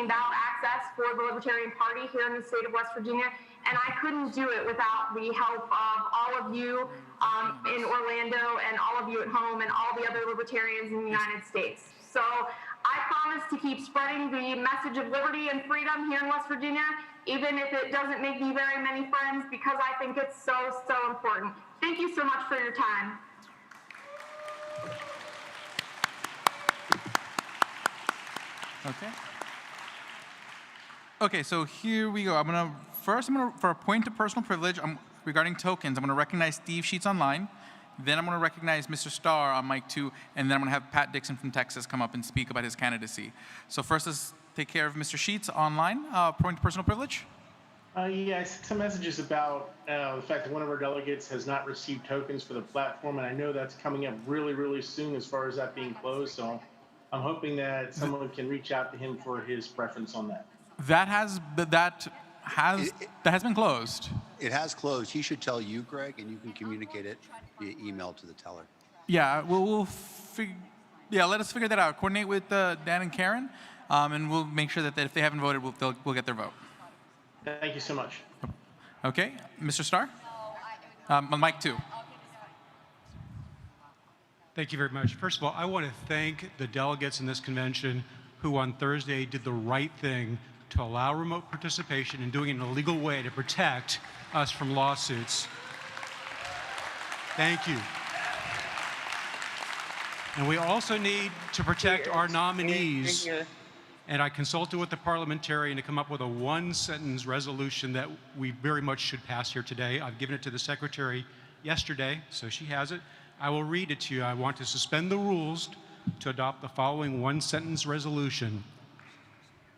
ballot access for the Libertarian Party here in the state of West Virginia. And I couldn't do it without the help of all of you in Orlando and all of you at home and all the other libertarians in the United States. So I promise to keep spreading the message of liberty and freedom here in West Virginia, even if it doesn't make me very many friends, because I think it's so, so important. Thank you so much for your time. Okay. Okay, so here we go. For a point of personal privilege, regarding tokens, I'm gonna recognize Steve Sheets online. Then I'm gonna recognize Mr. Starr on mic 2, and then I'm gonna have Pat Dixon from Texas come up and speak about his candidacy. So first, let's take care of Mr. Sheets online. Point of personal privilege. Yeah, I sent some messages about the fact that one of our delegates has not received tokens for the platform, and I know that's coming up really, really soon as far as that being closed. So I'm hoping that someone can reach out to him for his preference on that. That has been closed. It has closed. He should tell you, Greg, and you can communicate it via email to the teller. Yeah, let us figure that out. Coordinate with Dan and Karen, and we'll make sure that if they haven't voted, we'll get their vote. Thank you so much. Okay, Mr. Starr? Mic 2. Thank you very much. First of all, I want to thank the delegates in this convention who on Thursday did the right thing to allow remote participation and doing it in a legal way to protect us from lawsuits. Thank you. And we also need to protect our nominees. And I consulted with the parliamentarian to come up with a one-sentence resolution that we very much should pass here today. I've given it to the secretary yesterday, so she has it. I will read it to you. I want to suspend the rules to adopt the following one-sentence resolution.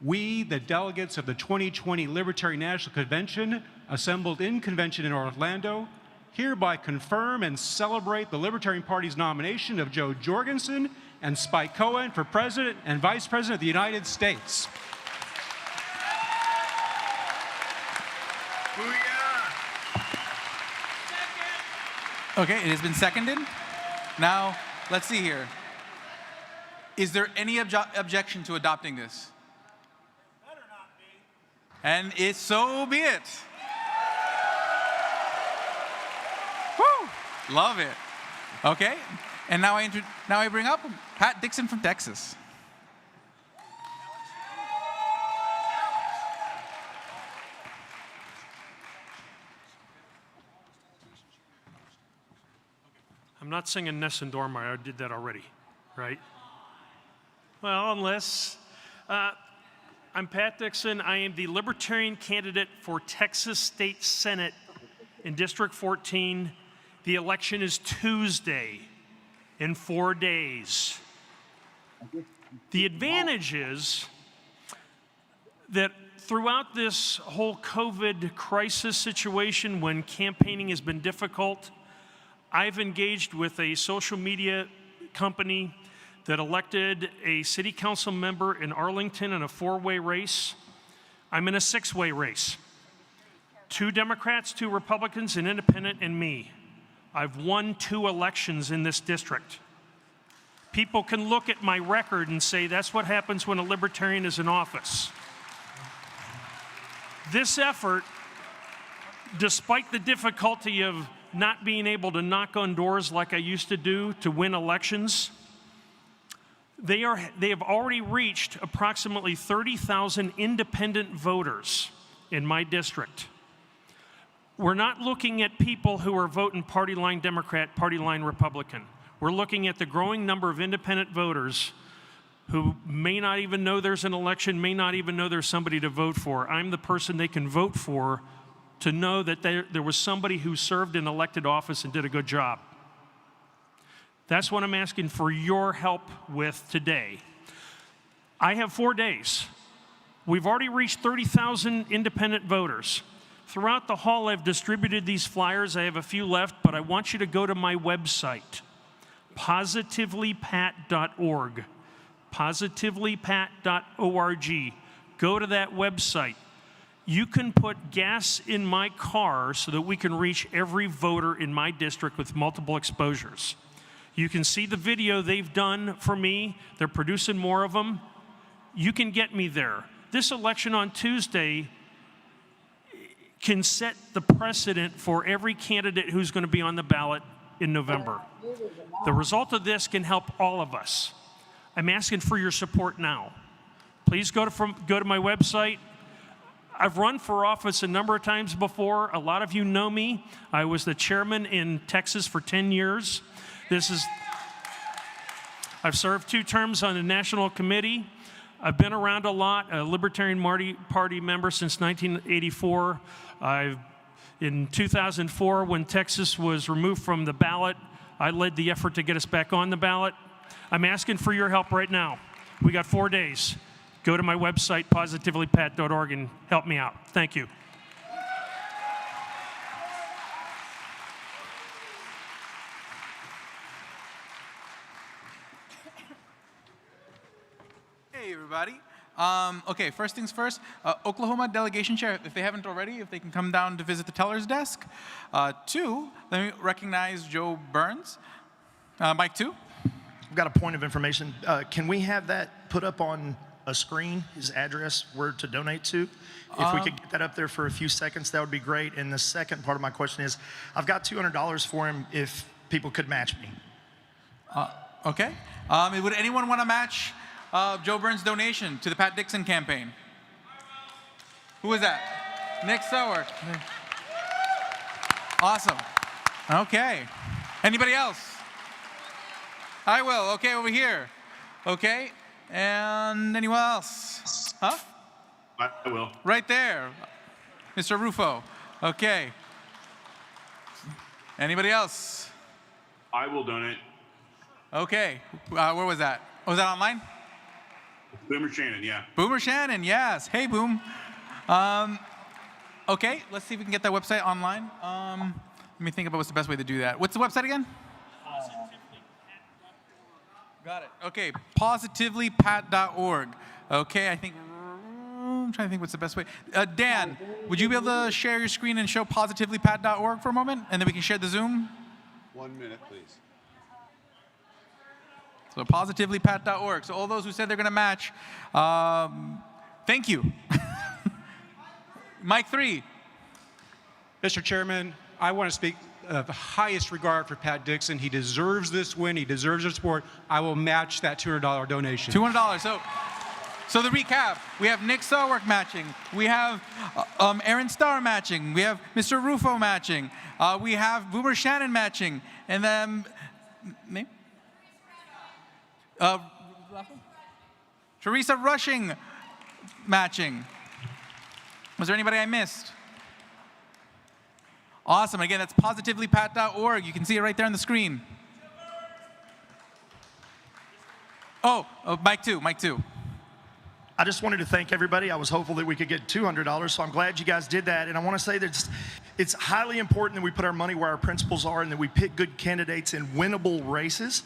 We, the delegates of the 2020 Libertarian National Convention, assembled in convention in Orlando, hereby confirm and celebrate the Libertarian Party's nomination of Joe Jorgensen and Spike Cohen for President and Vice President of the United States. Okay, it has been seconded. Now, let's see here. Is there any objection to adopting this? Better not be. And so be it. Woo! Love it. Okay, and now I bring up Pat Dixon from Texas. I'm not singing Ness and Dormeyer. I did that already, right? Well, unless I'm Pat Dixon. I am the Libertarian candidate for Texas State Senate in District 14. The election is Tuesday in 4 days. The advantage is that throughout this whole COVID crisis situation, when campaigning has been difficult, I've engaged with a social media company that elected a city council member in Arlington in a 4-way race. I'm in a 6-way race. 2 Democrats, 2 Republicans, an independent, and me. I've won 2 elections in this district. People can look at my record and say that's what happens when a libertarian is in office. This effort, despite the difficulty of not being able to knock on doors like I used to do to win elections, they have already reached approximately 30,000 independent voters in my district. We're not looking at people who are voting party line Democrat, party line Republican. We're looking at the growing number of independent voters who may not even know there's an election, may not even know there's somebody to vote for. I'm the person they can vote for to know that there was somebody who served in elected office and did a good job. That's what I'm asking for your help with today. I have 4 days. We've already reached 30,000 independent voters. throughout the hall, I've distributed these flyers. I have a few left, but I want you to go to my website, positivelypat.org. Positivelypat.org. Go to that website. You can put gas in my car so that we can reach every voter in my district with multiple exposures. You can see the video they've done for me. They're producing more of them. You can get me there. This election on Tuesday can set the precedent for every candidate who's going to be on the ballot in November. The result of this can help all of us. I'm asking for your support now. Please go to my website. I've run for office a number of times before. A lot of you know me. I was the chairman in Texas for 10 years. I've served 2 terms on the national committee. I've been around a lot, a Libertarian Party member since 1984. In 2004, when Texas was removed from the ballot, I led the effort to get us back on the ballot. I'm asking for your help right now. We got 4 days. Go to my website, positivelypat.org, and help me out. Thank you. Hey, everybody. Okay, first things first, Oklahoma delegation chair, if they haven't already, if they can come down to visit the teller's desk. 2, let me recognize Joe Burns. Mike 2. I've got a point of information. Can we have that put up on a screen, his address, where to donate to? If we could get that up there for a few seconds, that would be great. And the second part of my question is, I've got $200 for him if people could match me. Okay. Would anyone want to match Joe Burns' donation to the Pat Dixon campaign? Who is that? Nick Sower. Awesome. Okay. Anybody else? I will. Okay, over here. Okay. And anyone else? Huh? I will. Right there. Mr. Rufo. Okay. Anybody else? I will donate. Okay. Where was that? Was that online? Boomer Shannon, yeah. Boomer Shannon, yes. Hey, Boom. Okay, let's see if we can get that website online. Let me think about what's the best way to do that. What's the website again? Got it. Okay, positivelypat.org. Okay, I'm trying to think what's the best way. Dan, would you be able to share your screen and show positivelypat.org for a moment? And then we can share the Zoom? 1 minute, please. So positivelypat.org. So all those who said they're going to match, thank you. Mike 3. Mr. Chairman, I want to speak of the highest regard for Pat Dixon. He deserves this win. He deserves our support. I will match that $200 donation. $200. So the recap, we have Nick Sarwark matching. We have Aaron Starr matching. We have Mr. Rufo matching. We have Boomer Shannon matching. And then, name? Teresa Rushing matching. Was there anybody I missed? Awesome. Again, that's positivelypat.org. You can see it right there on the screen. Oh, Mike 2. I just wanted to thank everybody. I was hopeful that we could get $200, so I'm glad you guys did that. And I want to say that it's highly important that we put our money where our principles are and that we pick good candidates in winnable races.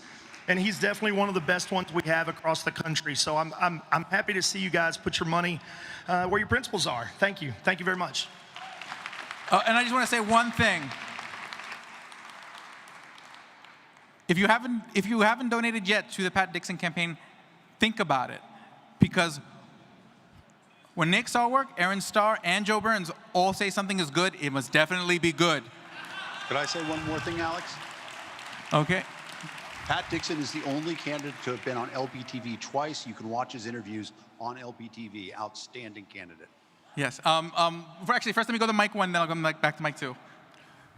And he's definitely one of the best ones we have across the country. So I'm happy to see you guys put your money where your principles are. Thank you. Thank you very much. And I just want to say one thing. If you haven't donated yet to the Pat Dixon campaign, think about it. Because when Nick Sarwark, Aaron Starr, and Joe Burns all say something is good, it must definitely be good. Could I say one more thing, Alex? Okay. Pat Dixon is the only candidate to have been on LBTV twice. You can watch his interviews on LBTV. Outstanding candidate. Yes. Actually, first let me go to Mike 1, then I'll go back to Mike 2.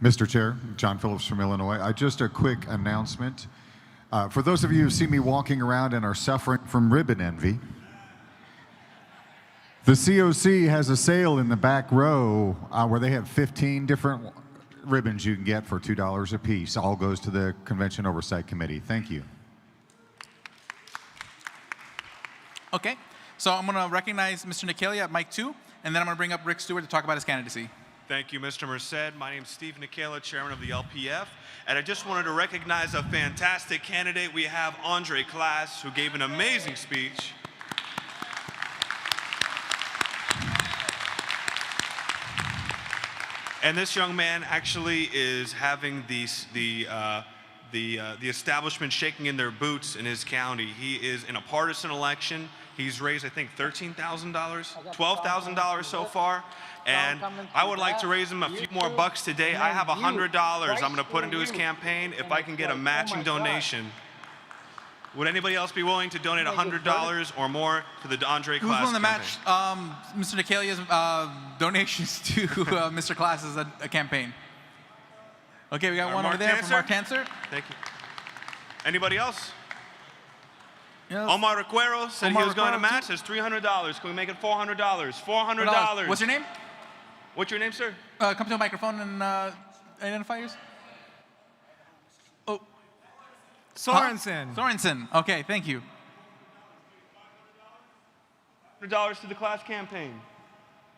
Mr. Chair, John Phillips from Illinois. Just a quick announcement. For those of you who see me walking around and are suffering from ribbon envy, the COC has a sale in the back row where they have 15 different ribbons you can get for $2 a piece. All goes to the Convention Oversight Committee. Thank you. Okay. So I'm going to recognize Mr. Nicalia at Mike 2, and then I'm going to bring up Rick Stewart to talk about his candidacy. Thank you, Mr. Merced. My name is Steve Nikela, chairman of the LPF, and I just wanted to recognize a fantastic candidate. We have Andre Klaas, who gave an amazing speech. And this young man actually is having the establishment shaking in their boots in his county. He is in a partisan election. He's raised, I think, $13,000, $12,000 so far. And I would like to raise him a few more bucks today. I have $100 I'm going to put into his campaign if I can get a matching donation. Would anybody else be willing to donate $100 or more to the Andre Klaas Who's willing to campaign? match Mr. Nikelia's donations to Mr. Klaas's campaign? Okay, we got one over there from Mark Cancer. Thank you. Anybody else? Yes. Omar Recuero said he was going to Recuero, match. It's $300. Can we make it $400? $400. What's your name? What's your name, sir? Come to a microphone and identify yours. Oh. Sorensen. Sorensen. Okay, thank you. $100 to the Klaas campaign.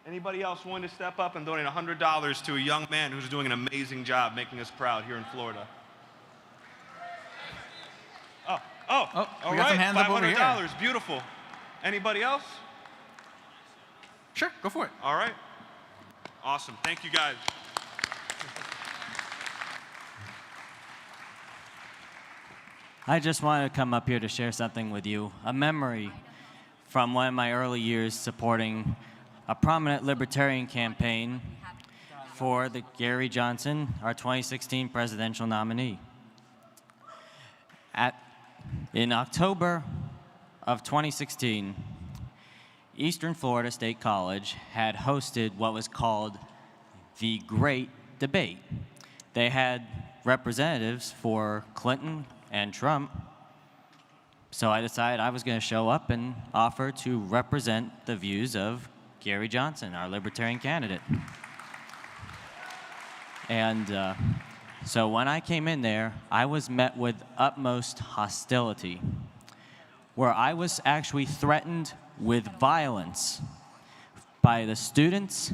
Anybody else willing to step up and donate $100 to a young man who's doing an amazing job making us proud here in Florida? Oh, all we got some right, hands up over here. $500, beautiful. Anybody else? Sure, go for it. All right, awesome, thank you guys. I just wanted to come up here to share something with you, a memory from one of my early years supporting a prominent Libertarian campaign for the Gary Johnson, our 2016 presidential nominee. In October of 2016, Eastern Florida State College had hosted what was called the Great Debate. They had representatives for Clinton and Trump, so I decided I was going to show up and offer to represent the views of Gary Johnson, our Libertarian candidate. And so when I came in there, I was met with utmost hostility, where I was actually threatened with violence by the students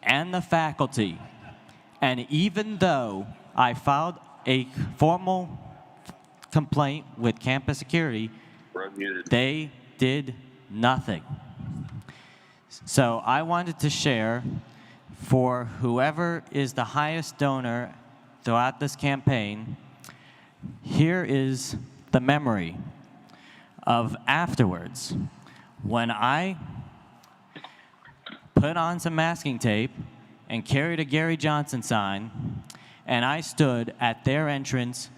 and the faculty. And even though I filed a formal complaint with campus security, they did nothing. So I wanted to share, for whoever is the highest donor throughout this campaign, here is the memory of afterwards, when I put on some masking tape and carried a Gary Johnson sign, and I stood at their entrance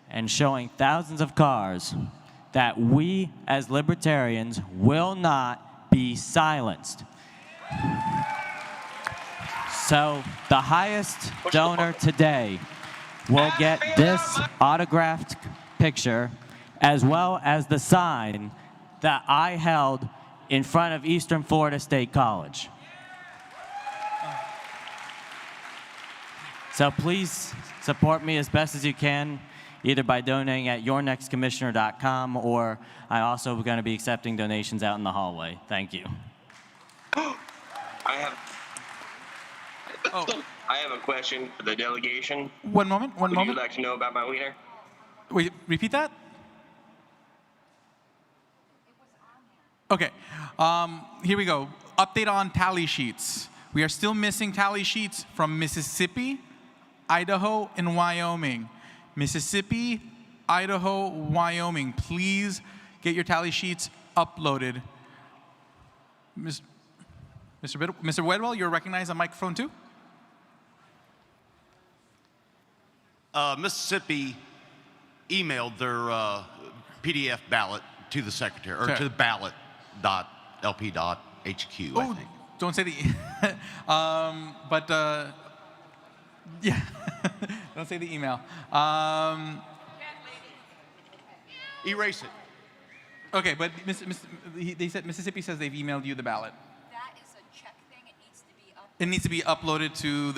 and showing thousands of cars that we as libertarians will not be silenced. So the highest donor today will get this autographed picture, as well as the sign that I held in front of Eastern Florida State College. So please support me as best as you can, either by donating at yournextcommissioner.com, or I also am going to be accepting donations out in the hallway. Thank you. I have a question for the delegation. One moment. Would you like to know about my wiener? Wait, repeat that? Okay, here we go. Update on tally sheets. We are still missing tally sheets from Mississippi, Idaho, and Wyoming. Mississippi, Idaho, Wyoming. Please get your tally sheets uploaded. Mr. Wedwell, you're recognized on microphone too? Mississippi emailed their PDF ballot to the secretary, or to the ballot.lp.hq, I think. Don't say the, yeah, don't say the email. Erase it. Okay, but they said Mississippi says they've emailed you the ballot. That is a check thing. It needs to be uploaded. It needs to be uploaded to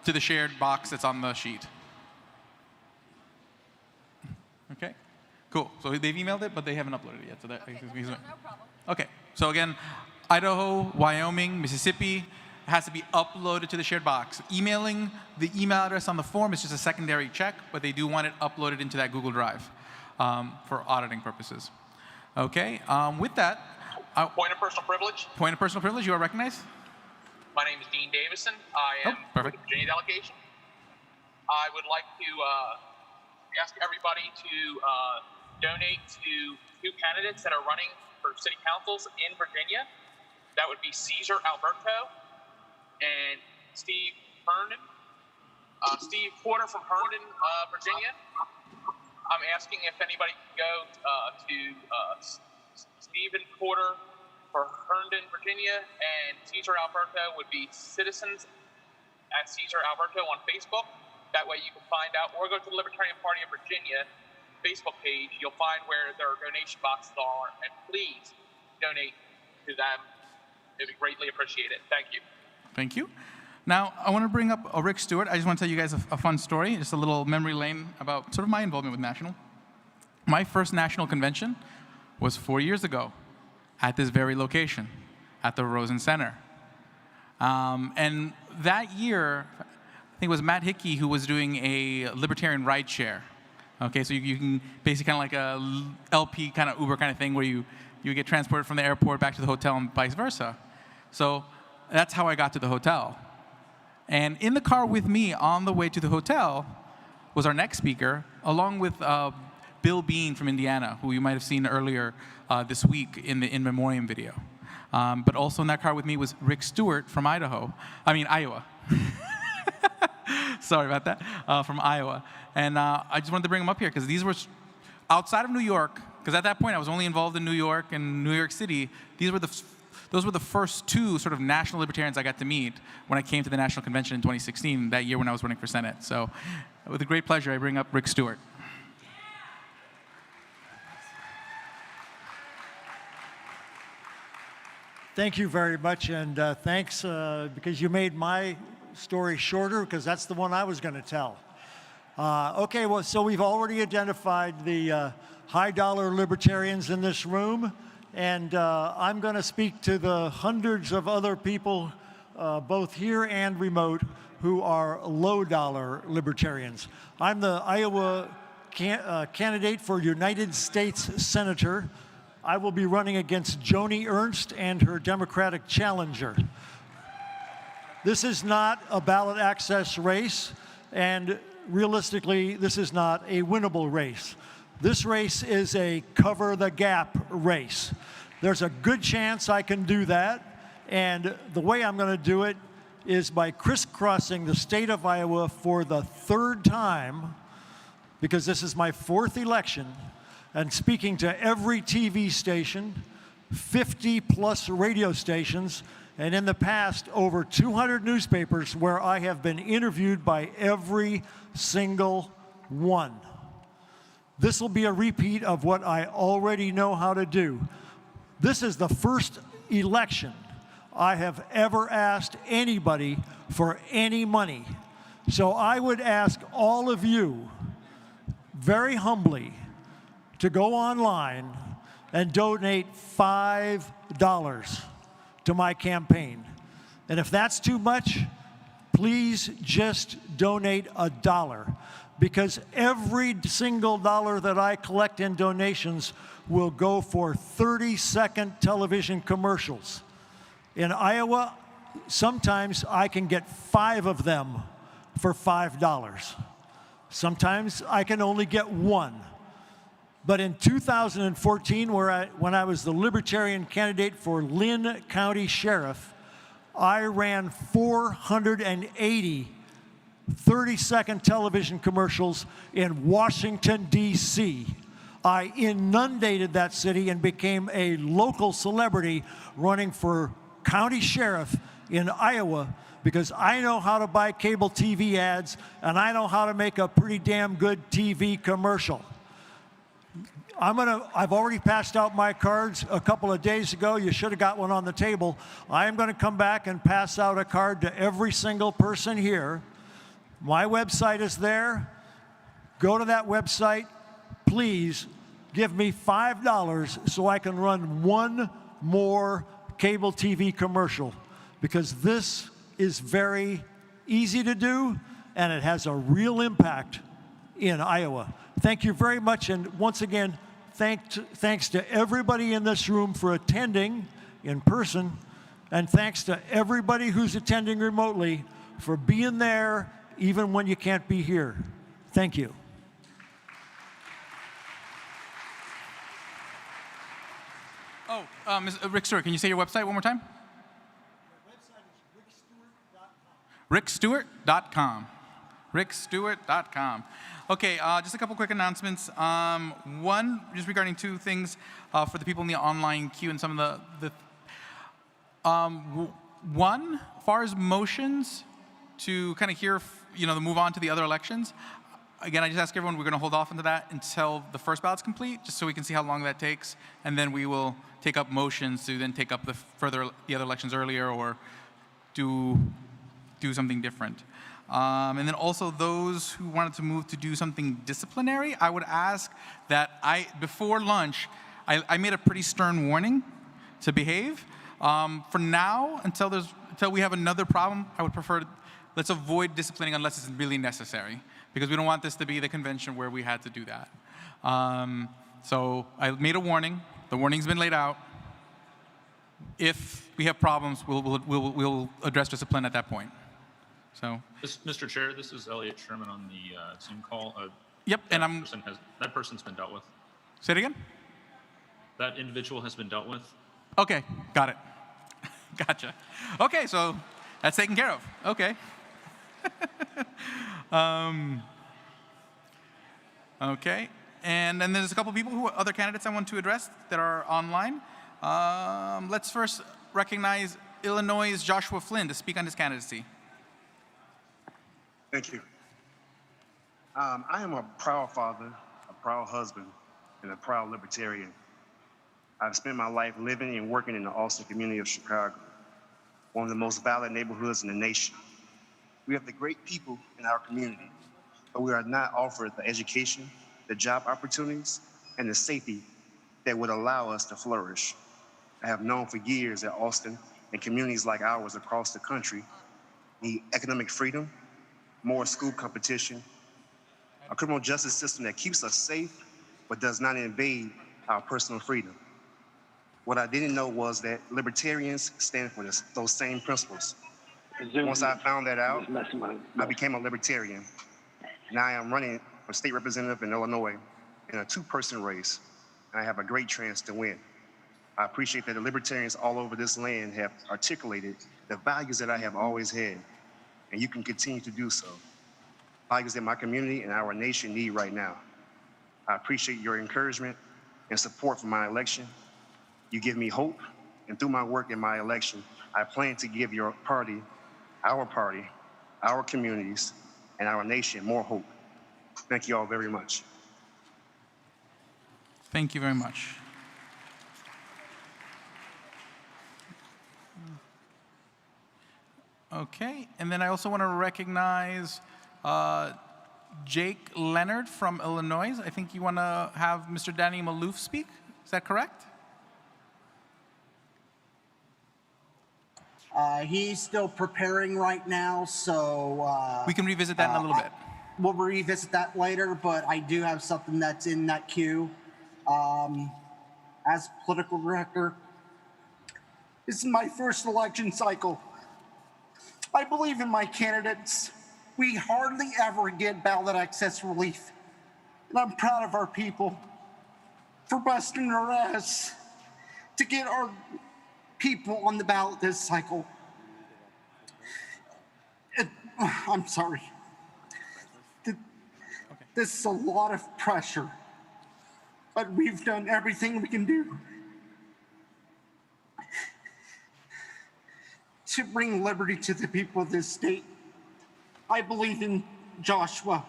to the shared box that's on the sheet. Okay, cool. So they've emailed it, but they haven't uploaded it yet. So that, no problem. Okay, so again, Idaho, Wyoming, Mississippi, It has to be uploaded to the shared box. Emailing the email address on the form is just a secondary check, but they do want it uploaded into that Google Drive for auditing purposes. Okay, with that. Point of personal privilege. Point of personal privilege, you are recognized. My name is Dean Davison. I am with the Virginia delegation. I would like to ask everybody to donate to 2 candidates that are running for city councils in Virginia. That would be Cesar Alberto and Steve Herndon. Steve Porter from Herndon, Virginia. I'm asking if anybody can go to Stephen Porter for Herndon, Virginia, and Cesar Alberto would be citizens at Cesar Alberto on Facebook. That way you can find out, or go to the Libertarian Party of Virginia Facebook page. You'll find where their donation boxes are, and please donate to them. It'd be greatly appreciated. Thank you. Thank you. Now, I want to bring up Rick Stewart. I just want to tell you guys a fun story, just a little memory lane about sort of my involvement with National. My first national convention was 4 years ago at this very location, at the Rosen Center. And that year, I think it was Matt Hickey who was doing a Libertarian ride share. Okay, so you can basically kind of like a LP kind of Uber kind of thing where you get transported from the airport back to the hotel and vice versa. So that's how I got to the hotel. And in the car with me on the way to the hotel was our next speaker, along with Bill Bean from Indiana, who you might have seen earlier this week in the In Memoriam video. But also in that car with me was Rick Stewart from Iowa. Sorry about that, from Iowa. And I just wanted to bring them up here because these were outside of New York, because at that point I was only involved in New York and New York City. Those were the first 2 sort of national libertarians I got to meet when I came to the National Convention in 2016, that year when I was running for Senate. So with a great pleasure, I bring up Rick Stewart. Thank you very much, and thanks because you made my story shorter, because that's the one I was going to tell. Okay, well, so we've already identified the high-dollar libertarians in this room, and I'm going to speak to the hundreds of other people, both here and remote, who are low-dollar libertarians. I'm the Iowa candidate for United States Senator. I will be running against Joni Ernst and her Democratic challenger. This is not a ballot access race, and realistically, this is not a winnable race. This race is a cover the gap race. There's a good chance I can do that, and the way I'm going to do it is by crisscrossing the state of Iowa for the 3rd time, because this is my 4th election, and speaking to every TV station, 50+ radio stations, and in the past, over 200 newspapers where I have been interviewed by every single one. This will be a repeat of what I already know how to do. This is the first election I have ever asked anybody for any money. So I would ask all of you, very humbly, to go online and donate $5 to my campaign. And if that's too much, please just donate $1, because every single dollar that I collect in donations will go for 30-second television commercials. In Iowa, sometimes I can get 5 of them for $5. Sometimes I can only get 1. But in 2014, when I was the Libertarian candidate for Lynn County Sheriff, I ran 480 30-second television commercials in Washington, D.C. I inundated that city and became a local celebrity running for county sheriff in Iowa, because I know how to buy cable TV ads and I know how to make a pretty damn good TV commercial. I've already passed out my cards a couple of days ago. You should have got one on the table. I am going to come back and pass out a card to every single person here. My website is there. Go to that website. Please give me $5 so I can run one more cable TV commercial, because this is very easy to do, and it has a real impact in Iowa. Thank you very much, and once again, thanks to everybody in this room for attending in person, and thanks to everybody who's attending remotely for being there even when you can't be here. Thank you. Oh, Rick Stewart, can you say your website one more time? My website is rickstewart.com. rickstewart.com. Okay, just a couple quick announcements. One, just regarding two things for the people in the online queue and some of the one, as far as motions to kind of hear, to move on to the other elections. Again, I just ask everyone, we're going to hold off into that until the first ballot's complete, just so we can see how long that takes, and then we will take up motions to then take up the other elections earlier or do something different. And then also those who wanted to move to do something disciplinary, I would ask that before lunch, I made a pretty stern warning to behave. For now, until we have another problem, I would prefer let's avoid disciplining unless it's really necessary, because we don't want this to be the convention where we had to do that. So I made a warning. The warning's been laid out. If we have problems, we'll address discipline at that point. So, Mr. Chair, this is Elliot Sherman on the Zoom call. Yep, and that person's been dealt with. Say it again? That individual has been dealt with. Okay, got it. Gotcha. Okay, so that's taken care of. Okay. Okay, and then there's a couple people other candidates I want to address that are online. Let's first recognize Illinois' Joshua Flynn to speak on his candidacy. Thank you. I am a proud father, a proud husband, and a proud libertarian. I've spent my life living and working in the Austin community of Chicago, one of the most violent neighborhoods in the nation. We have the great people in our community, but we are not offered the education, the job opportunities, and the safety that would allow us to flourish. I have known for years that Austin and communities like ours across the country need economic freedom, more school competition, a criminal justice system that keeps us safe but does not invade our personal freedom. What I didn't know was that libertarians stand for those same principles. Once I found that out, I became a libertarian. Now I am running for state representative in Illinois in a two-person race, and I have a great chance to win. I appreciate that the libertarians all over this land have articulated the values that I have always had, and you can continue to do so. Values that my community and our nation need right now. I appreciate your encouragement and support for my election. You give me hope, and through my work in my election, I plan to give your party, our communities, and our nation more hope. Thank you all very much. Thank you very much. Okay, and then I also want to recognize Jake Leonard from Illinois. I think you want to have Mr. Danny Maloof speak. Is that correct? He's still preparing right now, so... we can revisit that in a little bit. We'll revisit that later, but I do have something that's in that queue. As political director, this is my first election cycle. I believe in my candidates. We hardly ever get ballot access relief. And I'm proud of our people for busting their ass to get our people on the ballot this cycle. I'm sorry. This is a lot of pressure, but we've done everything we can do to bring liberty to the people of this state. I believe in Joshua,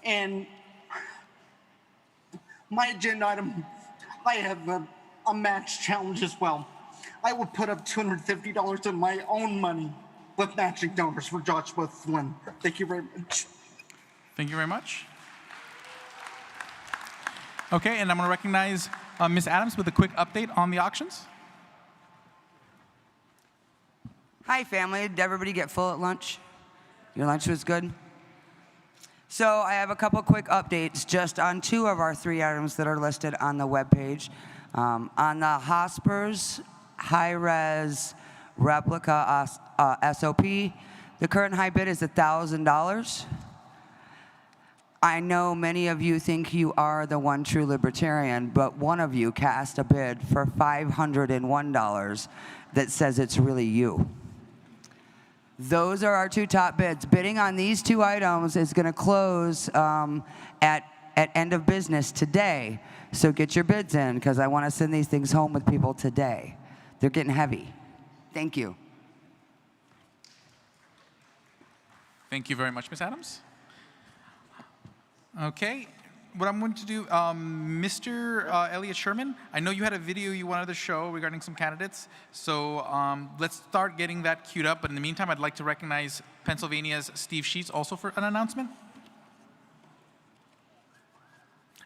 and my agenda item, I have a match challenge as well. I will put up $250 of my own money with matching dollars for Joshua Flynn. Thank you very much. Thank you very much. Okay, and I'm going to recognize Ms. Adams with a quick update on the auctions. Hi, family. Did everybody get full at lunch? Your lunch was good? So I have a couple quick updates just on 2 of our 3 items that are listed on the webpage. On the Hospers high-res replica SOP, the current high bid is $1,000. I know many of you think you are the one true libertarian, but one of you cast a bid for $501 that says it's really you. Those are our 2 top bids. Bidding on these 2 items is going to close at end of business today. So get your bids in, because I want to send these things home with people today. They're getting heavy. Thank you. Thank you very much, Ms. Adams. Okay, what I'm going to do, Mr. Elliot Sherman, I know you had a video you wanted to show regarding some candidates, so let's start getting that queued up. But in the meantime, I'd like to recognize Pennsylvania's Steve Sheets also for an announcement.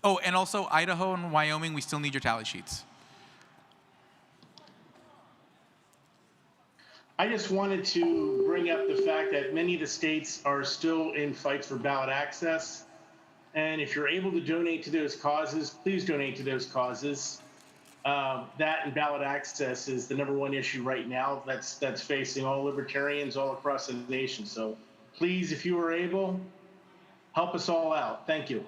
Oh, and also Idaho and Wyoming, we still need your tally sheets. I just wanted to bring up the fact that many of the states are still in fights for ballot access. And if you're able to donate to those causes, please donate to those causes. That and ballot access is the #1 issue right now that's facing all libertarians all across the nation. So please, if you are able, help us all out. Thank you.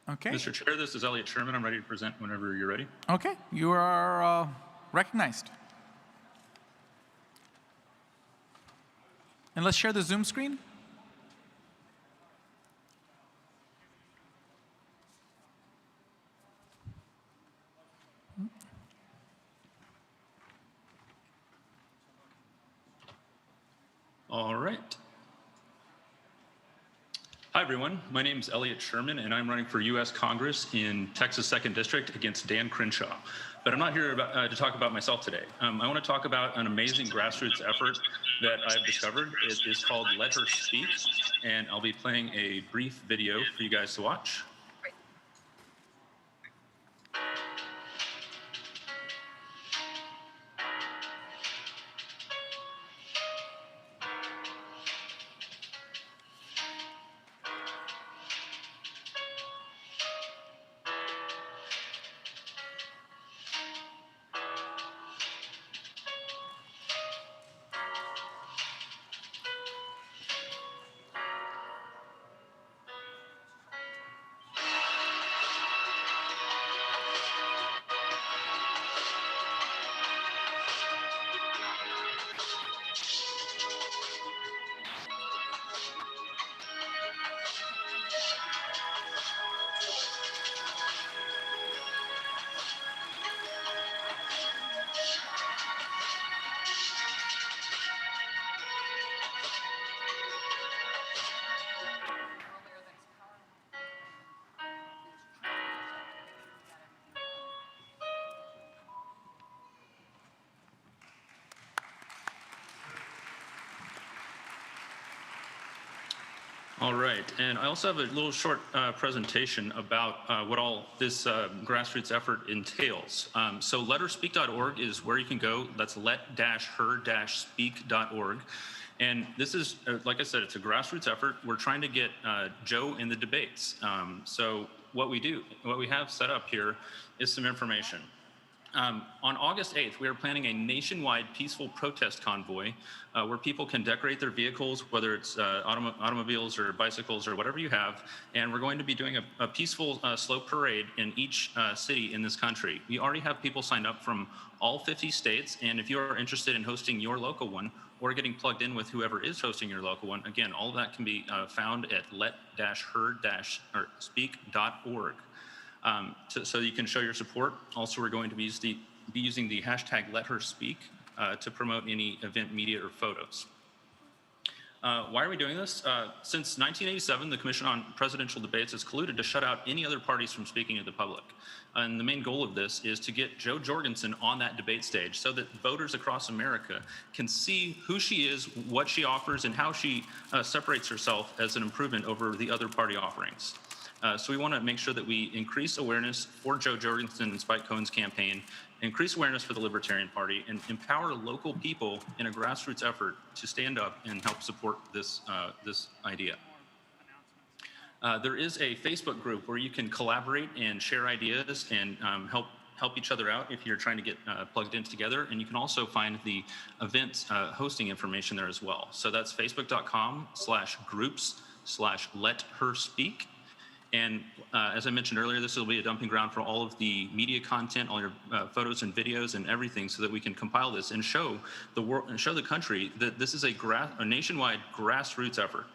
Okay. Mr. Chair, this is Elliot Sherman. I'm ready to present whenever you're ready. Okay, you are recognized. And let's share the Zoom screen. All right. Hi, everyone. My name is Elliot Sherman, and I'm running for U.S. Congress in Texas 2nd District against Dan Crenshaw. But I'm not here to talk about myself today. I want to talk about an amazing grassroots effort that I've discovered. It is called Let Her Speak, and I'll be playing a brief video for you guys to watch. All right, and I also have a little short presentation about what all this grassroots effort entails. So letterspeak.org is where you can go. That's let-her-speak.org. And this is, like I said, it's a grassroots effort. We're trying to get Joe in the debates. So what we have set up here is some information. On August 8th, we are planning a nationwide peaceful protest convoy where people can decorate their vehicles, whether it's automobiles or bicycles or whatever you have, and we're going to be doing a peaceful slow parade in each city in this country. We already have people signed up from all 50 states, and if you are interested in hosting your local one or getting plugged in with whoever is hosting your local one, again, all of that can be found at let-her-speak.org. So you can show your support. Also, we're going to be using the hashtag #LetHerSpeak to promote any event media or photos. Why are we doing this? Since 1987, the Commission on Presidential Debates has colluded to shut out any other parties from speaking to the public. And the main goal of this is to get Jo Jorgensen on that debate stage so that voters across America can see who she is, what she offers, and how she separates herself as an improvement over the other party offerings. So we want to make sure that we increase awareness for Joe Jorgensen and Spike Cohen's campaign, increase awareness for the Libertarian Party, and empower local people in a grassroots effort to stand up and help support this, this idea. There is a Facebook group where you can collaborate and share ideas and help each other out if you're trying to get plugged in together. And you can also find the event hosting information there as well. So that's facebook.com/groups/LetHerSpeak. And as I mentioned earlier, this will be a dumping ground for all of the media content, all your photos and videos and everything, so that we can compile this and show the world and show the country that this is a nationwide grassroots effort.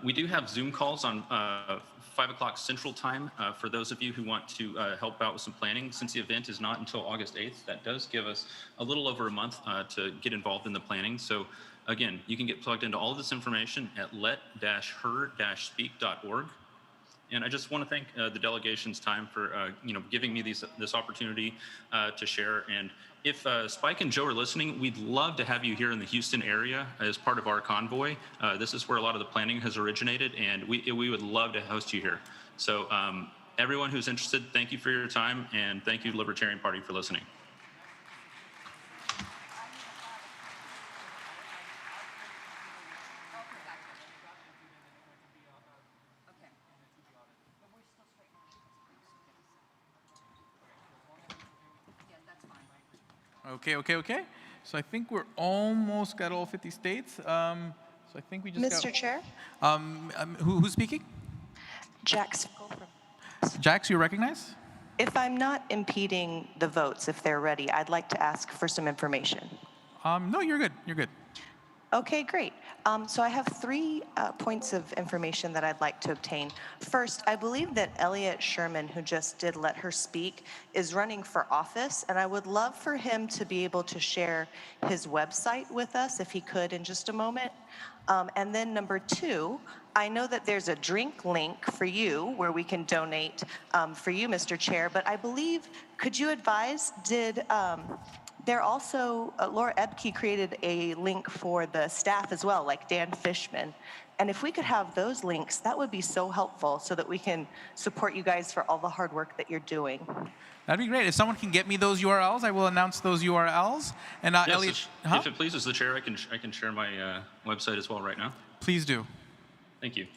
We do have Zoom calls on 5 o'clock Central Time for those of you who want to help out with some planning. Since the event is not until August 8th, that does give us a little over a month to get involved in the planning. So again, you can get plugged into all of this information at let-her-speak.org. And I just want to thank the delegation's time for giving me this opportunity to share. And if Spike and Joe are listening, we'd love to have you here in the Houston area as part of our convoy. This is where a lot of the planning has originated, and we would love to host you here. So everyone who's interested, thank you for your time, and thank you, Libertarian Party, for listening. Okay. So I think we're almost got all 50 states. So I think we just Mr. Chair? Who's speaking? Jax. Jax, you recognize? If I'm not impeding the votes, if they're ready, I'd like to ask for some information. No, you're good. You're good. Okay, great. So I have 3 points of information that I'd like to obtain. First, I believe that Elliot Sherman, who just did Let Her Speak, is running for office, and I would love for him to be able to share his website with us, if he could, in just a moment. And then number 2, I know that there's a drink link for you where we can donate for you, Mr. Chair, but I believe, could you advise, There also, Laura Ebke created a link for the staff as well, like Dan Fishman. And if we could have those links, that would be so helpful so that we can support you guys for all the hard work that you're doing. That'd be great. If someone can get me those URLs, I will announce those URLs. And Yes, Elliot, if it pleases the chair, I can share my website as well right now. Please do. Thank you.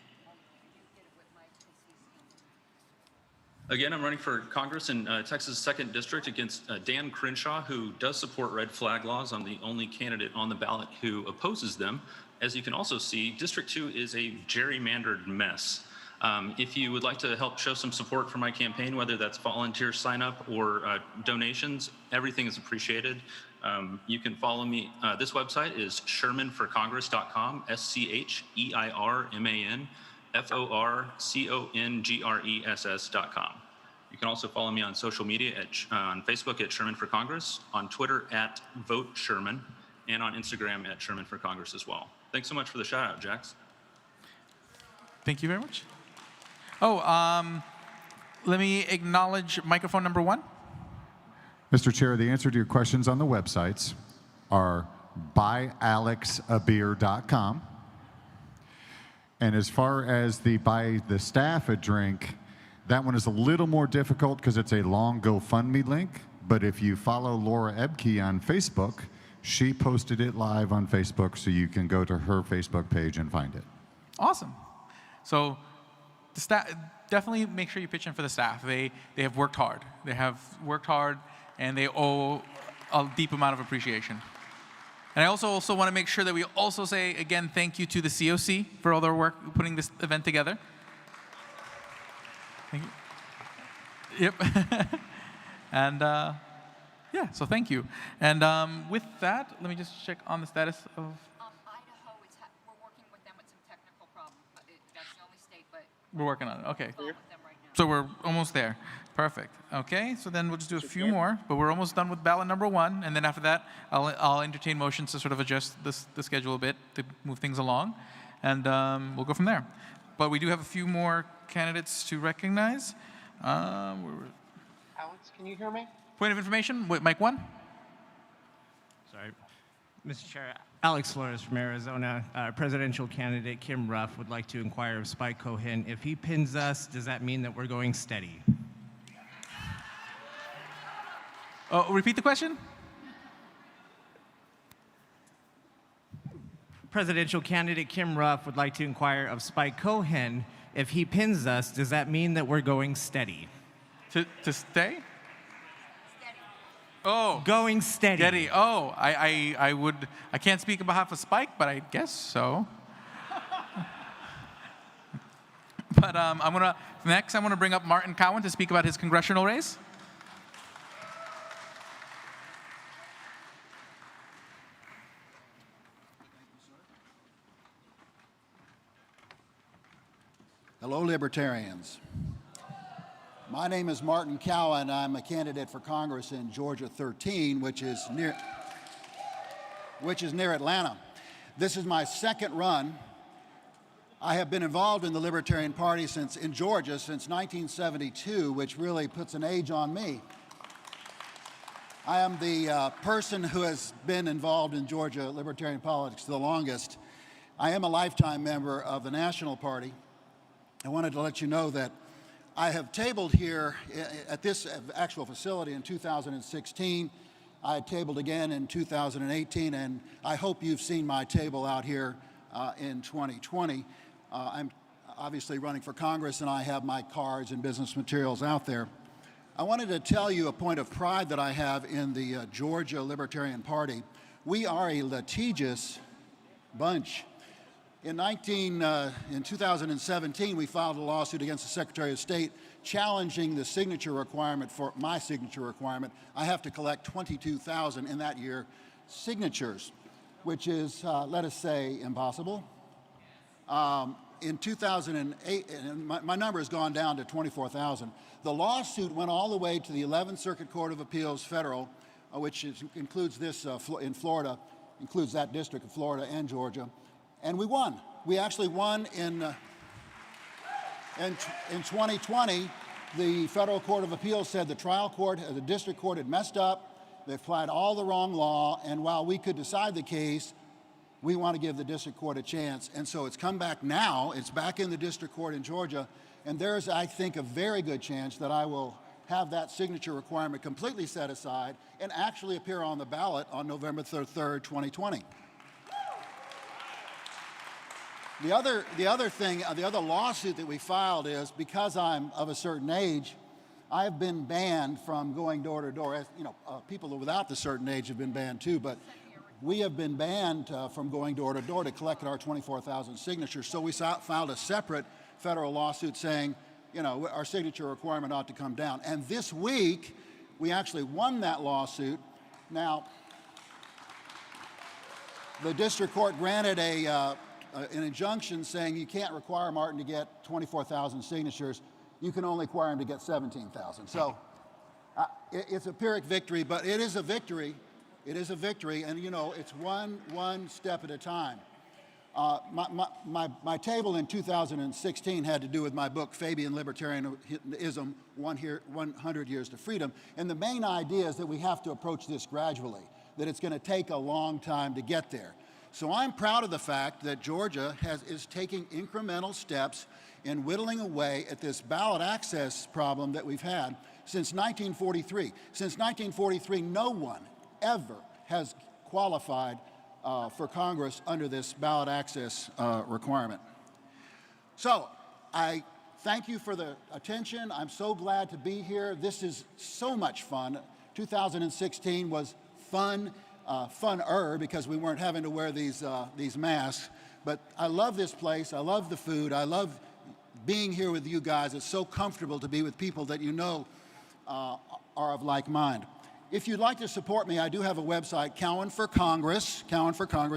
Again, I'm running for Congress in Texas' 2nd District against Dan Crenshaw, who does support red flag laws. I'm the only candidate on the ballot who opposes them. As you can also see, District 2 is a gerrymandered mess. If you would like to help show some support for my campaign, whether that's volunteer sign up or donations, everything is appreciated. You can follow me. This website is shermanforcongress.com, ShermanForCongress.com. You can also follow me on social media on Facebook at Sherman for Congress, on Twitter at Vote Sherman, and on Instagram at Sherman for Congress as well. Thanks so much for the shout out, Jax. Thank you very much. Let me acknowledge microphone number 1. Mr. Chair, the answer to your questions on the websites are buyalexabeer.com. And as far as buy the staff a drink, that one is a little more difficult because it's a long GoFundMe link. But if you follow Laura Ebke on Facebook, she posted it live on Facebook, so you can go to her Facebook page and find it. Awesome. So the staff, definitely make sure you pitch in for the staff. They have worked hard. They have worked hard, and they owe a deep amount of appreciation. And I also want to make sure that we also say, again, thank you to the COC for all their work putting this event together. Thank you. Yep. And yeah, so thank you. And with that, let me just check on the status of... Idaho, we're working with them with some technical problems. That's the only state, but... We're working on it, okay. With them right now. So we're almost there. Perfect. Okay, so then we'll just do a few more, but we're almost done with ballot number 1, and then after that, I'll entertain motions to sort of adjust the schedule a bit to move things along, and we'll go from there. But we do have a few more candidates to recognize. Alex, can you hear me? Point of information, mic 1. Sorry. Mr. Chair, Alex Flores from Arizona. Presidential candidate Kim Ruff would like to inquire of Spike Cohen, if he pins us, does that mean that we're going steady? Oh, repeat the question? Presidential candidate Kim Ruff would like to inquire of Spike Cohen, if he pins us, does that mean that we're going steady? To stay? Oh. Going steady. Steady. Oh, I can't speak on behalf of Spike, but I guess so. But next I'm gonna bring up Martin Cowan to speak about his congressional race. Hello, Libertarians. My name is Martin Cowan. I'm a candidate for Congress in Georgia 13, which is near Atlanta. This is my second run. I have been involved in the Libertarian Party in Georgia since 1972, which really puts an age on me. I am the person who has been involved in Georgia Libertarian politics the longest. I am a lifetime member of the National Party. I wanted to let you know that I have tabled here at this actual facility in 2016. I tabled again in 2018, and I hope you've seen my table out here in 2020. I'm obviously running for Congress, and I have my cards and business materials out there. I wanted to tell you a point of pride that I have in the Georgia Libertarian Party. We are a litigious bunch. In 2017, we filed a lawsuit against the Secretary of State challenging the signature requirement for my signature requirement. I have to collect 22,000 in that year signatures, which is, let us say, impossible. In 2008, and my number has gone down to 24,000. The lawsuit went all the way to the 11th Circuit Court of Appeals Federal, which includes this in Florida, includes that district of Florida and Georgia. And we won. We actually won in 2020. The Federal Court of Appeals said the trial court, the district court had messed up. They applied all the wrong law. And while we could decide the case, we want to give the district court a chance. And so it's come back now. It's back in the district court in Georgia. And there's, I think, a very good chance that I will have that signature requirement completely set aside and actually appear on the ballot on November 3rd, 2020. The other lawsuit that we filed is because I'm of a certain age, I have been banned from going door to door. You know, people without the certain age have been banned too, but we have been banned from going door to door to collect our 24,000 signatures. So we filed a separate federal lawsuit saying, you know, our signature requirement ought to come down. And this week, we actually won that lawsuit. Now, the district court granted an injunction saying you can't require Martin to get 24,000 signatures. You can only require him to get 17,000. So it's a Pyrrhic victory, but it is a victory. It is a victory, and you know, it's one step at a time. My table in 2016 had to do with my book, Fabian Libertarianism, 100 Years to Freedom. And the main idea is that we have to approach this gradually, that it's going to take a long time to get there. So I'm proud of the fact that Georgia is taking incremental steps in whittling away at this ballot access problem that we've had since 1943. Since 1943, no one ever has qualified for Congress under this ballot access requirement. So I thank you for the attention. I'm so glad to be here. This is so much fun. 2016 was fun. Funner because we weren't having to wear these masks. But I love this place. I love the food. I love being here with you guys. It's so comfortable to be with people that you know are of like mind. If you'd like to support me, I do have a website, Cowan for Congress,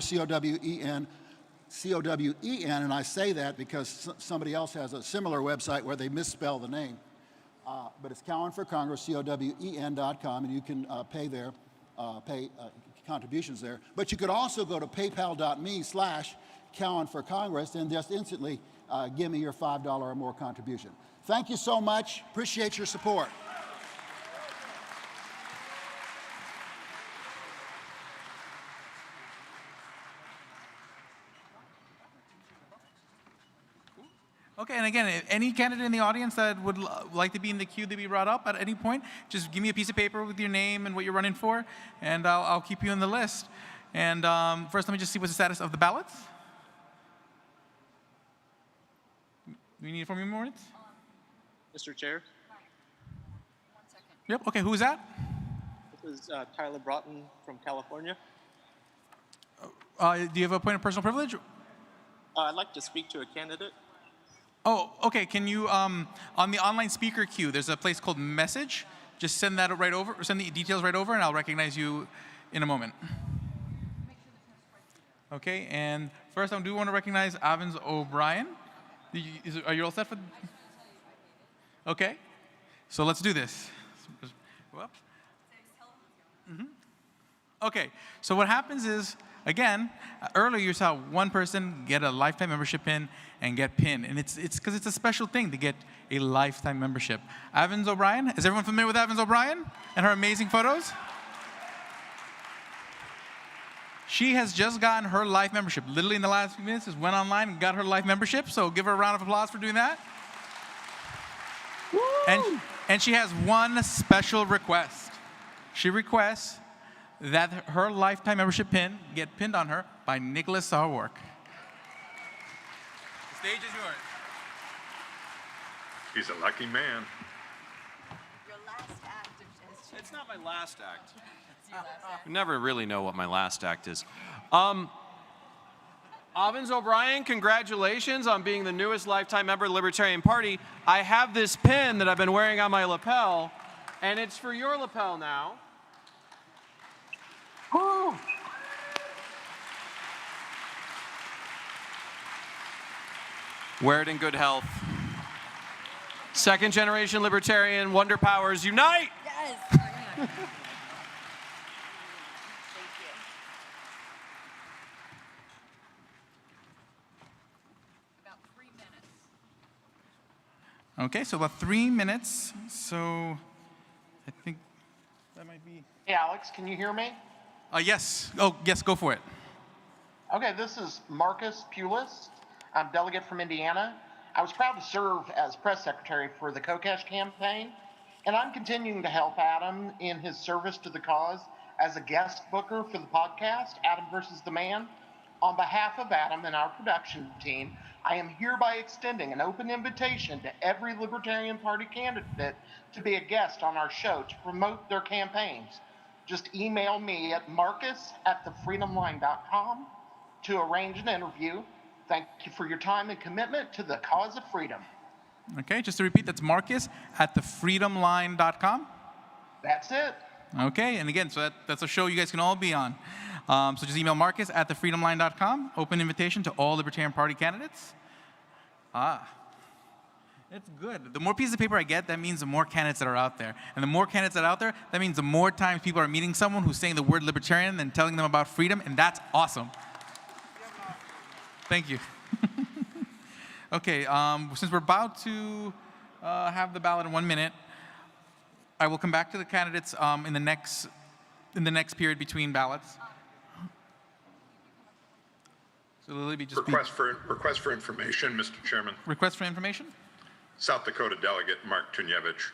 C-O-W-E-N, and I say that because somebody else has a similar website where they misspell the name. But it's Cowan for Congress, COWEN.com, and you can pay there, contributions there. But you could also go to paypal.me/Cowan for Congress and just instantly give me your $5 or more contribution. Thank you so much. Appreciate your support. Okay, and again, if any candidate in the audience that would like to be in the queue to be brought up at any point, just give me a piece of paper with your name and what you're running for, and I'll keep you in the list. And first, let me just see what's the status of the ballots. Do we need 4 more minutes? Mr. Chair, Yep, okay, who's that? this is Tyler Broughton from California. Do you have a point of personal privilege? I'd like to speak to a candidate. Oh, okay, can you, on the online speaker queue, there's a place called Message. Just send that right over, send the details right over, and I'll recognize you in a moment. Okay, and first I do want to recognize Avins O'Brien. Are you all set for? Okay, so let's do this. Okay, so what happens is, again, earlier you saw one person get a lifetime membership pin and get pinned, and it's because it's a special thing to get a lifetime membership. Avins O'Brien, is everyone familiar with Avins O'Brien and her amazing photos? She has just gotten her life membership. Literally in the last few minutes, just went online and got her life membership, so give her a round of applause for doing that. And she has one special request. She requests that her lifetime membership pin get pinned on her by Nicholas Sarwark. The stage is yours. He's a lucky man. Your last act is It's not my last act. It's your last act. You never really know what my last act is. Avins O'Brien, congratulations on being the newest lifetime member of the Libertarian Party. I have this pin that I've been wearing on my lapel, and it's for your lapel now. Woo! Wear it in good health. Second generation Libertarian, Wonder Powers, unite! Yes. Thank you. About 3 minutes. Okay, so about 3 minutes. So I think that might be. Hey, Alex, can you hear me? Yes. Oh, yes, go for it. Okay, this is Marcus Pulis. I'm delegate from Indiana. I was proud to serve as press secretary for the Kokesh campaign, and I'm continuing to help Adam in his service to the cause as a guest booker for the podcast, Adam versus the Man. On behalf of Adam and our production team, I am hereby extending an open invitation to every Libertarian Party candidate to be a guest on our show to promote their campaigns. Just email me at marcus@thefreedomline.com to arrange an interview. Thank you for your time and commitment to the cause of freedom. Okay, just to repeat, that's Marcus@thefreedomline.com. That's it. Okay, and again, so that's a show you guys can all be on. So just email Marcus@thefreedomline.com. Open invitation to all Libertarian Party candidates. It's good. The more pieces of paper I get, that means the more candidates that are out there. And the more candidates that are out there, that means the more times people are meeting someone who's saying the word libertarian and telling them about freedom, and that's awesome. Thank you. Okay, since we're about to have the ballot in 1 minute, I will come back to the candidates in the next period between ballots. So it'll be just Request for information, Mr. Chairman. Request for information? South Dakota delegate Mark Tunjevich.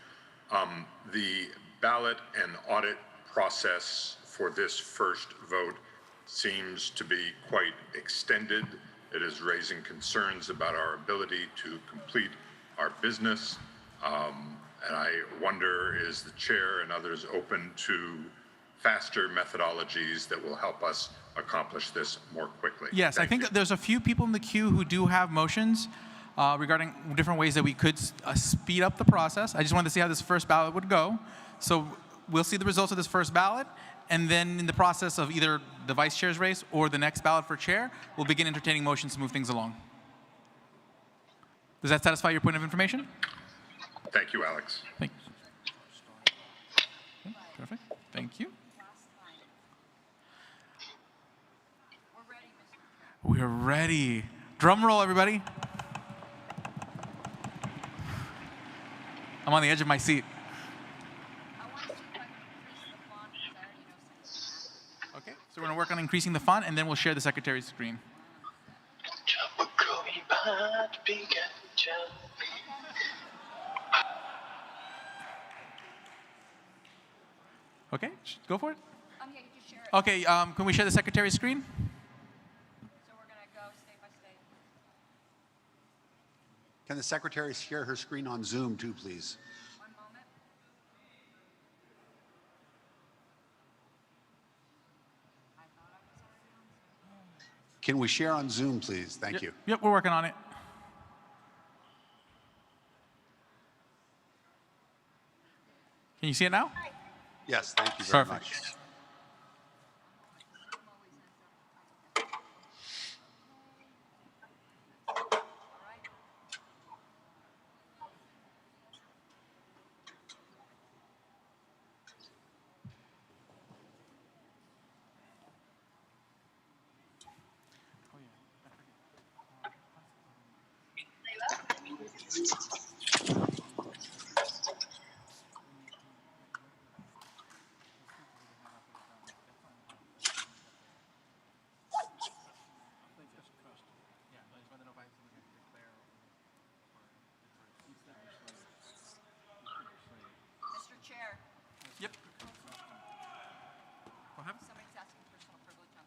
The ballot and audit process for this first vote seems to be quite extended. It is raising concerns about our ability to complete our business. And I wonder, is the chair and others open to faster methodologies that will help us accomplish this more quickly? Yes, I think there's a few people in the queue who do have motions regarding different ways that we could speed up the process. I just wanted to see how this first ballot would go. So we'll see the results of this first ballot, and then in the process of either the vice chair's race or the next ballot for chair, we'll begin entertaining motions to move things along. Does that satisfy your point of information? Thank you, Alex. Thank you. Okay, perfect. Thank you. We're ready. Drum roll, everybody. I'm on the edge of my seat. Okay, so we're going to work on increasing the font, and then we'll share the secretary's screen. Okay, go for it. Yeah, you just share it. Okay, can we share the secretary's screen? So we're going to go state by state. Can the secretary share her screen on Zoom too, please? One moment. Can we share on Zoom, please? Thank you. Yep, we're working on it. Can you see it now? Yes, thank you very Perfect. much. Mr. Chair. Yep. Somebody's asking personal privilege on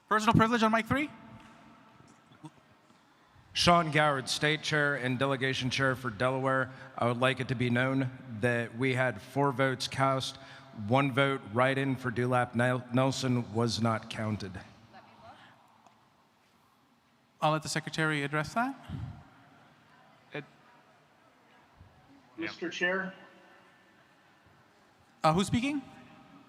Personal privilege on mic 3? Sean Goward, State Chair and Delegation Chair for Delaware. I would like it to be known that we had 4 votes cast. 1 vote write-in for Dewlap Nelson was not counted. I'll let the secretary address that. Mr. Chair, Who's speaking?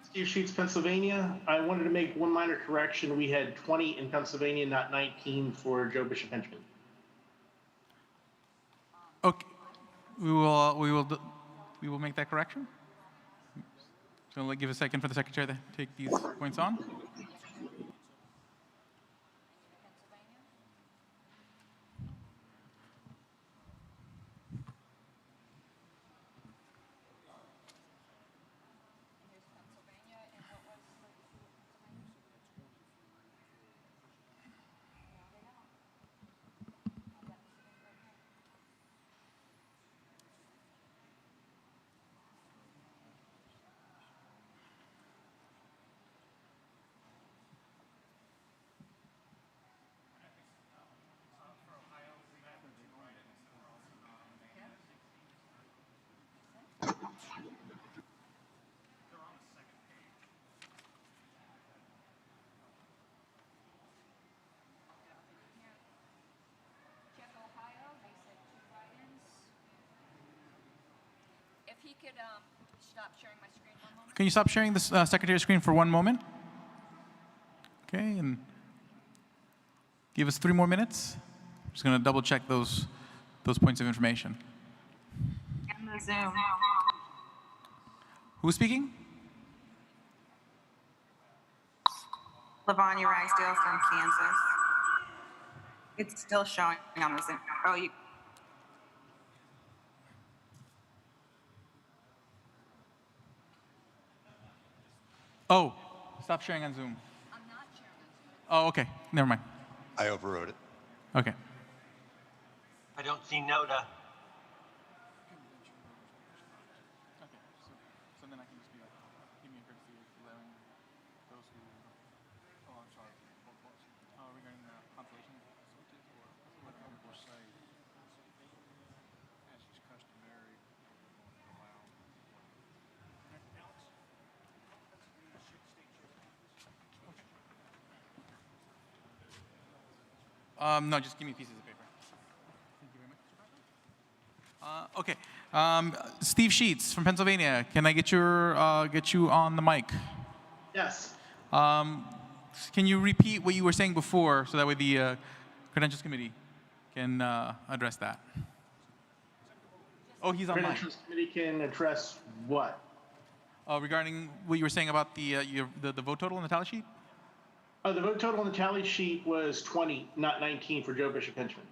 Steve Sheets, Pennsylvania. I wanted to make one minor correction. We had 20 in Pennsylvania, not 19 for Joe Bishop Henchman. Okay, we will make that correction. So I'll give a second for the secretary to take these points on. If he could stop sharing my screen one moment. Can you stop sharing the secretary's screen for 1 moment? Okay, and give us 3 more minutes. Just going to double check those points of information. In the Zoom. Who's speaking? Lavonia Rysdale from Kansas. It's still showing on the Zoom. Oh, you. Oh, stop sharing on Zoom. I'm not sharing on Zoom. Oh, okay. Never mind. I overrode it. Okay. I don't see Noda. So then I can just be like, give me a courtesy of allowing those who, oh, I'm sorry, regarding the consolation switches or what will say, as is customary, allow. No, just give me pieces of paper. Thank you very much. Okay. Steve Sheets from Pennsylvania. Can I get you on the mic? Yes. Can you repeat what you were saying before, so that way the Credentials Committee can address that? Oh, he's on mic. Credentials Committee can address what? Regarding what you were saying about the vote total on the tally sheet? The vote total on the tally sheet was 20, not 19 for Joe Bishop Henchman.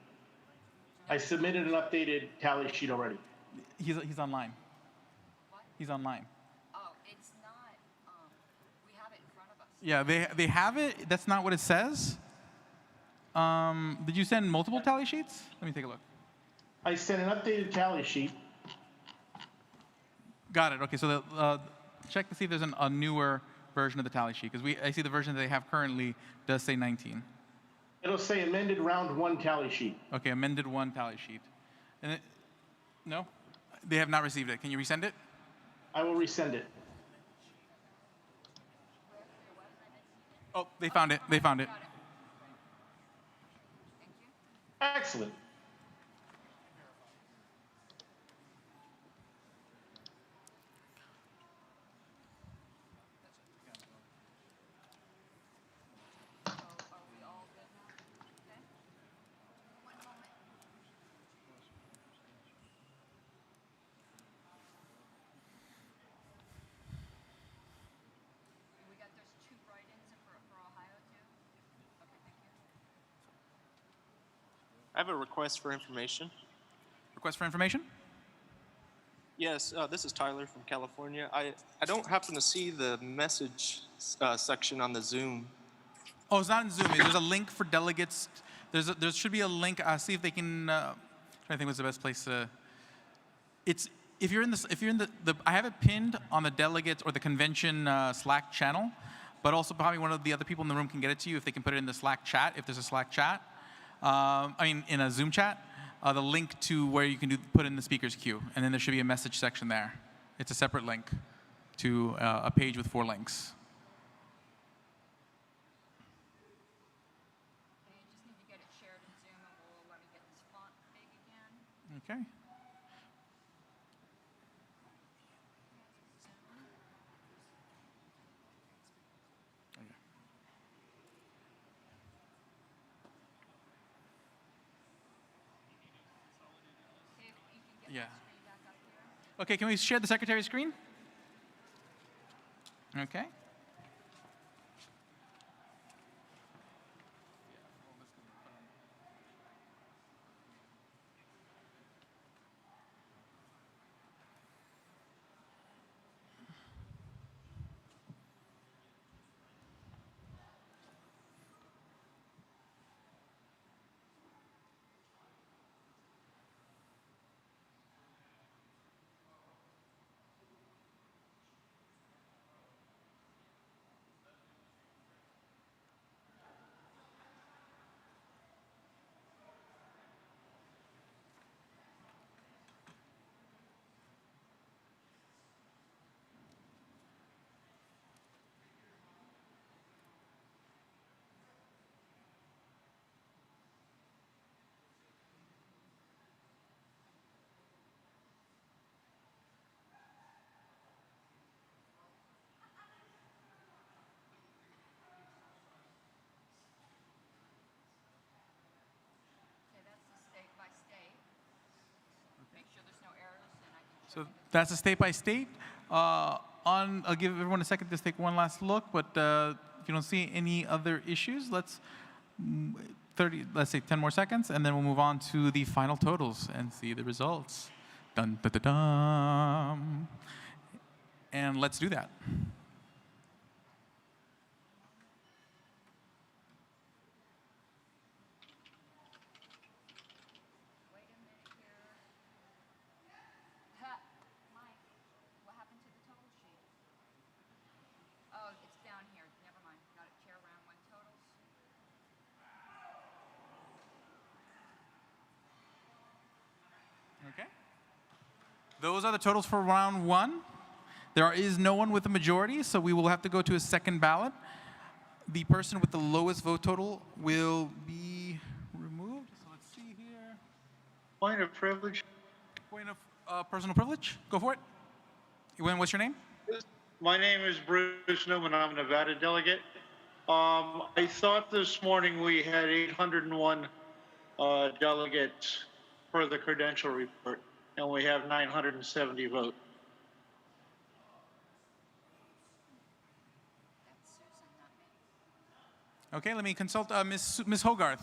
I submitted an updated tally sheet already. He's online. What? He's online. Oh, it's not. We have it in front of us. Yeah, they have it. That's not what it says. Did you send multiple tally sheets? Let me take a look. I sent an updated tally sheet. Got it. Okay, so check to see if there's a newer version of the tally sheet, because I see the version that they have currently does say 19. It'll say amended round 1 tally sheet. Okay, amended 1 tally sheet. And no, they have not received it. Can you resend it? I will resend it. Oh, they found it. They found it. Excellent. I have a request for information. Request for information? Yes, this is Tyler from California. I don't happen to see the message section on the Zoom. Oh, it's not in Zoom. There's a link for delegates. There should be a link. See if they can. Trying to think what's the best place to. It's if you're in the I have it pinned on the delegates or the convention Slack channel, but also probably one of the other people in the room can get it to you if they can put it in the Slack chat, if there's a Slack chat. In a Zoom chat, the link to where you can put in the speaker's queue, and then there should be a message section there. It's a separate link to a page with 4 links. Okay, you just need to get it shared in Zoom, and we'll let me get this font big again. Okay. Yeah. Okay, can we share the secretary's screen? Okay. So that's a state by state. I'll give everyone a second to take one last look, but if you don't see any other issues, let's say 10 more seconds, and then we'll move on to the final totals and see the results. Dun, dun, dun, dun. And let's do that. Okay. Those are the totals for round 1. There is no one with a majority, so we will have to go to a second ballot. The person with the lowest vote total will be removed. So let's see here. Point of privilege. Point of personal privilege. Go for it. What's your name? My name is Bruce Newman. I'm a Nevada delegate. I thought this morning we had 801 delegates for the credential report, and we have 970 votes. Okay, let me consult Ms. Hogarth.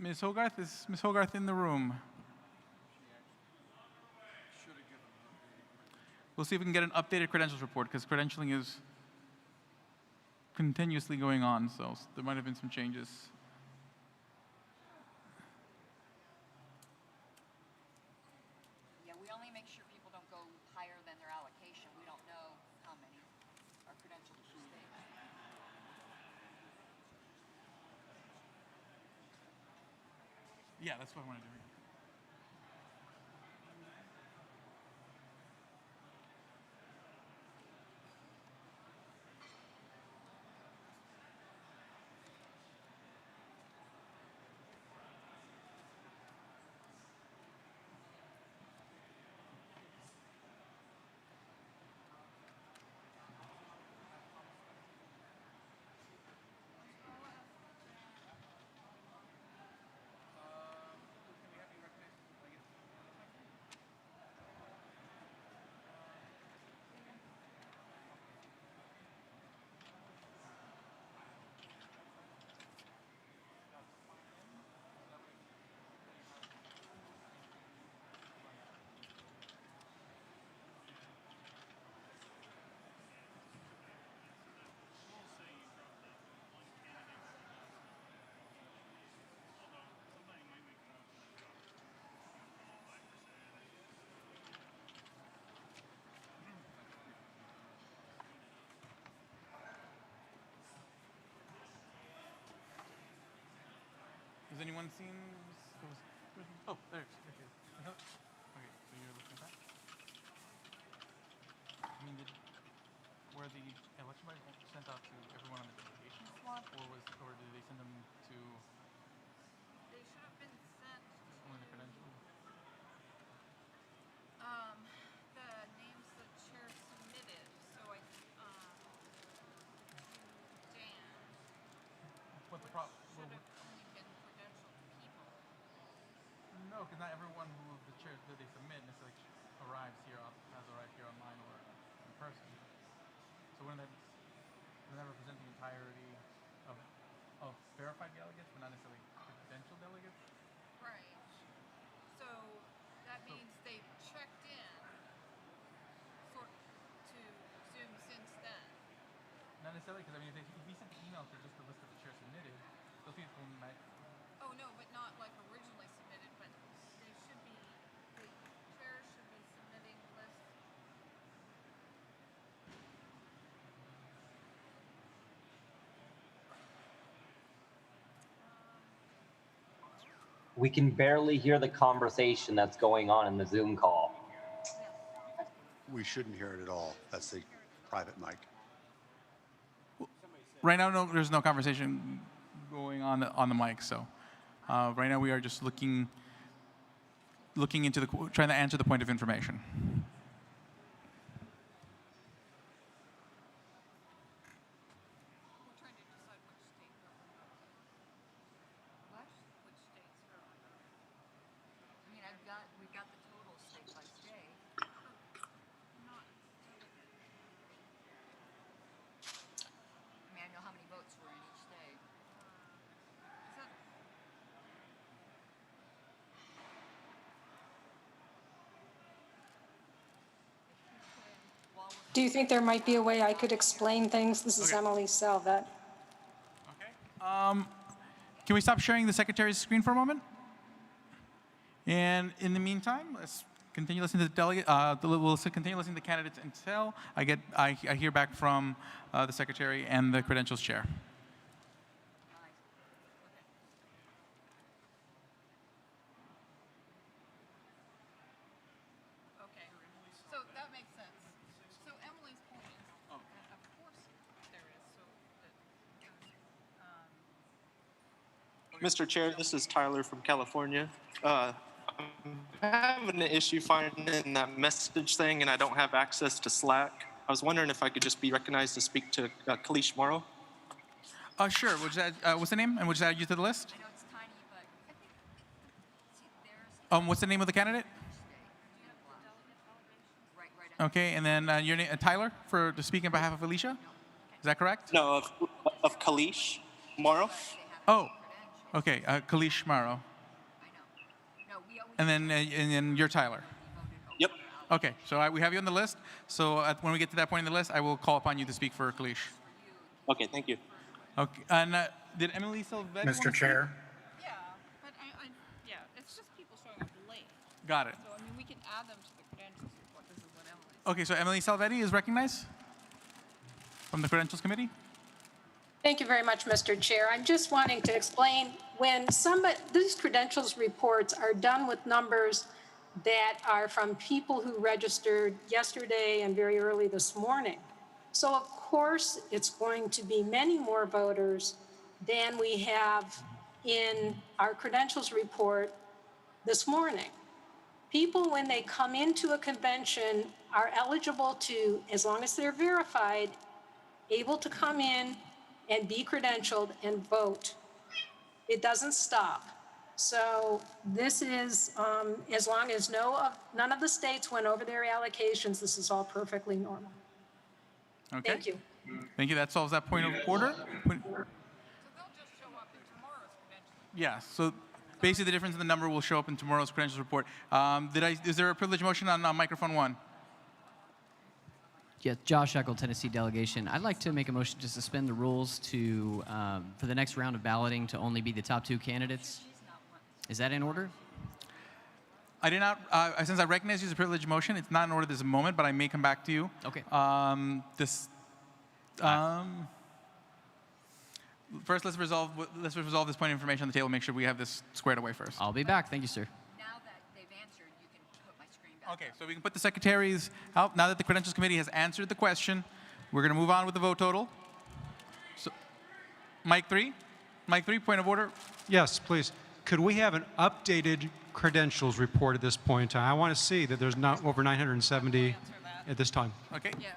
Ms. Hogarth, is Ms. Hogarth in the room? We'll see if we can get an updated credentials report, because credentialing is continuously going on, so there might have been some changes. Yeah, we only make sure people don't go higher than their allocation. We don't know how many are credentialed to stay. Yeah, that's what I want to do. Has anyone seen? Oh, there. Okay. Okay, so you're looking at that. I mean, were the election bodies sent out to everyone on the delegation slot, or did they send them to? They should have been sent only the credential? the names the chair submitted. So Dan. What the problem? Should have only been credentialed people. No, because not everyone who the chair that they submit necessarily arrives here, has arrived here online or in person. So wouldn't that represent the entirety of verified delegates, but not necessarily credential delegates? Right. So that means they've checked in to Zoom since then. Not necessarily, because I mean, if you sent the email to just the list of the chair submitted, those people might. Oh no, but not like originally submitted, but they should be, the chair should be submitting lists. We can barely hear the conversation that's going on in the Zoom call. We shouldn't hear it at all. That's the private mic. Right now, there's no conversation going on the mic. So right now we are just looking into trying to answer the point of information. We've got the total state by state. I know how many votes were in each state. Do you think there might be a way I could explain things? This is Emily Salvet. Can we stop sharing the secretary's screen for a moment? And in the meantime, let's continue listening to the delegate. We'll continue listening to the candidates until I hear back from the secretary and the credentials chair. Okay, so that makes sense. So Emily's point is, of course there is. Mr. Chair, this is Tyler from California. I'm having an issue finding that message thing, and I don't have access to Slack. I was wondering if I could just be recognized to speak to Kalish Morrow. Sure. Would you add, what's the name? And would you add you to the list? I know it's tiny, but I think there's. What's the name of the candidate? Right. Okay, and then your name, Tyler, to speak on behalf of Alicia. Is that correct? No, of Kalish Morrow. Oh, okay, Kalish Morrow. And then you're Tyler. Yep. Okay, so we have you on the list. So when we get to that point in the list, I will call upon you to speak for Kalish. Okay, thank you. Okay, and did Emily Silvetti? Mr. Chair. Yeah, but yeah, it's just people showing up late. Got it. So, I mean, we can add them to the credentials report. This is what Emily. Okay, so Emily Salvetti is recognized from the Credentials Committee. Thank you very much, Mr. Chair. I'm just wanting to explain when these credentials reports are done with numbers that are from people who registered yesterday and very early this morning. So of course, it's going to be many more voters than we have in our credentials report this morning. People, when they come into a convention, are eligible to, as long as they're verified, able to come in and be credentialed and vote. It doesn't stop. So this is, as long as none of the states went over their allocations, this is all perfectly normal. Okay. Thank you. Thank you. That solves that point of order. Yeah. So basically, the difference in the number will show up in tomorrow's credentials report. Is there a privilege motion on microphone 1? Yeah, Josh Eckel, Tennessee delegation. I'd like to make a motion to suspend the rules to for the next round of balloting to only be the top 2 candidates. Is that in order? I did not. Since I recognize you as a privilege motion, it's not in order this moment, but I may come back to you. Okay. First, let's resolve this point of information on the table. Make sure we have this squared away first. I'll be back. Thank you, sir. Now that they've answered, you can put my screen back. Okay, so we can put the secretaries out. Now that the Credentials Committee has answered the question, we're going to move on with the vote total. So, Mike 3, point of order. Yes, please. Could we have an updated credentials report at this point in time? I want to see that there's not over 970 at this time. Okay. Yeah.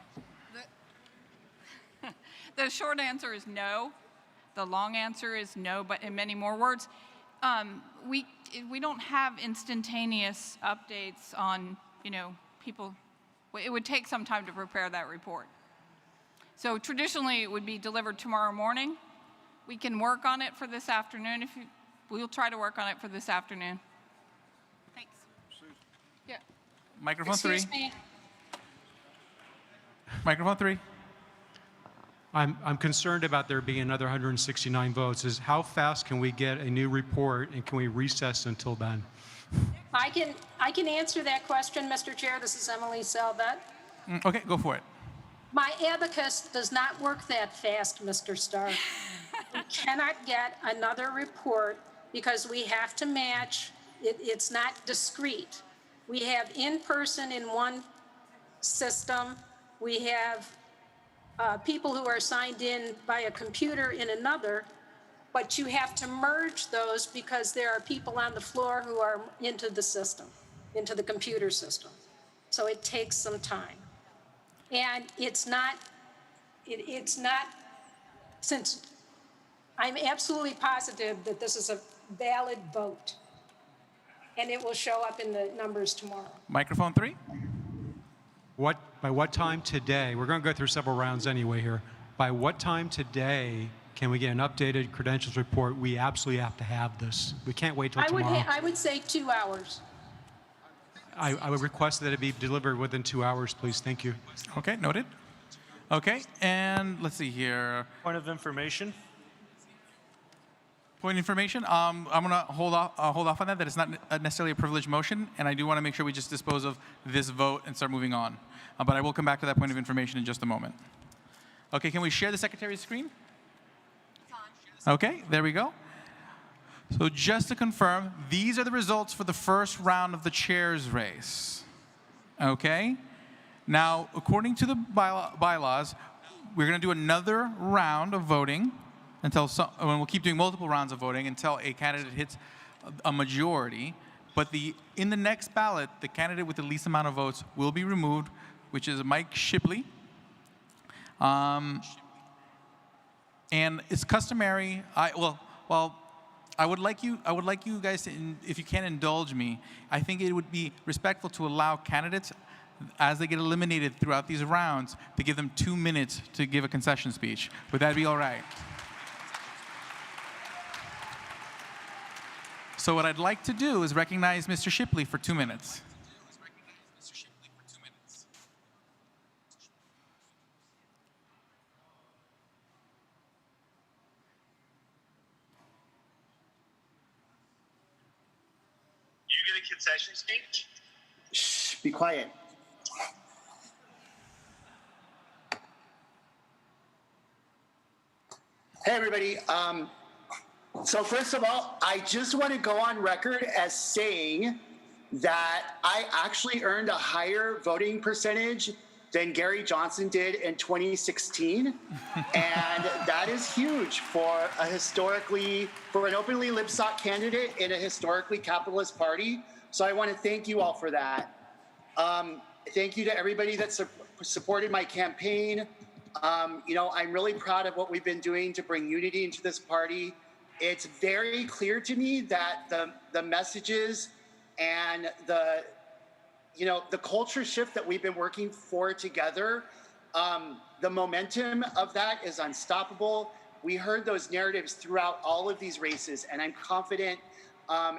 The short answer is no. The long answer is no, but in many more words. We don't have instantaneous updates on, people. It would take some time to prepare that report. So traditionally, it would be delivered tomorrow morning. We can work on it for this afternoon. We'll try to work on it for this afternoon. Thanks. Yeah. Microphone Excuse 3. me. Microphone 3. I'm concerned about there being another 169 votes. How fast can we get a new report, and can we recess until then? I can answer that question, Mr. Chair. This is Emily Salvet. Okay, go for it. My abacus does not work that fast, Mr. Starr. We cannot get another report because we have to match. It's not discrete. We have in-person in one system. We have people who are signed in by a computer in another, but you have to merge those because there are people on the floor who are into the system, into the computer system. So it takes some time. And it's not, since I'm absolutely positive that this is a valid vote, and it will show up in the numbers tomorrow. Microphone 3. By what time today, we're going to go through several rounds anyway here, by what time today can we get an updated credentials report? We absolutely have to have this. We can't wait till tomorrow. I would say 2 hours. I would request that it be delivered within 2 hours, please. Thank you. Okay, noted. Okay, and let's see here. Point of information. Point of information. I'm going to hold off on that. That it's not necessarily a privileged motion, and I do want to make sure we just dispose of this vote and start moving on. But I will come back to that point of information in just a moment. Okay, can we share the secretary's screen? Okay, there we go. So just to confirm, these are the results for the first round of the chair's race. Okay? Now, according to the bylaws, we're going to do another round of voting and we'll keep doing multiple rounds of voting until a candidate hits a majority. But in the next ballot, the candidate with the least amount of votes will be removed, which is Mike Shipley. And it's customary. I would like you guys to, if you can indulge me, I think it would be respectful to allow candidates, as they get eliminated throughout these rounds, to give them 2 minutes to give a concession speech. Would that be all right? So what I'd like to do is recognize Mr. Shipley for 2 minutes. session speech? Shh, be quiet. Hey, everybody. So first of all, I just want to go on record as saying that I actually earned a higher voting percentage than Gary Johnson did in 2016. And that is huge for an openly libsoc candidate in a historically capitalist party. So I want to thank you all for that. Thank you to everybody that supported my campaign. I'm really proud of what we've been doing to bring unity into this party. It's very clear to me that the messages and the culture shift that we've been working for together, the momentum of that is unstoppable. We heard those narratives throughout all of these races, and I'm confident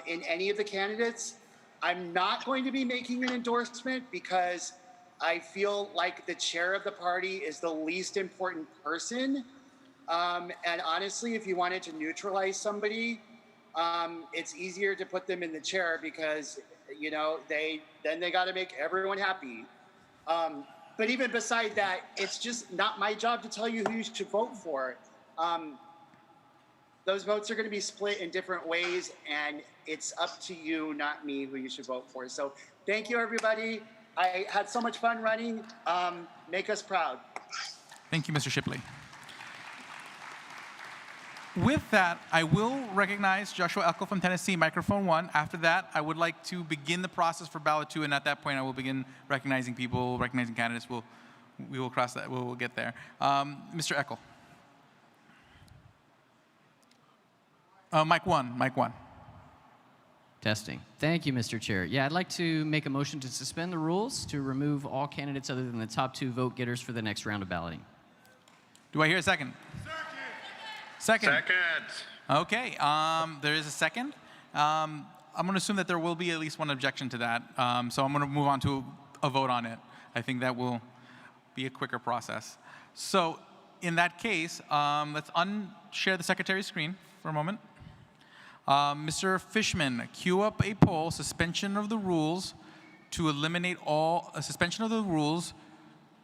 in any of the candidates. I'm not going to be making an endorsement because I feel like the chair of the party is the least important person. And honestly, if you wanted to neutralize somebody, it's easier to put them in the chair because, they got to make everyone happy. But even beside that, it's just not my job to tell you who you should vote for. Those votes are going to be split in different ways, and it's up to you, not me, who you should vote for. So thank you, everybody. I had so much fun running. Make us proud. Thank you, Mr. Shipley. With that, I will recognize Joshua Eckel from Tennessee, microphone 1. After that, I would like to begin the process for ballot 2, and at that point, I will begin recognizing people, recognizing candidates. We will cross that. We'll get there. Mr. Eckel. Mic 1. Testing. Thank you, Mr. Chair. Yeah, I'd like to make a motion to suspend the rules to remove all candidates other than the top 2 vote getters for the next round of balloting. Do I hear a second? Second. Second. Okay, there is a second. I'm going to assume that there will be at least one objection to that. So I'm going to move on to a vote on it. I think that will be a quicker process. So in that case, let's unshare the secretary's screen for a moment. Mr. Fishman, queue up a poll, suspension of the rules to eliminate all,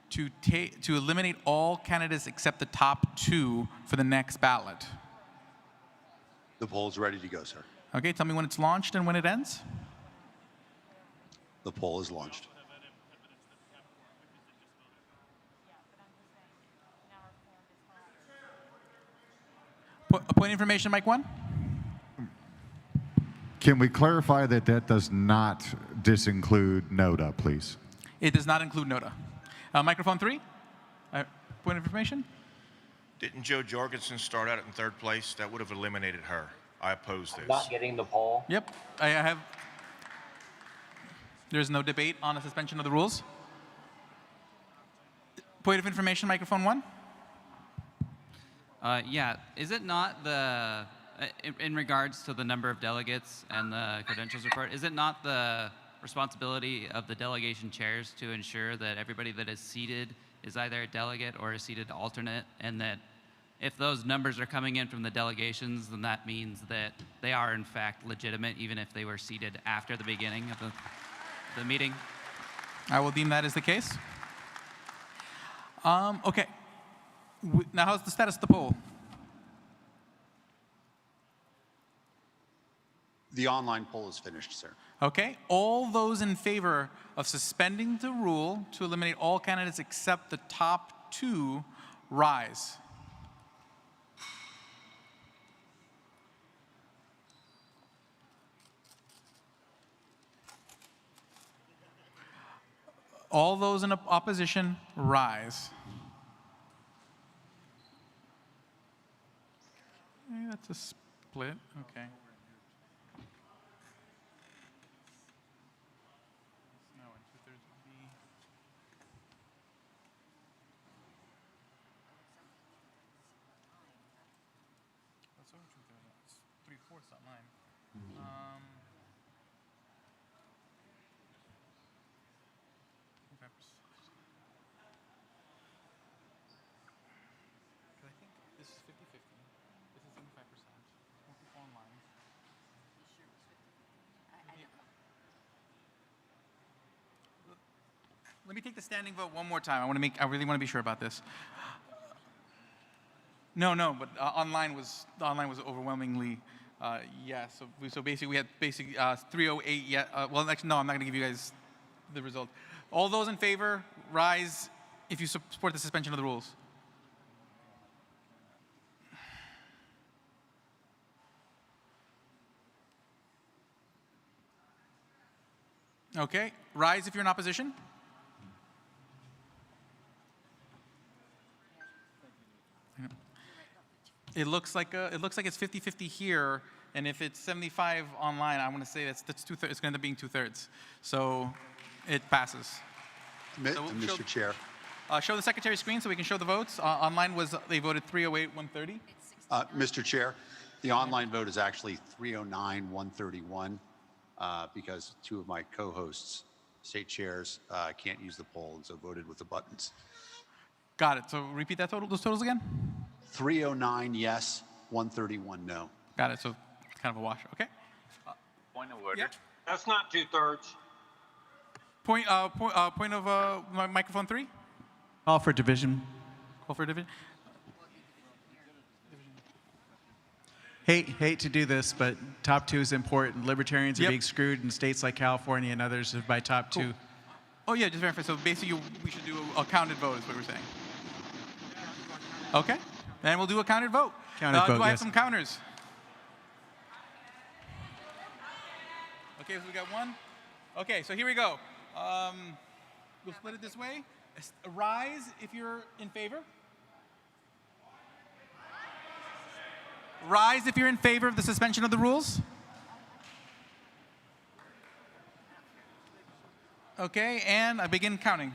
to eliminate all candidates except the top 2 for the next ballot. The poll's ready to go, sir. Okay, tell me when it's launched and when it ends. The poll is launched. Point of information, Mike 1. Can we clarify that that does not disinclude NODA, please? It does not include NODA. Microphone 3. Point of information. Didn't Jo Jorgensen start out in 3rd place? That would have eliminated her. I oppose this. Not getting the poll. Yep, I have. There's no debate on the suspension of the rules. Point of information, microphone 1. Yeah, is it not the, in regards to the number of delegates and the credentials report, is it not the responsibility of the delegation chairs to ensure that everybody that is seated is either a delegate or a seated alternate, and that if those numbers are coming in from the delegations, then that means that they are in fact legitimate, even if they were seated after the beginning of the meeting? I will deem that as the case. Okay. Now, how's the status of the poll? The online poll is finished, sir. Okay. All those in favor of suspending the rule to eliminate all candidates except the top 2, rise. All those in opposition, rise. Okay, that's a split. Okay. Let me take the standing vote one more time. I really want to be sure about this. No, but online was overwhelmingly yes. So basically we had 308 yes. Well, actually, no, I'm not going to give you guys the result. All those in favor, rise if you support the suspension of the rules. Okay, rise if you're in opposition. It looks like it's 50-50 here, and if it's 75 online, I want to say that's 2/3. It's going to end up being 2/3. So it passes. Mr. Chair. Show the secretary's screen so we can show the votes. Online they voted 308, 130. Mr. Chair, the online vote is actually 309, 131, because two of my co-hosts, state chairs, can't use the poll, and so voted with the buttons. Got it. So repeat those totals again. 309 yes, 131 no. Got it. So it's kind of a wash. Okay. Point of order. Yep. That's not 2/3. Point of microphone 3. Call for division. Call for division. Hate to do this, but top 2 is important. Libertarians are Yep. being screwed in states like California and others by top 2. Oh yeah, just verify. So basically, we should do a counted vote, is what we're saying. Okay. Then we'll do a counted vote. Counted vote, do I have yes. some counters? Okay, so we got one. Okay, so here we go. We'll split it this way. Rise if you're in favor. Rise if you're in favor of the suspension of the rules. Okay, and I begin counting.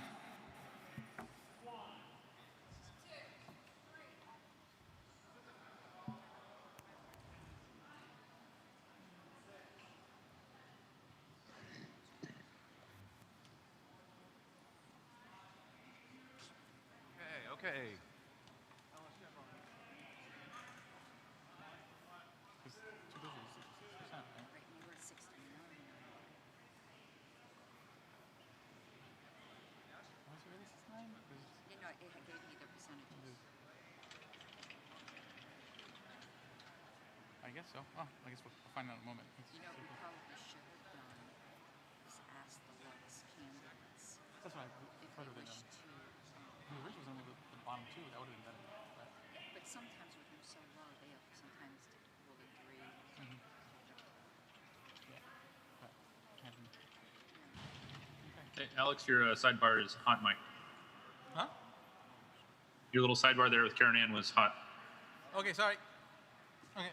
Okay. You know, it gave me the percentages. I guess so. Oh, I guess we'll find out in a moment. You know, we probably should have done is ask the lowest candidates. That's what I if thought they of it. wish to. The original was only the bottom 2. That would have been better. But, Yeah, but sometimes with them so low, they have sometimes really agree. Mhm. Yeah. But, Hey, Alex, your sidebar is hot mic. Huh? Your little sidebar there with Karen Ann was hot. Okay, sorry. Okay.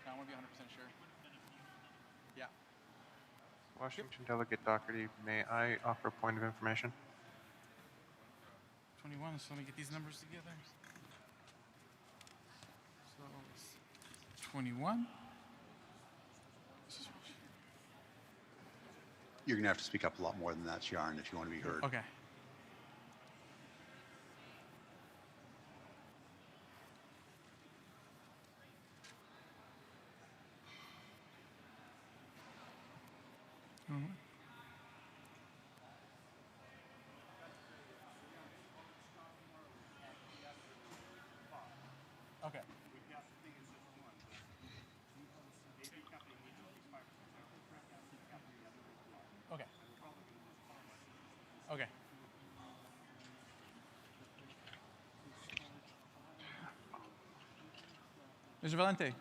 I want to be 100% sure. Yeah. Washington Delegate Doherty, may I offer a point of information? 21, so let me get these numbers together. So it's 21. You're going to have to speak up a lot more than that, Sharon, if you want to be heard. Okay. Okay. Okay. Okay. Mr. Valente.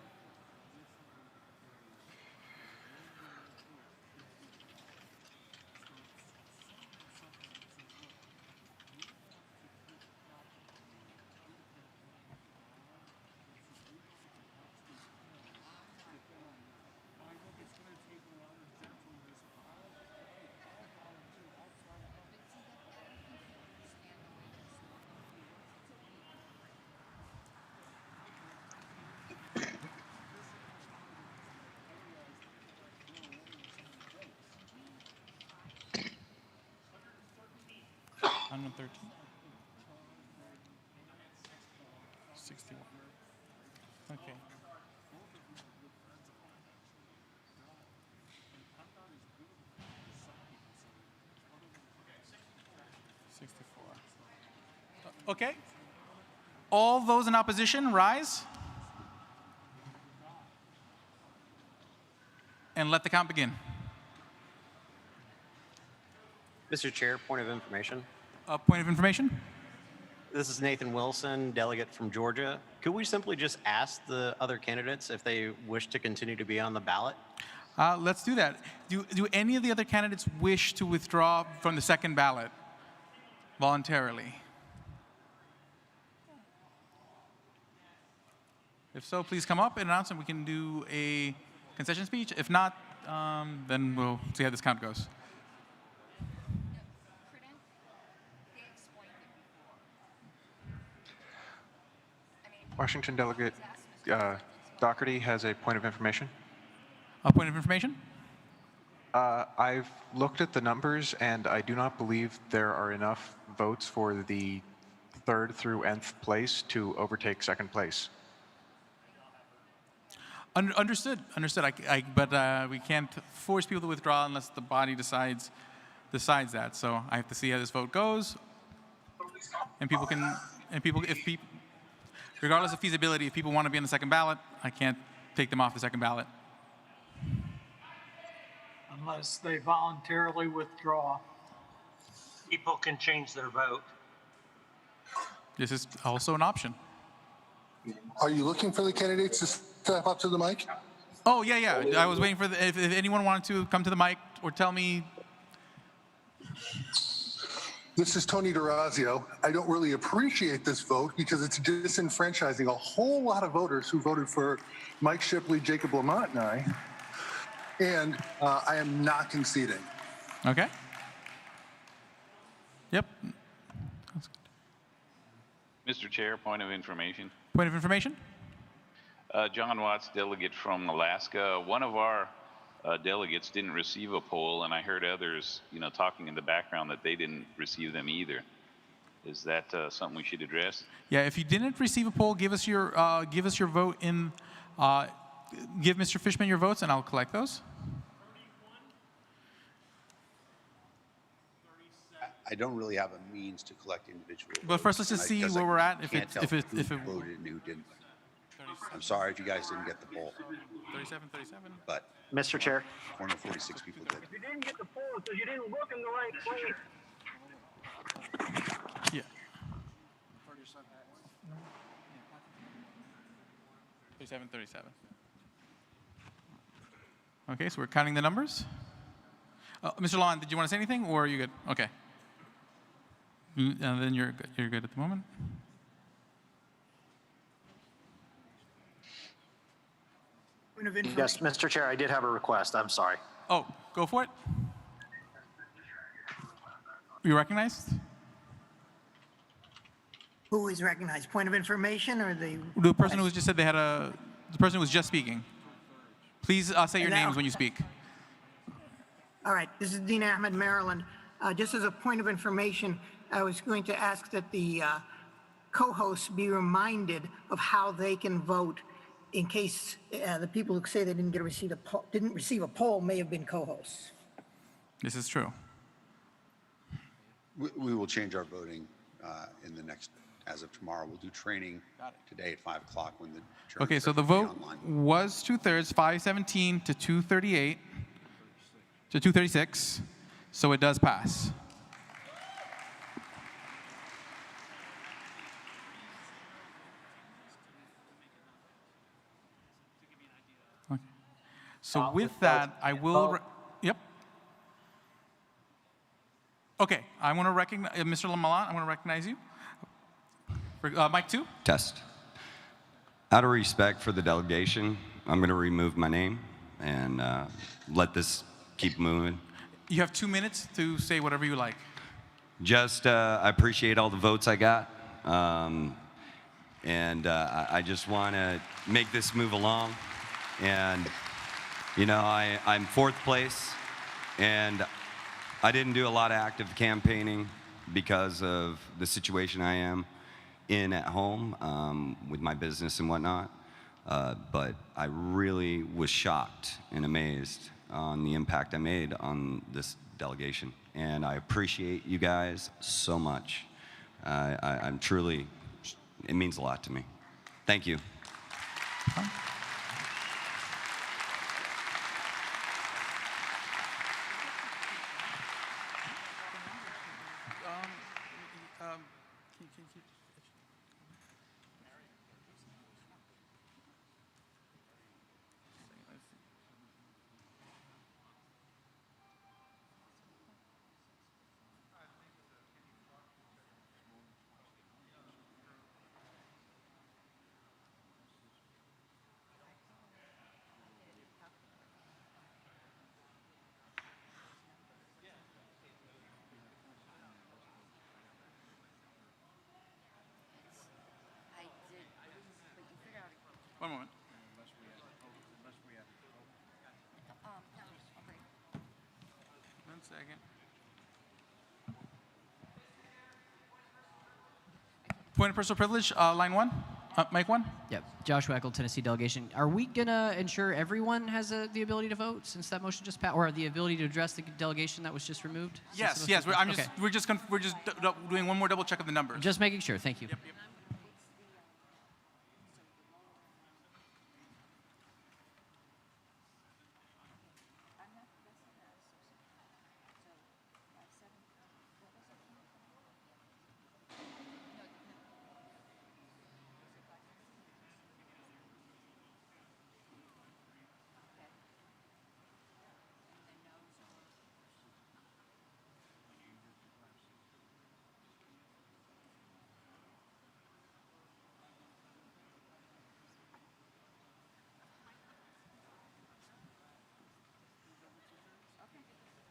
13. 61. Okay. Okay. All those in opposition, rise. And let the count begin. Mr. Chair, point of information. Point of information? This is Nathan Wilson, delegate from Georgia. Could we simply just ask the other candidates if they wish to continue to be on the ballot? Let's do that. Do any of the other candidates wish to withdraw from the second ballot voluntarily? If so, please come up and announce, and we can do a concession speech. If not, then we'll see how this count goes. Washington Delegate Doherty has a point of information. A point of information? I've looked at the numbers, and I do not believe there are enough votes for the 3rd through nth place to overtake 2nd place. Understood. But we can't force people to withdraw unless the body decides that. So I have to see how this vote goes, and regardless of feasibility, if people want to be on the second ballot, I can't take them off the second ballot. Unless they voluntarily withdraw. People can change their vote. This is also an option. Are you looking for the candidates to step up to the mic? Oh, yeah. I was waiting for if anyone wanted to come to the mic or tell me. This is Tony DeRazio. I don't really appreciate this vote because it's disenfranchising a whole lot of voters who voted for Mike Shipley, Jacob Lamont, and I. And I am not conceding. Okay. Yep. Mr. Chair, point of information. Point of information? John Watts, delegate from Alaska. One of our delegates didn't receive a poll, and I heard others, talking in the background that they didn't receive them either. Is that something we should address? Yeah. If you didn't receive a poll, give us your vote in. Give Mr. Fishman your votes, and I'll collect those. I don't really have a means to collect individual votes. But first, let's just see where we're at. If it voted and who didn't. I'm sorry if you guys didn't get the poll. 37. But Mr. Chair, 446 people did. If you didn't get the poll, because you didn't look in the right place. Yeah. 37. Okay, so we're counting the numbers. Mr. Lon, did you want to say anything, or are you good? Okay. And then you're good. You're good at the moment. Yes, Mr. Chair, I did have a request. I'm sorry. Oh, go for it. You recognized? Who is recognized? Point of information or the person who just said they had the person who was just speaking. Please say your names when you speak. All right, this is Dean Ahmed, Maryland. Just as a point of information, I was going to ask that the co-hosts be reminded of how they can vote in case the people who say they didn't receive a poll may have been co-hosts. This is true. We will change our voting in the next, as of tomorrow. We'll do training today at 5 o'clock when the adjournment Okay, so the vote was 2/3, 517 to 238 to 236, so it does pass. Okay. So with that, I will. Yep. Okay, I want to recognize Mr. Lamalant. I want to recognize you. Mic 2. Test. Out of respect for the delegation, I'm going to remove my name and let this keep moving. You have 2 minutes to say whatever you like. Just, I appreciate all the votes I got. And I just want to make this move along. And, I'm 4th place. And I didn't do a lot of active campaigning. because of the situation I am in at home with my business and whatnot. But I really was shocked and amazed on the impact I made on this delegation. And I appreciate you guys so much. I'm truly, it means a lot to me. Thank you. One moment. One second. Point of personal privilege, line 1, mic 1. Yep. Joshua Eckel, Tennessee delegation. Are we gonna ensure everyone has the ability to vote since that motion just passed, or the ability to address the delegation that was just removed? Yes, yes. We're just doing one more double check of the numbers. Just making sure. Thank you. Yep.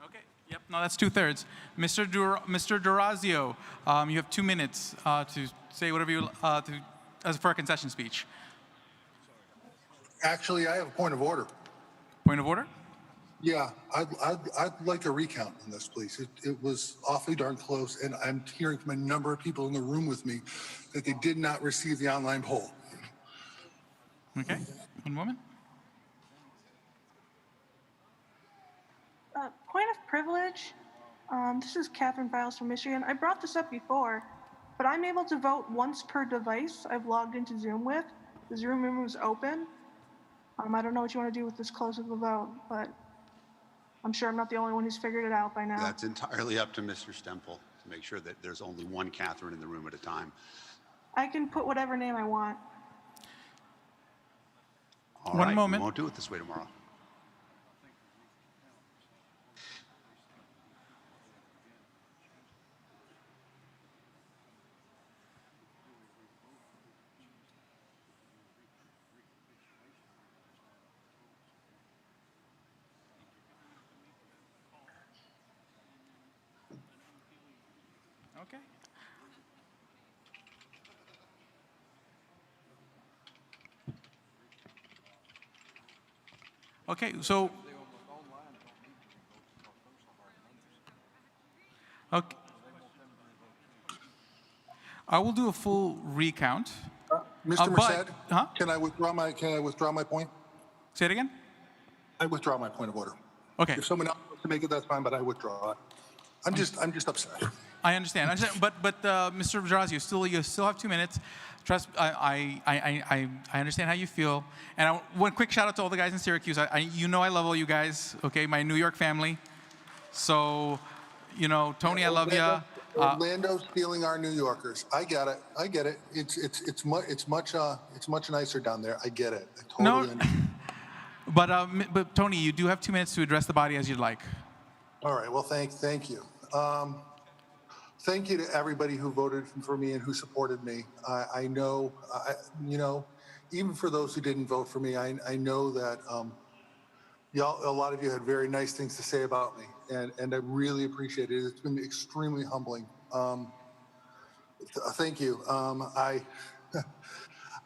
Okay. Yep. No, that's 2/3. Mr. Durazio, you have 2 minutes to say whatever you as for a concession speech. Actually, I have a point of order. Point of order? Yeah, I'd like a recount on this, please. It was awfully darn close, and I'm hearing from a number of people in the room with me that they did not receive the online poll. Okay. One moment. Point of privilege. This is Catherine Biles from Michigan. I brought this up before, but I'm able to vote once per device I've logged into Zoom with. The Zoom room is open. I don't know what you want to do with this close of a vote, but I'm sure I'm not the only one who's figured it out by now. That's entirely up to Mr. Stempel to make sure that there's only one Catherine in the room at a time. I can put whatever name I want. All One right, moment. We won't do it this way tomorrow. Okay. Okay, so okay. I will do a full recount. Mr. Merced, huh? can I withdraw my point? Say it again? I withdraw my point of order. Okay. If someone else wants to make it, that's fine, but I withdraw it. I'm just upset. I understand. But Mr. Durazio, you still have 2 minutes. Trust, I understand how you feel. And one quick shout out to all the guys in Syracuse. You know I love all you guys. Okay, my New York family. So, Tony, I love you. Orlando's stealing our New Yorkers. I get it. I get it. It's much nicer down there. I get it. I totally understand. But Tony, you do have 2 minutes to address the body as you'd like. All right. Well, thank you. Thank you to everybody who voted for me and who supported me. I know, even for those who didn't vote for me, I know that a lot of you had very nice things to say about me, and I really appreciate it. It's been extremely humbling. Thank you.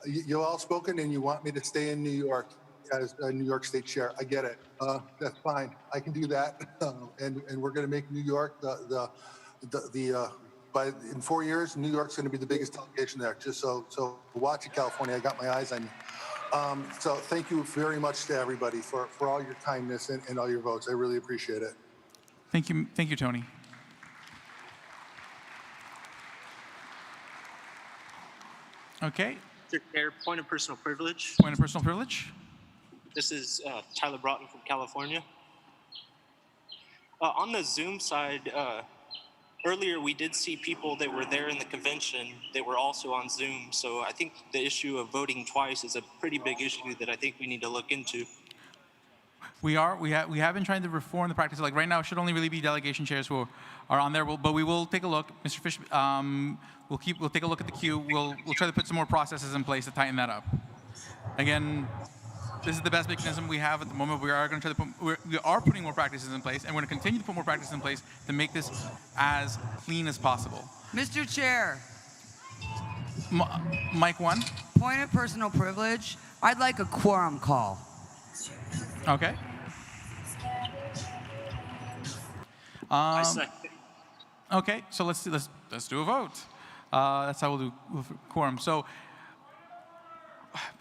You all spoken, and you want me to stay in New York as a New York State chair. I get it. That's fine. I can do that, and we're going to make New York the in 4 years, New York's going to be the biggest delegation there. Just so watch it, California. I got my eyes on you. So thank you very much to everybody for all your kindness and all your votes. I really appreciate it. Thank you, Tony. Okay. Mr. Chair, point of personal privilege. Point of personal privilege. This is Tyler Broughton from California. On the Zoom side, earlier we did see people that were there in the convention that were also on Zoom. So I think the issue of voting twice is a pretty big issue that I think we need to look into. We have been trying to reform the practice. Like right now, it should only really be delegation chairs who are on there. But we will take a look, Mr. Fish. We'll take a look at the queue. We'll try to put some more processes in place to tighten that up. Again, this is the best mechanism we have at the moment. We are going to try to we are putting more practices in place, and we're going to continue to put more practices in place to make this as clean as possible. Mr. Chair. Mike 1. Point of personal privilege. I'd like a quorum call. Okay. I second. Okay, so let's do a vote. That's how we'll do quorum. So,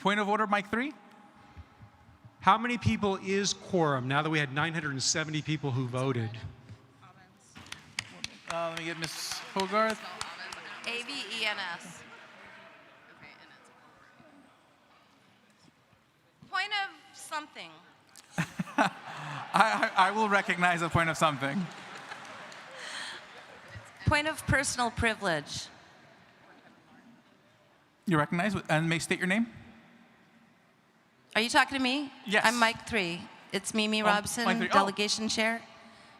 point of order, Mike 3. How many people is quorum now that we had 970 people who voted? Let me get Ms. Hogarth. AVENS. Point of something. I will recognize a point of something. Point of personal privilege. You recognize, and may state your name? Are you talking to me? Yes. I'm Mike 3. It's Mimi Robson, Mike 3. delegation chair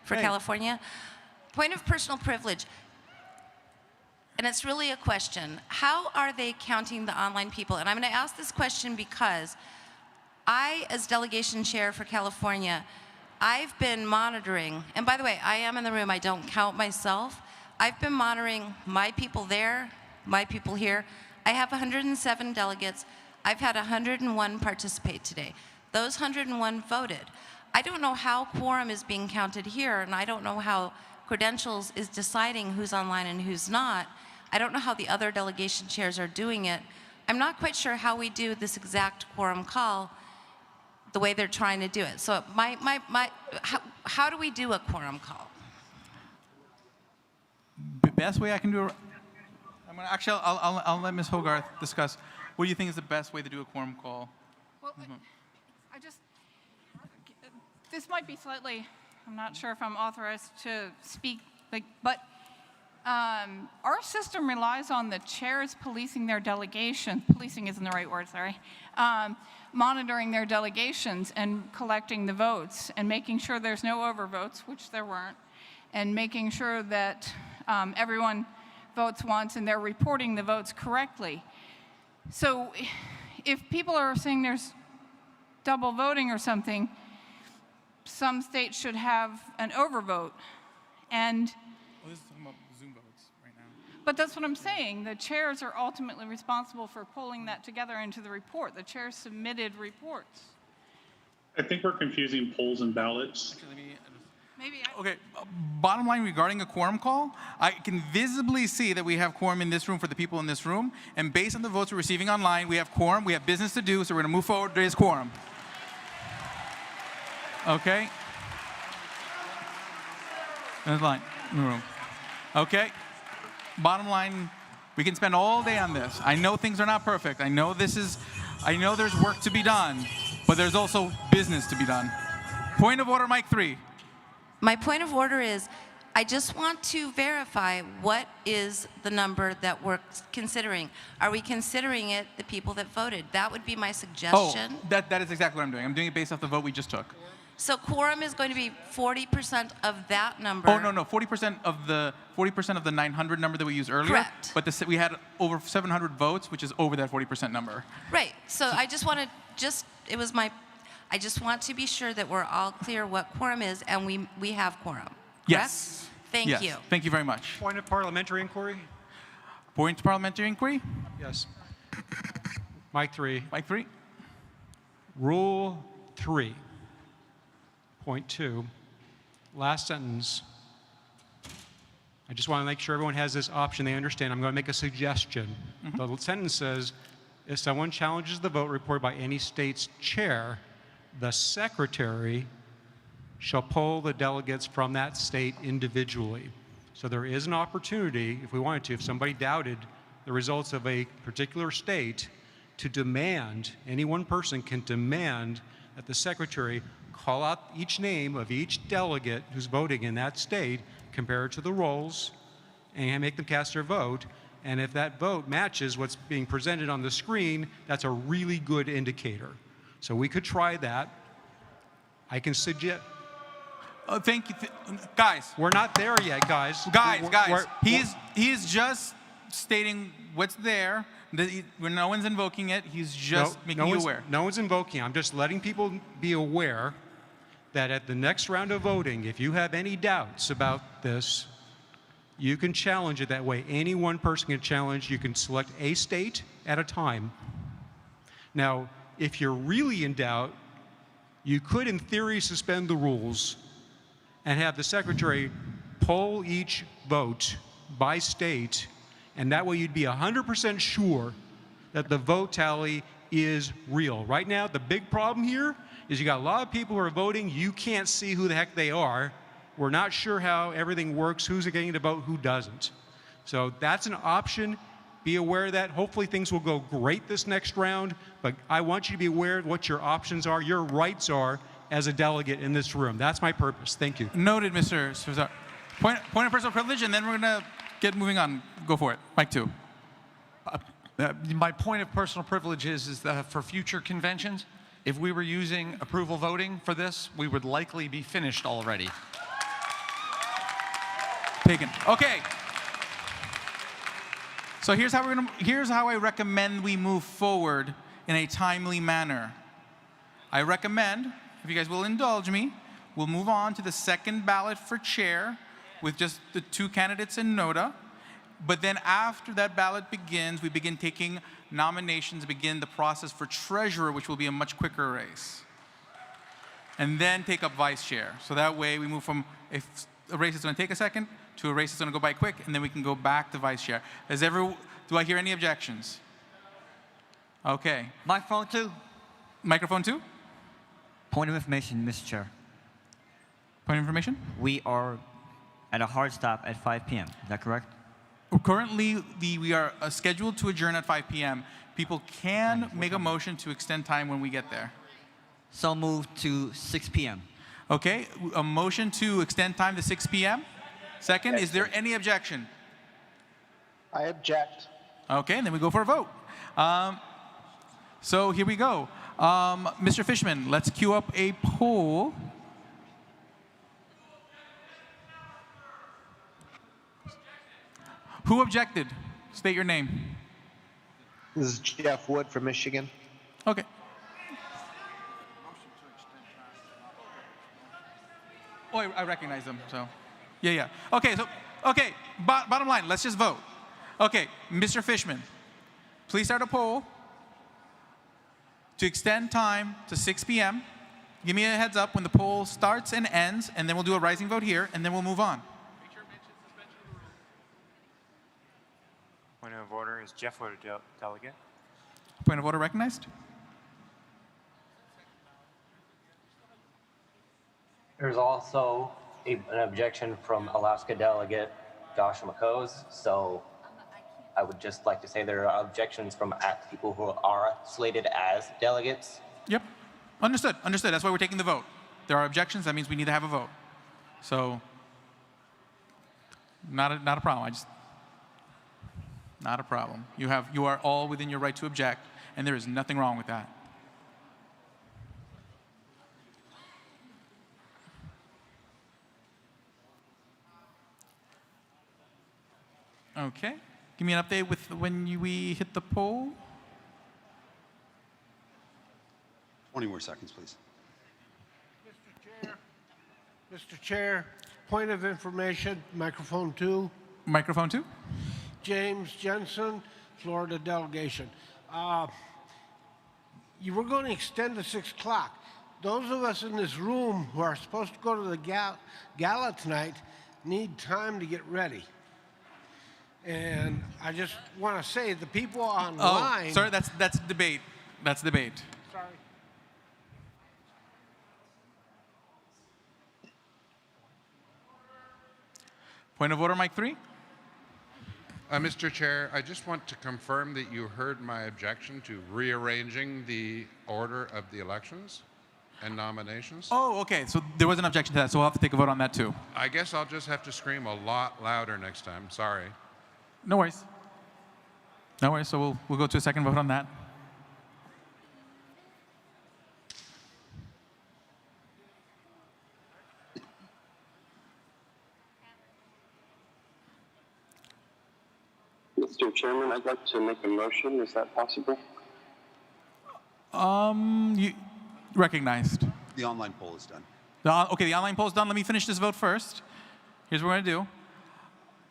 for Hey. California. Point of personal privilege. And it's really a question. How are they counting the online people? And I'm going to ask this question because I, as delegation chair for California, I've been monitoring, and by the way, I am in the room, I don't count myself. I've been monitoring my people there, my people here. I have 107 delegates. I've had 101 participate today. Those 101 voted. I don't know how quorum is being counted here, and I don't know how credentials is deciding who's online and who's not. I don't know how the other delegation chairs are doing it. I'm not quite sure how we do this exact quorum call the way they're trying to do it. So how do we do a quorum call? The best way I can do it, I'll let Ms. Hogarth discuss. What do you think is the best way to do a quorum call? Well, this might be slightly, I'm not sure if I'm authorized to speak, but our system relies on the chairs policing their delegation. Policing isn't the right word, sorry. Monitoring their delegations and collecting the votes and making sure there's no overvotes, which there weren't, and making sure that everyone votes once and they're reporting the votes correctly. So if people are saying there's double voting or something, some states should have an overvote. And Well, this is talking about Zoom votes right now. but that's what I'm saying. The chairs are ultimately responsible for pulling that together into the report. The chairs submitted reports. I think we're confusing polls and ballots. Okay, bottom line regarding a quorum call, I can visibly see that we have quorum in this room for the people in this room, and based on the votes we're receiving online, we have quorum, we have business to do, so we're going to move forward. There is quorum. Okay? There's line in the room. Okay? Bottom line, we can spend all day on this. I know things are not perfect. I know there's work to be done, but there's also business to be done. Point of order, Mike 3. My point of order is, I just want to verify what is the number that we're considering. Are we considering it the people that voted? That would be my suggestion. Oh, that is exactly what I'm doing. I'm doing it based off the vote we just took. So quorum is going to be 40% of that number. Oh, no, 40% of the 900 number that we used earlier. Correct. But we had over 700 votes, which is over that 40% number. Right. So I just want to I just want to be sure that we're all clear what quorum is, and we have quorum. Correct? Yes. Thank yes. you. Thank you very much. Point of parliamentary inquiry? Point of parliamentary inquiry? Yes. Mike 3. Mike 3. Rule 3. Point 2. Last sentence. I just want to make sure everyone has this option. They understand. I'm going to make a suggestion. The sentence says, if someone challenges the vote report by any state's chair, the secretary shall poll the delegates from that state individually. So there is an opportunity, if we wanted to, if somebody doubted the results of a particular state, to demand, any one person can demand that the secretary call out each name of each delegate who's voting in that state, compare it to the rolls, and make them cast their vote. And if that vote matches what's being presented on the screen, that's a really good indicator. So we could try that. I can suggest. Thank you, guys. We're not there yet, guys. Guys. He's just stating what's there. When no one's invoking it, he's just making you aware. No one's invoking. I'm just letting people be aware that at the next round of voting, if you have any doubts about this, you can challenge it that way. Any one person can challenge. You can select a state at a time. Now, if you're really in doubt, you could, in theory, suspend the rules and have the secretary poll each vote by state, and that way you'd be 100% sure that the vote tally is real. Right now, the big problem here is you got a lot of people who are voting. You can't see who the heck they are. We're not sure how everything works, who's getting to vote, who doesn't. So that's an option. Be aware of that. Hopefully things will go great this next round, but I want you to be aware of what your options are, your rights are as a delegate in this room. That's my purpose. Thank you. Noted, Mr. Svezar. Point of personal privilege, and then we're going to get moving on. Go for it. Mike 2. My point of personal privilege is that for future conventions, if we were using approval voting for this, we would likely be finished already. Pagan. Okay. So here's how I recommend we move forward in a timely manner. I recommend, if you guys will indulge me, we'll move on to the second ballot for chair with just the 2 candidates in NOTA. But then after that ballot begins, we begin taking nominations, begin the process for treasurer, which will be a much quicker race. And then take up vice chair. So that way we move from a race that's going to take a second to a race that's going to go by quick, and then we can go back to vice chair. Do I hear any objections? Okay. Microphone 2. Microphone 2? Point of information, Mr. Chair. Point of information? We are at a hard stop at 5 p.m. Is that correct? Currently, we are scheduled to adjourn at 5 p.m. People can make a motion to extend time when we get there. So move to 6 p.m. Okay, a motion to extend time to 6 p.m. Second, is there any objection? I object. Okay, and then we go for a vote. So here we go. Mr. Fishman, let's queue up a poll. Who objected? State your name. This is Jeff Wood from Michigan. Okay. Oh, I recognize them, so. Yeah. Okay, bottom line, let's just vote. Okay, Mr. Fishman, please start a poll to extend time to 6 p.m. Give me a heads up when the poll starts and ends, and then we'll do a rising vote here, and then we'll move on. Point of order is Jeff Wood, delegate. Point of order recognized. There's also an objection from Alaska delegate Joshua McCose. So I would just like to say there are objections from people who are slated as delegates. Yep. Understood. That's why we're taking the vote. There are objections. That means we need to have a vote. So not a problem. Not a problem. You are all within your right to object, and there is nothing wrong with that. Okay. Give me an update with when we hit the poll. 20 more seconds, please. Mr. Chair, point of information, microphone 2. Microphone 2. James Jensen, Florida delegation. You were going to extend to 6 o'clock. Those of us in this room who are supposed to go to the gala tonight need time to get ready. And I just want to say the people Oh, online. sorry, that's debate. That's debate. Sorry. Point of order, Mike 3. Mr. Chair, I just want to confirm that you heard my objection to rearranging the order of the elections and nominations. Oh, okay. So there was an objection to that, so we'll have to take a vote on that too. I guess I'll just have to scream a lot louder next time. Sorry. No worries. No worries. So we'll go to a second vote on that. Mr. Chairman, I'd like to make a motion. Is that possible? You recognized. The online poll is done. Okay, the online poll is done. Let me finish this vote first. Here's what we're going to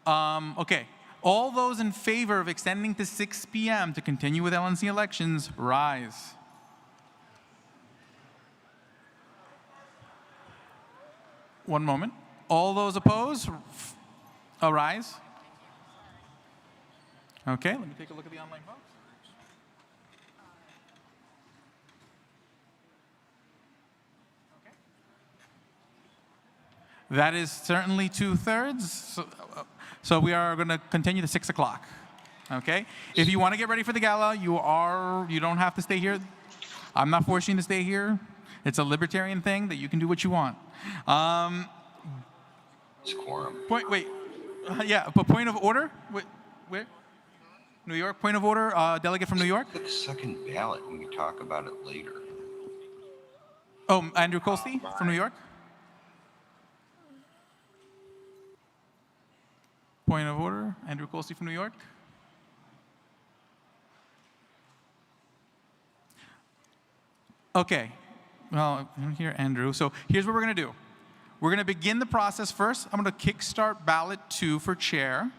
do. Okay. All those in favor of extending to 6 p.m. to continue with LNC elections, rise. One moment. All those opposed, arise. Okay, let me take a look at the online vote. That is certainly 2/3. So we are going to continue to 6 o'clock. Okay? If you want to get ready for the gala, you don't have to stay here. I'm not forcing you to stay here. It's a libertarian thing that you can do what you want. It's quorum. Yeah, but point of order? Where? New York, point of order, delegate from New York? The second ballot, we can talk about it later. Oh, Andrew Colsty from New York? Point of order, Andrew Colsty from New York. Okay, well, I'm here, Andrew. So here's what we're going to do. We're going to begin the process first. I'm going to kickstart ballot 2 for chair.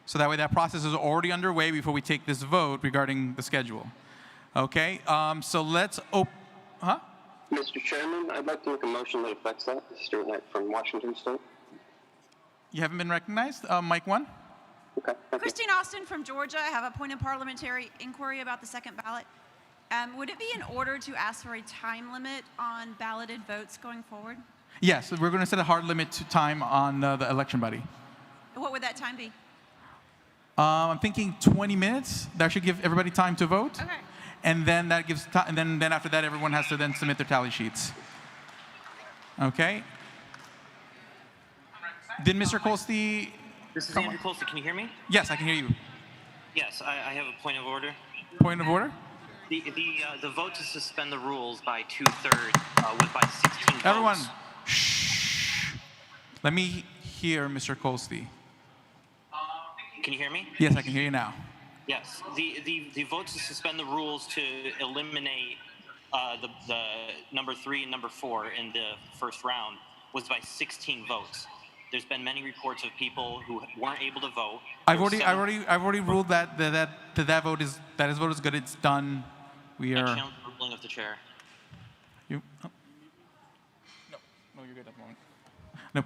So that way that process is already underway before we take this vote regarding the schedule. Okay, so let's Mr. Chairman, I'd like to make a motion that affects that. Stuart Knight from Washington State. You haven't been recognized. Mike 1. Okay. Christine Austin from Georgia. I have a point of parliamentary inquiry about the second ballot. Would it be in order to ask for a time limit on balloted votes going forward? Yes, we're going to set a hard limit to time on the election buddy. What would that time be? I'm thinking 20 minutes. That should give everybody time to vote. Okay. And then that gives and then after that, everyone has to then submit their tally sheets. Okay. Did Mr. Colsty? This is Andrew Colsty. Can you hear me? Yes, I can hear you. Yes, I have a point of order. Point of order? The vote to suspend the rules by 2/3 was by 16 votes. Everyone, shh. Let me hear Mr. Colsty. Can you hear me? Yes, I can hear you now. Yes. The vote to suspend the rules to eliminate the number 3 and number 4 in the first round was by 16 votes. There's been many reports of people who weren't able to vote. I've already ruled that vote is good. It's done. We I are. challenge the ruling of the chair. You? Oh. No, you're good at the moment. Nope.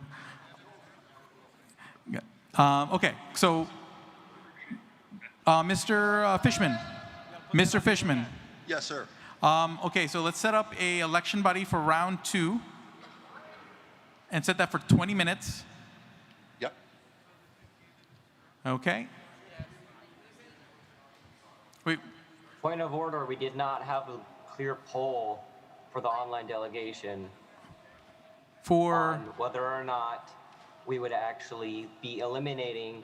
Yeah. Okay, so Mr. Fishman. Mr. Fishman. Yes, sir. Okay, so let's set up a election buddy for round 2 and set that for 20 minutes. Yep. Okay. Wait. Point of order, we did not have a clear poll for the online delegation For on whether or not we would actually be eliminating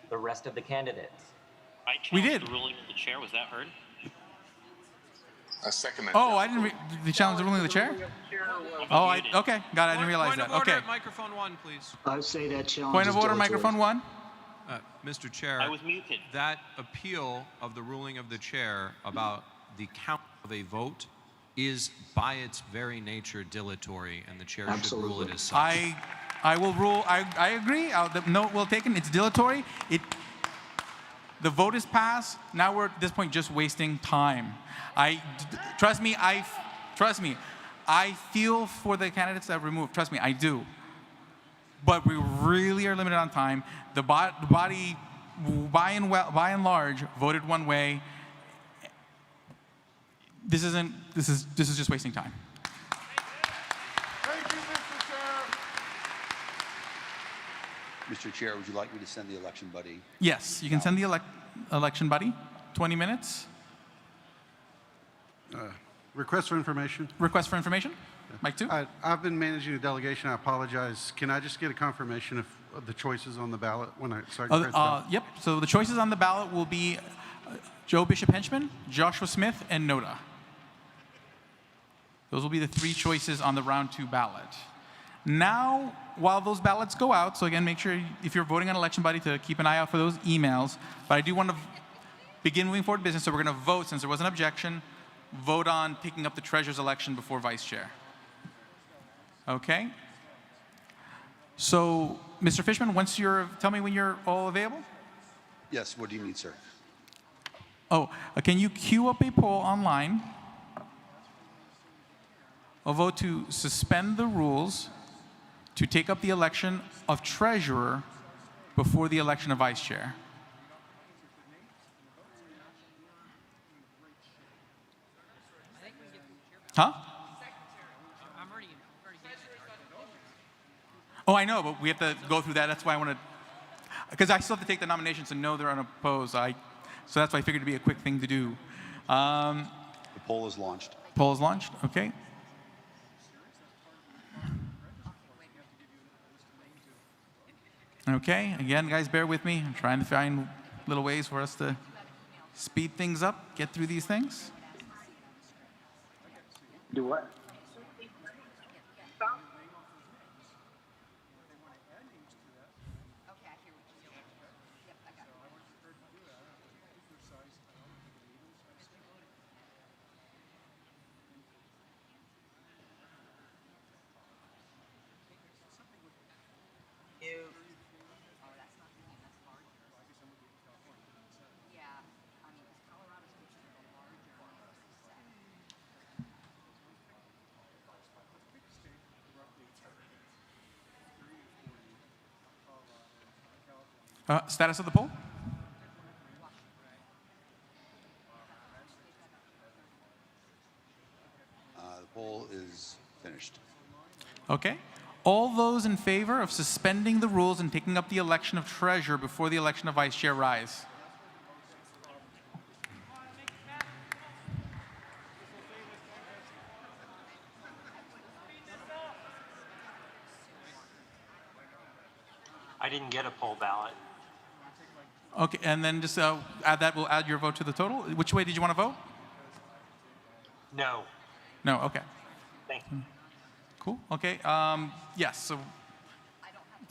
the rest of the candidates. I challenged the ruling of the chair. Was that heard? I second that. Oh, I didn't. Did you challenge the ruling of the chair? Oh, okay, got it. I didn't realize Point that. of order, Okay. microphone 1, please. I say that challenge. Point of order, microphone 1. Mr. Chair, I was muted. That appeal of the ruling of the chair about the count of a vote is by its very nature dilatory, and the chair should rule it as such. I will rule. I agree. The note well taken. It's dilatory. The vote is passed. Now we're at this point just wasting time. Trust me. I feel for the candidates that removed. Trust me, I do. But we really are limited on time. The body by and large, voted one way. This is just wasting time. Thank you, Mr. Chair. Mr. Chair, would you like me to send the election buddy? Yes, you can send the election buddy. 20 minutes. Request for information. Request for information. Mike 2. I've been managing a delegation. I apologize. Can I just get a confirmation of the choices on the ballot when I start? Yep. So the choices on the ballot will be Joe Bishop Henchman, Joshua Smith, and Noda. Those will be the 3 choices on the round 2 ballot. Now, while those ballots go out, so again, make sure if you're voting on election buddy to keep an eye out for those emails. But I do want to begin moving forward business, so we're going to vote, since there was an objection, vote on taking up the treasurer's election before vice chair. Okay? So, Mr. Fishman, tell me when you're all available. Yes, what do you need, sir? Oh, can you queue up a poll online? A vote to suspend the rules to take up the election of treasurer before the election of vice chair. Huh? Oh, I know, but we have to go through that. That's why I want to, because I still have to take the nominations and know they're unopposed. So that's why I figured it'd be a quick thing to do. The poll is launched. Poll is launched. Okay. Okay. Again, guys, bear with me. I'm trying to find little ways for us to speed things up, get through these things. Do what? Status of the poll? The poll is finished. Okay. All those in favor of suspending the rules and taking up the election of treasurer before the election of vice chair, rise. I didn't get a poll ballot. Okay, and then just add that. We'll add your vote to the total. Which way did you want to vote? No. No. Okay. Thank you. Cool. Okay. Yes. So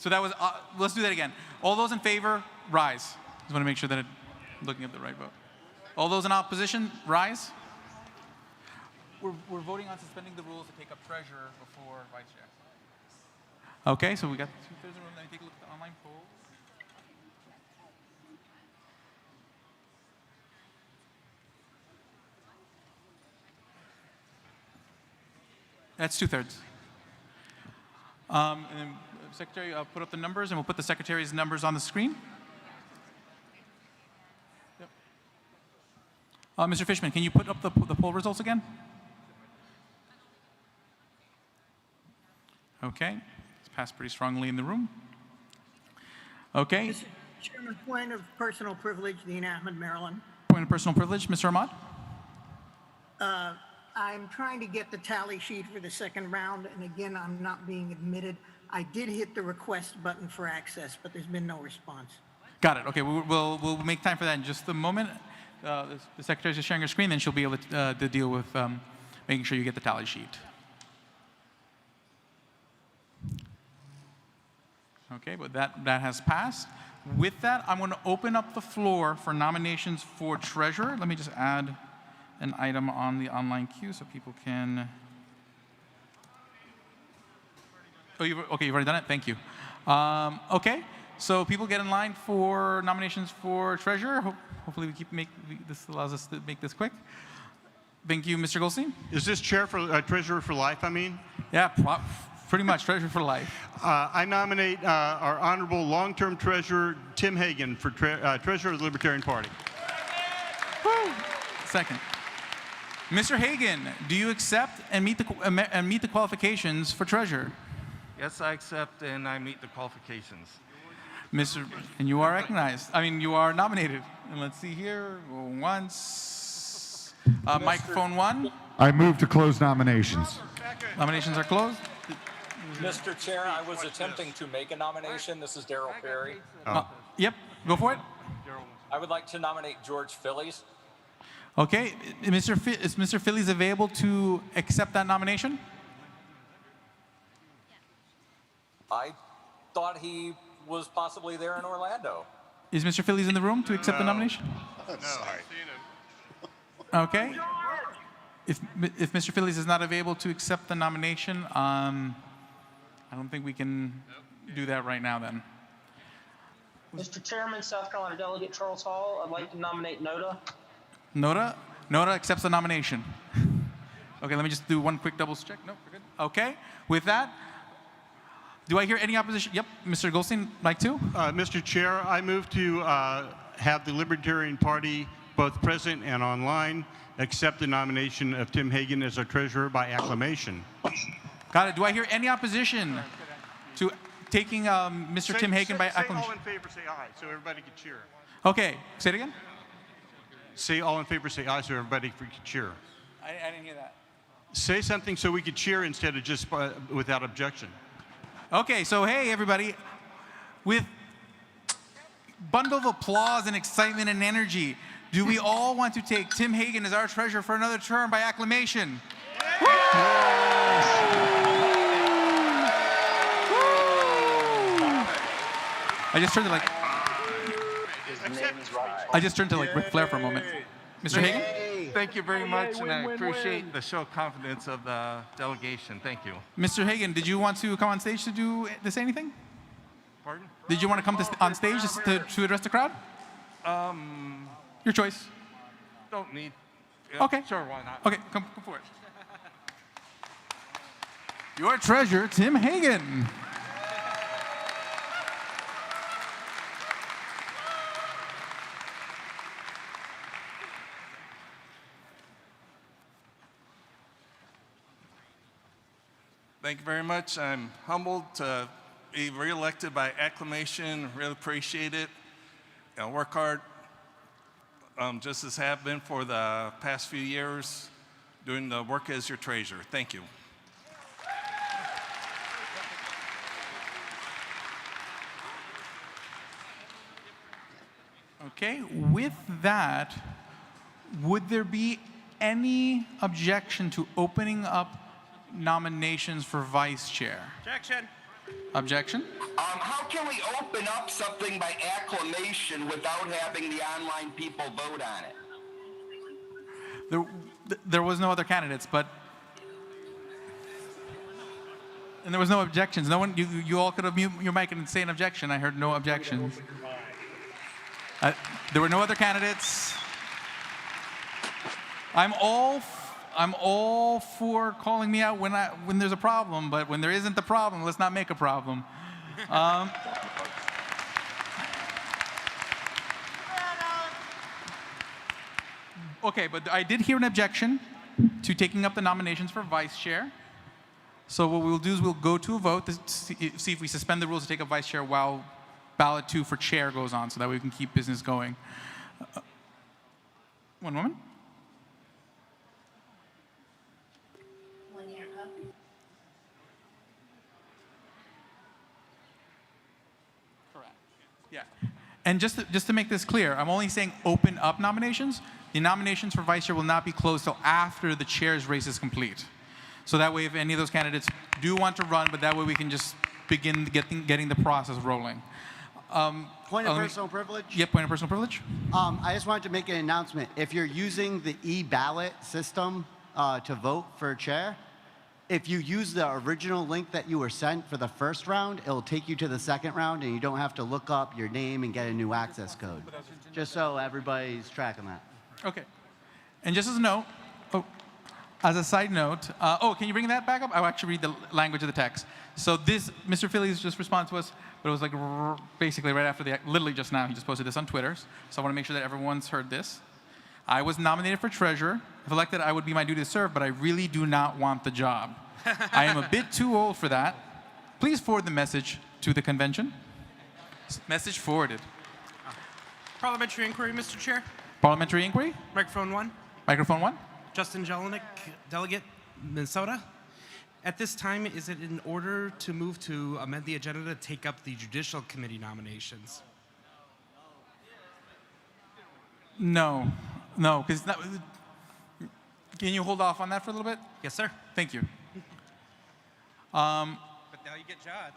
that was. Let's do that again. All those in favor, rise. Just want to make sure that I'm looking at the right vote. All those in opposition, rise. We're voting on suspending the rules to take up treasurer before vice chair. Okay. So we got 2/3 of the room. Let me take a look at the online poll. That's 2/3. And then, Secretary, put up the numbers, and we'll put the Secretary's numbers on the screen. Yep. Mr. Fishman, can you put up the poll results again? Okay. It's passed pretty strongly in the room. Okay. Mr. Chairman, point of personal privilege, Dean Ahmed, Maryland. Point of personal privilege, Mr. Ahmad. I'm trying to get the tally sheet for the second round, and again, I'm not being admitted. I did hit the request button for access, but there's been no response. Got it. Okay, we'll make time for that in just a moment. The Secretary's just sharing her screen, then she'll be able to deal with making sure you get the tally sheet. Okay, but that has passed. With that, I'm going to open up the floor for nominations for treasurer. Let me just add an item on the online queue so people can. Oh, you've already done it? Thank you. Okay, so people get in line for nominations for treasurer. Hopefully this allows us to make this quick. Thank you, Mr. Goldstein. Is this chair for treasurer for life, I mean? Yeah, Pretty much, treasurer for life. I nominate our honorable long-term treasurer, Tim Hagan, for treasurer of the Libertarian Party. Woo. Second. Mr. Hagan, do you accept and meet the qualifications for treasurer? Yes, I accept and I meet the qualifications. And you are recognized. I mean, you are nominated. And let's see here. Once. Microphone 1. I move to close nominations. Nominations are closed. Mr. Chair, I was attempting to make a nomination. This is Darryl Perry. Yep, go for it. I would like to nominate George Phillies. Okay, is Mr. Phillies available to accept that nomination? I thought he was possibly there in Orlando. Is Mr. Phillies in the room to accept the nomination? I'm sorry. Okay. If Mr. Phillies is not available to accept the nomination, I don't think we can do that right now then. Mr. Chairman, South Carolina Delegate Charles Hall, I'd like to nominate Noda. Noda accepts the nomination. Okay, let me just do one quick double check. No, we're good. Okay, with that, do I hear any opposition? Yep, Mr. Goldstein, mic 2. Mr. Chair, I move to have the Libertarian Party, both present and online, accept the nomination of Tim Hagan as our treasurer by acclamation. Got it. Do I hear any opposition to taking Mr. Tim Hagan by acclamation? Say all in favor, say aye, so everybody can cheer. Okay, say it again. Say all in favor, say aye, so everybody can cheer. I didn't hear that. Say something so we could cheer instead of just without objection. Okay, so hey, everybody. With bundle of applause and excitement and energy, do we all want to take Tim Hagan as our treasurer for another term by acclamation? I just turned to like Ric Flair for a moment. Mr. Hagan? Thank you very much, and I appreciate the show of confidence of the delegation. Thank you. Mr. Hagan, did you want to come on stage to say anything? Pardon? Did you want to come on stage to address the crowd? Your choice. Don't need. Okay. Sure, why not? Okay, come for it. Your treasurer, Tim Hagan. Thank you very much. I'm humbled to be reelected by acclamation. Really appreciate it. I'll work hard, just as have been for the past few years, doing the work as your treasurer. Thank you. Okay, with that, would there be any objection to opening up nominations for vice chair? Objection. Objection? How can we open up something by acclamation without having the online people vote on it? There was no other candidates, and there was no objections. No one, you all could have mute your mic and say an objection. I heard no objections. There were no other candidates. I'm all for calling me out when there's a problem, but when there isn't a problem, let's not make a problem. Okay, but I did hear an objection to taking up the nominations for vice chair. So what we'll do is we'll go to a vote to see if we suspend the rules to take up vice chair while ballot 2 for chair goes on, so that we can keep business going. One moment. Correct. Yeah. And just to make this clear, I'm only saying open up nominations. The nominations for vice chair will not be closed till after the chair's race is complete. So that way, if any of those candidates do want to run, but that way we can just begin getting the process rolling. Point of personal privilege? Yeah, point of personal privilege. I just wanted to make an announcement. If you're using the e-ballot system to vote for chair, if you use the original link that you were sent for the first round, it'll take you to the second round, and you don't have to look up your name and get a new access code. Just so everybody's tracking that. Okay. And just as a note, As a side note, can you bring that back up? I'll actually read the language of the text. So this, Mr. Phillies just responded to us, but it was like basically right after literally just now, he just posted this on Twitter. So I want to make sure that everyone's heard this. I was nominated for treasurer. If elected, I would be my duty to serve, but I really do not want the job. I am a bit too old for that. Please forward the message to the convention. Message forwarded. Parliamentary inquiry, Mr. Chair. Parliamentary inquiry? Microphone 1. Microphone 1. Justin Jelinek, delegate, Minnesota. At this time, is it in order to move to amend the agenda to take up the Judicial Committee nominations? No, because can you hold off on that for a little bit? Yes, sir. Thank you. But now you get Jod.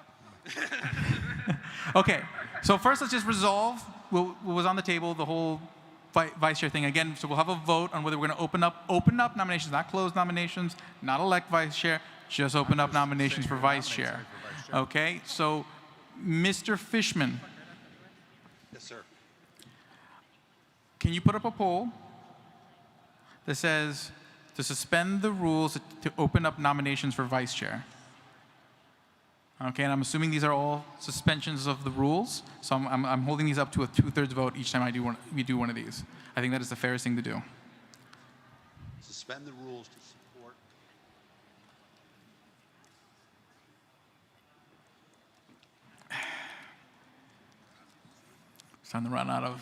Okay, so first let's just resolve what was on the table, the whole vice chair thing again. So we'll have a vote on whether we're going to open up nominations, not close nominations, not elect vice chair, just open up nominations for vice chair. Okay, so Mr. Fishman. Yes, sir. Can you put up a poll that says to suspend the rules to open up nominations for vice chair? Okay, and I'm assuming these are all suspensions of the rules, so I'm holding these up to a 2/3 vote each time we do one of these. I think that is the fairest thing to do. Suspend the rules to support. It's time to run out of.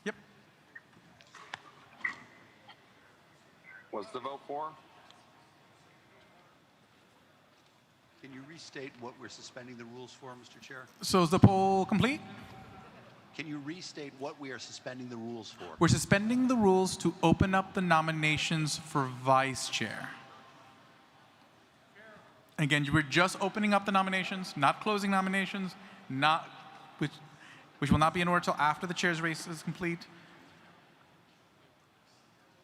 Yep. What's the vote for? Can you restate what we're suspending the rules for, Mr. Chair? So is the poll complete? Can you restate what we are suspending the rules for? We're suspending the rules to open up the nominations for vice chair. Again, we're just opening up the nominations, not closing nominations, which will not be in order until after the chair's race is complete.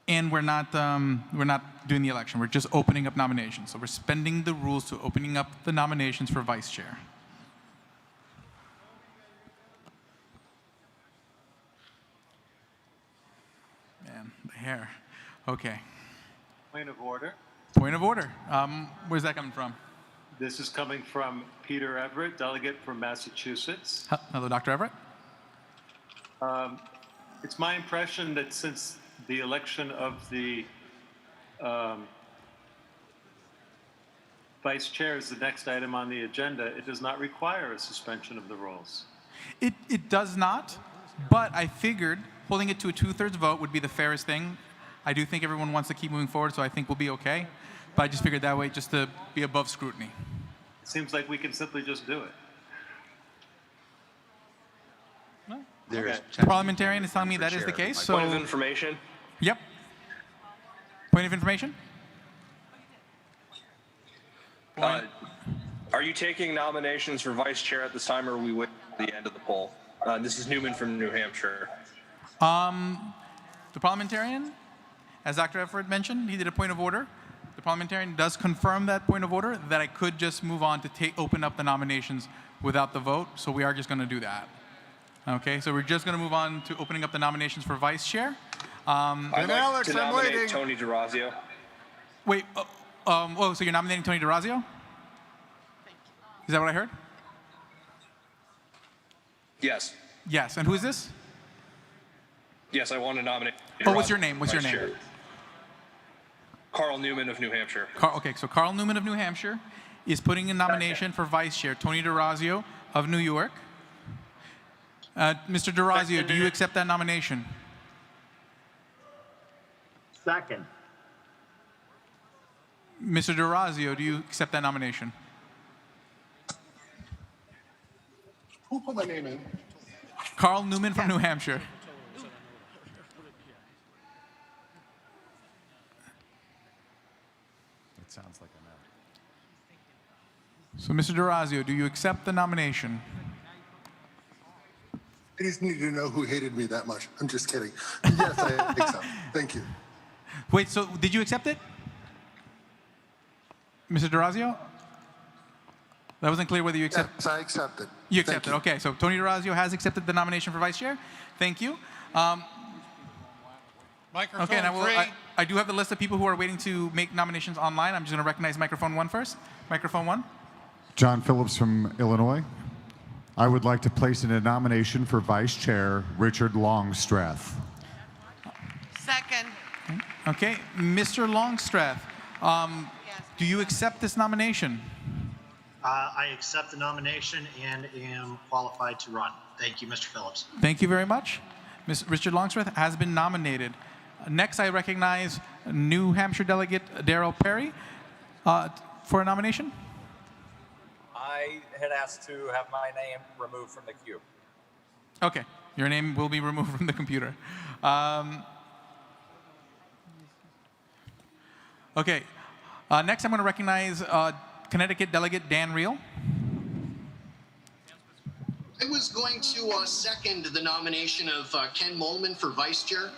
And we're not doing the election. We're just opening up nominations. So we're suspending the rules to opening up the nominations for vice chair. Man, the hair. Okay. Point of order. Point of order. Where's that coming from? This is coming from Peter Everett, delegate from Massachusetts. Hello, Dr. Everett. It's my impression that since the election of the vice chair is the next item on the agenda, it does not require a suspension of the rules. It does not, but I figured holding it to a 2/3 vote would be the fairest thing. I do think everyone wants to keep moving forward, so I think we'll be okay. But I just figured that way just to be above scrutiny. It seems like we can simply just do it. There's The parliamentarian is telling me that is the case. So Point of information. Yep. Point of information? Are you taking nominations for vice chair at this time, or are we waiting at the end of the poll? This is Newman from New Hampshire. The parliamentarian, as Dr. Everett mentioned, he did a point of order. The parliamentarian does confirm that point of order, that I could just move on to open up the nominations without the vote, so we are just going to do that. Okay, so we're just going to move on to opening up the nominations for vice chair. I'd like to nominate Tony DeRazio. Wait, so you're nominating Tony DeRazio? Is that what I heard? Yes. Yes, and who is this? Yes, I want to nominate. Oh, what's your name? What's your Vice name? Chair. Carl Newman of New Hampshire. Okay, so Carl Newman of New Hampshire is putting in nomination for vice chair Tony DeRazio of New York. Mr. DeRazio, do you accept that nomination? Second. Mr. DeRazio, do you accept that nomination? Who put my name in? Carl Newman from New Hampshire. It sounds like a no. So, Mr. DeRazio, do you accept the nomination? I just need to know who hated me that much. I'm just kidding. Yes, I think so. Thank you. Wait, so did you accept it? Mr. DeRazio? That wasn't clear whether you accept. Yes, I accept it. You accept it. Okay, so Tony DeRazio has accepted the nomination for vice chair. Thank you. Microphone Okay, now three. I do have the list of people who are waiting to make nominations online. I'm just going to recognize microphone 1 first. Microphone 1. John Phillips from Illinois. I would like to place in a nomination for Vice Chair Richard Longstreth. Second. Okay, Mr. Longstreth, do you accept this nomination? I accept the nomination and am qualified to run. Thank you, Mr. Phillips. Thank you very much. Richard Longstreth has been nominated. Next, I recognize New Hampshire delegate Darrell Perry for a nomination. I had asked to have my name removed from the queue. Okay, your name will be removed from the computer. Okay, next I'm going to recognize Connecticut delegate Dan Reel. I was going to second the nomination of Ken Molman for vice chair.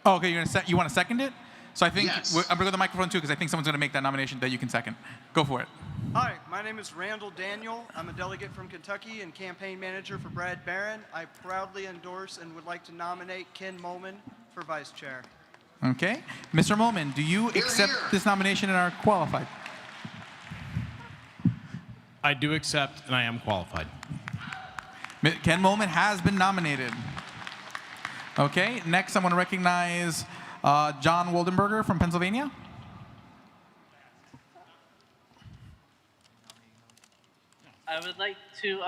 Oh, okay, you want to second it? So I think Yes. I'm going to go to the microphone too because I think someone's going to make that nomination that you can second. Go for it. Hi, my name is Randall Daniel. I'm a delegate from Kentucky and campaign manager for Brad Barron. I proudly endorse and would like to nominate Ken Molman for vice chair. Okay, Mr. Molman, do you accept this nomination and are qualified? I do accept, and I am qualified. Ken Molman has been nominated. Okay, next I want to recognize John Woldenberger from Pennsylvania. I would like to,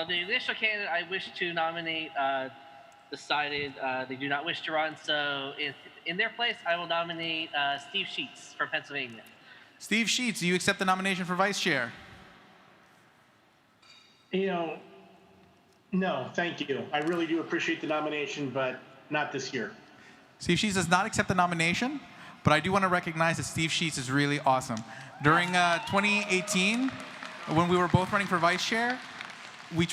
the initial candidate I wish to nominate decided they do not wish to run, so in their place, I will nominate Steve Sheets from Pennsylvania. Steve Sheets, do you accept the nomination for vice chair? You know, no, thank you. I really do appreciate the nomination, but not this year. Steve Sheets does not accept the nomination, but I do want to recognize that Steve Sheets is really awesome. During 2018, when we were both running for vice chair, we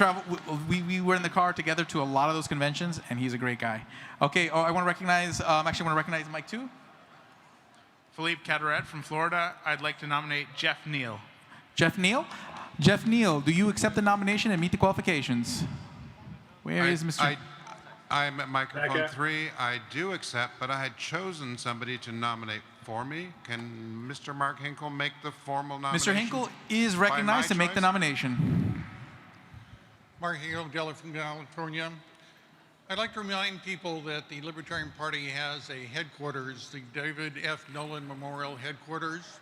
were in the car together to a lot of those conventions, and he's a great guy. Okay, I want to recognize, actually I want to recognize Mike too. Philippe Cadaret from Florida. I'd like to nominate Jeff Neal. Jeff Neal? Jeff Neal, do you accept the nomination and meet the qualifications? Where is Mr. I'm at microphone 3. I do accept, but I had chosen somebody to nominate for me. Can Mr. Mark Hinkle make the formal nomination? Mr. Hinkle is recognized to make the nomination. Mark Hinkle, delegate from California. I'd like to remind people that the Libertarian Party has a headquarters, the David F. Nolan Memorial Headquarters.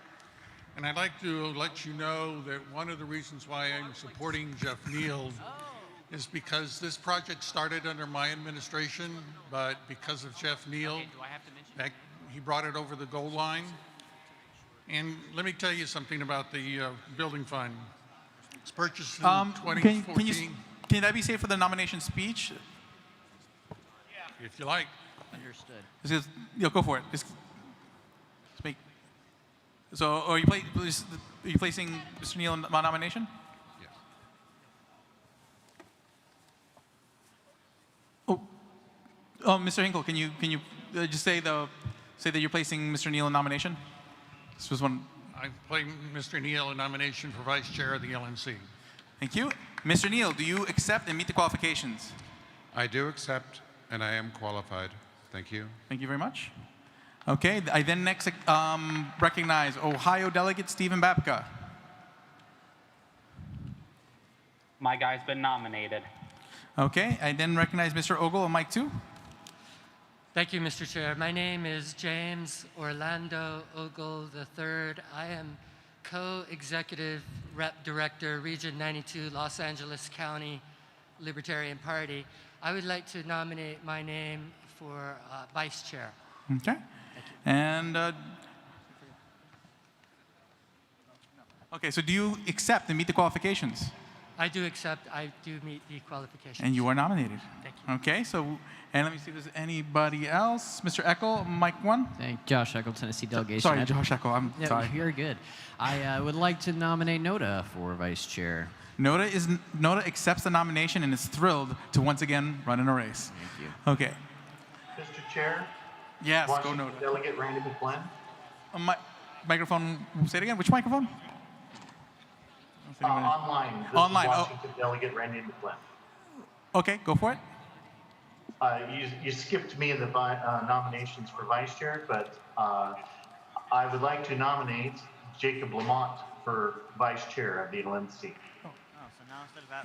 And I'd like to let you know that one of the reasons why I'm supporting Jeff Neal is because this project started under my administration, but because of Jeff Neal, he brought it over the goal line. And let me tell you something about the building fund. It's purchased in 2014. Can that be saved for the nomination speech? If you like. Understood. Go for it. Just speak. So, are you placing Mr. Neal in my nomination? Yes. Oh, Mr. Hinkle, can you just say that you're placing Mr. Neal in nomination? This was one. I'm playing Mr. Neal in nomination for vice chair of the LNC. Thank you. Mr. Neal, do you accept and meet the qualifications? I do accept, and I am qualified. Thank you. Thank you very much. Okay, I then next recognize Ohio delegate Stephen Babka. My guy's been nominated. Okay, I then recognize Mr. Ogle and Mike too. Thank you, Mr. Chair. My name is James Orlando Ogle III. I am co-executive rep director, Region 92, Los Angeles County Libertarian Party. I would like to nominate my name for vice chair. Okay. And okay, so do you accept and meet the qualifications? I do accept. I do meet the qualifications. And you are nominated. Thank you. Okay, so, and let me see if there's anybody else. Mr. Eckel, Mike 1. Thank Josh Eckel, Tennessee delegation. Sorry, Josh Eckel, I'm sorry. You're good. I would like to nominate Noda for vice chair. Noda accepts the nomination and is thrilled to once again run in a race. Thank you. Okay. Mr. Chair? Yes, Washington go Noda. Delegate Randy McGlenn. Microphone, say it again. Which microphone? Online. This Online, is oh. Washington delegate Randy McClellan. Okay, go for it. You skipped me in the nominations for vice chair, but I would like to nominate Jacob Lamont for vice chair of the LNC.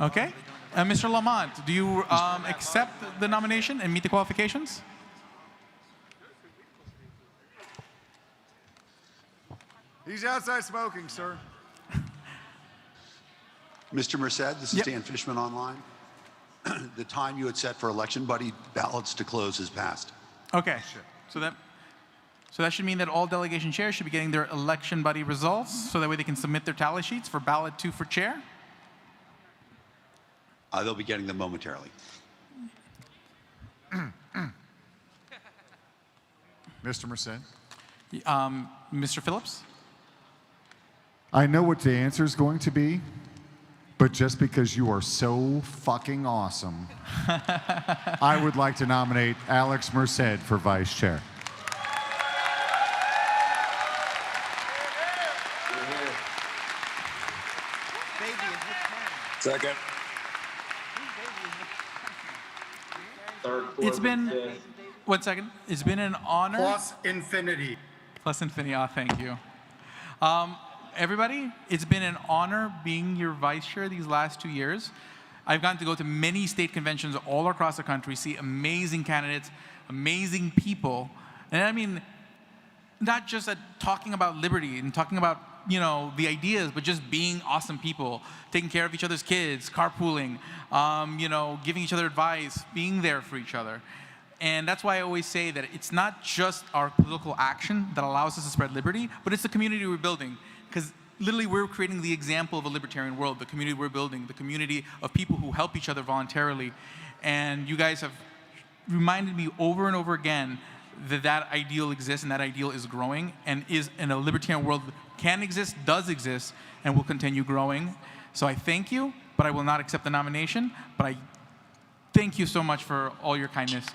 Okay. Mr. Lamont, do you accept the nomination and meet the qualifications? He's outside smoking, sir. Mr. Merced, this is Dan Fishman online. The time you had set for election buddy ballots to close has passed. Okay. So that should mean that all delegation chairs should be getting their election buddy results, so that way they can submit their tally sheets for ballot 2 for chair. They'll be getting them momentarily. Mr. Merced? Mr. Phillips? I know what the answer is going to be, but just because you are so fucking awesome, I would like to nominate Alex Merced for vice chair. Second. It's been, 1 second. It's been an honor. Plus infinity. Plus infinity. Oh, thank you. Everybody, it's been an honor being your vice chair these last 2 years. I've gotten to go to many state conventions all across the country, see amazing candidates, amazing people. And I mean, not just talking about liberty and talking about, you know, the ideas, but just being awesome people, taking care of each other's kids, carpooling, you know, giving each other advice, being there for each other. And that's why I always say that it's not just our political action that allows us to spread liberty, but it's the community we're building. Because literally we're creating the example of a libertarian world, the community we're building, the community of people who help each other voluntarily. And you guys have reminded me over and over again that that ideal exists and that ideal is growing and is in a libertarian world can exist, does exist, and will continue growing. So I thank you, but I will not accept the nomination. But I thank you so much for all your kindness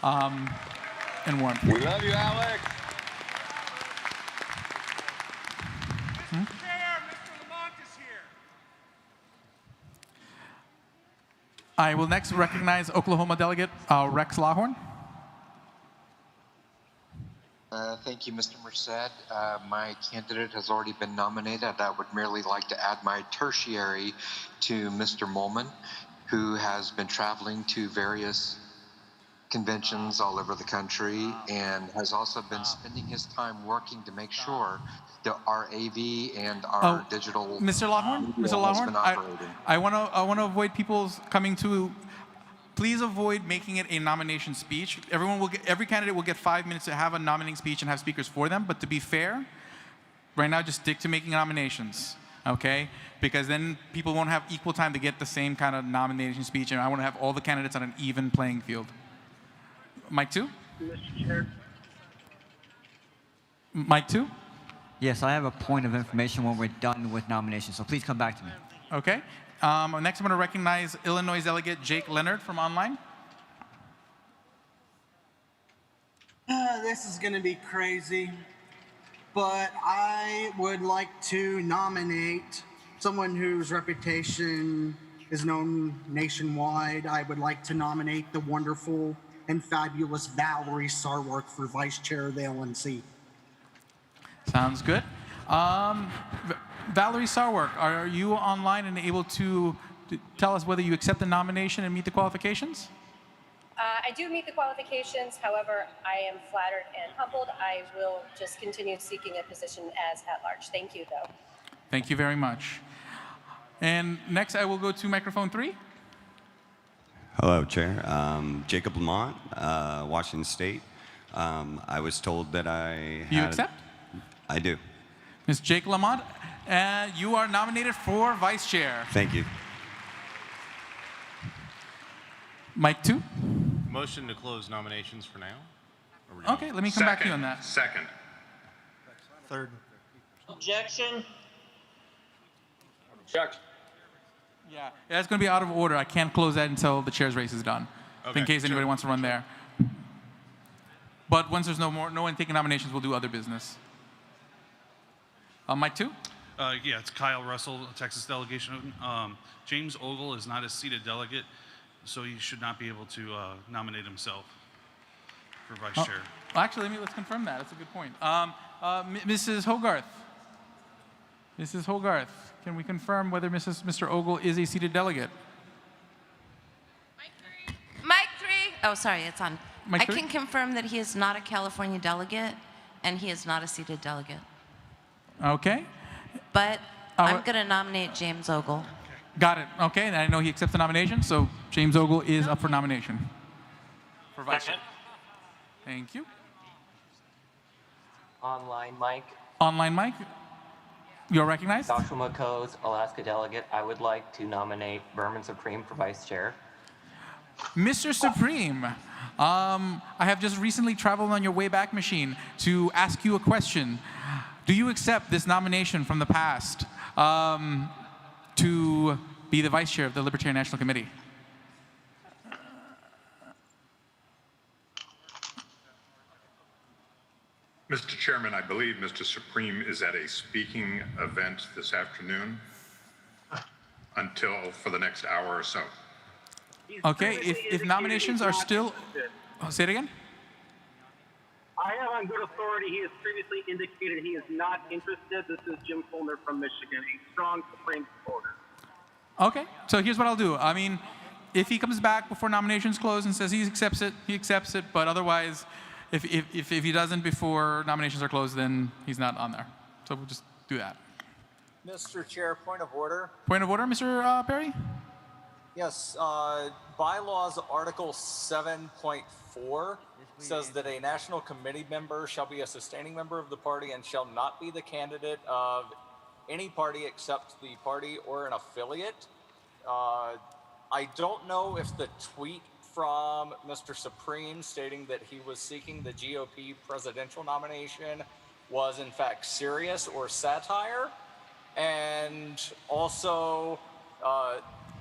and warmth. We love you, Alex. I will next recognize Oklahoma delegate Rex Lawhorn. Thank you, Mr. Merced. My candidate has already been nominated. I would merely like to add my tertiary to Mr. Molman, who has been traveling to various conventions all over the country and has also been spending his time working to make sure that our AV and our digital Mr. Lawhorn, I want to avoid people coming to. Please avoid making it a nomination speech. Every candidate will get 5 minutes to have a nominating speech and have speakers for them. But to be fair, right now just stick to making nominations, okay? Because then people won't have equal time to get the same kind of nomination speech, and I want to have all the candidates on an even playing field. Mike 2? Mr. Chair. Mike 2? Yes, I have a point of information when we're done with nominations, so please come back to me. Okay. Next, I'm going to recognize Illinois delegate Jake Leonard from online. This is going to be crazy, but I would like to nominate someone whose reputation is known nationwide. I would like to nominate the wonderful and fabulous Valerie Sarwark for vice chair of the LNC. Sounds good. Valerie Sarwark, are you online and able to tell us whether you accept the nomination and meet the qualifications? I do meet the qualifications. However, I am flattered and humbled. I will just continue seeking a position as at-large. Thank you, though. Thank you very much. And next, I will go to microphone 3. Hello, Chair. Jacob Lamont, Washington State. I was told that I had... You accept? I do. Ms. Jake Lamont, you are nominated for vice chair. Thank you. Mike 2. Motion to close nominations for now. Okay, let me come back to you on that. Second. Third. Objection. Objection. Yeah, that's going to be out of order. I can't close that until the chair's race is done, in case anybody wants to run there. But once there's no one taking nominations, we'll do other business. Mike 2. Yeah, it's Kyle Russell, Texas delegation. James Ogle is not a seated delegate, so he should not be able to nominate himself for vice chair. Well, actually, let's confirm that. That's a good point. Mrs. Hogarth. Mrs. Hogarth, can we confirm whether Mr. Ogle is a seated delegate? Mic 3. Oh, sorry, it's on. Mic I 3? can confirm that he is not a California delegate, and he is not a seated delegate. Okay. But I'm going to nominate James Ogle. Got it. Okay, and I know he accepts the nomination, so James Ogle is up for nomination for vice chair. Thank you. Online mic. Online mic. You're recognized. Joshua McCoe's Alaska delegate. I would like to nominate Vermin Supreme for vice chair. Mr. Supreme, I have just recently traveled on your Wayback Machine to ask you a question. Do you accept this nomination from the past to be the vice chair of the Libertarian National Committee? Mr. Chairman, I believe Mr. Supreme is at a speaking event this afternoon for the next hour or so. Okay, if nominations are still... Oh, say it again? I have on good authority he has previously indicated he is not interested. This is Jim Fulner from Michigan, a strong Supreme supporter. Okay, so here's what I'll do. I mean, if he comes back before nominations close and says he accepts it, but otherwise, if he doesn't before nominations are closed, then he's not on there. So we'll just do that. Mr. Chair, point of order. Point of order, Mr. Perry? Yes, Bylaws Article 7.4 says that a national committee member shall be a sustaining member of the party and shall not be the candidate of any party except the party or an affiliate. I don't know if the tweet from Mr. Supreme stating that he was seeking the GOP presidential nomination was in fact serious or satire. And also,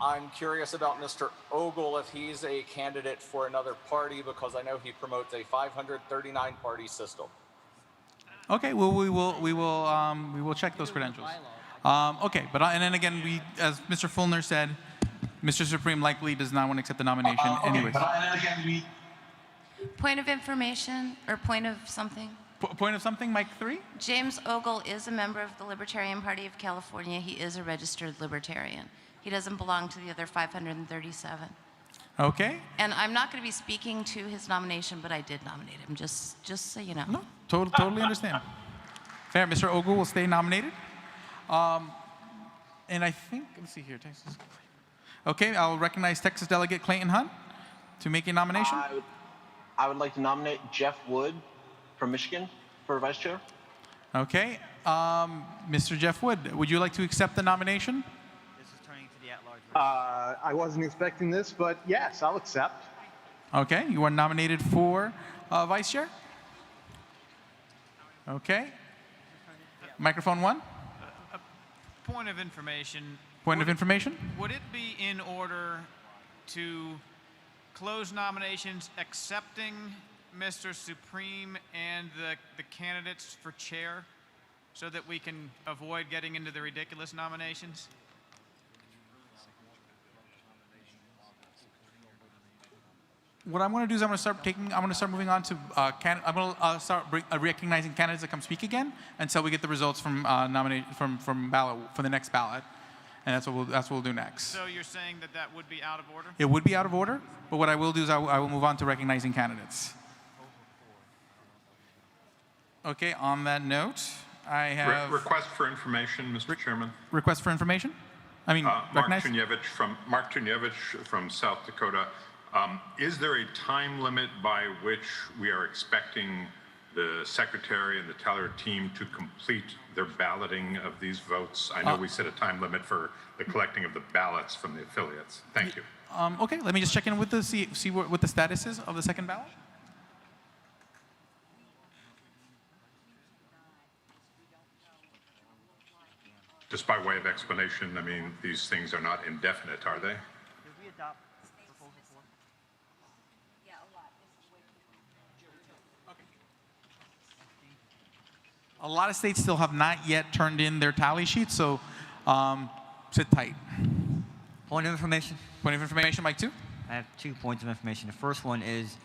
I'm curious about Mr. Ogle if he's a candidate for another party because I know he promotes a 539 party system. Okay, well we will check those credentials. Okay, but and then again, as Mr. Fulner said, Mr. Supreme likely does not want to accept the nomination anyways. Point of information or point of something? Point of something, Mike 3? James Ogle is a member of the Libertarian Party of California. He is a registered Libertarian. He doesn't belong to the other 537. Okay. And I'm not going to be speaking to his nomination, but I did nominate him, just so you know. No, totally understand. Fair. Mr. Ogle will stay nominated. And I think, let's see here, Texas. Okay, I'll recognize Texas Delegate Clayton Hunt to make a nomination. I would like to nominate Jeff Wood from Michigan for vice chair. Okay, Mr. Jeff Wood, would you like to accept the nomination? I wasn't expecting this, but yes, I'll accept. Okay, you are nominated for vice chair. Okay. Microphone 1. Point of information. Point of information. Would it be in order to close nominations accepting Mr. Supreme and the candidates for chair so that we can avoid getting into the ridiculous nominations? What I'm going to do is I'm going to start moving on to I'm going to start recognizing candidates that come speak again until we get the results from from ballot for the next ballot, and that's what we'll do next. So you're saying that would be out of order? It would be out of order, but what I will do is I will move on to recognizing candidates. Okay. On that note, I have request for information, Mr. Chairman. Request for information. I mean, Mark Tunievich from South Dakota. Is there a time limit by which we are expecting the secretary and the teller team to complete their balloting of these votes? I know we set a time limit for the collecting of the ballots from the affiliates. Thank you. Okay, let me just check in with see what the status is of the second ballot. Just by way of explanation, I mean, these things are not indefinite, are they? A lot of states still have not yet turned in their tally sheets, so sit tight. Point of information. Point of information, Mike 2. I have 2 points of information. The first one is,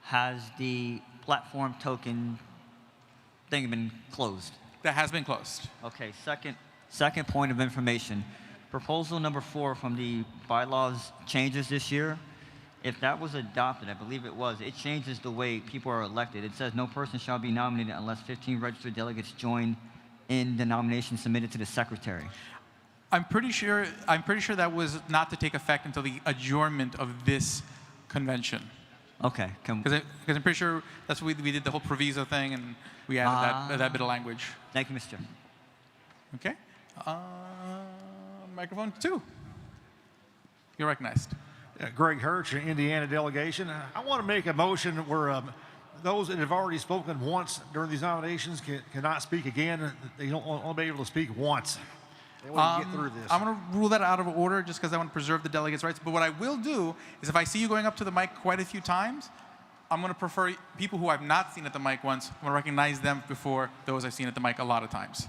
has the platform token thing been closed? That has been closed. Okay, second point of information. Proposal number 4 from the bylaws changes this year. If that was adopted, I believe it was, it changes the way people are elected. It says no person shall be nominated unless 15 registered delegates join in the nomination submitted to the secretary. I'm pretty sure that was not to take effect until the adjournment of this convention. Okay. Because I'm pretty sure that's what we did the whole proviso thing, and we added that bit of language. Thank you, Mr. Chair. Okay. Microphone 2. You're recognized. Greg Hirsch, Indiana delegation. I want to make a motion where those that have already spoken once during these nominations cannot speak again. They don't want to be able to speak once. They want to get through this. I'm going to rule that out of order just because I want to preserve the delegates' rights. But what I will do is if I see you going up to the mic quite a few times, I'm going to prefer people who I've not seen at the mic once. I'm going to recognize them before those I've seen at the mic a lot of times.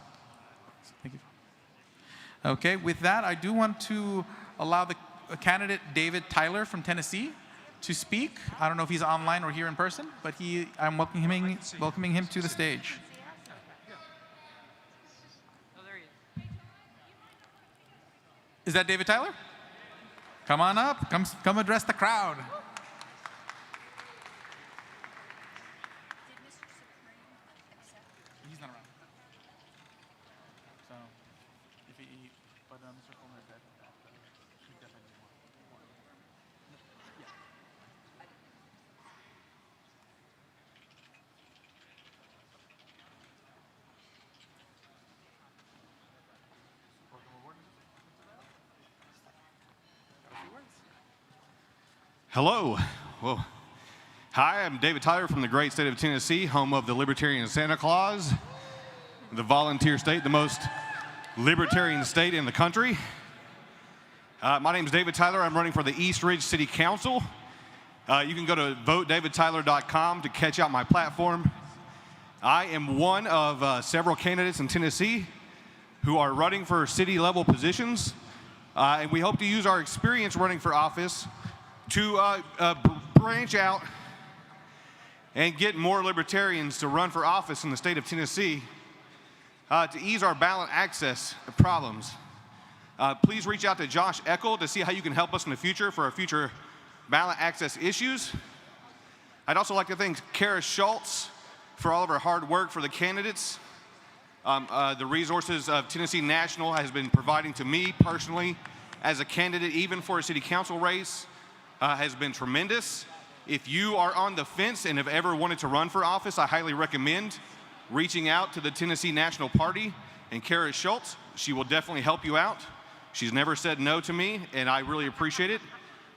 Thank you. Okay, with that, I do want to allow the candidate David Tyler from Tennessee to speak. I don't know if he's online or here in person, but I'm welcoming him to the stage. Is that David Tyler? Come on up. Come address the crowd. He's not around. So, if he, but Mr. Fulmer said should definitely be more. Yeah. Hello. Well, hi, I'm David Tyler from the great state of Tennessee, home of the Libertarian Santa Claus, the volunteer state, the most libertarian state in the country. My name is David Tyler. I'm running for the East Ridge City Council. You can go to votedavidtyler.com to catch out my platform. I am one of several candidates in Tennessee who are running for city-level positions, and we hope to use our experience running for office to branch out and get more libertarians to run for office in the state of Tennessee to ease our ballot access problems. Please reach out to Josh Eckel to see how you can help us in the future for our future ballot access issues. I'd also like to thank Kara Schultz for all of her hard work for the candidates. The resources of Tennessee National has been providing to me personally as a candidate, even for a city council race, has been tremendous. If you are on the fence and have ever wanted to run for office, I highly recommend reaching out to the Tennessee National Party and Kara Schultz. She will definitely help you out. She's never said no to me, and I really appreciate it.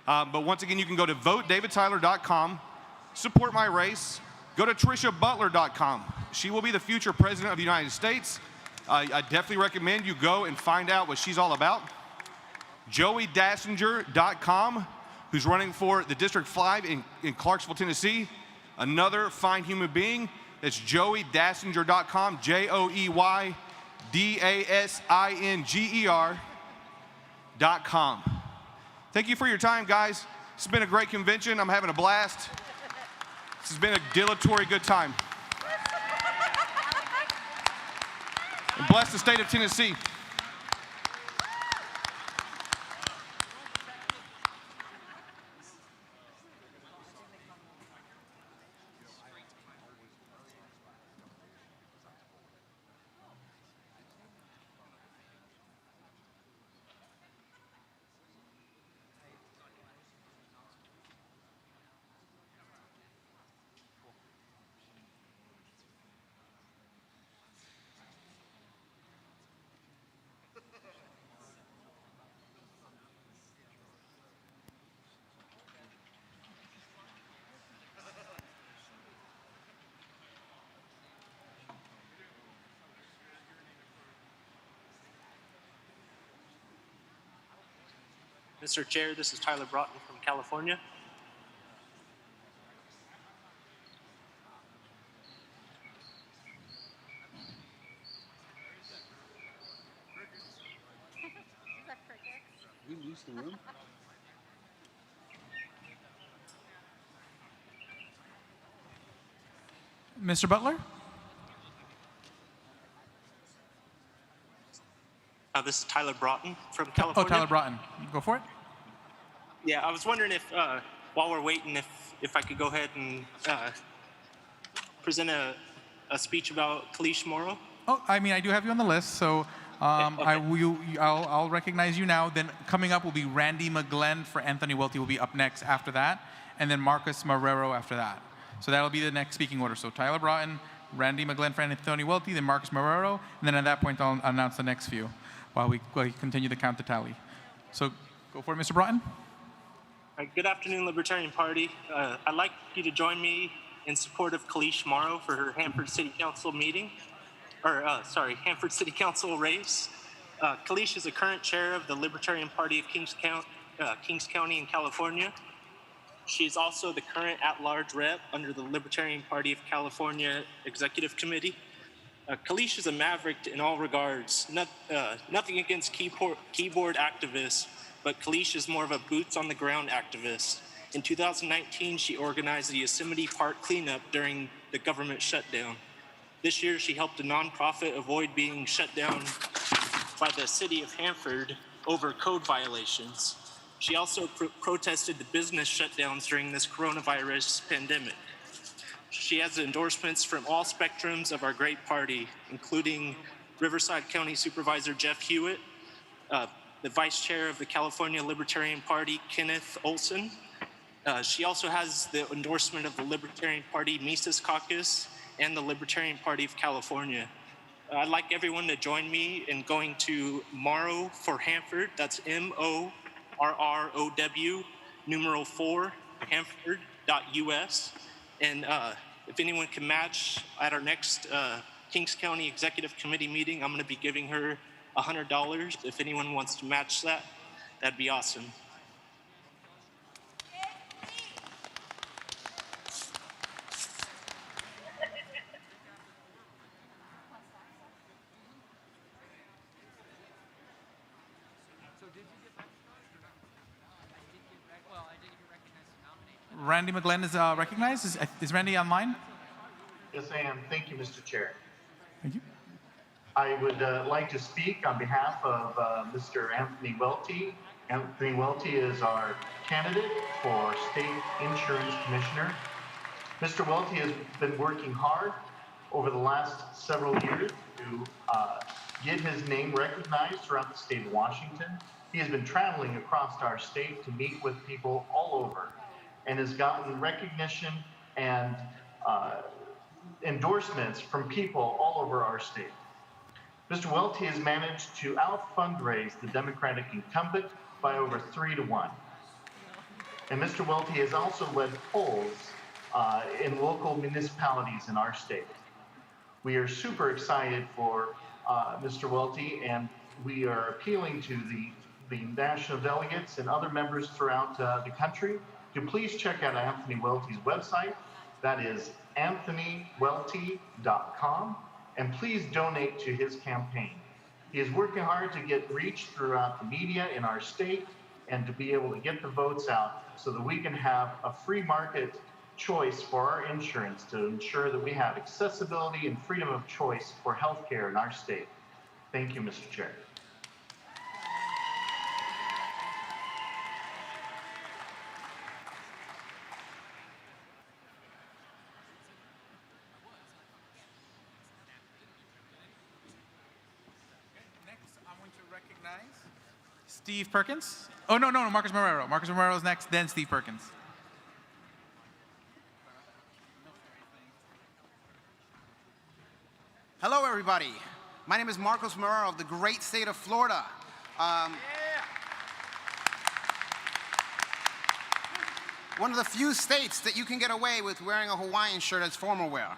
But once again, you can go to votedavidtyler.com, support my race. Go to trishabutler.com. She will be the future president of the United States. I definitely recommend you go and find out what she's all about. JoeyDassinger.com, who's running for the District 5 in Clarksville, Tennessee. Another fine human being. That's JoeyDassinger.com, JoeyDassinger.com. Thank you for your time, guys. It's been a great convention. I'm having a blast. This has been a dilatory good time. And bless the state of Tennessee. Mr. Chair, this is Tyler Broughton from California. use the room? Mr. Butler? This is Tyler Broughton from Oh, California. Tyler Broughton. Go for it. Yeah, I was wondering if, while we're waiting, if I could go ahead and present a speech about Kalish Morrow. Oh, I mean, I do have you on the list, so I'll recognize you now. Then coming up will be Randy McGlenn for Anthony Welty will be up next after that, and then Marcus Marrero after that. So that'll be the next speaking order. So Tyler Broughton, Randy McGlenn for Anthony Welty, then Marcus Marrero, and then at that point I'll announce the next few while we continue the count to tally. So go for it, Mr. Broughton. Good afternoon, Libertarian Party. I'd like you to join me in support of Kalish Morrow for her Hanford City Council meeting, Hanford City Council race. Kalish is a current chair of the Libertarian Party of Kings County in California. She is also the current at-large rep under the Libertarian Party of California Executive Committee. Kalish is a maverick in all regards. Nothing against keyboard activists, but Kalish is more of a boots-on-the-ground activist. In 2019, she organized the Yosemite Park cleanup during the government shutdown. This year, she helped a nonprofit avoid being shut down by the city of Hanford over code violations. She also protested the business shutdowns during this coronavirus pandemic. She has endorsements from all spectrums of our great party, including Riverside County Supervisor Jeff Hewitt, the Vice Chair of the California Libertarian Party, Kenneth Olson. She also has the endorsement of the Libertarian Party Mises Caucus and the Libertarian Party of California. I'd like everyone to join me in going to Morrow for Hanford. That's MORROW, #4, Hanford.us. And if anyone can match at our next Kings County Executive Committee meeting, I'm going to be giving her $100. If anyone wants to match that, that'd be awesome. Randy McGlenn is recognized. Is Randy online? Yes, I am. Thank you, Mr. Chair. Thank you. I would like to speak on behalf of Mr. Anthony Welty. Anthony Welty is our candidate for State Insurance Commissioner. Mr. Welty has been working hard over the last several years to get his name recognized throughout the state of Washington. He has been traveling across our state to meet with people all over and has gotten recognition and endorsements from people all over our state. Mr. Welty has managed to out-fundraise the Democratic incumbent by over 3-1. And Mr. Welty has also led polls in local municipalities in our state. We are super excited for Mr. Welty, and we are appealing to the national delegates and other members throughout the country to please check out Anthony Welty's website. That is anthonywelty.com, and please donate to his campaign. He is working hard to get reach throughout the media in our state and to be able to get the votes out so that we can have a free market choice for our insurance to ensure that we have accessibility and freedom of choice for healthcare in our state. Thank you, Mr. Chair. Steve Perkins? Oh, no, Marcus Marrero. Marcus Marrero is next, then Steve Perkins. Hello, everybody. My name is Marcos Marrero of the great state of Florida. One of the few states that you can get away with wearing a Hawaiian shirt as formal wear.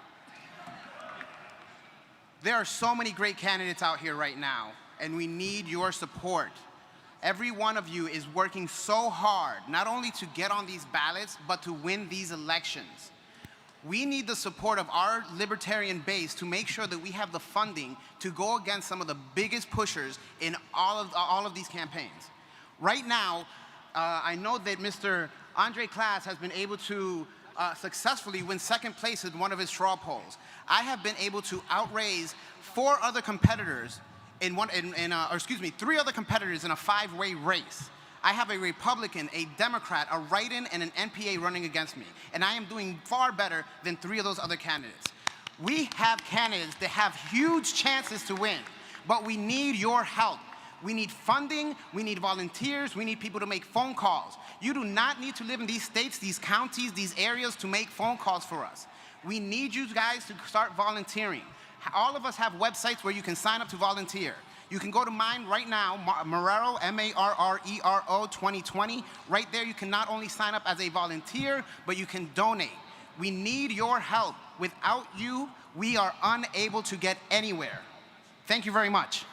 There are so many great candidates out here right now, and we need your support. Every one of you is working so hard, not only to get on these ballots, but to win these elections. We need the support of our libertarian base to make sure that we have the funding to go against some of the biggest pushers in all of these campaigns. Right now, I know that Mr. Andre Klaas has been able to successfully win second place in one of his straw polls. I have been able to outraise three other competitors in a five-way race. I have a Republican, a Democrat, a write-in, and an NPA running against me. And I am doing far better than 3 of those other candidates. We have candidates that have huge chances to win, but we need your help. We need funding, we need volunteers, we need people to make phone calls. You do not need to live in these states, these counties, these areas to make phone calls for us. We need you guys to start volunteering. All of us have websites where you can sign up to volunteer. You can go to mine right now, Marrero, M-A-R-R-E-R-O 2020. Right there, you can not only sign up as a volunteer, but you can donate. We need your help. Without you, we are unable to get anywhere. Thank you very much.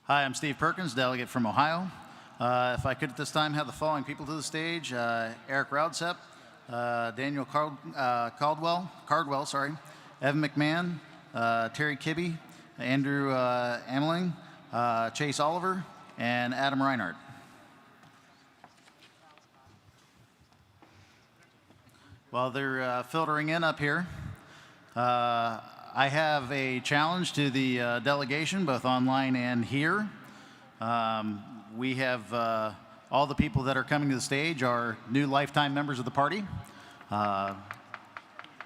Hi, I'm Steve Perkins, delegate from Ohio. If I could at this time have the following people to the stage: Eric Raudsep, Daniel Cardwell, Evan McMahon, Terry Kibbe, Andrew Ameling, Chase Oliver, and Adam Reinhardt. While they're filtering in up here, I have a challenge to the delegation, both online and here. We have all the people that are coming to the stage are new lifetime members of the party.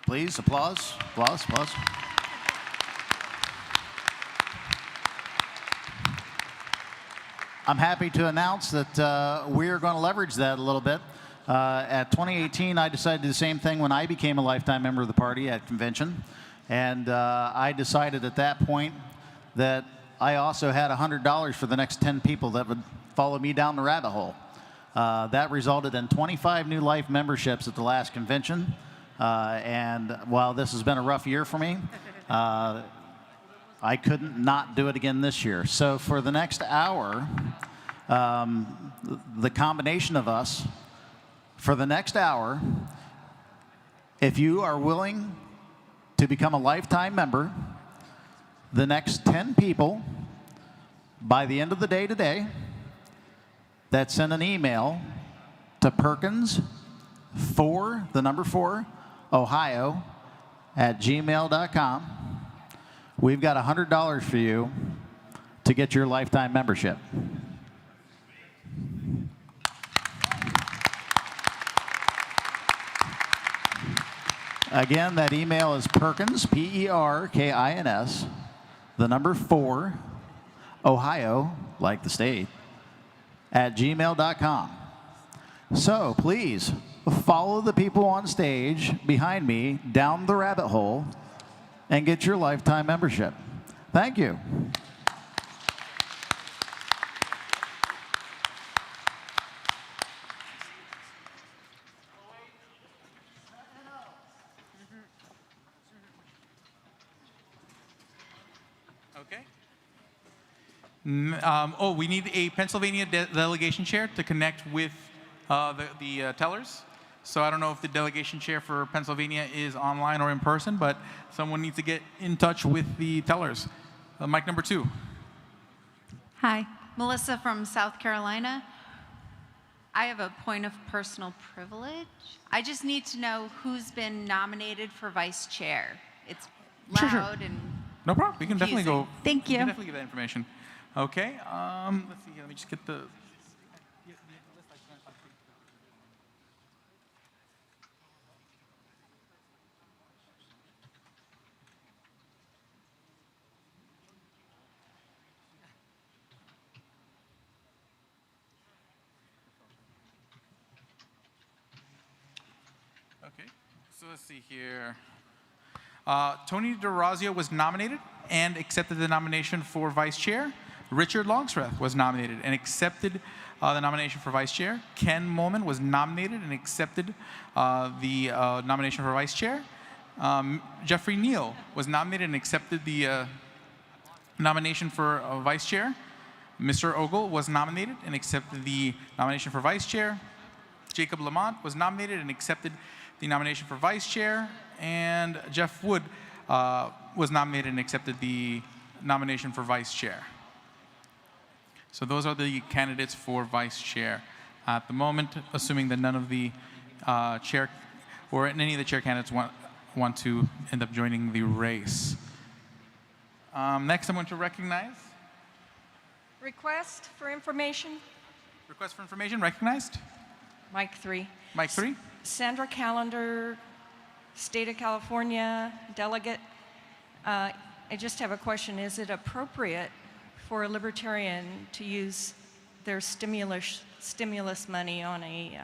Please, applause, applause, applause. I'm happy to announce that we're going to leverage that a little bit. At 2018, I decided to do the same thing when I became a lifetime member of the party at convention. And I decided at that point that I also had $100 for the next 10 people that would follow me down the rabbit hole. That resulted in 25 new life memberships at the last convention. And while this has been a rough year for me, I couldn't not do it again this year. So for the next hour, the combination of us, for the next hour, if you are willing to become a lifetime member, the next 10 people by the end of the day today that send an email to Perkins 4, the number 4, Ohio @gmail.com, we've got $100 for you to get your lifetime membership. Again, that email is Perkins, P-E-R-K-I-N-S, the number 4, Ohio, like the state, @gmail.com. So please follow the people on stage behind me down the rabbit hole and get your lifetime membership. Thank you. We need a Pennsylvania delegation chair to connect with the tellers. So I don't know if the delegation chair for Pennsylvania is online or in person, but someone needs to get in touch with the tellers. Mic number 2. Hi, Melissa from South Carolina. I have a point of personal privilege. I just need to know who's been nominated for vice chair. It's loud and no problem. We can definitely go. Thank you. We can definitely get that information. Okay. Let's see. Let me just get the. Okay. So let's see here. Tony DeRazio was nominated and accepted the nomination for vice chair. Richard Longstreth was nominated and accepted the nomination for vice chair. Ken Molman was nominated and accepted the nomination for vice chair. Jeffrey Neal was nominated and accepted the nomination for vice chair. Mr. Ogle was nominated and accepted the nomination for vice chair. Jacob Lamont was nominated and accepted the nomination for vice chair. And Jeff Wood was nominated and accepted the nomination for vice chair. So those are the candidates for vice chair. At the moment, assuming that none of the chair or any of the chair candidates want to end up joining the race. Next, I'm going to recognize. Request for information. Request for information recognized. Mike 3. Mike 3. Sandra Callender, State of California, delegate. I just have a question. Is it appropriate for a Libertarian to use their stimulus money on a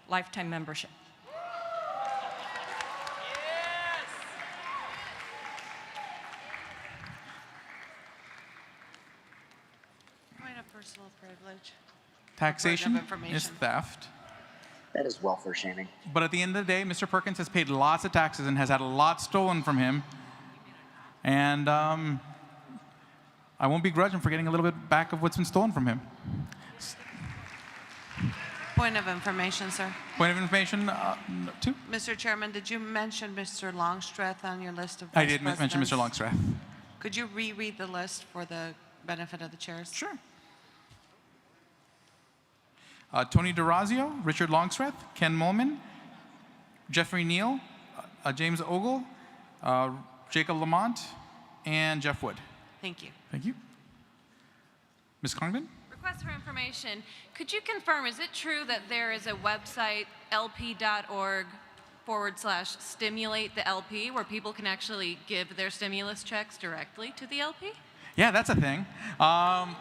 lifetime membership? Point of personal privilege. Taxation information. is theft. That is welfare shaming. But at the end of the day, Mr. Perkins has paid lots of taxes and has had a lot stolen from him. And I won't begrudge him for getting a little bit back of what's been stolen from him. Point of information, sir. Point of information, two. Mr. Chairman, did you mention Mr. Longstreth on your list of I did mention Mr. Longstreth. Could you reread the list for the benefit of the chairs? Sure. Tony DeRazio, Richard Longstreth, Ken Molman, Jeffrey Neal, James Ogle, Jacob Lamont, and Jeff Wood. Thank you. Thank you. Ms. Congdon? Request for information. Could you confirm, is it true that there is a website, lp.org/stimulate the LP, where people can actually give their stimulus checks directly to the LP? Yeah, that's a thing.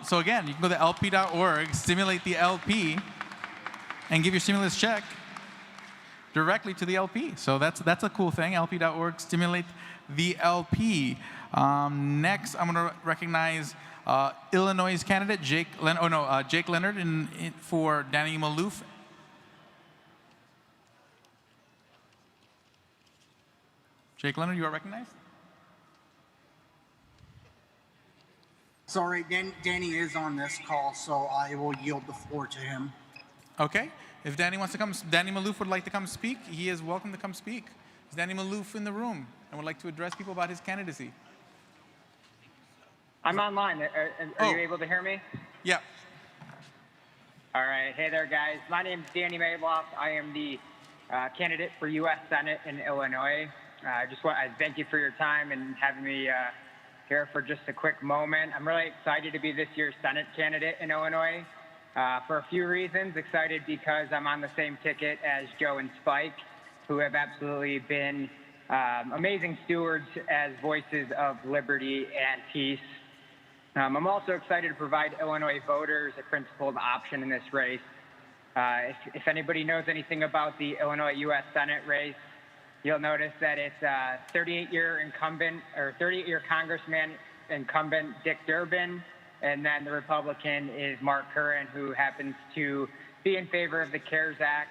So again, you can go to lp.org, stimulate the LP, and give your stimulus check directly to the LP. So that's a cool thing, lp.org, stimulate the LP. Next, I'm going to recognize Illinois candidate Jake Leonard for Danny Maloof. Jake Leonard, you are recognized. Sorry, Danny is on this call, so I will yield the floor to him. Okay. If Danny wants to come, Danny Maloof would like to come speak, he is welcome to come speak. Is Danny Maloof in the room and would like to address people about his candidacy? I'm online. Are you able to hear me? Yeah. All right. Hey there, guys. My name is Danny Mayloff. I am the candidate for U.S. Senate in Illinois. I thank you for your time and having me here for just a quick moment. I'm really excited to be this year's Senate candidate in Illinois for a few reasons. Excited because I'm on the same ticket as Joe and Spike, who have absolutely been amazing stewards as voices of liberty and peace. I'm also excited to provide Illinois voters a principled option in this race. If anybody knows anything about the Illinois U.S. Senate race, you'll notice that it's 38-year incumbent or 38-year Congressman incumbent Dick Durbin, and then the Republican is Mark Curran, who happens to be in favor of the CARES Act.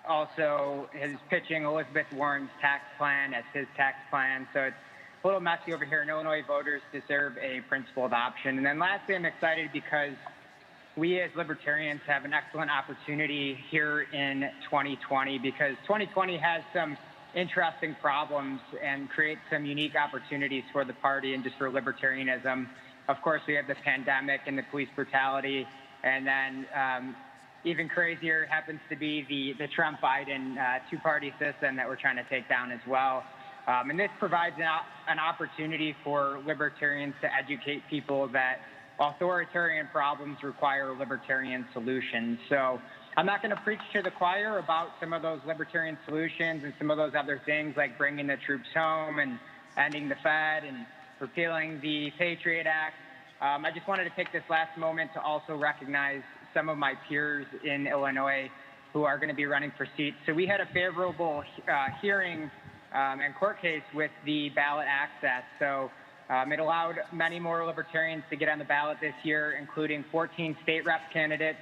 Also is pitching Elizabeth Warren's tax plan as his tax plan. So it's a little messy over here, and Illinois voters deserve a principled option. And then lastly, I'm excited because we as Libertarians have an excellent opportunity here in 2020, because 2020 has some interesting problems and creates some unique opportunities for the party and just for libertarianism. Of course, we have the pandemic and the police brutality, and then even crazier happens to be the Trump-Biden two-party system that we're trying to take down as well. And this provides an opportunity for libertarians to educate people that authoritarian problems require libertarian solutions. So I'm not going to preach to the choir about some of those libertarian solutions and some of those other things like bringing the troops home and ending the Fed and repealing the Patriot Act. I just wanted to take this last moment to also recognize some of my peers in Illinois who are going to be running for seats. So we had a favorable hearing and court case with the ballot access. So it allowed many more libertarians to get on the ballot this year, including 14 state rep candidates.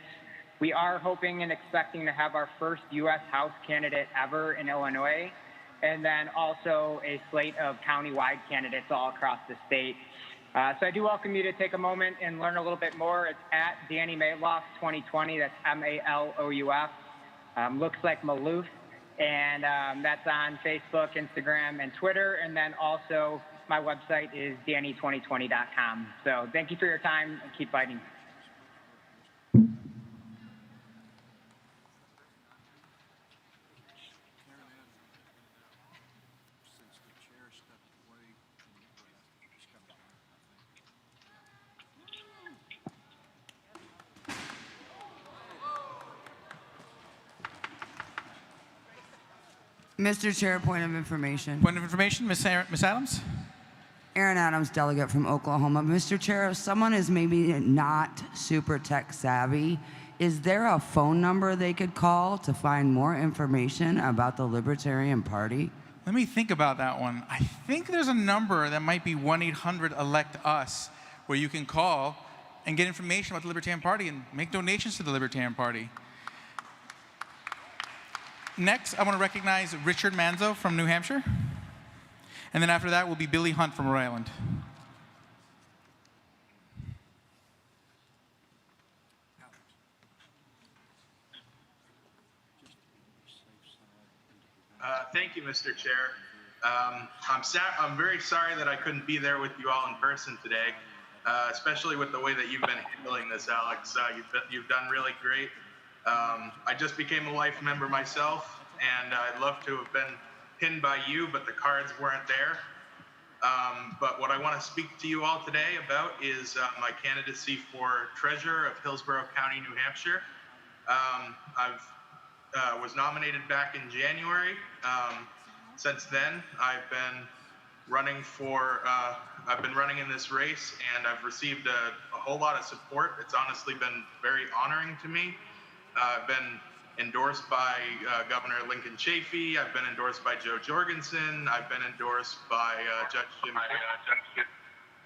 We are hoping and expecting to have our first U.S. House candidate ever in Illinois, and then also a slate of countywide candidates all across the state. So I do welcome you to take a moment and learn a little bit more. It's at Danny Malouf 2020. That's M-A-L-O-U-F. Looks like Maloof. And that's on Facebook, Instagram, and Twitter. And then also my website is danny2020.com. So thank you for your time and keep fighting. Mr. Chair, point of information. Point of information, Ms. Adams? Aaron Adams, delegate from Oklahoma. Mr. Chair, if someone is maybe not super tech savvy, is there a phone number they could call to find more information about the Libertarian Party? Let me think about that one. I think there's a number that might be 1-800-ELECT-US where you can call and get information about the Libertarian Party and make donations to the Libertarian Party. Next, I want to recognize Richard Manzo from New Hampshire. And then after that will be Billy Hunt from Rhode Island. Thank you, Mr. Chair. I'm very sorry that I couldn't be there with you all in person today, especially with the way that you've been handling this, Alex. You've done really great. I just became a life member myself, and I'd love to have been pinned by you, but the cards weren't there. But what I want to speak to you all today about is my candidacy for treasurer of Hillsborough County, New Hampshire. I was nominated back in January. Since then, I've been running in this race, and I've received a whole lot of support. It's honestly been very honoring to me. I've been endorsed by Governor Lincoln Chafee. I've been endorsed by Joe Jorgensen. I've been endorsed by Judge Jim.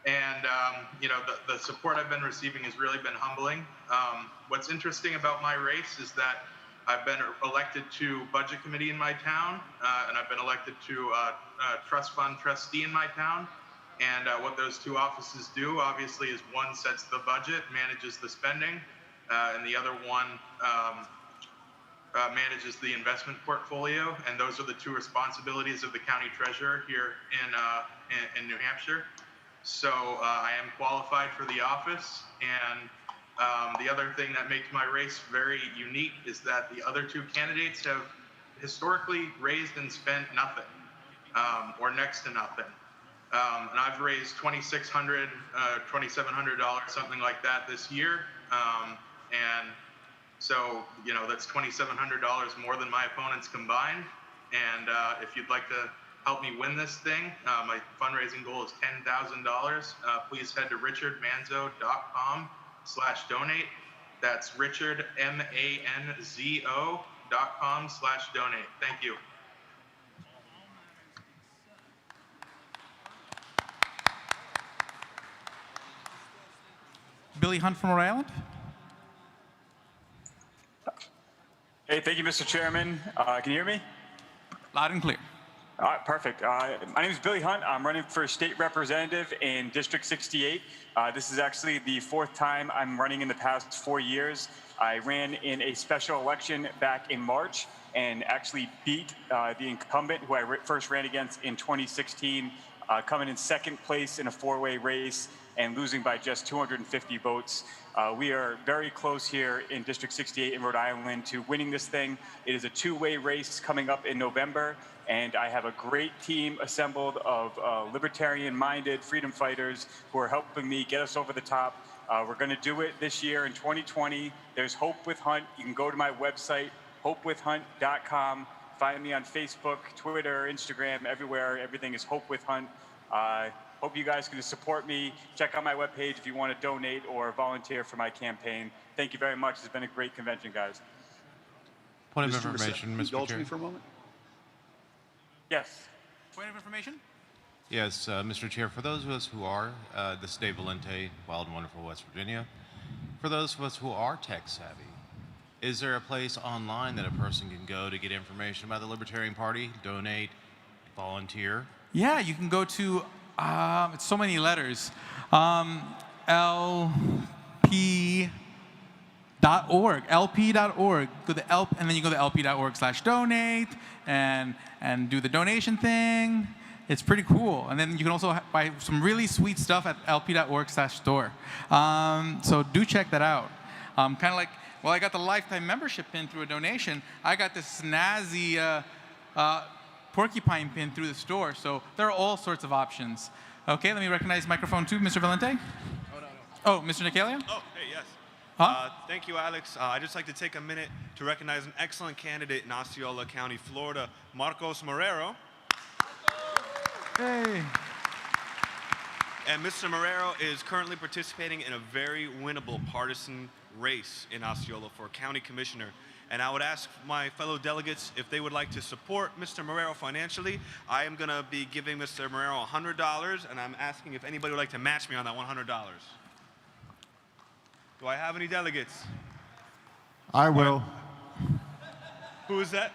And the support I've been receiving has really been humbling. What's interesting about my race is that I've been elected to budget committee in my town, and I've been elected to trust fund trustee in my town. And what those two offices do, obviously, is one sets the budget, manages the spending, and the other one manages the investment portfolio. And those are the two responsibilities of the county treasurer here in New Hampshire. So I am qualified for the office. And the other thing that makes my race very unique is that the other two candidates have historically raised and spent nothing, or next to nothing. And I've raised $2,600, $2,700, something like that this year. And so, that's $2,700 more than my opponents combined. And if you'd like to help me win this thing, my fundraising goal is $10,000. Please head to richardmanzo.com/donate. That's Richard, MANZO.com/donate. Thank you. Billy Hunt from Rhode Island. Hey, thank you, Mr. Chairman. Can you hear me? Loud and clear. All right, perfect. My name is Billy Hunt. I'm running for state representative in District 68. This is actually the fourth time I'm running in the past 4 years. I ran in a special election back in March and actually beat the incumbent who I first ran against in 2016, coming in second place in a four-way race and losing by just 250 votes. We are very close here in District 68 in Rhode Island to winning this thing. It is a two-way race coming up in November, and I have a great team assembled of libertarian-minded freedom fighters who are helping me get us over the top. We're going to do it this year in 2020. There's Hope with Hunt. You can go to my website, hopewithhunt.com. Find me on Facebook, Twitter, Instagram, everywhere. Everything is Hope with Hunt. Hope you guys can support me. Check out my webpage if you want to donate or volunteer for my campaign. Thank you very much. It's been a great convention, guys. Point of information, Mr. Indulge Chair. me for a moment. Yes. Point of information? Yes, Mr. Chair, for those of us who are, this is Dave Valente, Wild and Wonderful West Virginia. For those of us who are tech savvy, is there a place online that a person can go to get information about the Libertarian Party, donate, volunteer? Yeah, you can go to It's so many letters. LP.org. LP.org. Go to LP, and then you go to LP.org/donate and do the donation thing. It's pretty cool. And then you can also buy some really sweet stuff at LP.org/store. So do check that out. Kind of like, well, I got the lifetime membership pin through a donation. I got this snazzy porcupine pin through the store. So there are all sorts of options. Okay, let me recognize microphone 2, Mr. Valente. Oh, Mr. Nicalia? Oh, hey, yes. Huh? Thank you, Alex. I'd just like to take a minute to recognize an excellent candidate in Osceola County, Florida, Marcos Marrero. Hey. And Mr. Marrero is currently participating in a very winnable partisan race in Osceola for county commissioner. And I would ask my fellow delegates if they would like to support Mr. Marrero financially. I am going to be giving Mr. Marrero $100, and I'm asking if anybody would like to match me on that $100. Do I have any delegates? I will. Who is that?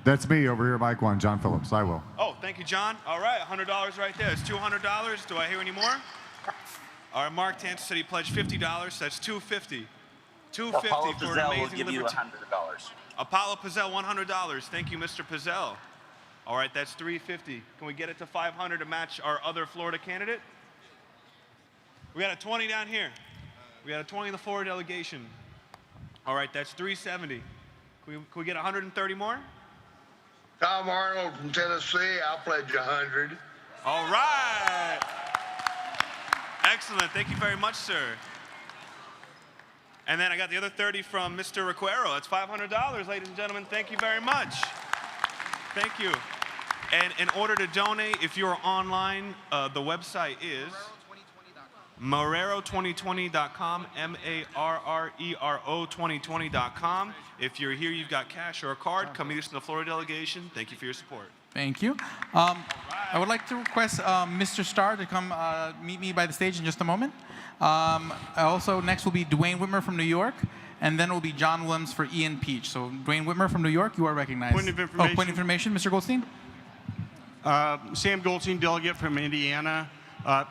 That's me over here, Mike 1, John Phillips. I will. Oh, thank you, John. All right, $100 right there. It's $200. Do I hear any more? All right, Mark Tanter said he pledged $50. That's $250. $250 Apollo for an Pizzell will amazing give you libertarian. $100. Apollo Pizzell, $100. Thank you, Mr. Pizzell. All right, that's $350. Can we get it to $500 to match our other Florida candidate? We got a 20 down here. We got a 20 in the Florida delegation. All right, that's $370. Can we get 130 more? Tom Arnold from Tennessee, I'll pledge $100. All right. Excellent. Thank you very much, sir. And then I got the other 30 from Mr. Requero. That's $500, ladies and gentlemen. Thank you very much. Thank you. And in order to donate, if you're online, the website is Marrero2020.com, MARRERO2020.com. If you're here, you've got cash or a card, come meet us in the Florida delegation. Thank you for your support. Thank you. I would like to request Mr. Starr to come meet me by the stage in just a moment. Also, next will be Dwayne Whitmer from New York, and then it will be John Williams for Ian Peach. So, Dwayne Whitmer from New York, you are recognized. Point of information. Oh, point of information, Mr. Goldstein. Sam Goldstein, delegate from Indiana.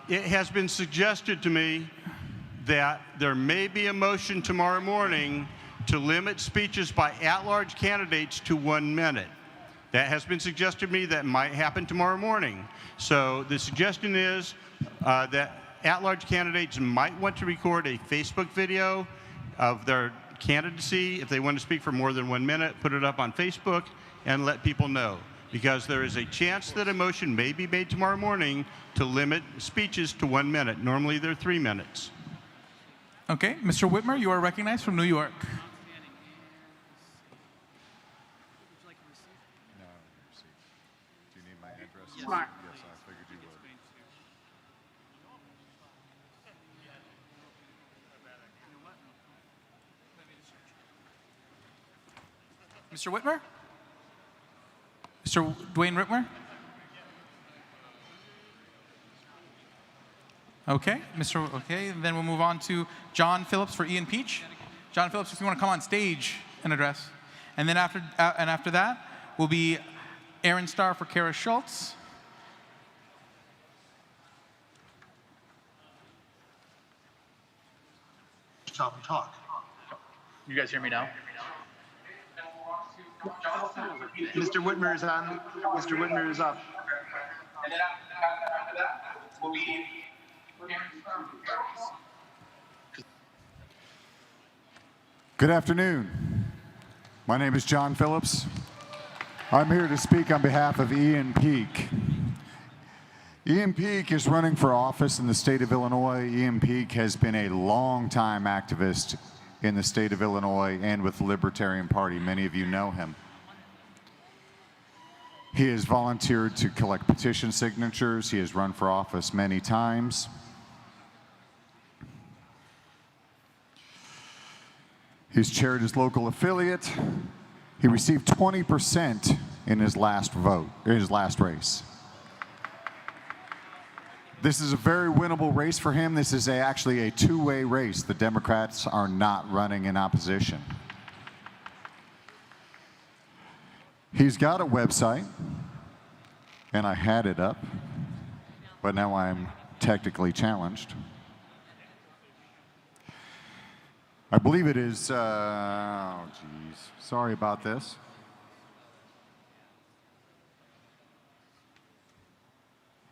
It has been suggested to me that there may be a motion tomorrow morning to limit speeches by at-large candidates to 1 minute. That has been suggested to me that might happen tomorrow morning. So the suggestion is that at-large candidates might want to record a Facebook video of their candidacy. If they want to speak for more than 1 minute, put it up on Facebook and let people know. Because there is a chance that a motion may be made tomorrow morning to limit speeches to 1 minute. Normally they're 3 minutes. Okay, Mr. Whitmer, you are recognized from New York. Do you need my address? Yes. Yes, I figured you would. Mr. Whitmer? Mr. Dwayne Whitmer? Okay, okay, then we'll move on to John Phillips for Ian Peach. John Phillips, if you want to come on stage and address. And then after that will be Aaron Starr for Kara Schultz. Talk. You guys hear me now? Mr. Whitmer is on. Mr. Whitmer is up. And then after that, we'll be Good afternoon. My name is John Phillips. I'm here to speak on behalf of Ian Peak. Ian Peak is running for office in the state of Illinois. Ian Peak has been a long-time activist in the state of Illinois and with the Libertarian Party. Many of you know him. He has volunteered to collect petition signatures. He has run for office many times. He's chaired his local affiliate. He received 20% in his last vote, in his last race. This is a very winnable race for him. This is actually a two-way race. The Democrats are not running in opposition. He's got a website, and I had it up. but now I'm technically challenged. I believe it is, oh geez, sorry about this.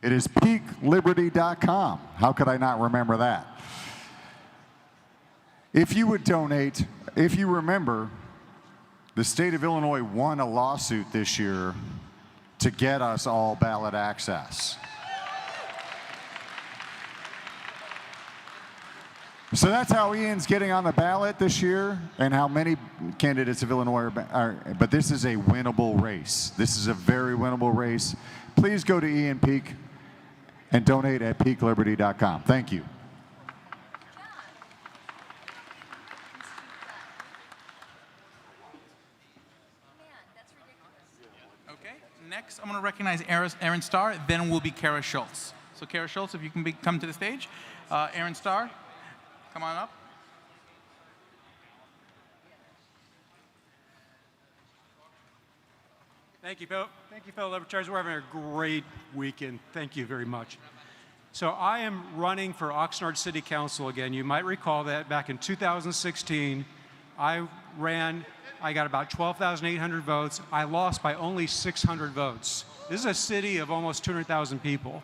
It is peakliberty.com. How could I not remember that? If you would donate, if you remember, the state of Illinois won a lawsuit this year to get us all ballot access. So that's how Ian's getting on the ballot this year and how many candidates of Illinois are, but this is a winnable race. This is a very winnable race. Please go to Ian Peak and donate at peakliberty.com. Thank you. Okay, next I'm going to recognize Aaron Starr, then will be Kara Schultz. So Kara Schultz, if you can come to the stage. Aaron Starr, come on up. Thank you, fellow Libertarians. We're having a great weekend. Thank you very much. So I am running for Oxnard City Council again. You might recall that back in 2016, I got about 12,800 votes. I lost by only 600 votes. This is a city of almost 200,000 people.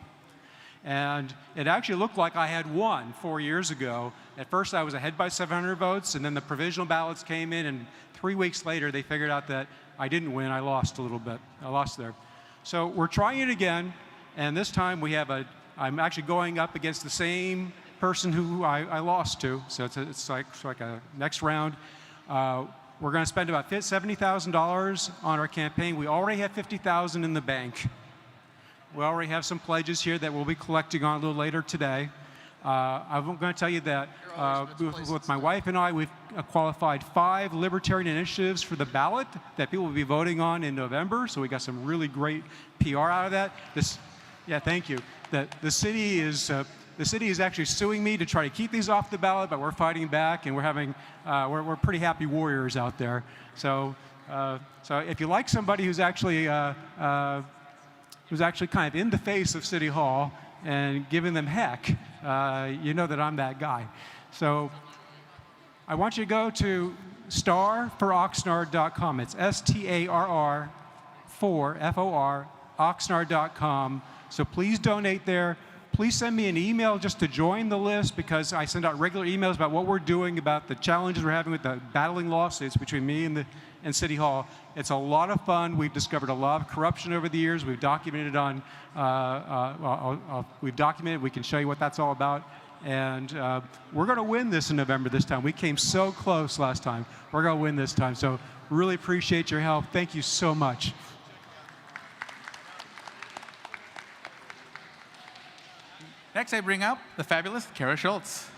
And it actually looked like I had won 4 years ago. At first I was ahead by 700 votes, and then the provisional ballots came in, and 3 weeks later they figured out that I didn't win, I lost a little bit. I lost there. So we're trying it again, and this time I'm actually going up against the same person who I lost to, so it's like a next round. We're going to spend about $70,000 on our campaign. We already have $50,000 in the bank. We already have some pledges here that we'll be collecting on a little later today. I'm going to tell you that with my wife and I, we've qualified 5 Libertarian initiatives for the ballot that people will be voting on in November. So we got some really great PR out of that. Yeah, thank you. The city is actually suing me to try to keep these off the ballot, but we're fighting back, and we're pretty happy warriors out there. So if you like somebody who's actually kind of in the face of City Hall and giving them heck, you know that I'm that guy. So I want you to go to starforoxnard.com. It's STARR F-O-R, Oxnard.com. So please donate there. Please send me an email just to join the list, because I send out regular emails about what we're doing, about the challenges we're having with the battling lawsuits between me and City Hall. It's a lot of fun. We've discovered a lot of corruption over the years. We've documented we can show you what that's all about. And we're going to win this in November this time. We came so close last time. We're going to win this time. So really appreciate your help. Thank you so much. Next, I bring up the fabulous Kara Schultz.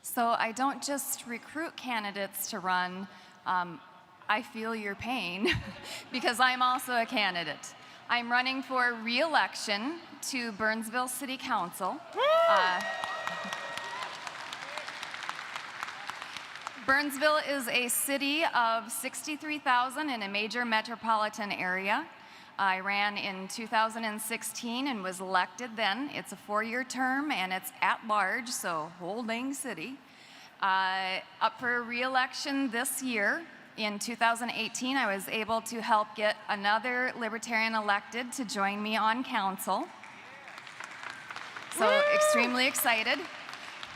So I don't just recruit candidates to run. I feel your pain because I'm also a candidate. I'm running for re-election to Burnsville City Council. Burnsville is a city of 63,000 in a major metropolitan area. I ran in 2016 and was elected then. It's a 4-year term and it's at large, so whole dang city. Up for re-election this year. In 2018, I was able to help get another Libertarian elected to join me on council. So extremely excited.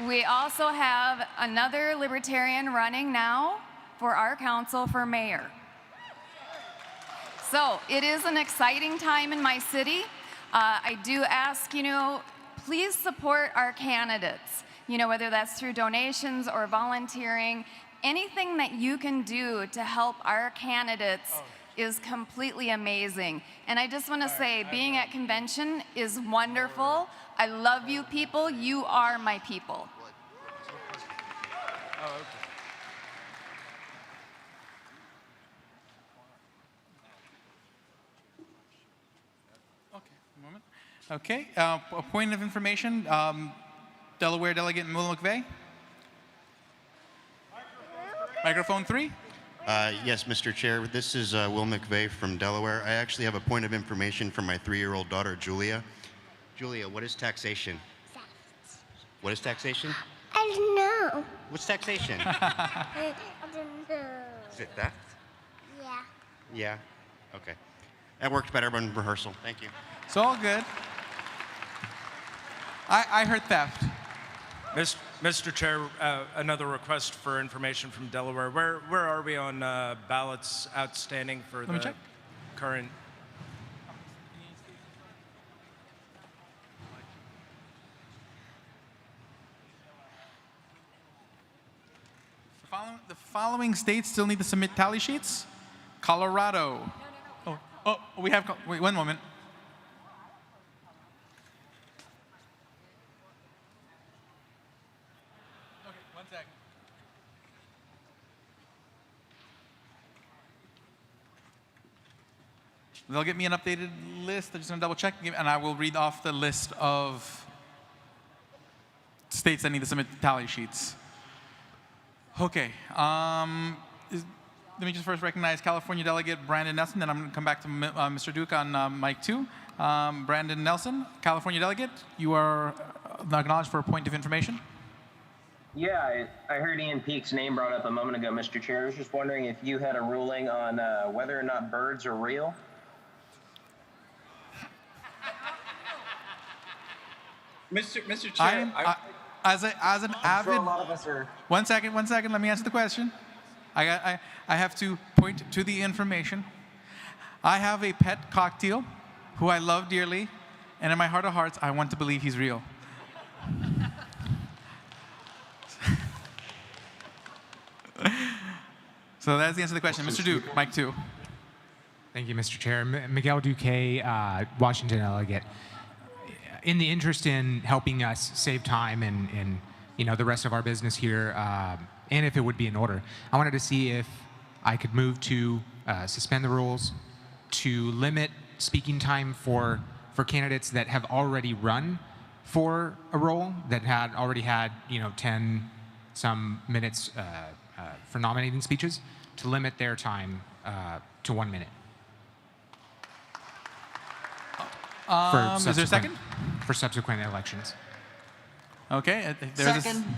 We also have another Libertarian running now for our council for mayor. So it is an exciting time in my city. I do ask, please support our candidates, whether that's through donations or volunteering. Anything that you can do to help our candidates is completely amazing. And I just want to say, being at convention is wonderful. I love you people. You are my people. Okay, a point of information, Delaware Delegate Mula McVeigh. Microphone 3. Yes, Mr. Chair. This is Will McVeigh from Delaware. I actually have a point of information from my 3-year-old daughter, Julia. Julia, what is taxation? What is taxation? I don't know. What's taxation? I don't know. Is it theft? Yeah. Yeah. Okay. That worked better in rehearsal. Thank you. It's all good. I heard theft. Mr. Chair, another request for information from Delaware. Where are we on ballots outstanding for the current? The following states still need to submit tally sheets. Colorado. Oh, we have, wait, one moment. Okay, 1 second. They'll get me an updated list. I'm just going to double check, and I will read off the list of states that need to submit tally sheets. Okay. Let me just first recognize California delegate Brandon Nelson, then I'm going to come back to Mr. Duke on mic 2. Brandon Nelson, California delegate, you are acknowledged for a point of information. Yeah, I heard Ian Peake's name brought up a moment ago, Mr. Chair. I was just wondering if you had a ruling on whether or not birds are real. Mr. Chair, As an avid, sure a lot of us are. 1 second, let me answer the question. I have to point to the information. I have a pet cockatiel who I love dearly, and in my heart of hearts, I want to believe he's real. So that's the answer to the question. Mr. Duke, mic 2. Thank you, Mr. Chair. Miguel Duque, Washington delegate. In the interest in helping us save time and the rest of our business here, and if it would be in order, I wanted to see if I could move to suspend the rules to limit speaking time for candidates that have already run for a role, that had already had 10 some minutes for nominating speeches, to limit their time to 1 minute. Is there a second? For subsequent elections. Okay,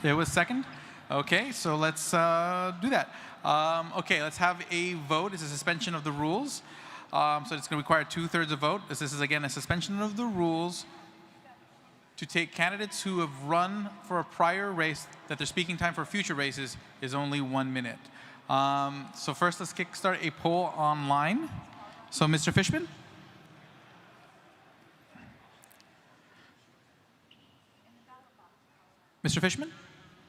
there was second. Okay, so let's do that. Okay, let's have a vote. It's a suspension of the rules. So it's going to require 2/3 of vote. This is, again, a suspension of the rules to take candidates who have run for a prior race, that their speaking time for future races is only 1 minute. So first, let's kickstart a poll online. So Mr. Fishman? Mr. Fishman?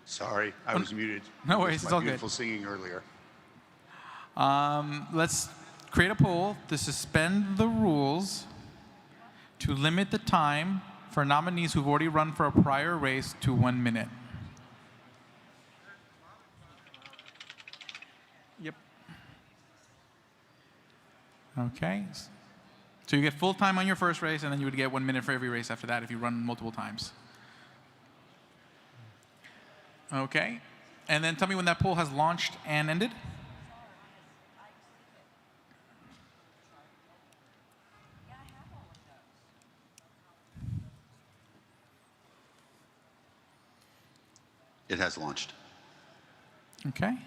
Sorry, I was muted. No worries, it's all good. Beautiful singing earlier. Let's create a poll to suspend the rules to limit the time for nominees who've already run for a prior race to 1 minute. Yep. Okay. So you get full time on your first race, and then you would get 1 minute for every race after that if you run multiple times. Okay. And then tell me when that poll has launched and ended. It has launched. Okay.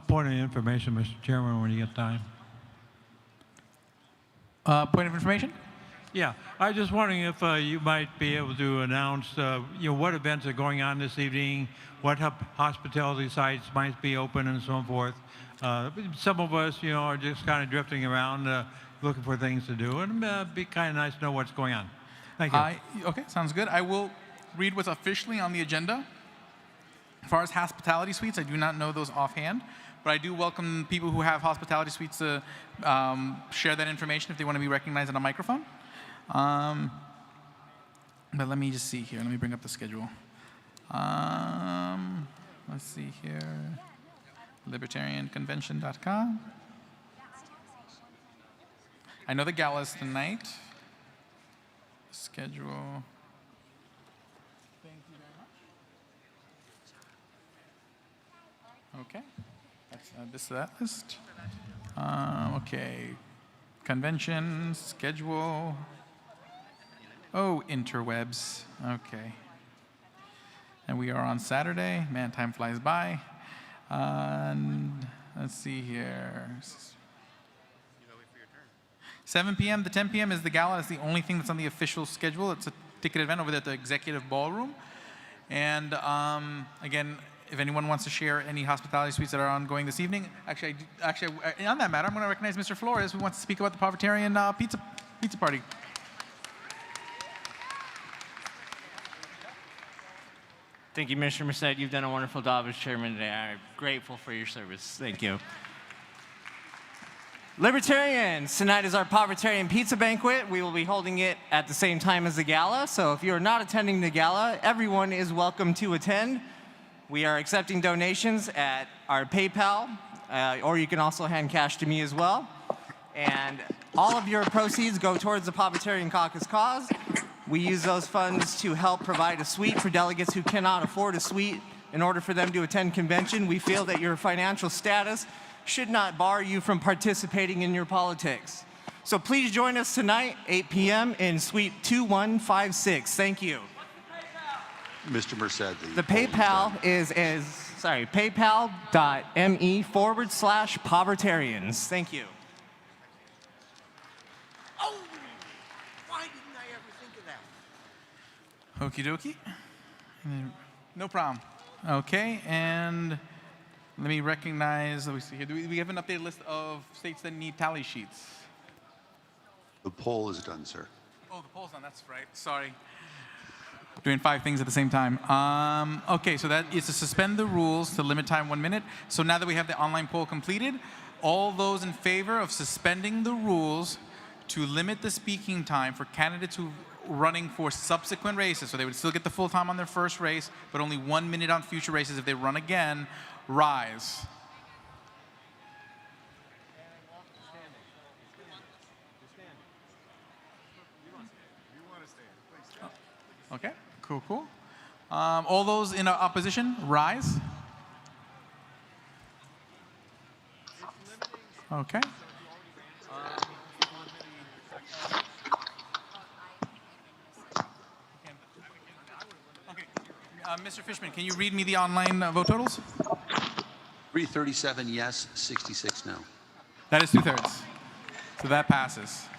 Point of information, Mr. Chairman, when you get time. Point of information? Yeah, I was just wondering if you might be able to announce, what events are going on this evening, what hospitality sites might be open, and so forth. Some of us, are just kind of drifting around, looking for things to do, and it'd be kind of nice to know what's going on. Thank you. Okay, sounds good. I will read what's officially on the agenda. As far as hospitality suites, I do not know those offhand, but I do welcome people who have hospitality suites to share that information if they want to be recognized on a microphone. But let me just see here. Let me bring up the schedule. Let's see here. Libertarianconvention.com. I know the gala's tonight. schedule. Thank you very much. Okay, let's add this to that list. Okay, convention, schedule. Oh, interwebs, okay. And we are on Saturday. Man, time flies by. And let's see here. 7 p.m. to 10 p.m. is the gala. That's the only thing that's on the official schedule. It's a ticketed event over there at the Executive Ballroom. And again, if anyone wants to share any hospitality suites that are ongoing this evening, actually, on that matter, I'm going to recognize Mr. Flores, who wants to speak about the Povertarian pizza party. Thank you, Mr. Merced. You've done a wonderful job as chairman today. I'm grateful for your service. Thank you. Libertarians, tonight is our Povertarian Pizza Banquet. We will be holding it at the same time as the gala. So if you're not attending the gala, everyone is welcome to attend. We are accepting donations at our PayPal, or you can also hand cash to me as well. And all of your proceeds go towards the Povertarian Caucus cause. We use those funds to help provide a suite for delegates who cannot afford a suite in order for them to attend convention. We feel that your financial status should not bar you from participating in your politics. So please join us tonight, 8 p.m. in Suite 2156. Thank you. Mr. Merced, The PayPal is paypal.me/Povertarians. Thank you. Okie dokie. No problem. Okay, and let me recognize, let me see here. Do we have an updated list of states that need tally sheets? the poll is done, sir. Oh, the poll's done, that's right. Sorry. Doing 5 things at the same time. Okay, so that is to suspend the rules to limit time 1 minute. So now that we have the online poll completed, all those in favor of suspending the rules to limit the speaking time for candidates who running for subsequent races, so they would still get the full time on their first race, but only 1 minute on future races if they run again, rise. Okay, cool, cool. All those in opposition, rise. Okay. Mr. Fishman, can you read me the online vote totals? 337 yes, 66 no. That is 2/3. So that passes.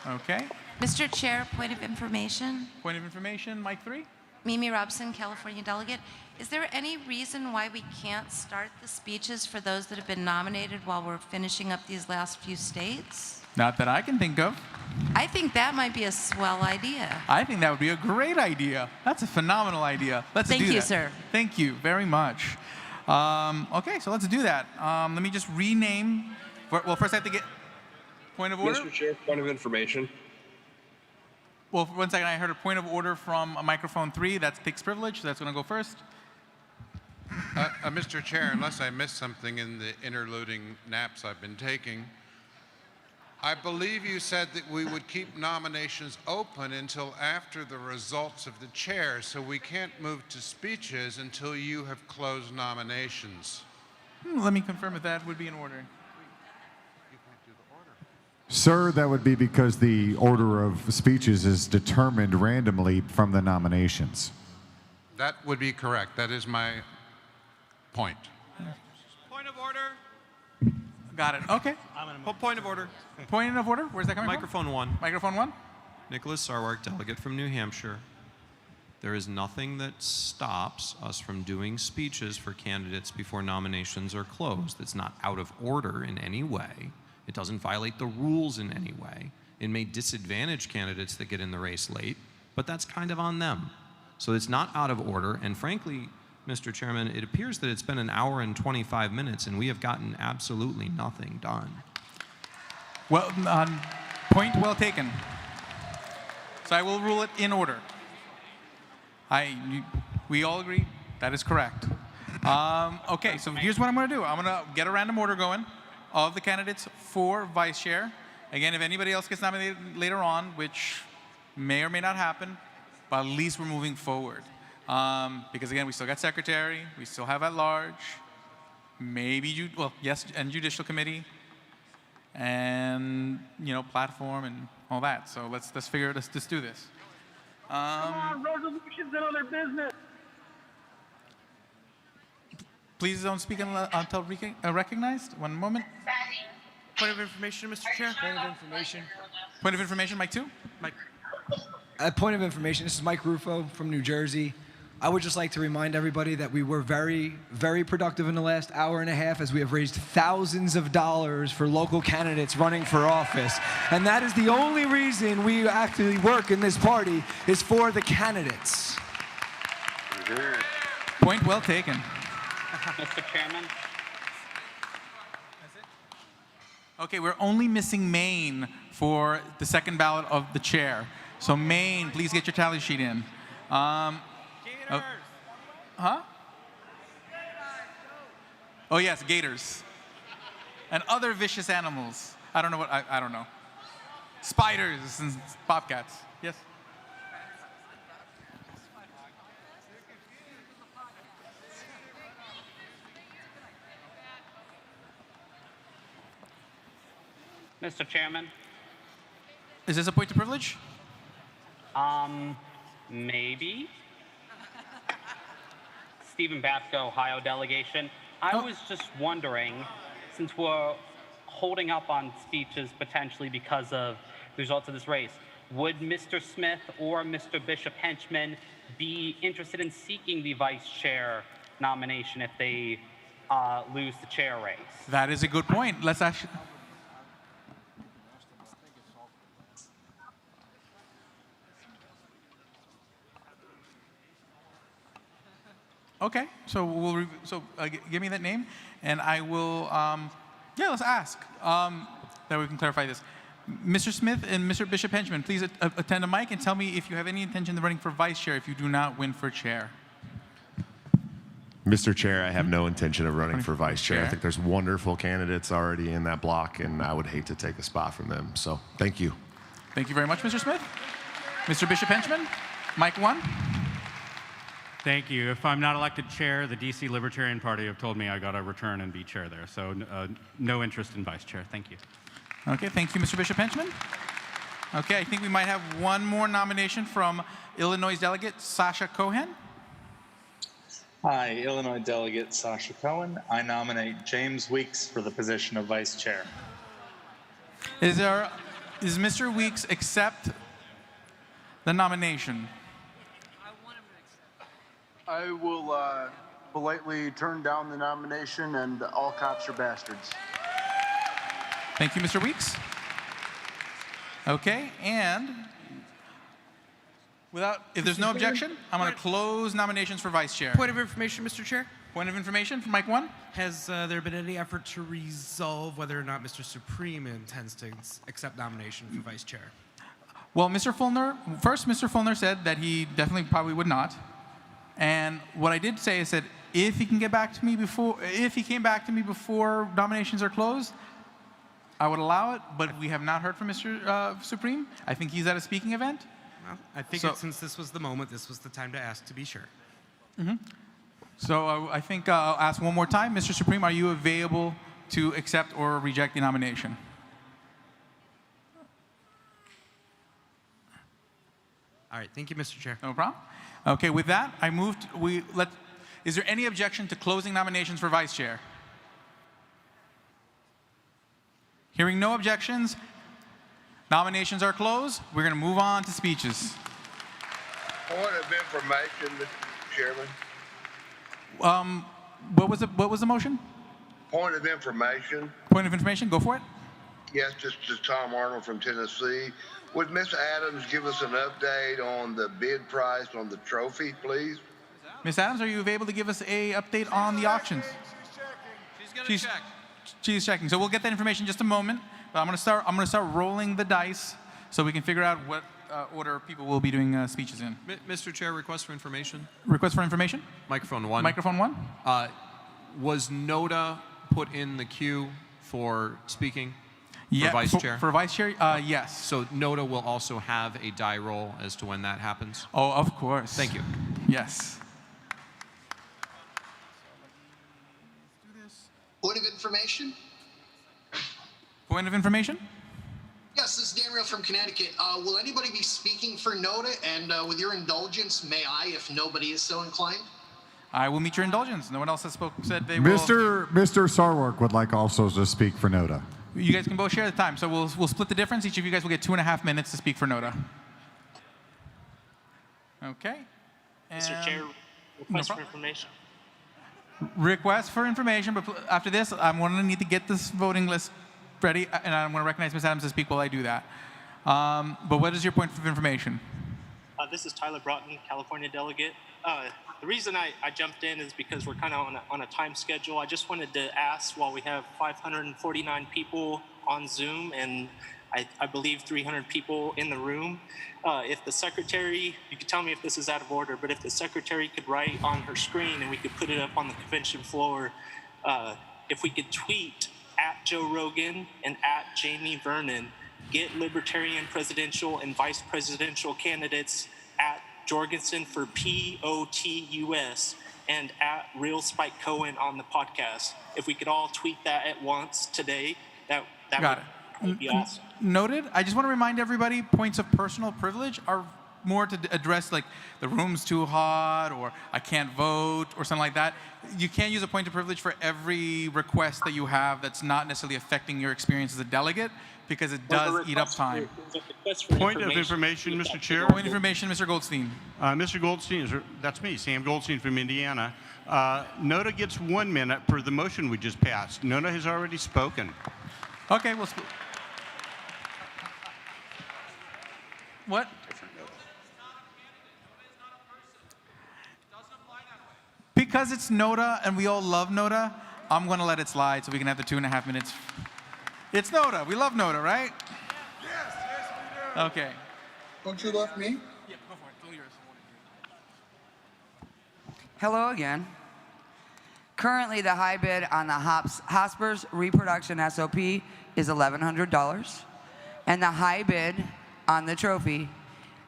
Okay. Mr. Chair, point of information. Point of information, mic 3. Mimi Robson, California delegate. Is there any reason why we can't start the speeches for those that have been nominated while we're finishing up these last few states? Not that I can think of. I think that might be a swell idea. I think that would be a great idea. That's a phenomenal idea. Let's do that. Thank you, sir. Thank you very much. Okay, so let's do that. Let me just rename. Well, first I have to get point of order. Mr. Chair, point of information. Well, 1 second. I heard a point of order from microphone 3. That's Pick's privilege. So that's going to go first. Mr. Chair, unless I missed something in the interluding naps I've been taking, I believe you said that we would keep nominations open until after the results of the chair, so we can't move to speeches until you have closed nominations. Let me confirm if that would be in order. Sir, that would be because the order of speeches is determined randomly from the nominations. That would be correct. That is my point. Point of order. Got it. Okay. Point of order. Point of order? Where's that coming Microphone 1. Microphone 1. Nicholas Sarwark, delegate from New Hampshire. There is nothing that stops us from doing speeches for candidates before nominations are closed. It's not out of order in any way. It doesn't violate the rules in any way. It may disadvantage candidates that get in the race late, but that's kind of on them. So it's not out of order, and frankly, Mr. Chairman, it appears that it's been an hour and 25 minutes, and we have gotten absolutely nothing done. Well, point well taken. So I will rule it in order. We all agree that is correct. Okay, so here's what I'm going to do. I'm going to get a random order going of the candidates for vice chair, Again, if anybody else gets nominated later on, which may or may not happen, but at least we're moving forward. Because again, we still got secretary, we still have at large, maybe, and judicial committee, and platform and all that. So let's do this. Come on, resolutions and other business. Please don't speak until recognized. One moment. Point of information, Mr. Chair. Point of information. Point of information, Mike 2. Mike. Point of information. This is Mike Rufo from New Jersey. I would just like to remind everybody that we were very, very productive in the last hour and a half as we have raised thousands of dollars for local candidates running for office. And that is the only reason we actually work in this party is for the candidates. Point well taken. Mr. Chairman. Okay, we're only missing Maine for the second ballot of the chair. So Maine, please get your tally sheet in. Huh? Oh yes, gators. And other vicious animals. I don't know what, I don't know. Spiders and bobcats. Yes? Mr. Chairman. Is this a point of privilege? Maybe. Stephen Basco, Ohio delegation. I was just wondering, since we're holding up on speeches potentially because of the results of this race, would Mr. Smith or Mr. Bishop Henchman be interested in seeking the vice chair nomination if they lose the chair race? That is a good point. Let's actually. Okay, so give me that name, and I will. Let's ask that we can clarify this. Mr. Smith and Mr. Bishop Henchman, please attend a mic and tell me if you have any intention of running for vice chair if you do not win for chair. Mr. Chair, I have no intention of running for vice chair. I think there's wonderful candidates already in that block, and I would hate to take a spot from them. So, thank you. Thank you very much, Mr. Smith. Mr. Bishop Henchman, mic 1. Thank you. If I'm not elected chair, the DC Libertarian Party have told me I got to return and be chair there. So no interest in vice chair. Thank you. Okay, thank you, Mr. Bishop Henchman. Okay, I think we might have one more nomination from Illinois delegate Sasha Cohen. Hi, Illinois delegate Sasha Cohen. I nominate James Weeks for the position of vice chair. Is Mr. Weeks accept the nomination? I will politely turn down the nomination, and all cops are bastards. Thank you, Mr. Weeks. Okay, and if there's no objection, I'm going to close nominations for vice chair. Point of information, Mr. Chair. Point of information from mic 1. Has there been any effort to resolve whether or not Mr. Supreme intends to accept nomination for vice chair? Well, Mr. Fulner said that he definitely probably would not. And what I did say is that if he came back to me before nominations are closed, I would allow it. But we have not heard from Mr. Supreme. I think he's at a speaking event. Well, I figured since this was the moment, this was the time to ask to be sure. Mm-hmm. So I think I'll ask one more time, Mr. Supreme, are you available to accept or reject the nomination? All right, thank you, Mr. Chair. No problem. Okay, with that, I moved. Is there any objection to closing nominations for vice chair? Hearing no objections, nominations are closed. We're going to move on to speeches. Point of information, Mr. Chairman. What was the motion? Point of information. Point of information. Go for it. Yes, this is Tom Arnold from Tennessee. Would Ms. Adams give us an update on the bid price on the trophy, please? Ms. Adams, are you able to give us an update on the auctions? She's checking. So we'll get that information in just a moment. But I'm going to start rolling the dice so we can figure out what order people will be doing speeches in. Mr. Chair, request for information. Request for information? Microphone 1. Microphone 1. Was NODA put in the queue for speaking? Yeah, vice chair? For vice chair, yes. So NOTA will also have a die roll as to when that happens? Oh, of course. Thank you. Yes. Point of information? Point of information? Yes, this is Daniel from Connecticut. Will anybody be speaking for NOTA? And with your indulgence, may I, if nobody is so inclined? I will meet your indulgence. No one else has said they will. Mr. Sarwark would like also to speak for NOTA. You guys can both share the time. So we'll split the difference. Each of you guys will get 2.5 minutes to speak for NOTA. Okay. Mr. Chair, request for information. Request for information, but after this, I'm going to need to get this voting list ready, and I'm going to recognize Ms. Adams to speak while I do that. But what is your point of information? This is Tyler Broughton, California delegate. The reason I jumped in is because we're kind of on a time schedule. I just wanted to ask, while we have 549 people on Zoom and I believe 300 people in the room, if the secretary, you could tell me if this is out of order, but if the secretary could write on her screen and we could put it up on the convention floor, if we could tweet at Joe Rogan and at Jamie Vernon, get Libertarian presidential and vice presidential candidates at Jorgensen for POTUS and at Real Spike Cohen on the podcast. If we could all tweet that at once today, that would be awesome. Noted. I just want to remind everybody, points of personal privilege are more to address like the room's too hot or I can't vote or something like that. You can't use a point of privilege for every request that you have that's not necessarily affecting your experience as a delegate, because it does eat up time. Point of information, Mr. Chair. Point of information, Mr. Goldstein. Mr. Goldstein, that's me, Sam Goldstein from Indiana. NOTA gets 1 minute for the motion we just passed. NOTA has already spoken. Okay, well, what? Because it's NOTA and we all love NOTA, I'm going to let it slide so we can have the 2.5 minutes. It's NOTA. We love NOTA, right? Yes, we do. Okay. Don't you love me? Yeah, go for it. Go yours. Hello again. Currently, the high bid on the Hospers reproduction SOP is $1,100, and the high bid on the trophy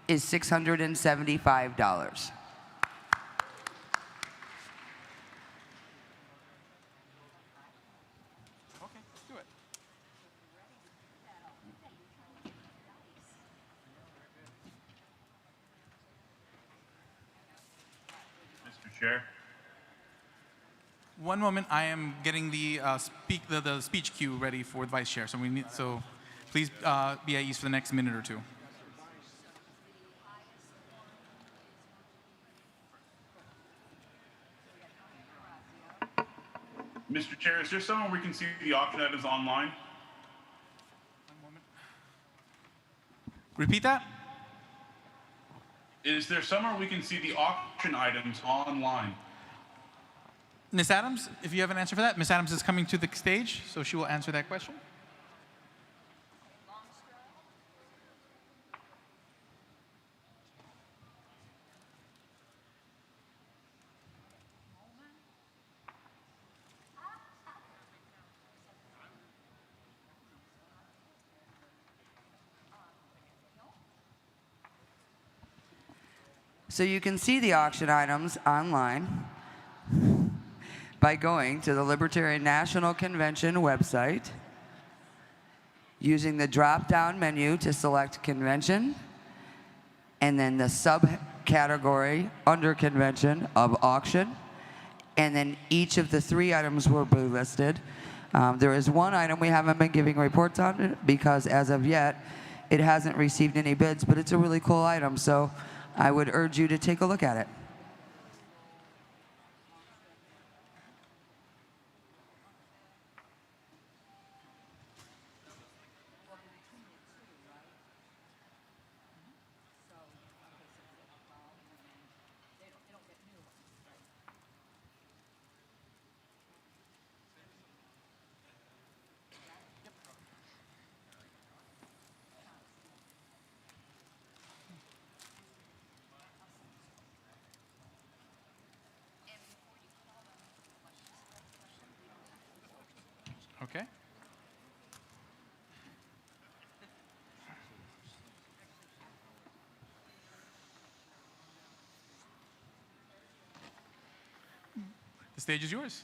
is $675. Mr. Chair. One moment, I am getting the speech cue ready for the vice chair. So please be at ease for the next minute or two. Mr. Chair, is there somewhere we can see the auction items online? Repeat that? Is there somewhere we can see the auction items online? Ms. Adams, if you have an answer for that, Ms. Adams is coming to the stage, so she will answer that question. So you can see the auction items online by going to the Libertarian National Convention website, using the drop-down menu to select convention, and then the subcategory under convention of auction, and then each of the 3 items will be listed. There is one item we haven't been giving reports on because as of yet, it hasn't received any bids, but it's a really cool item, so I would urge you to take a look at it. Okay. The stage is yours.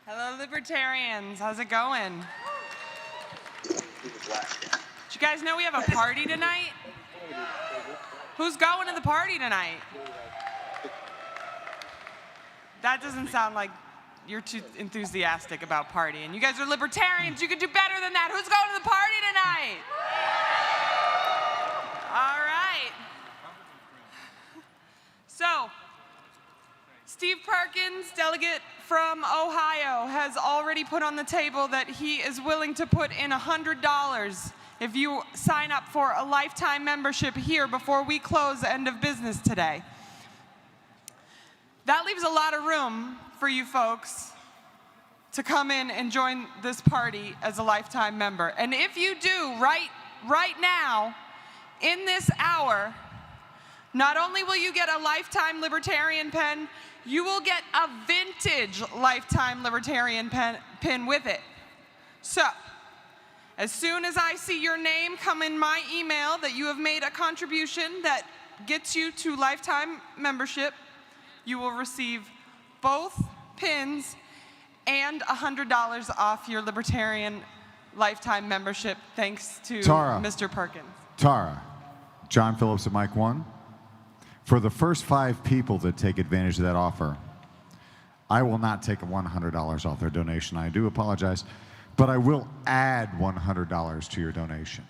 Hello, Libertarians. How's it going? Did you guys know we have a party tonight? Who's going to the party tonight? That doesn't sound like you're too enthusiastic about partying. You guys are Libertarians. You can do better than that. Who's going to the party tonight? All right. So, Steve Perkins, delegate from Ohio, has already put on the table that he is willing to put in $100 if you sign up for a lifetime membership here before we close the end of business today. That leaves a lot of room for you folks to come in and join this party as a lifetime member. And if you do, right now, in this hour, not only will you get a lifetime Libertarian pen, you will get a vintage lifetime Libertarian pin with it. So, as soon as I see your name come in my email that you have made a contribution that gets you to lifetime membership, you will receive both pins and $100 off your Libertarian lifetime membership, thanks to Tara. Mr. Perkins. Tara, John Phillips at Mike 1. For the first 5 people that take advantage of that offer, I will not take $100 off their donation. I do apologize, but I will add $100 to your donation.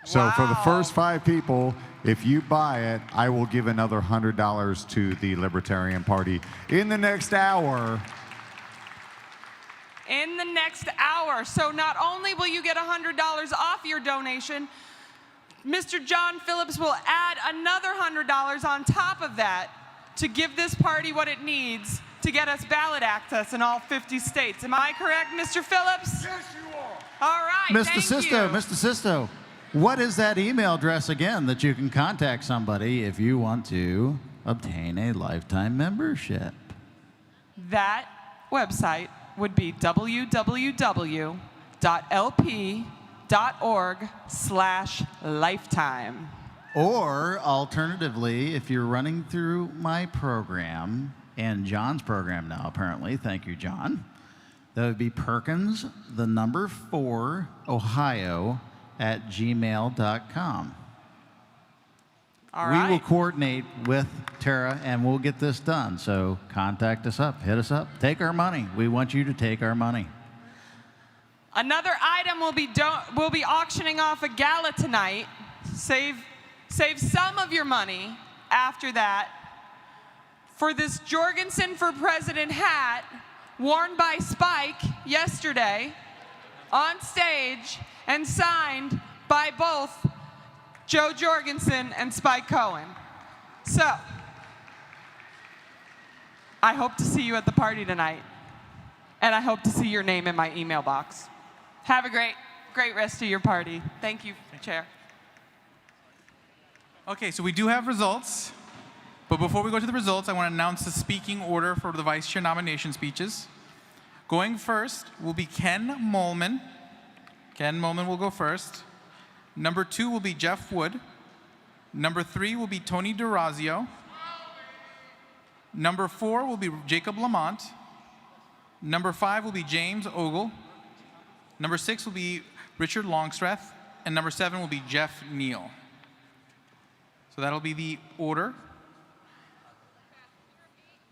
So for the first 5 people, if you buy it, I will give another $100 to the Libertarian Party in the next hour. In the next hour. So not only will you get $100 off your donation, Mr. John Phillips will add another $100 on top of that to give this party what it needs to get us ballot access in all 50 states. Am I correct, Mr. Phillips? Yes, you are. All right, Mr. thank Sisto, you. Mr. Sisto, what is that email address again that you can contact somebody if you want to obtain a lifetime membership? That website would be www.lp.org/lifetime. Or alternatively, if you're running through my program, and John's program now apparently, thank you, John, that would be Perkins, the number 4, Ohio, @gmail.com. All We right. will coordinate with Tara and we'll get this done. So contact us up, hit us up, take our money. We want you to take our money. Another item we'll be auctioning off a gala tonight. Save some of your money after that for this Jorgensen for President hat worn by Spike yesterday on stage and signed by both Joe Jorgensen and Spike Cohen. So, I hope to see you at the party tonight, and I hope to see your name in my email box. Have a great rest of your party. Thank you, Chair. Okay, so we do have results. But before we go to the results, I want to announce the speaking order for the vice chair nomination speeches. Going first will be Ken Molman. Ken Molman will go first. Number 2 will be Jeff Wood. Number 3 will be Tony DeRazio. Number 4 will be Jacob Lamont. Number 5 will be James Ogle. Number 6 will be Richard Longstreth. And number 7 will be Jeff Neal. So that'll be the order.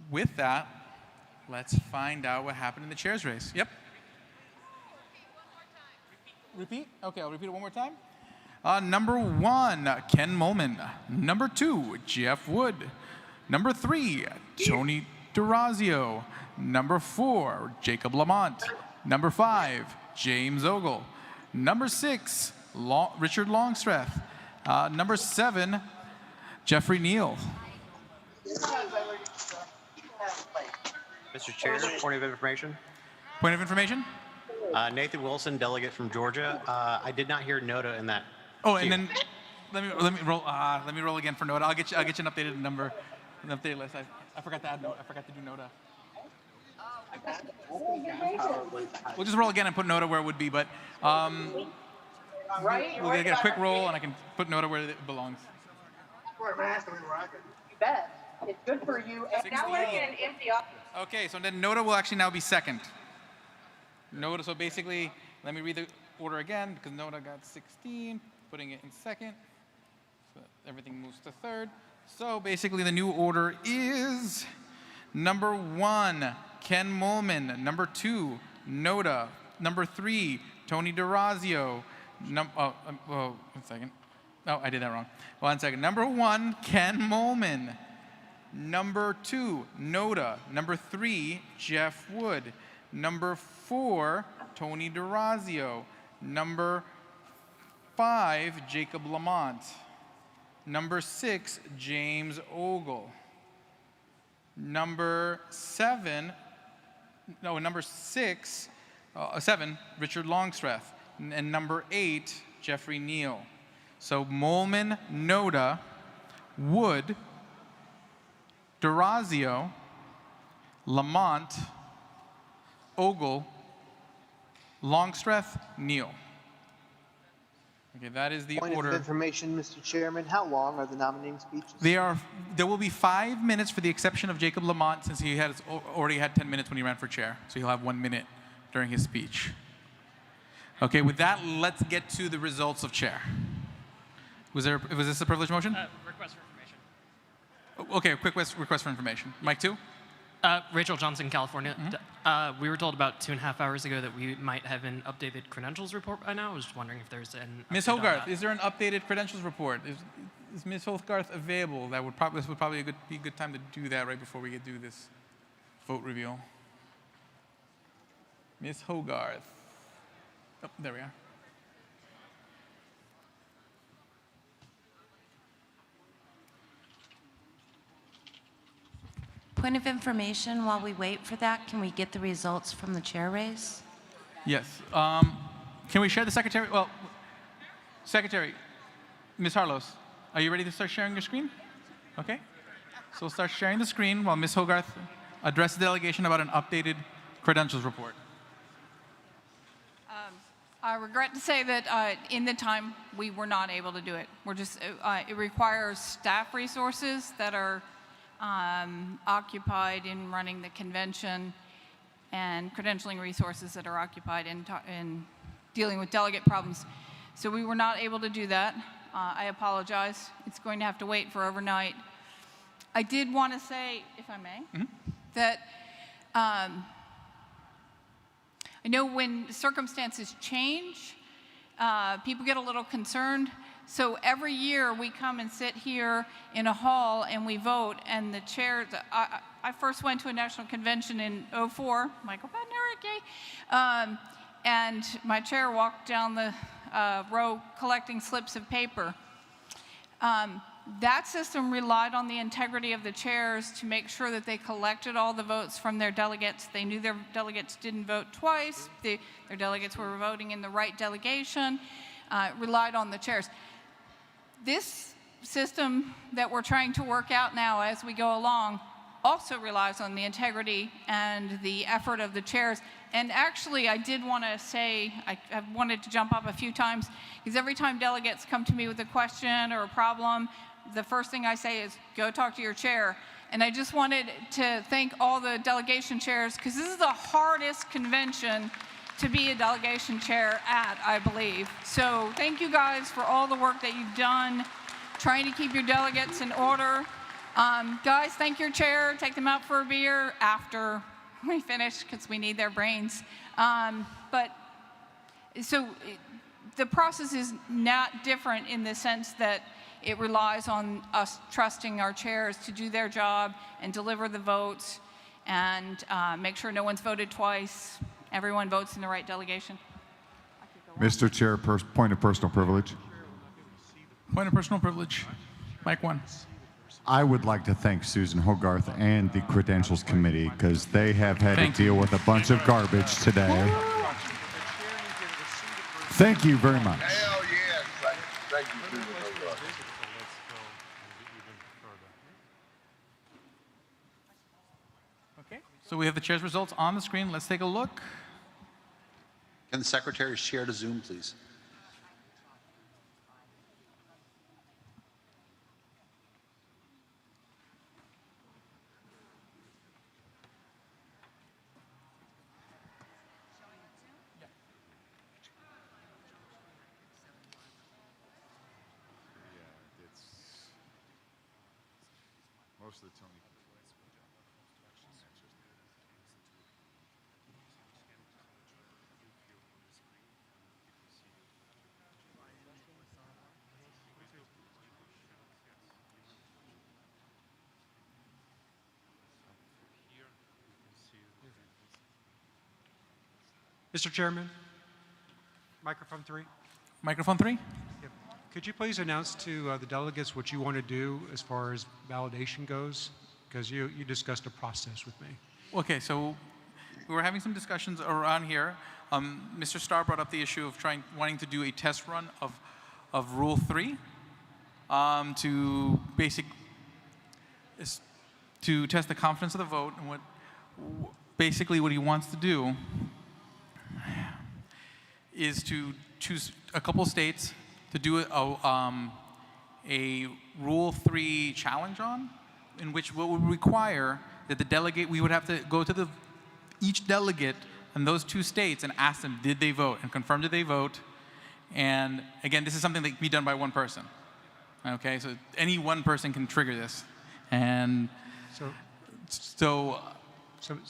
With that, let's find out what happened in the chair's race. Yep. Repeat? Okay, I'll repeat it one more time. Number 1, Ken Molman. Number 2, Jeff Wood. Number 3, Tony DeRazio. Number 4, Jacob Lamont. Number 5, James Ogle. Number 6, Richard Longstreth. Number 7, Jeffrey Neal. Mr. Chair, point of information. Point of information? Nathan Wilson, delegate from Georgia. I did not hear NOTA in that. Oh, and then let me roll again for NOTA. I'll get you an updated number, an updated list. I forgot to add NOTA. I forgot to do NOTA. We'll just roll again and put Noda where it would be, but we'll get a quick roll and I can put Noda where it belongs. You bet. It's good for you. And now we're in an empty office. Okay, so then Noda will actually now be second. Noda, so basically, let me read the order again because Noda got 16, putting it in second. So everything moves to third. So basically the new order is number 1, Ken Molman. Number 2, Noda. Number 3, Tony DeRazio. One second. Oh, I did that wrong. 1 second. Number 1, Ken Molman. Number 2, Noda. Number 3, Jeff Wood. Number 4, Tony DeRazio. Number 5, Jacob Lamont. Number 6, James Ogle. Number 7, Richard Longstreth. And number 8, Jeffrey Neal. So Molman, Noda, Wood, DeRazio, Lamont, Ogle, Longstreth, Neal. Okay, that is the Point order. of information, Mr. Chairman, how long are the nominating speeches? There will be 5 minutes for the exception of Jacob Lamont since he already had 10 minutes when he ran for chair. So he'll have 1 minute during his speech. Okay, with that, let's get to the results of chair. Was this a privileged motion? Request for information. Okay, quick request for information. Mike 2? Rachel Johnson, California. We were told about 2.5 hours ago that we might have an updated credentials report by now. I was just wondering if there's an Ms. update on Hogarth, that. is there an updated credentials report? Is Ms. Hogarth available? This would probably be a good time to do that right before we do this vote reveal. Ms. Hogarth. Oh, there we are. Point of information, while we wait for that, can we get the results from the chair race? Yes. Can we share the secretary? Well, secretary, Ms. Harlos, are you ready to start sharing your screen? Okay. So we'll start sharing the screen while Ms. Hogarth addresses the delegation about an updated credentials report. I regret to say that in the time we were not able to do it. We're just it requires staff resources that are occupied in running the convention and credentialing resources that are occupied in dealing with delegate problems. So we were not able to do that. I apologize. It's going to have to wait for overnight. I did want to say, if I may, that I know when circumstances change, people get a little concerned. So every year we come and sit here in a hall and we vote, and the chair, I first went to a national convention in '04, Michael Badnericke, and my chair walked down the row collecting slips of paper. That system relied on the integrity of the chairs to make sure that they collected all the votes from their delegates. They knew their delegates didn't vote twice. Their delegates were voting in the right delegation. Relied on the chairs. This system that we're trying to work out now as we go along also relies on the integrity and the effort of the chairs. And actually, I did want to say, I've wanted to jump up a few times, because every time delegates come to me with a question or a problem, the first thing I say is, go talk to your chair. And I just wanted to thank all the delegation chairs, because this is the hardest convention to be a delegation chair at, I believe. So thank you guys for all the work that you've done, trying to keep your delegates in order. Guys, thank your chair. Take them out for a beer after we finish, because we need their brains. The process is not different in the sense that it relies on us trusting our chairs to do their job and deliver the votes and make sure no one's voted twice. Everyone votes in the right delegation. Mr. Chair, point of personal privilege. Point of personal privilege. Mike 1. I would like to thank Susan Hogarth and the Credentials Committee, because they have had to deal with a bunch of garbage today. Thank you very much. Hell yes. Thank you, Susan Hogarth. Okay. So we have the chair's results on the screen. Let's take a look. Can the secretary share to Zoom, please? Most of the Tony. Mr. Chairman, microphone 3. Microphone 3. Yep. Could you please announce to the delegates what you want to do as far as validation goes? Because you discussed a process with me. Okay, so we were having some discussions around here. Mr. Starr brought up the issue of wanting to do a test run of Rule 3 to test the confidence of the vote, and basically what he wants to do is to choose a couple states to do a Rule 3 challenge on, in which what would require that the delegate, we would have to go to each delegate in those 2 states and ask them, did they vote, and confirm did they vote. And again, this is something that can be done by one person. Okay, so any one person can trigger this. And so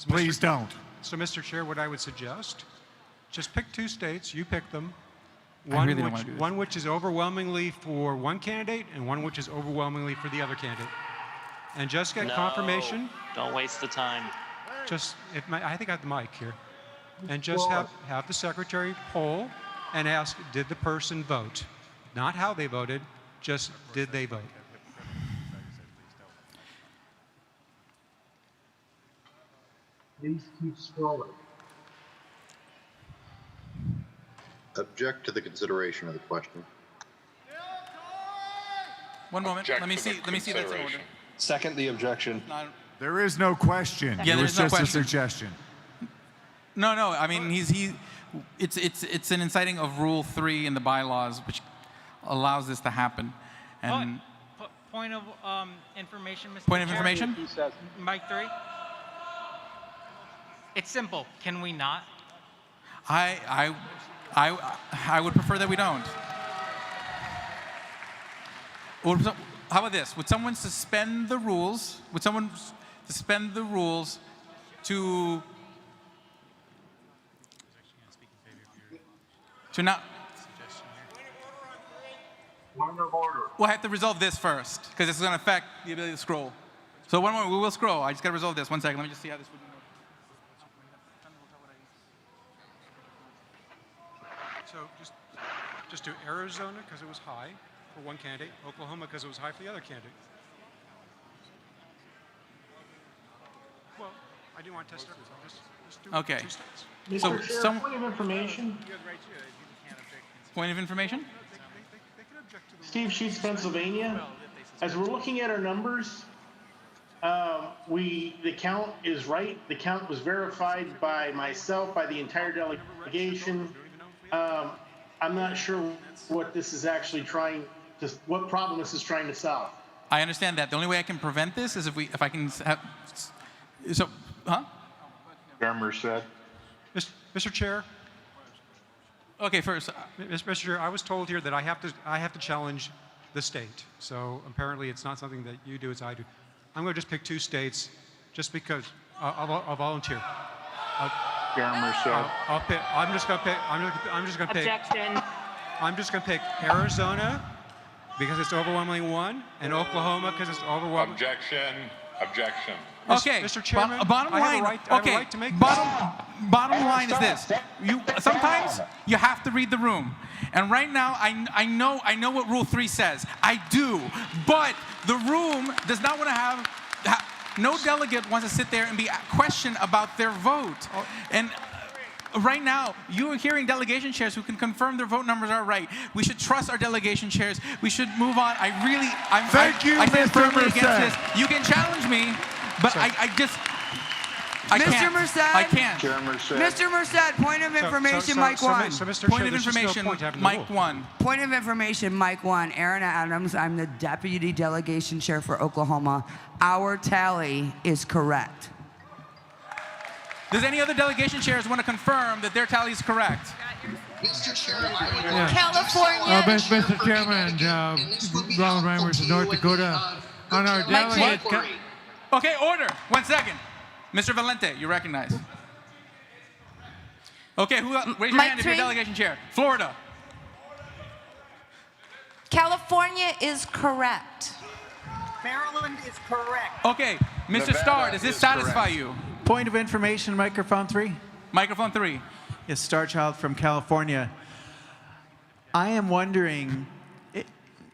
please don't. So, Mr. Chair, what I would suggest, just pick 2 states, you pick them. One which is overwhelmingly for one candidate and one which is overwhelmingly for the other candidate. And just get confirmation. Don't waste the time. I think I have the mic here. And just have the secretary poll and ask, did the person vote? Not how they voted, just did they vote? Please keep scrolling. Object to the consideration of the question. One moment. Let me see that's in order. Second the objection. There is no question. Yeah, it was just a suggestion. No. I mean, it's an inciting of Rule 3 in the bylaws, which allows this to happen. And point of information, Mr. Point of Chair. information? Mike 3. It's simple. Can we not? I would prefer that we don't. How about this? Would someone suspend the rules? Would someone suspend the rules to not? We'll have to resolve this first, because this is going to affect the ability to scroll. So one more, we will scroll. I just got to resolve this. 1 second. Let me just see how this would. So just do Arizona because it was high for one candidate, Oklahoma because it was high for the other candidate. Well, I do want to test everything. Just do Okay. 2 states. Mr. Chair, point of information. Point of information? Steve Sheets, Pennsylvania. As we're looking at our numbers, the count is right. The count was verified by myself, by the entire delegation. I'm not sure what this is actually what problem this is trying to solve. I understand that. The only way I can prevent this is if I can have. So, Chairman said. Mr. Chair. Okay, first. Mr. Chair, I was told here that I have to challenge the state. So apparently it's not something that you do, it's I do. I'm going to just pick 2 states, just because I'll volunteer. Chairman said. I'm just going to pick. Objection. I'm just going to pick Arizona because it's overwhelmingly 1, and Oklahoma because it's overwhelming. Objection. Okay. Mr. Chairman, bottom line. I have a right to make bottom line is this: sometimes you have to read the room, and right now I know what Rule 3 says. I do, but the room does not want to have. No delegate wants to sit there and be questioned about their vote. And right now, you're hearing delegation chairs who can confirm their vote numbers are right. We should trust our delegation chairs. We should move on. I stand firmly against this. You can challenge me, but I just. Mr. Merced. I can't. Mr. Merced, point of information, Mike 1. So, Mr. Point Chair, of there's just no information, point having the Mike rule. 1. Point of information, Mike 1. Aaron Adams, I'm the Deputy Delegation Chair for Oklahoma. Our tally is correct. Does any other delegation chairs want to confirm that their tally is correct? Mr. Chair, California. Mr. Chairman, Ronald Reimers of North Dakota. On our delegate. Okay, order. 1 second. Mr. Valente, you recognize. Okay, raise your hand if you're a delegation chair. Florida. California is correct. Maryland is correct. Okay, Mr. Starr, does this satisfy you? Point of information, microphone 3. Microphone 3. Yes, Starchild from California. I am wondering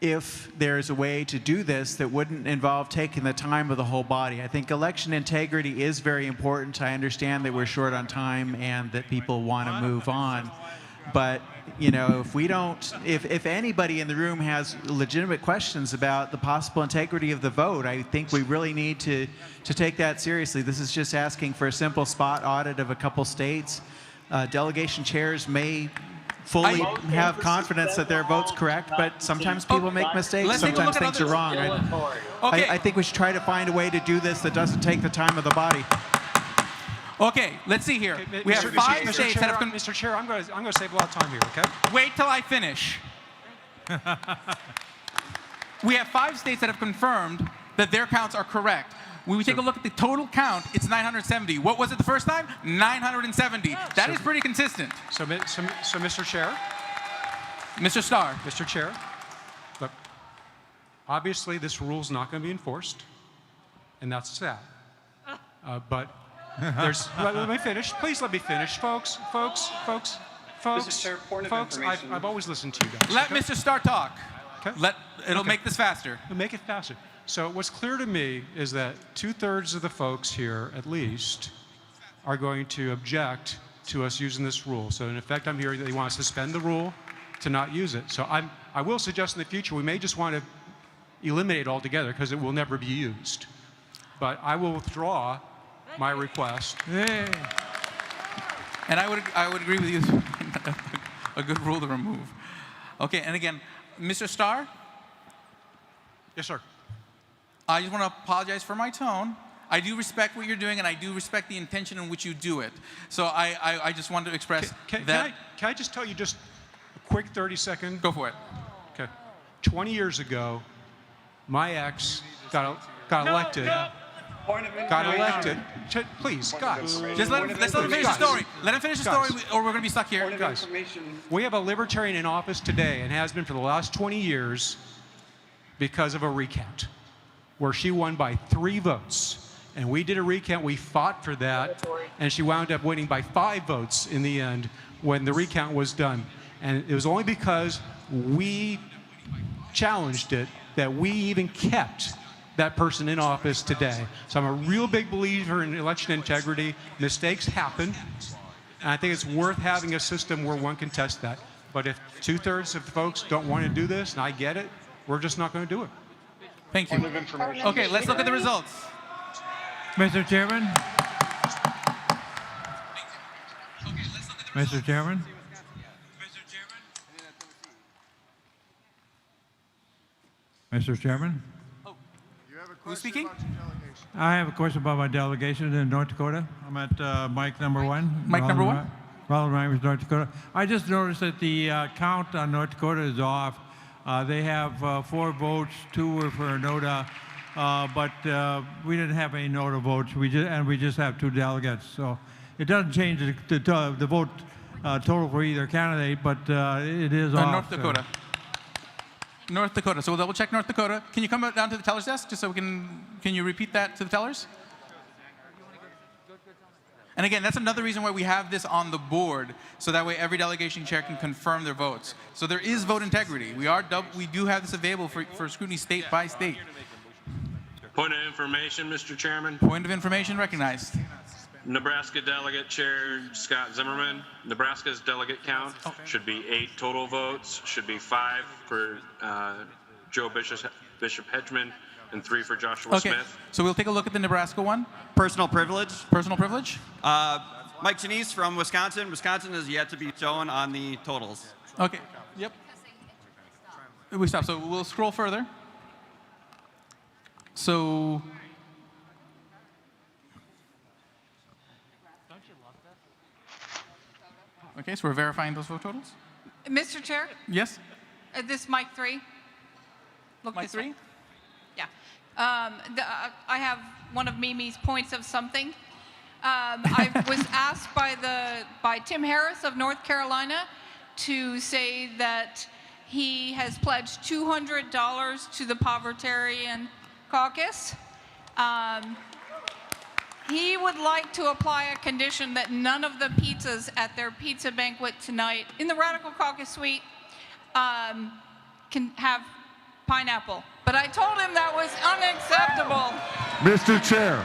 if there's a way to do this that wouldn't involve taking the time of the whole body. I think election integrity is very important. I understand that we're short on time and that people want to move on. But, you know, if we don't, if anybody in the room has legitimate questions about the possible integrity of the vote, I think we really need to take that seriously. This is just asking for a simple spot audit of a couple states. Delegation chairs may fully have confidence that their vote's correct, but sometimes people make mistakes. Sometimes things are wrong. I think we should try to find a way to do this that doesn't take the time of the body. Okay, let's see here. We have 5 states that have... Mr. Chair, I'm going to save a lot of time here, okay? Wait till I finish. We have 5 states that have confirmed that their counts are correct. When we take a look at the total count, it's 970. What was it the first time? 970. That is pretty consistent. So, Mr. Chair? Mr. Starr. Mr. Chair, look, obviously this rule's not going to be enforced, and that's sad. But there's, let me finish. Please let me finish, folks. Mr. Chair, point of information. I've always listened to you guys. Let Mr. Starr talk. Okay. It'll make this faster. It'll make it faster. So what's clear to me is that 2/3 of the folks here, at least, are going to object to us using this rule. So in effect, I'm hearing that they want to suspend the rule to not use it. So I will suggest in the future we may just want to eliminate it altogether because it will never be used. But I will withdraw my request. And I would agree with you. A good rule to remove. Okay, and again, Mr. Starr? Yes, sir. I just want to apologize for my tone. I do respect what you're doing, and I do respect the intention in which you do it. So I just wanted to express that. Can I just tell you just a quick 30-second? Go for it. Okay. 20 years ago, my ex got elected. Got elected. Please, guys. Just let's let him finish the story. Let him finish the story, or we're going to be stuck here. Guys, we have a Libertarian in office today, and has been for the last 20 years because of a recount, where she won by 3 votes. And we did a recount, we fought for that, and she wound up winning by 5 votes in the end when the recount was done. And it was only because we challenged it that we even kept that person in office today. So I'm a real big believer in election integrity. Mistakes happen, and I think it's worth having a system where one can test that. But if 2/3 of the folks don't want to do this, and I get it, we're just not going to do it. Thank you. Okay, let's look at the results. Mr. Chairman? Mr. Chairman? Mr. Chairman? Who's speaking? I have a question about my delegation in North Dakota. I'm at mic number 1. Mic number 1? Ronald Reimers, North Dakota. I just noticed that the count on North Dakota is off. They have 4 votes, 2 were for NOTA, but we didn't have any NOTA votes. We just have 2 delegates. So it doesn't change the vote total for either candidate, but it is off. North Dakota. North Dakota. So we'll double check North Dakota. Can you come down to the teller's desk just so we can you repeat that to the tellers? And again, that's another reason why we have this on the board, so that way every delegation chair can confirm their votes. So there is vote integrity. We do have this available for scrutiny state by state. Point of information, Mr. Chairman. Point of information recognized. Nebraska Delegate Chair Scott Zimmerman. Nebraska's delegate count should be 8 total votes, should be 5 for Joe Bishop Hedgeman, and 3 for Joshua Smith. So we'll take a look at the Nebraska one. Personal privilege. Personal privilege. Mike Janice from Wisconsin. Wisconsin is yet to be shown on the totals. Okay. Yep. We stop. So we'll scroll further. So. Okay, so we're verifying those vote totals. Mr. Chair, Yes. This mic 3. Look Mic this way. 3. Yeah. I have one of Mimi's points of something. I was asked by Tim Harris of North Carolina to say that he has pledged $200 to the Libertarian caucus. He would like to apply a condition that none of the pizzas at their pizza banquet tonight in the Radical Caucus Suite can have pineapple. But I told him that was unacceptable. Mr. Chair,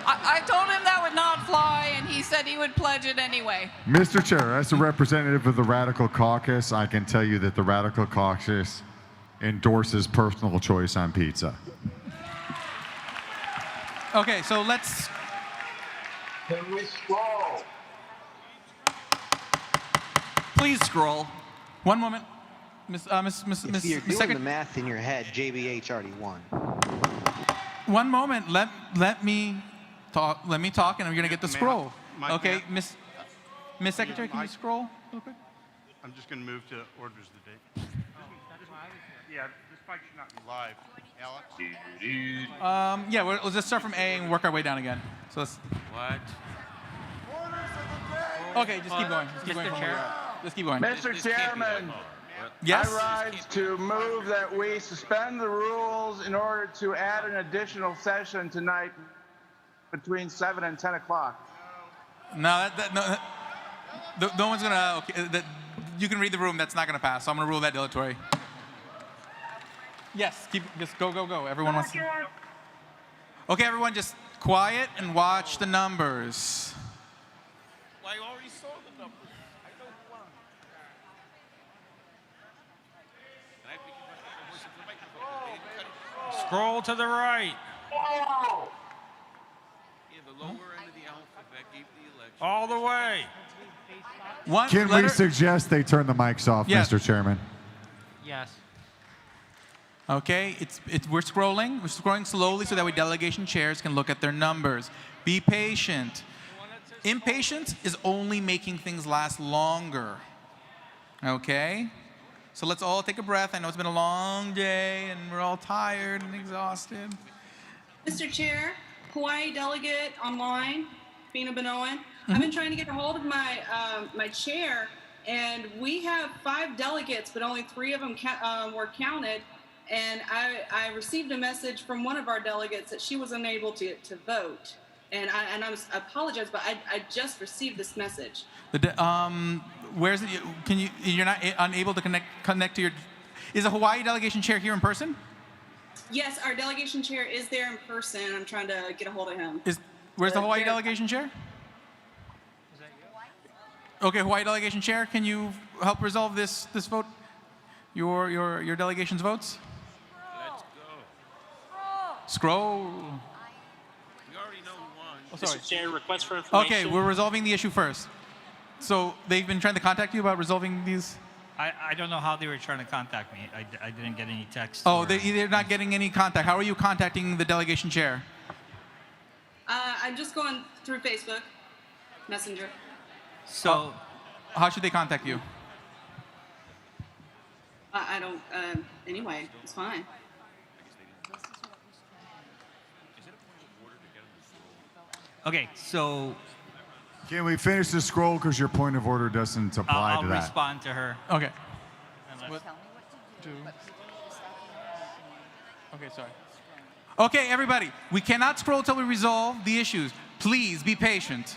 I told him that would not fly, and he said he would pledge it anyway. Mr. Chair, as a representative of the Radical Caucus, I can tell you that the Radical Caucus endorses personal choice on pizza. Okay, so let's. Can we scroll? Please scroll. One moment. Miss If you're doing Second. the math in your head, JBH already won. One moment. Let me talk. Let me talk, and I'm gonna get the scroll. Okay, Miss Secretary, can you scroll real quick? I'm just going to move to orders of the day. Yeah, this mic should not be live. Alex? Yeah, we'll just start from A and work our way down again. So let's. What? Okay, just keep going. Just keep going. Just keep going. Mr. Chairman, Yes? I rise to move that we suspend the rules in order to add an additional session tonight between 7 and 10 o'clock. No, no one's gonna. Okay, you can read the room. That's not gonna pass. So I'm gonna rule that dilatory. Yes, just go. Everyone wants to. Okay, everyone, just quiet and watch the numbers. Well, I already saw the numbers. I know who won. Scroll to the right. Oh! Yeah, the lower end of the alphabet gave the election. All the way. Can we suggest they turn the mics off, Yes. Mr. Chairman? Yes. Okay, we're scrolling. We're scrolling slowly so that way delegation chairs can look at their numbers. Be patient. Impatience is only making things last longer. Okay? So let's all take a breath. I know it's been a long day and we're all tired and exhausted. Mr. Chair, Hawaii delegate online, Bina Benoan. I've been trying to get a hold of my my chair, and we have 5 delegates, but only 3 of them were counted. And I received a message from one of our delegates that she was unable to vote. And I apologize, but I just received this message. Where's it? You're not unable to connect to your. Is the Hawaii delegation chair here in person? Yes, our delegation chair is there in person. I'm trying to get a hold of him. Where's the Hawaii delegation chair? Okay, Hawaii delegation chair, can you help resolve this vote? Your delegation's votes? Let's go. Scroll. We already know who won. Oh, sorry. Mr. Chair, request for information. Okay, we're resolving the issue first. So they've been trying to contact you about resolving these? I don't know how they were trying to contact me. I didn't get any text. Oh, they're not getting any contact. How are you contacting the delegation chair? I'm just going through Facebook Messenger. So, how should they contact you? I don't. Anyway, it's fine. Okay, so Can we finish the scroll because your point of order doesn't apply I'll to that? respond to her. Okay. Unless- Okay, sorry. Okay, everybody, we cannot scroll till we resolve the issues. Please be patient.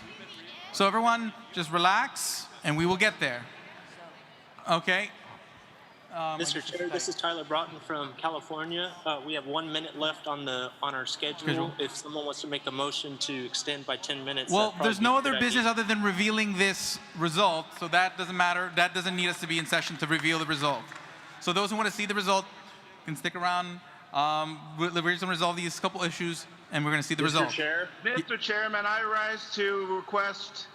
So everyone, just relax, and we will get there. Okay. Mr. Chair, this is Tyler Broughton from California. We have 1 minute left on our schedule. If someone wants to make a motion to extend by 10 minutes. Well, that'd there's probably no be a other good business idea. other than revealing this result, so that doesn't matter. That doesn't need us to be in session to reveal the result. So those who want to see the result can stick around We're just going to resolve these couple issues, and we're going to see the result. Mr. Chairman, I rise to request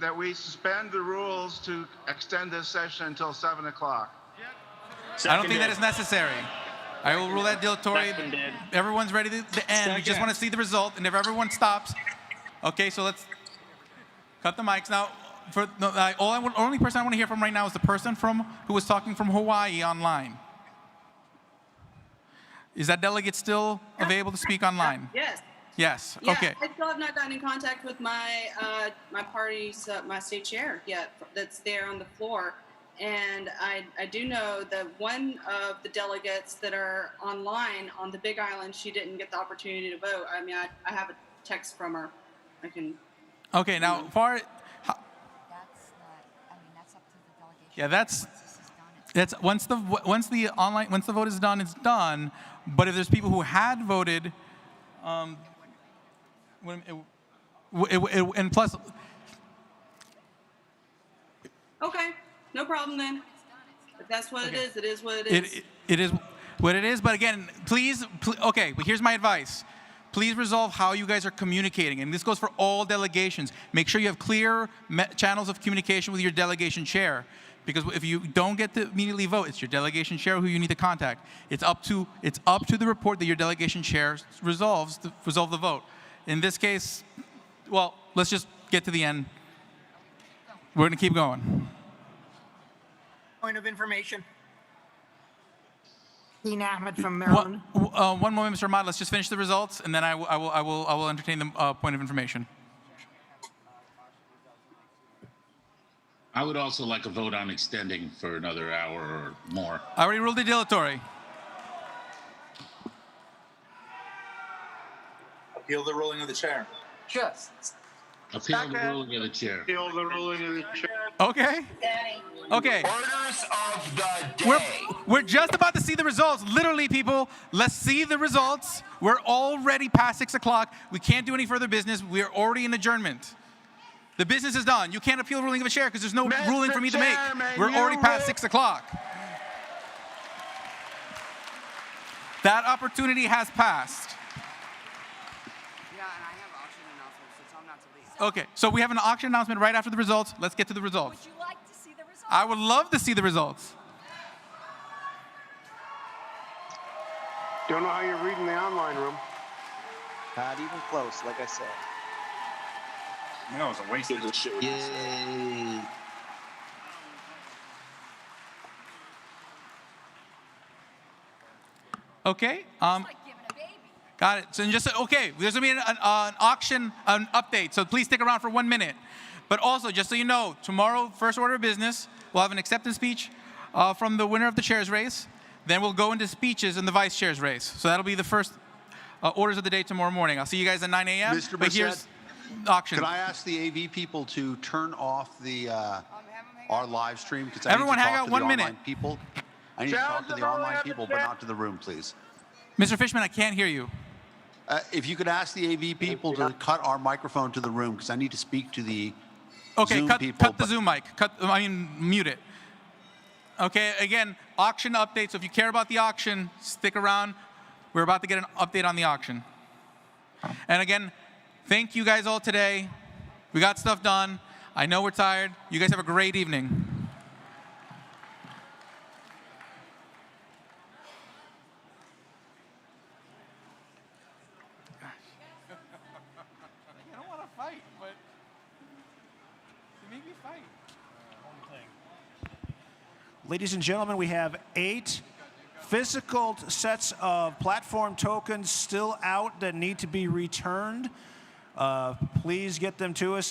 that we suspend the rules to extend this session until 7 o'clock. I don't think that is necessary. I will rule that dilatory. Everyone's ready to end. We just want to see the result, and if everyone stops, okay, so let's cut the mics now. Only person I want to hear from right now is the person who was talking from Hawaii online. Is that delegate still available to speak online? Yes. Yes. Yeah, Okay. I still have not gotten in contact with my my party's my state chair yet. That's there on the floor, and I do know that one of the delegates that are online on the Big Island, she didn't get the opportunity to vote. I mean, I have a text from her. I can. Okay. Now, that's once the vote is done, it's done. But if there's people who had voted, and plus. Okay, no problem then. If that's what it is, it is what it is. It is what it is. But again, please, okay. But here's my advice. Please resolve how you guys are communicating, and this goes for all delegations. Make sure you have clear channels of communication with your delegation chair. Because if you don't get to immediately vote, it's your delegation chair who you need to contact. It's up to the report that your delegation chair resolves to resolve the vote. In this case, well, let's just get to the end. We're going to keep going. Point of information. Dean Ahmed from Maryland. One moment, Mr. Ahmad. Let's just finish the results, and then I will entertain the point of information. I would also like a vote on extending for another hour or more. I already ruled it dilatory. Appeal the ruling of the chair. Just. Appeal the ruling of the chair. Appeal the ruling of the chair. Okay. Okay. Orders of the day. We're just about to see the results. Literally, people, let's see the results. We're already past 6 o'clock. We can't do any further business. We're already in adjournment. The business is done. You can't appeal the ruling of a chair because there's no ruling for me to make. We're already past 6 o'clock. That opportunity has passed. Yeah, and I have auction announcements, so tell them not to leave. Okay, so we have an auction announcement right after the results. Let's get to the results. Would you like to see the results? I would love to see the results. Don't know how you're reading the online room. Not even close, like I said. You know, it was a waste of this shit. Yay. Okay. Got it. So just okay, there's gonna be an auction update. So please stick around for 1 minute. But also, just so you know, tomorrow, first order of business, we'll have an acceptance speech from the winner of the chair's race. Then we'll go into speeches in the vice chair's race. So that'll be the first orders of the day tomorrow morning. I'll see you guys at 9 a.m. Mr. But here's auction. Could I ask the AV people to turn off the our live stream? Because Everyone I need to hang talk out to 1 the minute. online people. I need to talk to the online people, but not to the room, please. Mr. Fishman, I can't hear you. If you could ask the AV people to cut our microphone to the room, because I need to speak to the Zoom people. Cut the Zoom mic. Mute it. Okay, again, auction update. So if you care about the auction, stick around. We're about to get an update on the auction. And again, thank you guys all today. We got stuff done. I know we're tired. You guys have a great evening. I don't want to fight, but you make me fight. Ladies and gentlemen, we have 8 physical sets of platform tokens still out that need to be returned. Please get them to us.